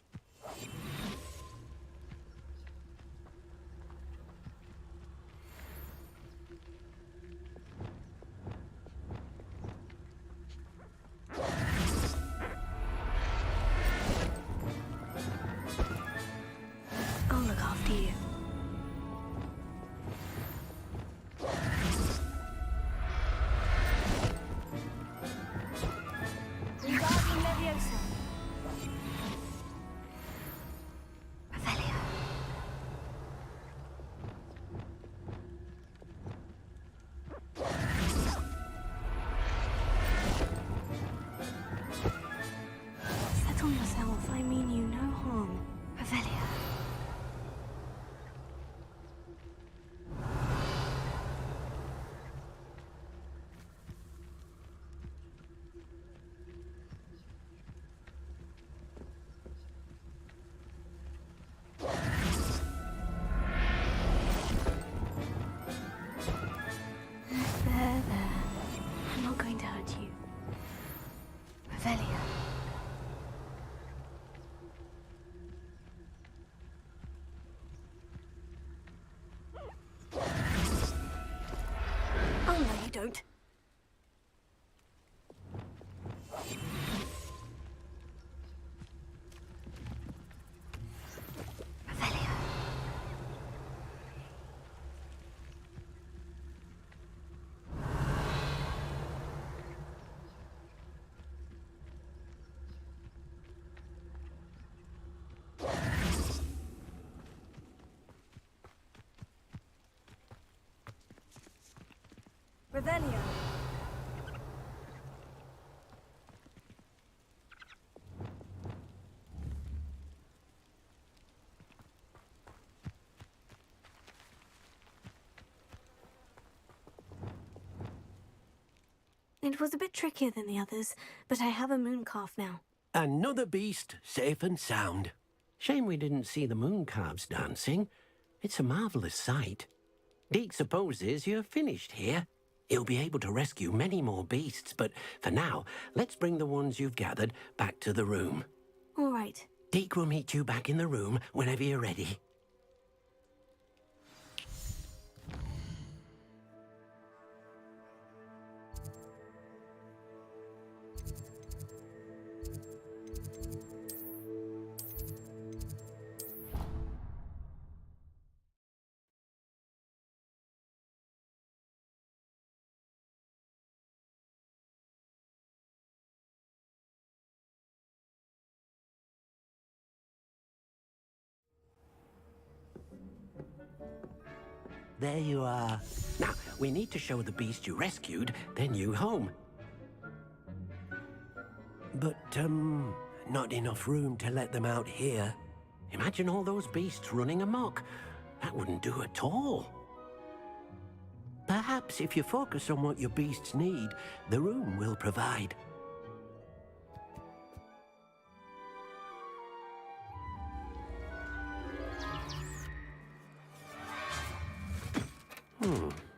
I'll look after you. don't. Revelio. It was a bit trickier than the others, but I have a moon calf now. Another beast, safe and sound. Shame we didn't see the moon calves dancing. It's a marvellous sight. Deke supposes you're finished here. He'll be able to rescue many more beasts, but for now, let's bring the ones you've gathered back to the room. All right. Deke will meet you back in the room whenever you're ready. There you are. Now, we need to show the beast you rescued their new home. But, not enough room to let them out here. Imagine all those beasts running amok. That wouldn't do at all. Perhaps if you focus on what your beasts need, the room will provide.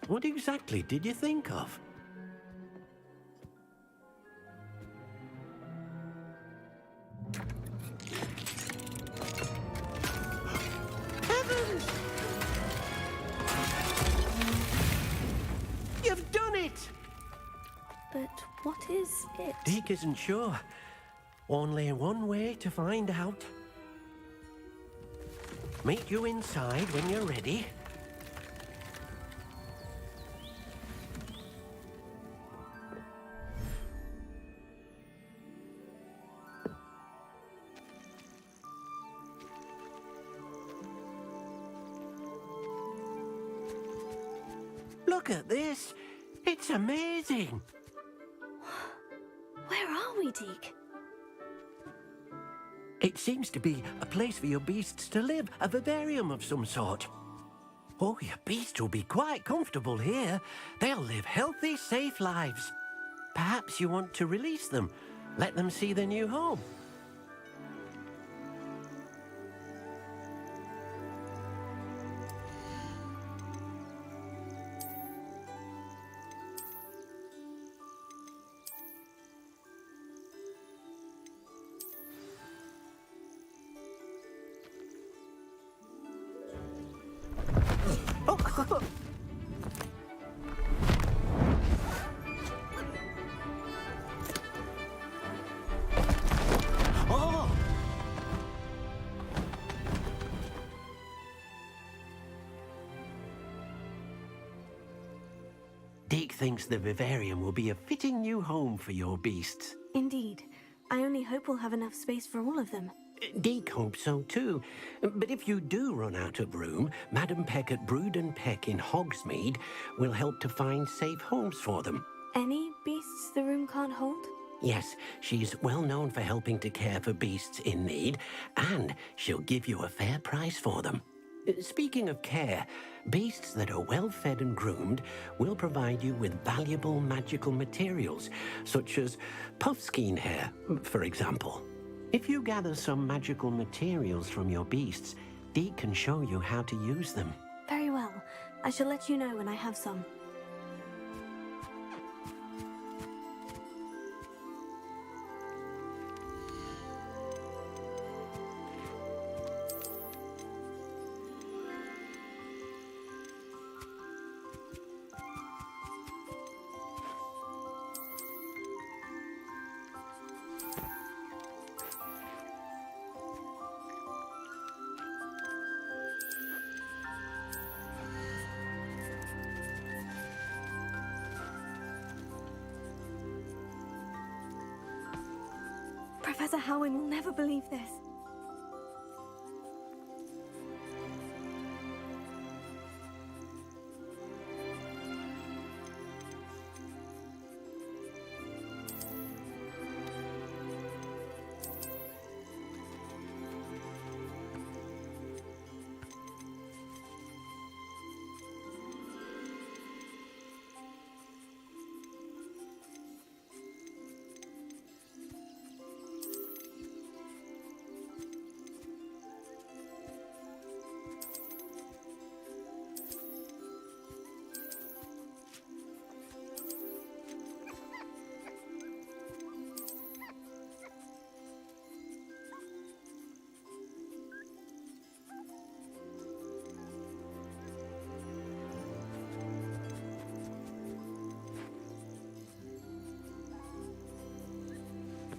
What exactly did you think of? Heavens! You've done it! But what is it? Deke isn't sure. Only one way to find out. Meet you inside when you're ready. Look at this. It's amazing. Where are we, Deke? It seems to be a place for your beasts to live, a vivarium of some sort. Oh, your beasts will be quite comfortable here. They'll live healthy, safe lives. Perhaps you want to release them, let them see their new home. Oh! Deke thinks the vivarium will be a fitting new home for your beasts. Indeed. I only hope we'll have enough space for all of them. Deke hopes so too. But if you do run out of room, Madam Peck at Brood and Peck in Hogsmeade will help to find safe homes for them. Any beasts the room can't hold? Yes, she's well known for helping to care for beasts in need, and she'll give you a fair price for them. Speaking of care, beasts that are well fed and groomed will provide you with valuable magical materials, such as puffskein hair, for example. If you gather some magical materials from your beasts, Deke can show you how to use them. Very well. I shall let you know when I have some. Professor Howin will never believe this.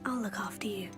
I'll look after you.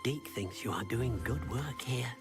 Deke thinks you are doing good work here.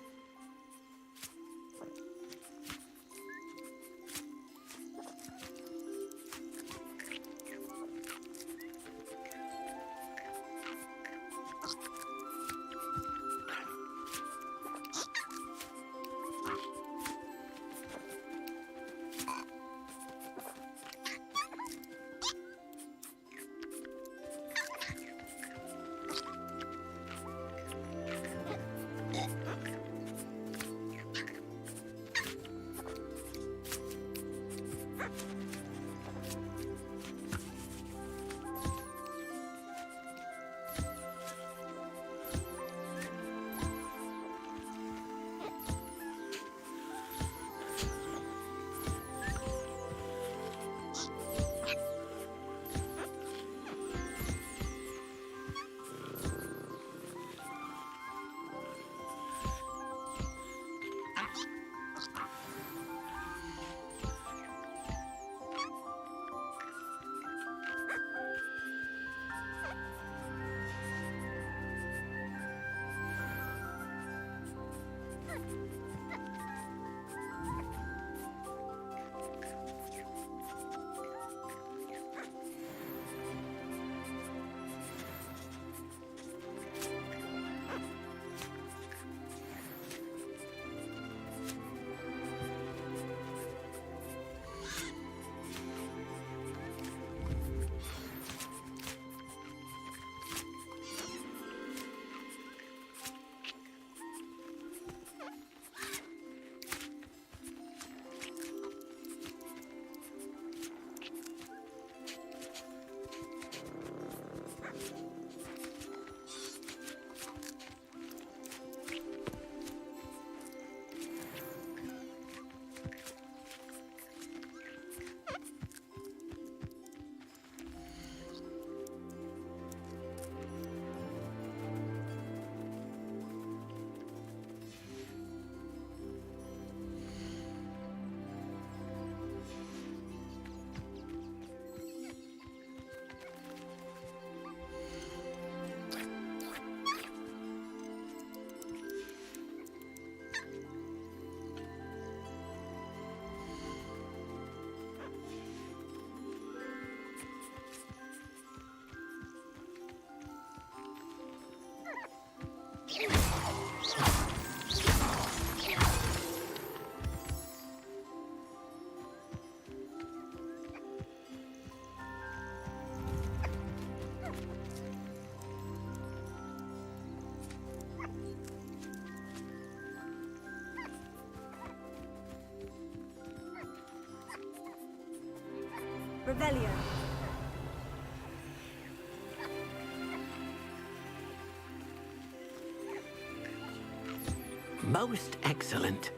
Revelio. Most excellent.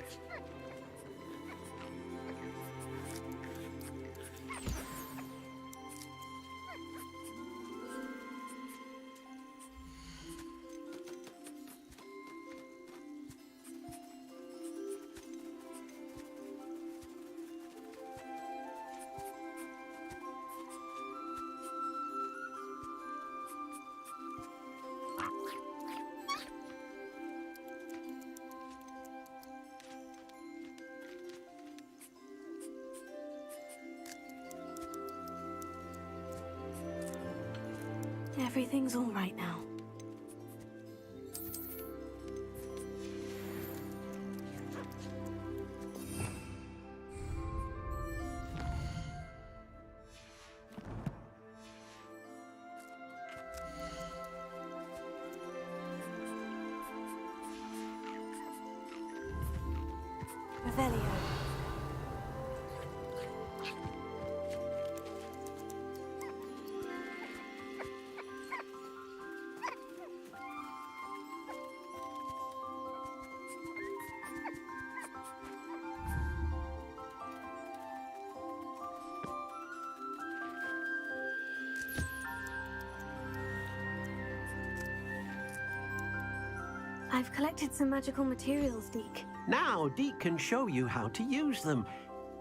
Everything's all right now. Revelio. I've collected some magical materials, Deke. Now, Deke can show you how to use them.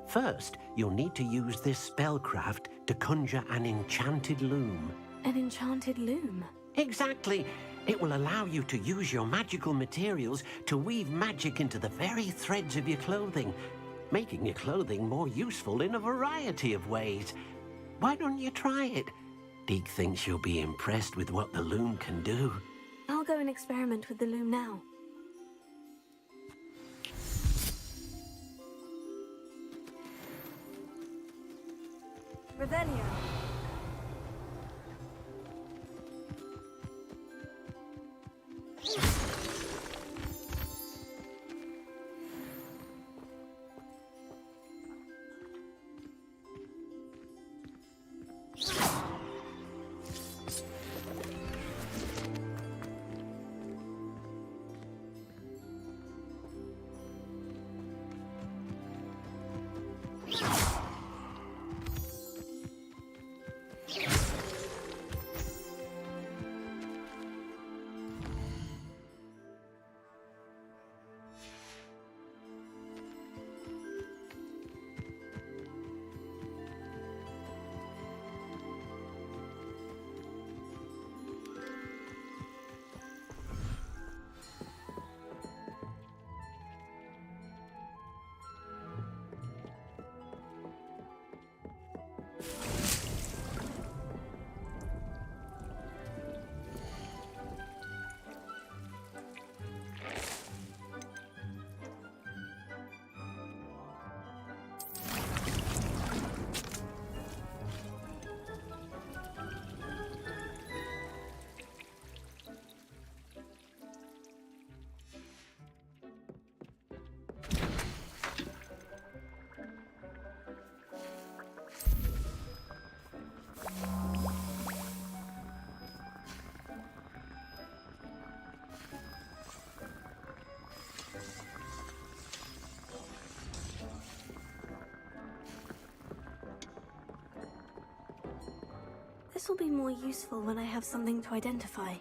First, you'll need to use this spellcraft to conjure an enchanted loom. An enchanted loom? Exactly. It will allow you to use your magical materials to weave magic into the very threads of your clothing, making your clothing more useful in a variety of ways. Why don't you try it? Deke thinks you'll be impressed with what the loom can do. I'll go and experiment with the loom now. Revelio. This will be more useful when I have something to identify.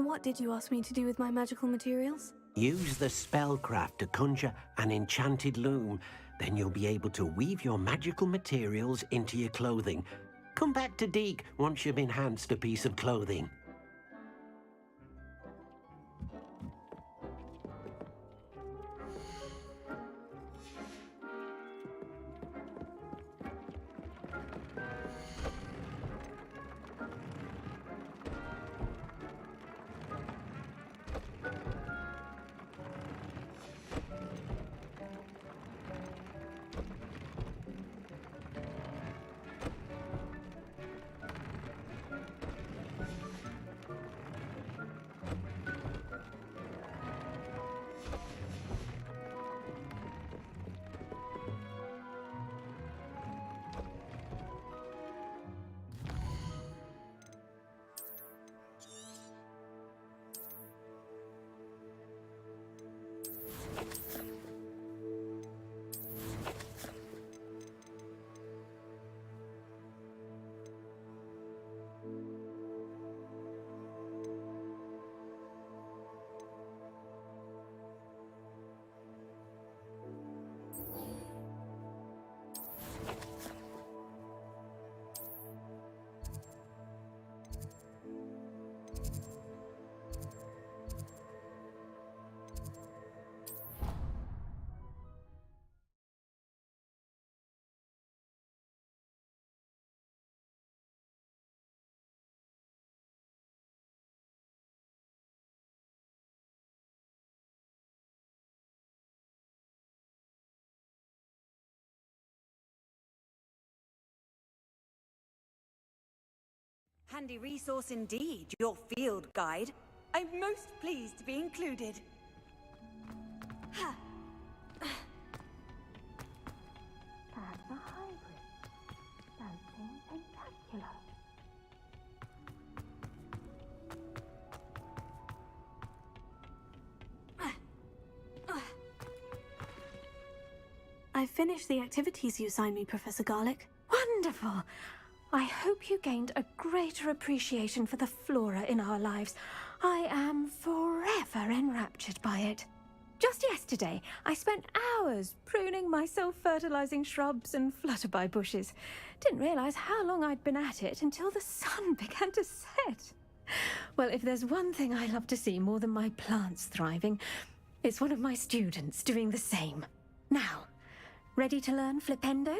And what did you ask me to do with my magical materials? Use the spellcraft to conjure an enchanted loom. Then you'll be able to weave your magical materials into your clothing. Come back to Deke once you've enhanced a piece of clothing. Handy resource indeed, your field guide. I'm most pleased to be included. That's a hybrid. Something spectacular. I've finished the activities you assigned me, Professor Garlick. Wonderful! I hope you gained a greater appreciation for the flora in our lives. I am forever enraptured by it. Just yesterday, I spent hours pruning my self-fertilizing shrubs and flutterby bushes. Didn't realize how long I'd been at it until the sun began to set. Well, if there's one thing I love to see more than my plants thriving, it's one of my students doing the same. Now, ready to learn Flipendo?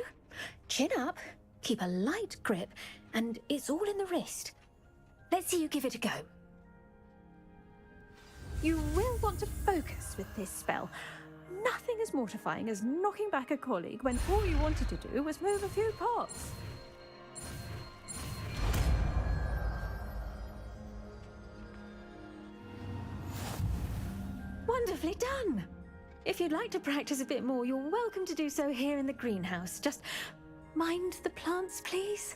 Chin up, keep a light grip, and it's all in the wrist. Let's see you give it a go. You will want to focus with this spell. Nothing as mortifying as knocking back a colleague when all you wanted to do was move a few pots. Wonderfully done! If you'd like to practice a bit more, you're welcome to do so here in the greenhouse. Just mind the plants, please.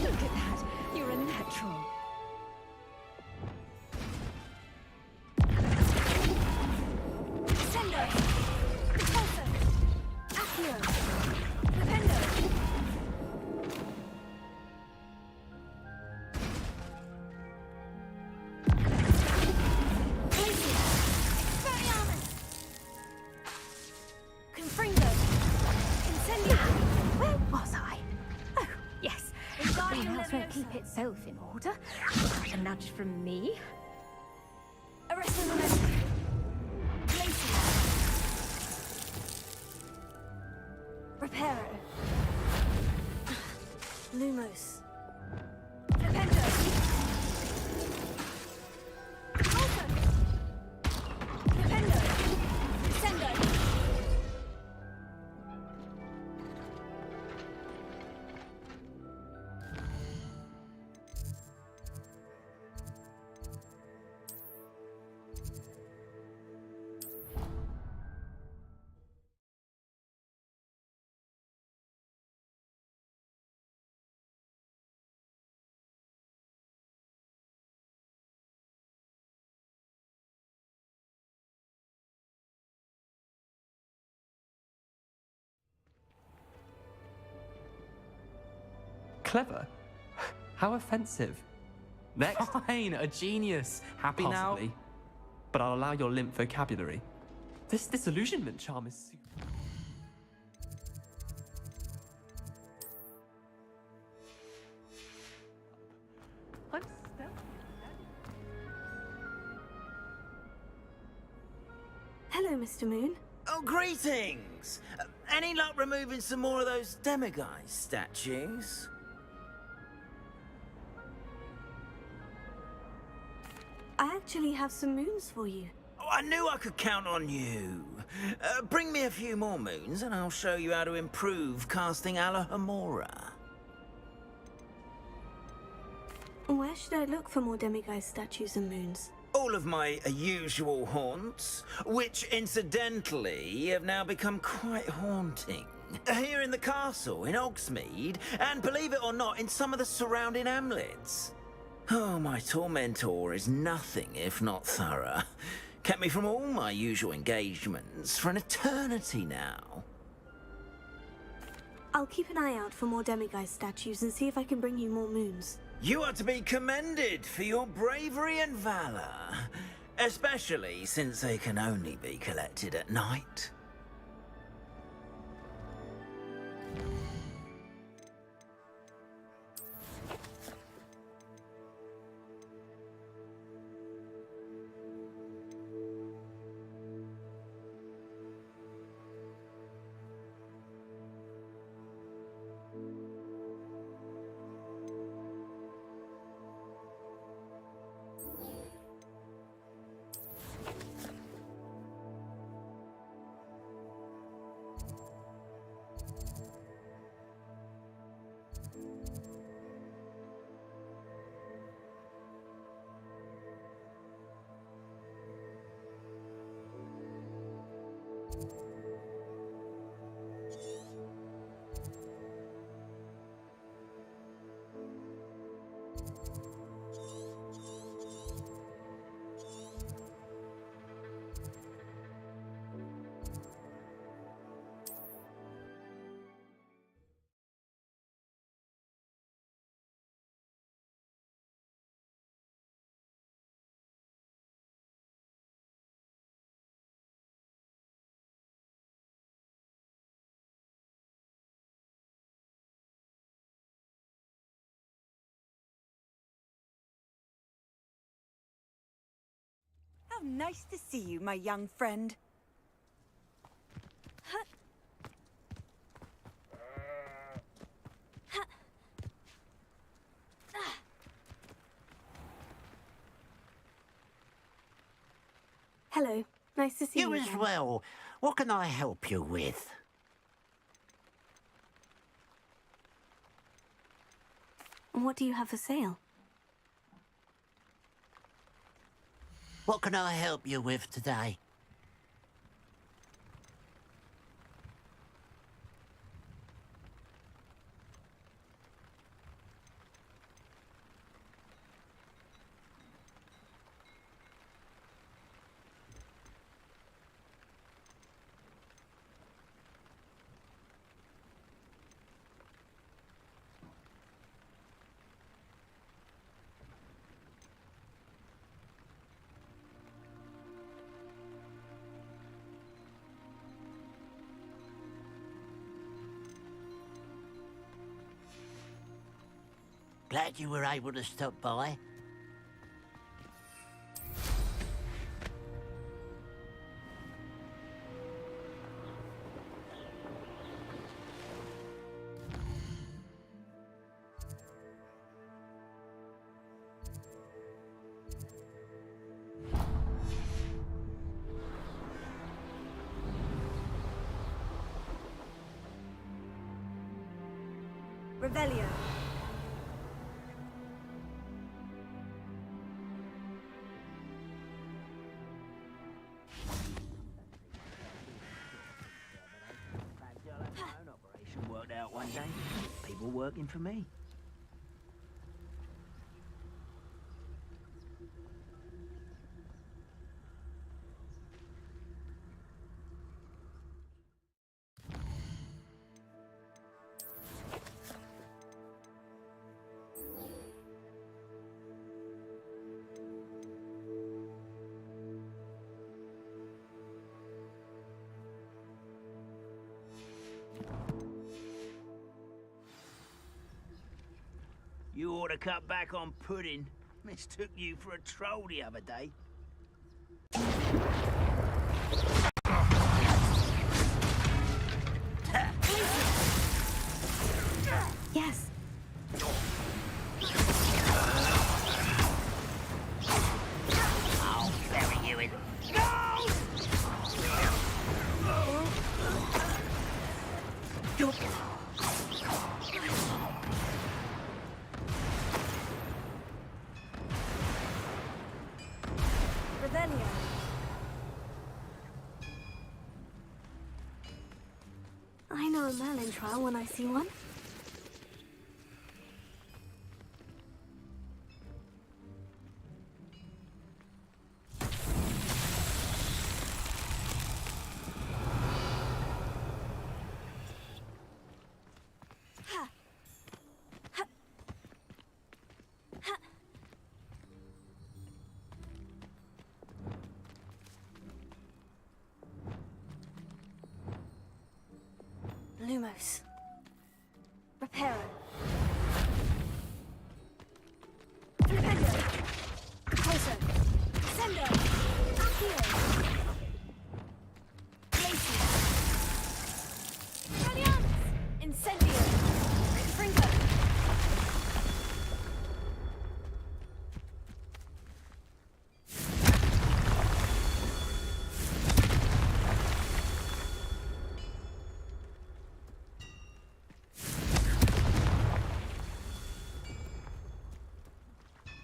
Look at that. You're a natural. Sendo. Repulsor. Accio. Rependo. Glacier. Expelliarmus. Confringo. Incendio. Where was I? Oh, yes. Green house won't keep itself in order. Got a nudge from me. Arresto momentum. Glacier. Reparo. Lumos. Rependo. Repulsor. Rependo. Sendo. Clever? How offensive. Next. Fine, a genius. Happy Possibly. now? But I'll allow your limp vocabulary. This disillusionment charm is super. I'm stealthy. Hello, Mr. Moon. Oh, greetings! Any luck removing some more of those demiguise statues? I actually have some moons for you. Oh, I knew I could count on you. Bring me a few more moons and I'll show you how to improve casting Alohomora. Where should I look for more demiguise statues and moons? All of my usual haunts, which incidentally have now become quite haunting. Here in the castle, in Hogsmeade, and believe it or not, in some of the surrounding hamlets. Oh, my tormentor is nothing if not thorough. Kept me from all my usual engagements for an eternity now. I'll keep an eye out for more demiguise statues and see if I can bring you more moons. You are to be commended for your bravery and valor, especially since they can only be collected at night. How nice to see you, my young friend. Hello. Nice to see you. You as again. well. What can I help you with? What do you have for sale? What can I help you with today? Glad you were able to stop by. Revelio. Worked out one day. People working for me. You ought to cut back on pudding. Mistook you for a troll the other day. Yes. I'll bury you in. Revelio. I know a Merlin trial when I see one. Lumos. Reparo. Flippendo. Closer. Sendo. Accio. Glacius. Brilliance. Incendio. Confringo.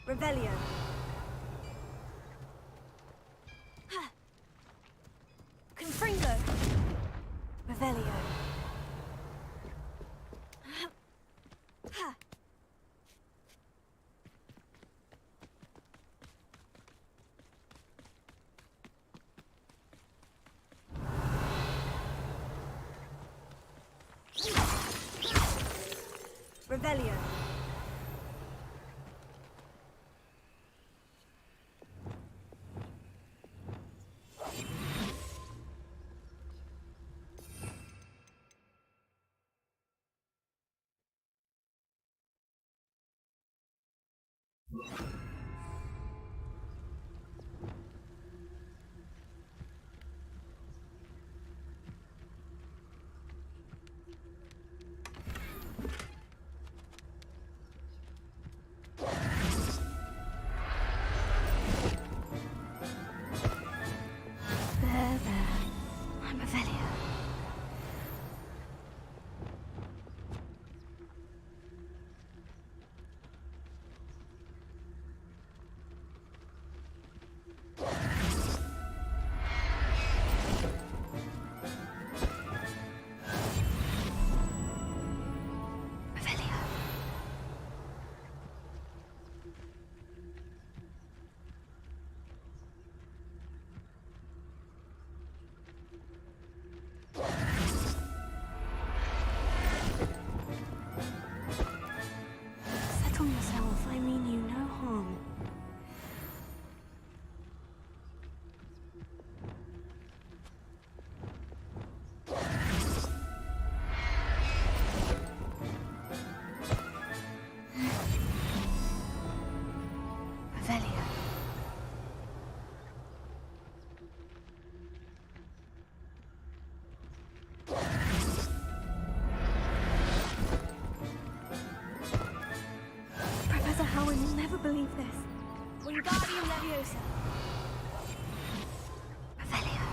Revelio. Confringo. Revelio. Revelio. never believe this. Wingardium Leviosa. Revelio.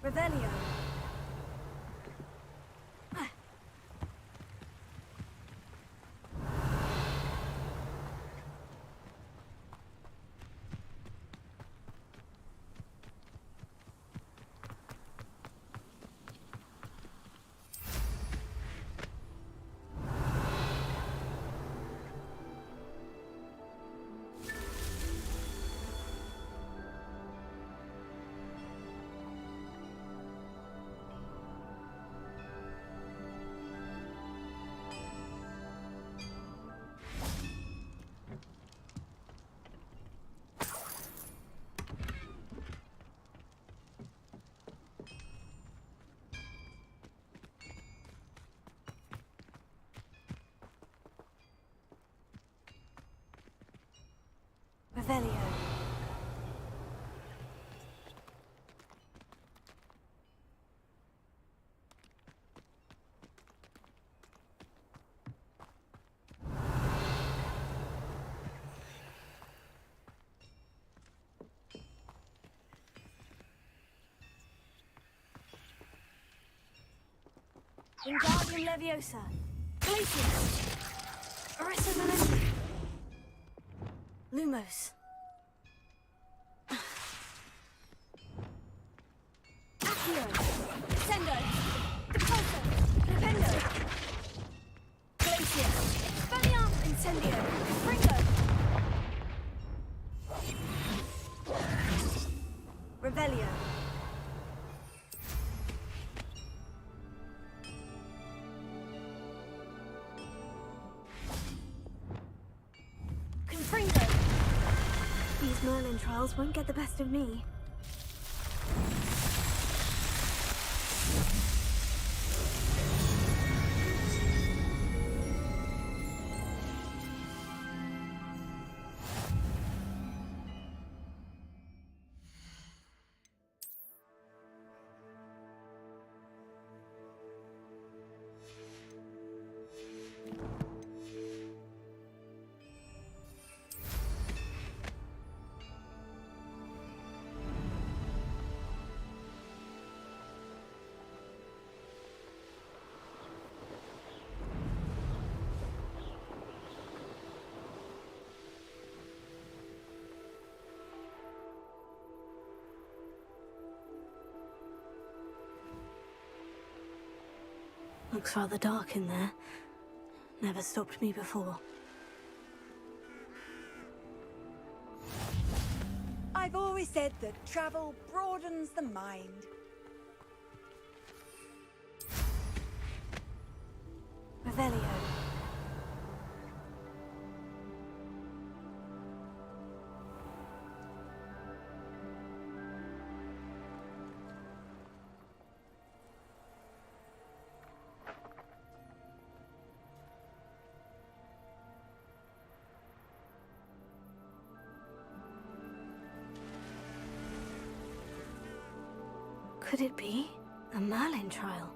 Revelio. Revelio. Wingardium Leviosa. Glacius. Aristodulus. Lumos. Accio. Sendo. Depulso. Dependo. Glacius. Spellium Incendio. Fringo. Revelio. Confringo. These Merlin trials won't get the best of me. Looks rather dark in there. Never stopped me before. I've always said that travel broadens the mind. Revelio. Could it be a Merlin trial?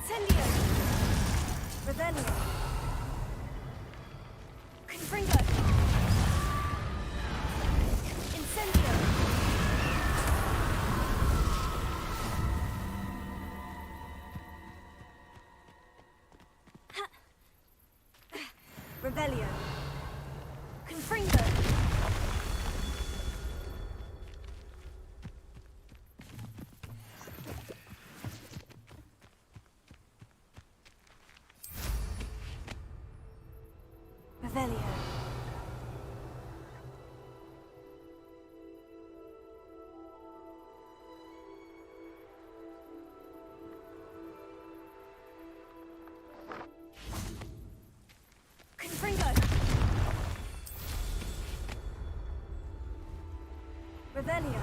Incendio! Revelio! Confringo! Incendio! Revelio! Confringo! Revelio. Confringo. Revelio.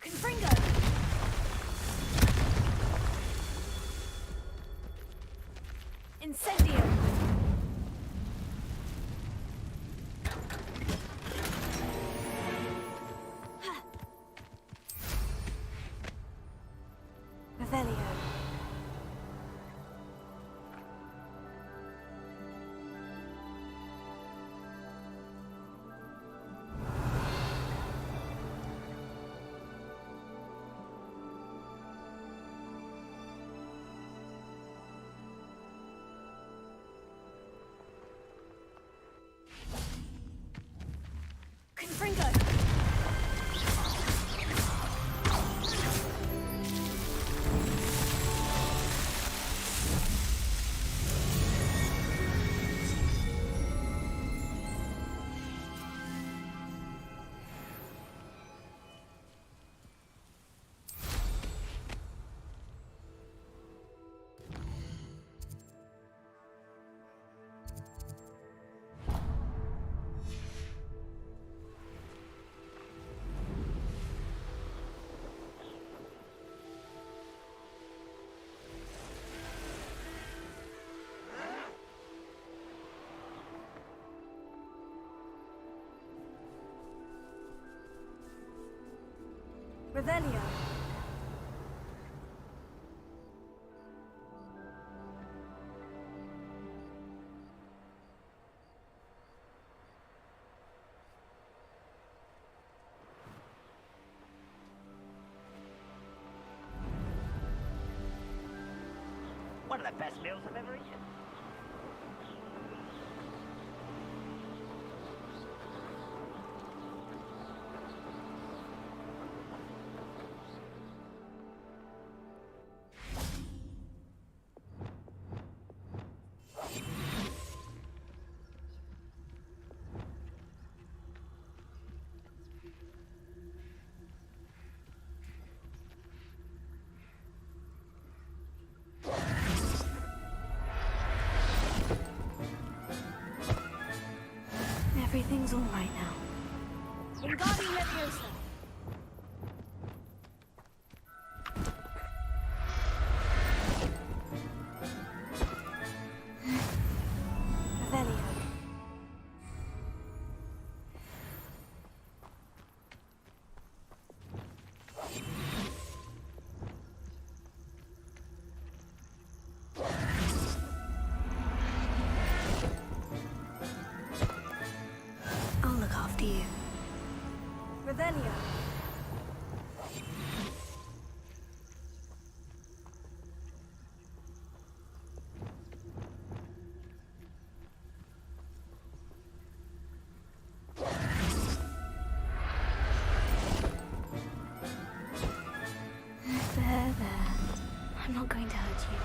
Confringo. Incendio! Revelio. Confringo! Revelio. One of the best meals I've ever eaten. Everything's all right now. Wingardium Leviosa! Revelio. I'll look after you. Revelio. There. I'm not going to hurt you.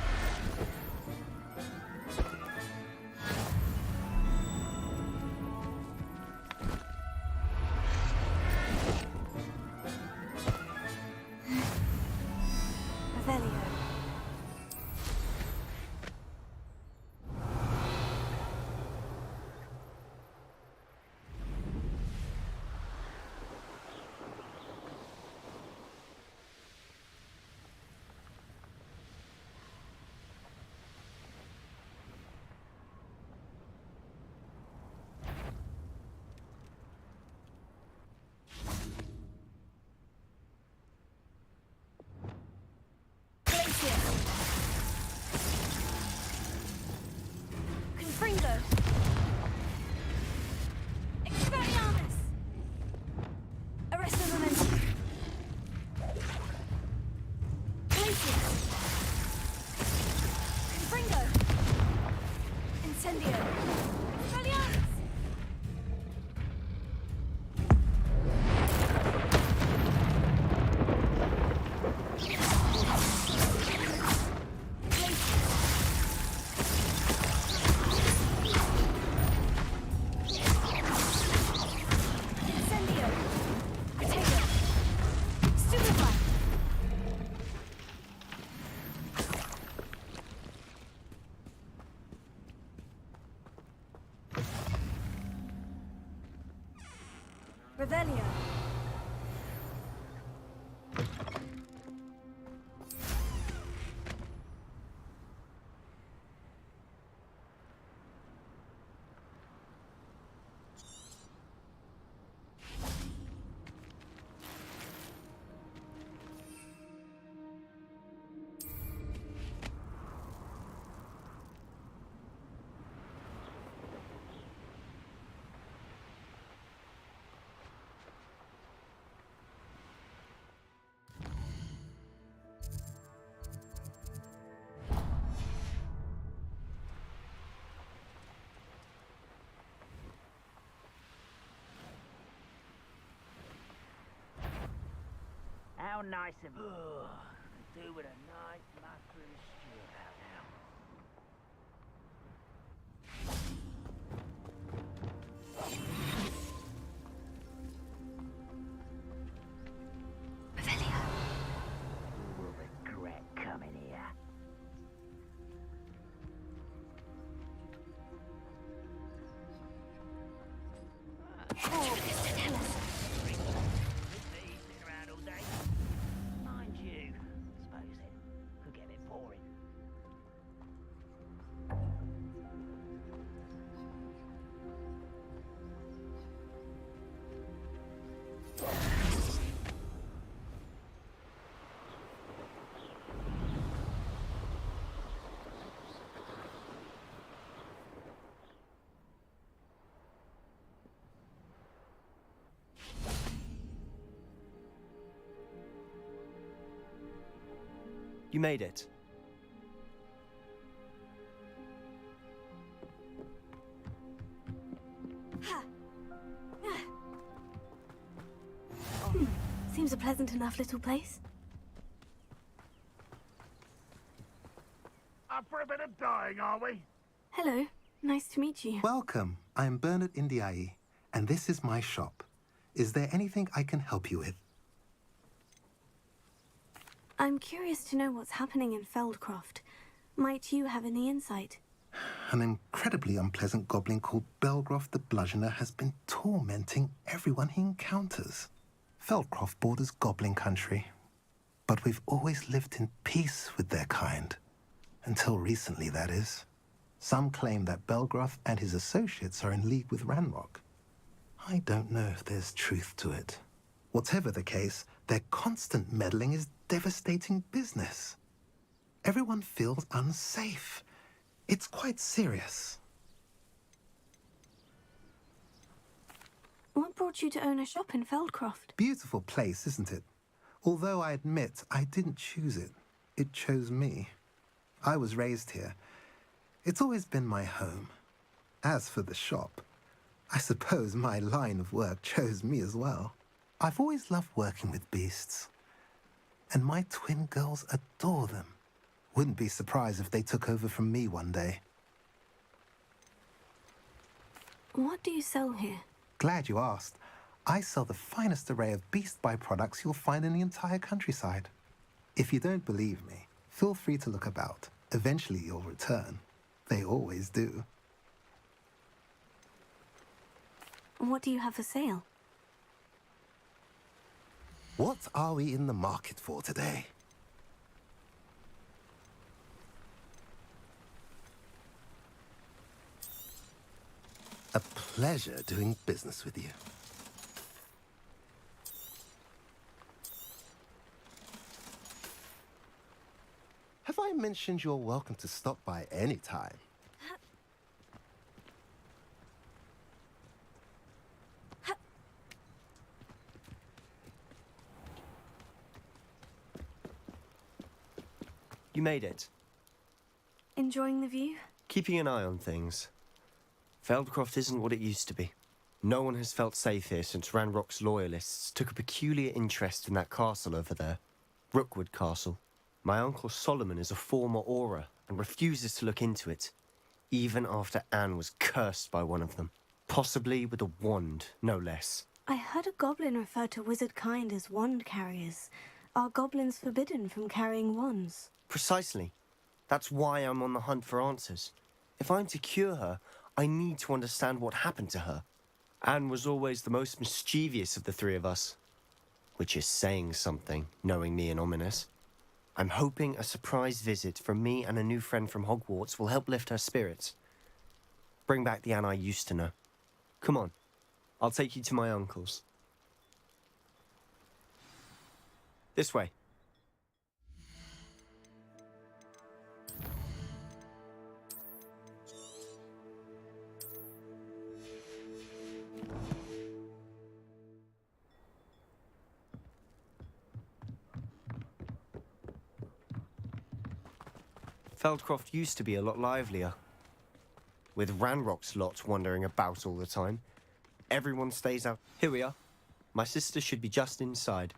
Revelio. How nice of you. Do with a nice mushroom stew about now. Revelio. You will regret coming here. Mind you, suppose it could get a bit boring. You made it. Seems a pleasant enough little place. Up for a bit of dying, are we? Hello. Nice to meet you. Welcome. I'm Bernard Indiai, and this is my shop. Is there anything I can help you with? I'm curious to know what's happening in Feldcroft. Might you have any insight? An incredibly unpleasant goblin called Belgroth the Bludgeoner has been tormenting everyone he encounters. Feldcroft borders goblin country, but we've always lived in peace with their kind. Until recently, that is. Some claim that Belgroth and his associates are in league with Ranrock. I don't know if there's truth to it. Whatever the case, their constant meddling is devastating business. Everyone feels unsafe. It's quite serious. What brought you to own a shop in Feldcroft? Beautiful place, isn't it? Although I admit I didn't choose it. It chose me. I was raised here. It's always been my home. As for the shop, I suppose my line of work chose me as well. I've always loved working with beasts. And my twin girls adore them. Wouldn't be surprised if they took over from me one day. What do you sell here? Glad you asked. I sell the finest array of beast byproducts you'll find in the entire countryside. If you don't believe me, feel free to look about. Eventually you'll return. They always do. What do you have for sale? What are we in the market for today? A pleasure doing business with you. Have I mentioned you're welcome to stop by any time? You made it. Enjoying the view? Keeping an eye on things. Feldcroft isn't what it used to be. No one has felt safe here since Ranrock's loyalists took a peculiar interest in that castle over there. Rookwood Castle. My uncle Solomon is a former Auror and refuses to look into it, even after Anne was cursed by one of them. Possibly with a wand, no less. I heard a goblin refer to wizard kind as wand carriers. Are goblins forbidden from carrying wands? Precisely. That's why I'm on the hunt for answers. If I'm to cure her, I need to understand what happened to her. Anne was always the most mischievous of the three of us, which is saying something, knowing me and Ominous. I'm hoping a surprise visit from me and a new friend from Hogwarts will help lift her spirits. Bring back the Anne I used to know. Come on, I'll take you to my uncle's. This way. Feldcroft used to be a lot livelier. With Ranrock's lot wandering about all the time. Everyone stays out. Here we are. My sister should be just inside.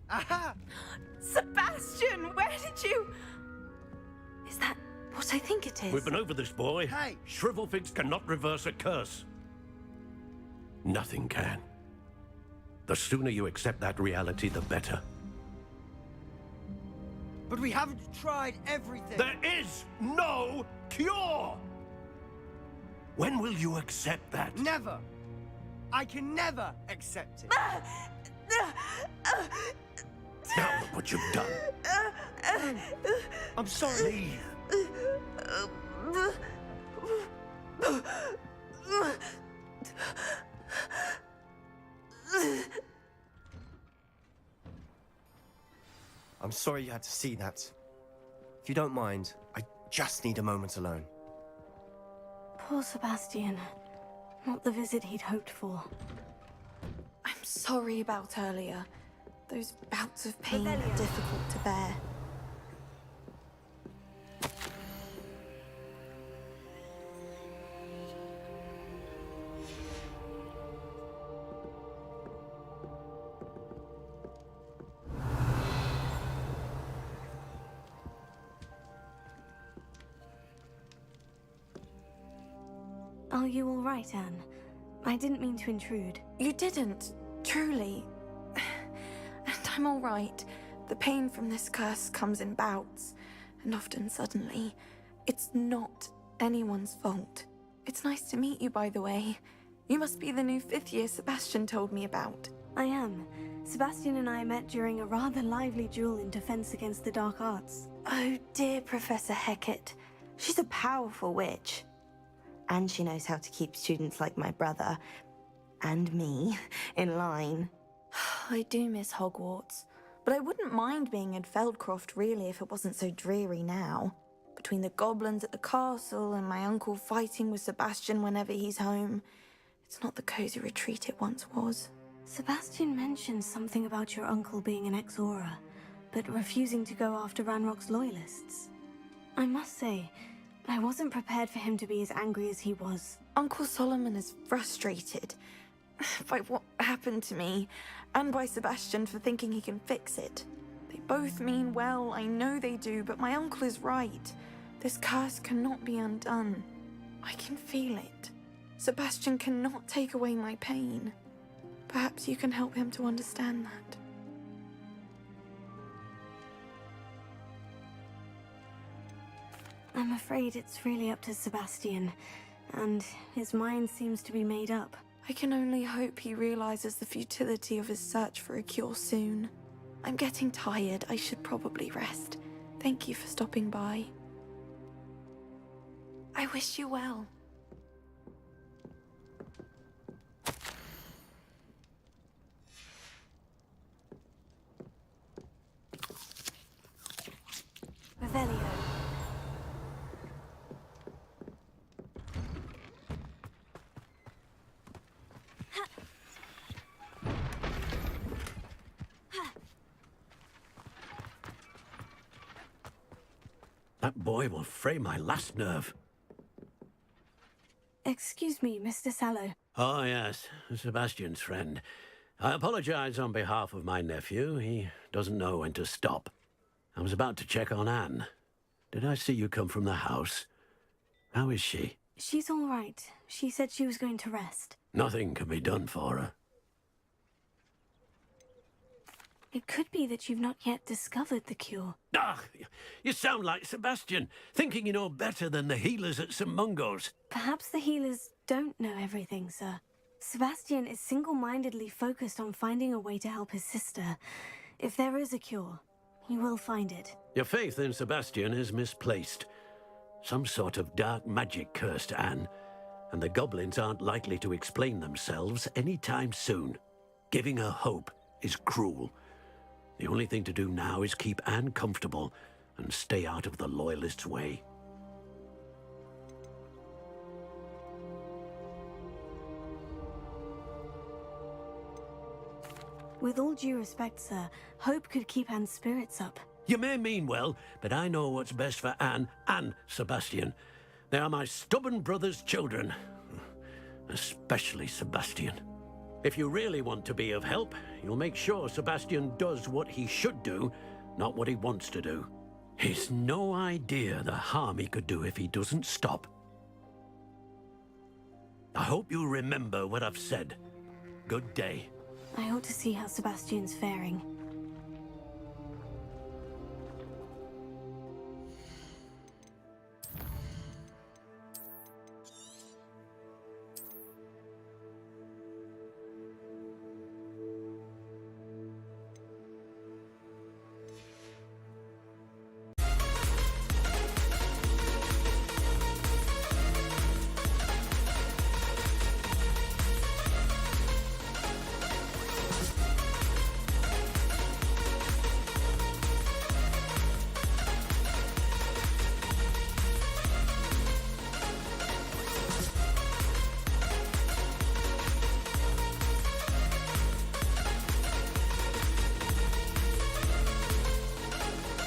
Aha! Sebastian, where did you... Is that what I think it is? We've been over this, boy. Hey! Shrivelfigs cannot reverse a curse. Nothing can. The sooner you accept that reality, the better. But we haven't tried everything. There is no cure! When will you accept that? Never! I can never accept it. Now look what you've done. I'm sorry. I'm sorry you had to see that. If you don't mind, I just need a moment alone. Poor Sebastian. Not the visit he'd hoped for. I'm sorry about earlier. Those bouts of pain are difficult to bear. Are you all right, Anne? I didn't mean to intrude. You didn't, truly. And I'm all right. The pain from this curse comes in bouts, and often suddenly. It's not anyone's fault. It's nice to meet you, by the way. You must be the new 5th year Sebastian told me about. I am. Sebastian and I met during a rather lively duel in defense against the dark arts. Oh dear, Professor Hecat. She's a powerful witch. And she knows how to keep students like my brother, and me, in line. I do miss Hogwarts, but I wouldn't mind being in Feldcroft, really, if it wasn't so dreary now. Between the goblins at the castle and my uncle fighting with Sebastian whenever he's home, it's not the cozy retreat it once was. Sebastian mentioned something about your uncle being an ex-Aura, but refusing to go after Ranrock's loyalists. I must say, I wasn't prepared for him to be as angry as he was. Uncle Solomon is frustrated by what happened to me, and by Sebastian for thinking he can fix it. They both mean well, I know they do, but my uncle is right. This curse cannot be undone. I can feel it. Sebastian cannot take away my pain. Perhaps you can help him to understand that. I'm afraid it's really up to Sebastian, and his mind seems to be made up. I can only hope he realizes the futility of his search for a cure soon. I'm getting tired. I should probably rest. Thank you for stopping by. I wish you well. Revelio. That boy will fray my last nerve. Excuse me, Mr. Sallow. Oh, yes, Sebastian's friend. I apologize on behalf of my nephew. He doesn't know when to stop. I was about to check on Anne. Did I see you come from the house? How is she? She's all right. She said she was going to rest. Nothing can be done for her. It could be that you've not yet discovered the cure. Ah, you sound like Sebastian, thinking you know better than the healers at St. Mungo's. Perhaps the healers don't know everything, sir. Sebastian is single-mindedly focused on finding a way to help his sister. If there is a cure, he will find it. Your faith in Sebastian is misplaced. Some sort of dark magic cursed Anne, and the goblins aren't likely to explain themselves anytime soon. Giving her hope is cruel. The only thing to do now is keep Anne comfortable and stay out of the Loyalists' way. With all due respect, sir, hope could keep Anne's spirits up. You may mean well, but I know what's best for Anne and Sebastian. They are my stubborn brother's children. Especially Sebastian. If you really want to be of help, you'll make sure Sebastian does what he should do, not what he wants to do. He's no idea the harm he could do if he doesn't stop. I hope you remember what I've said. Good day. I ought to see how Sebastian's faring.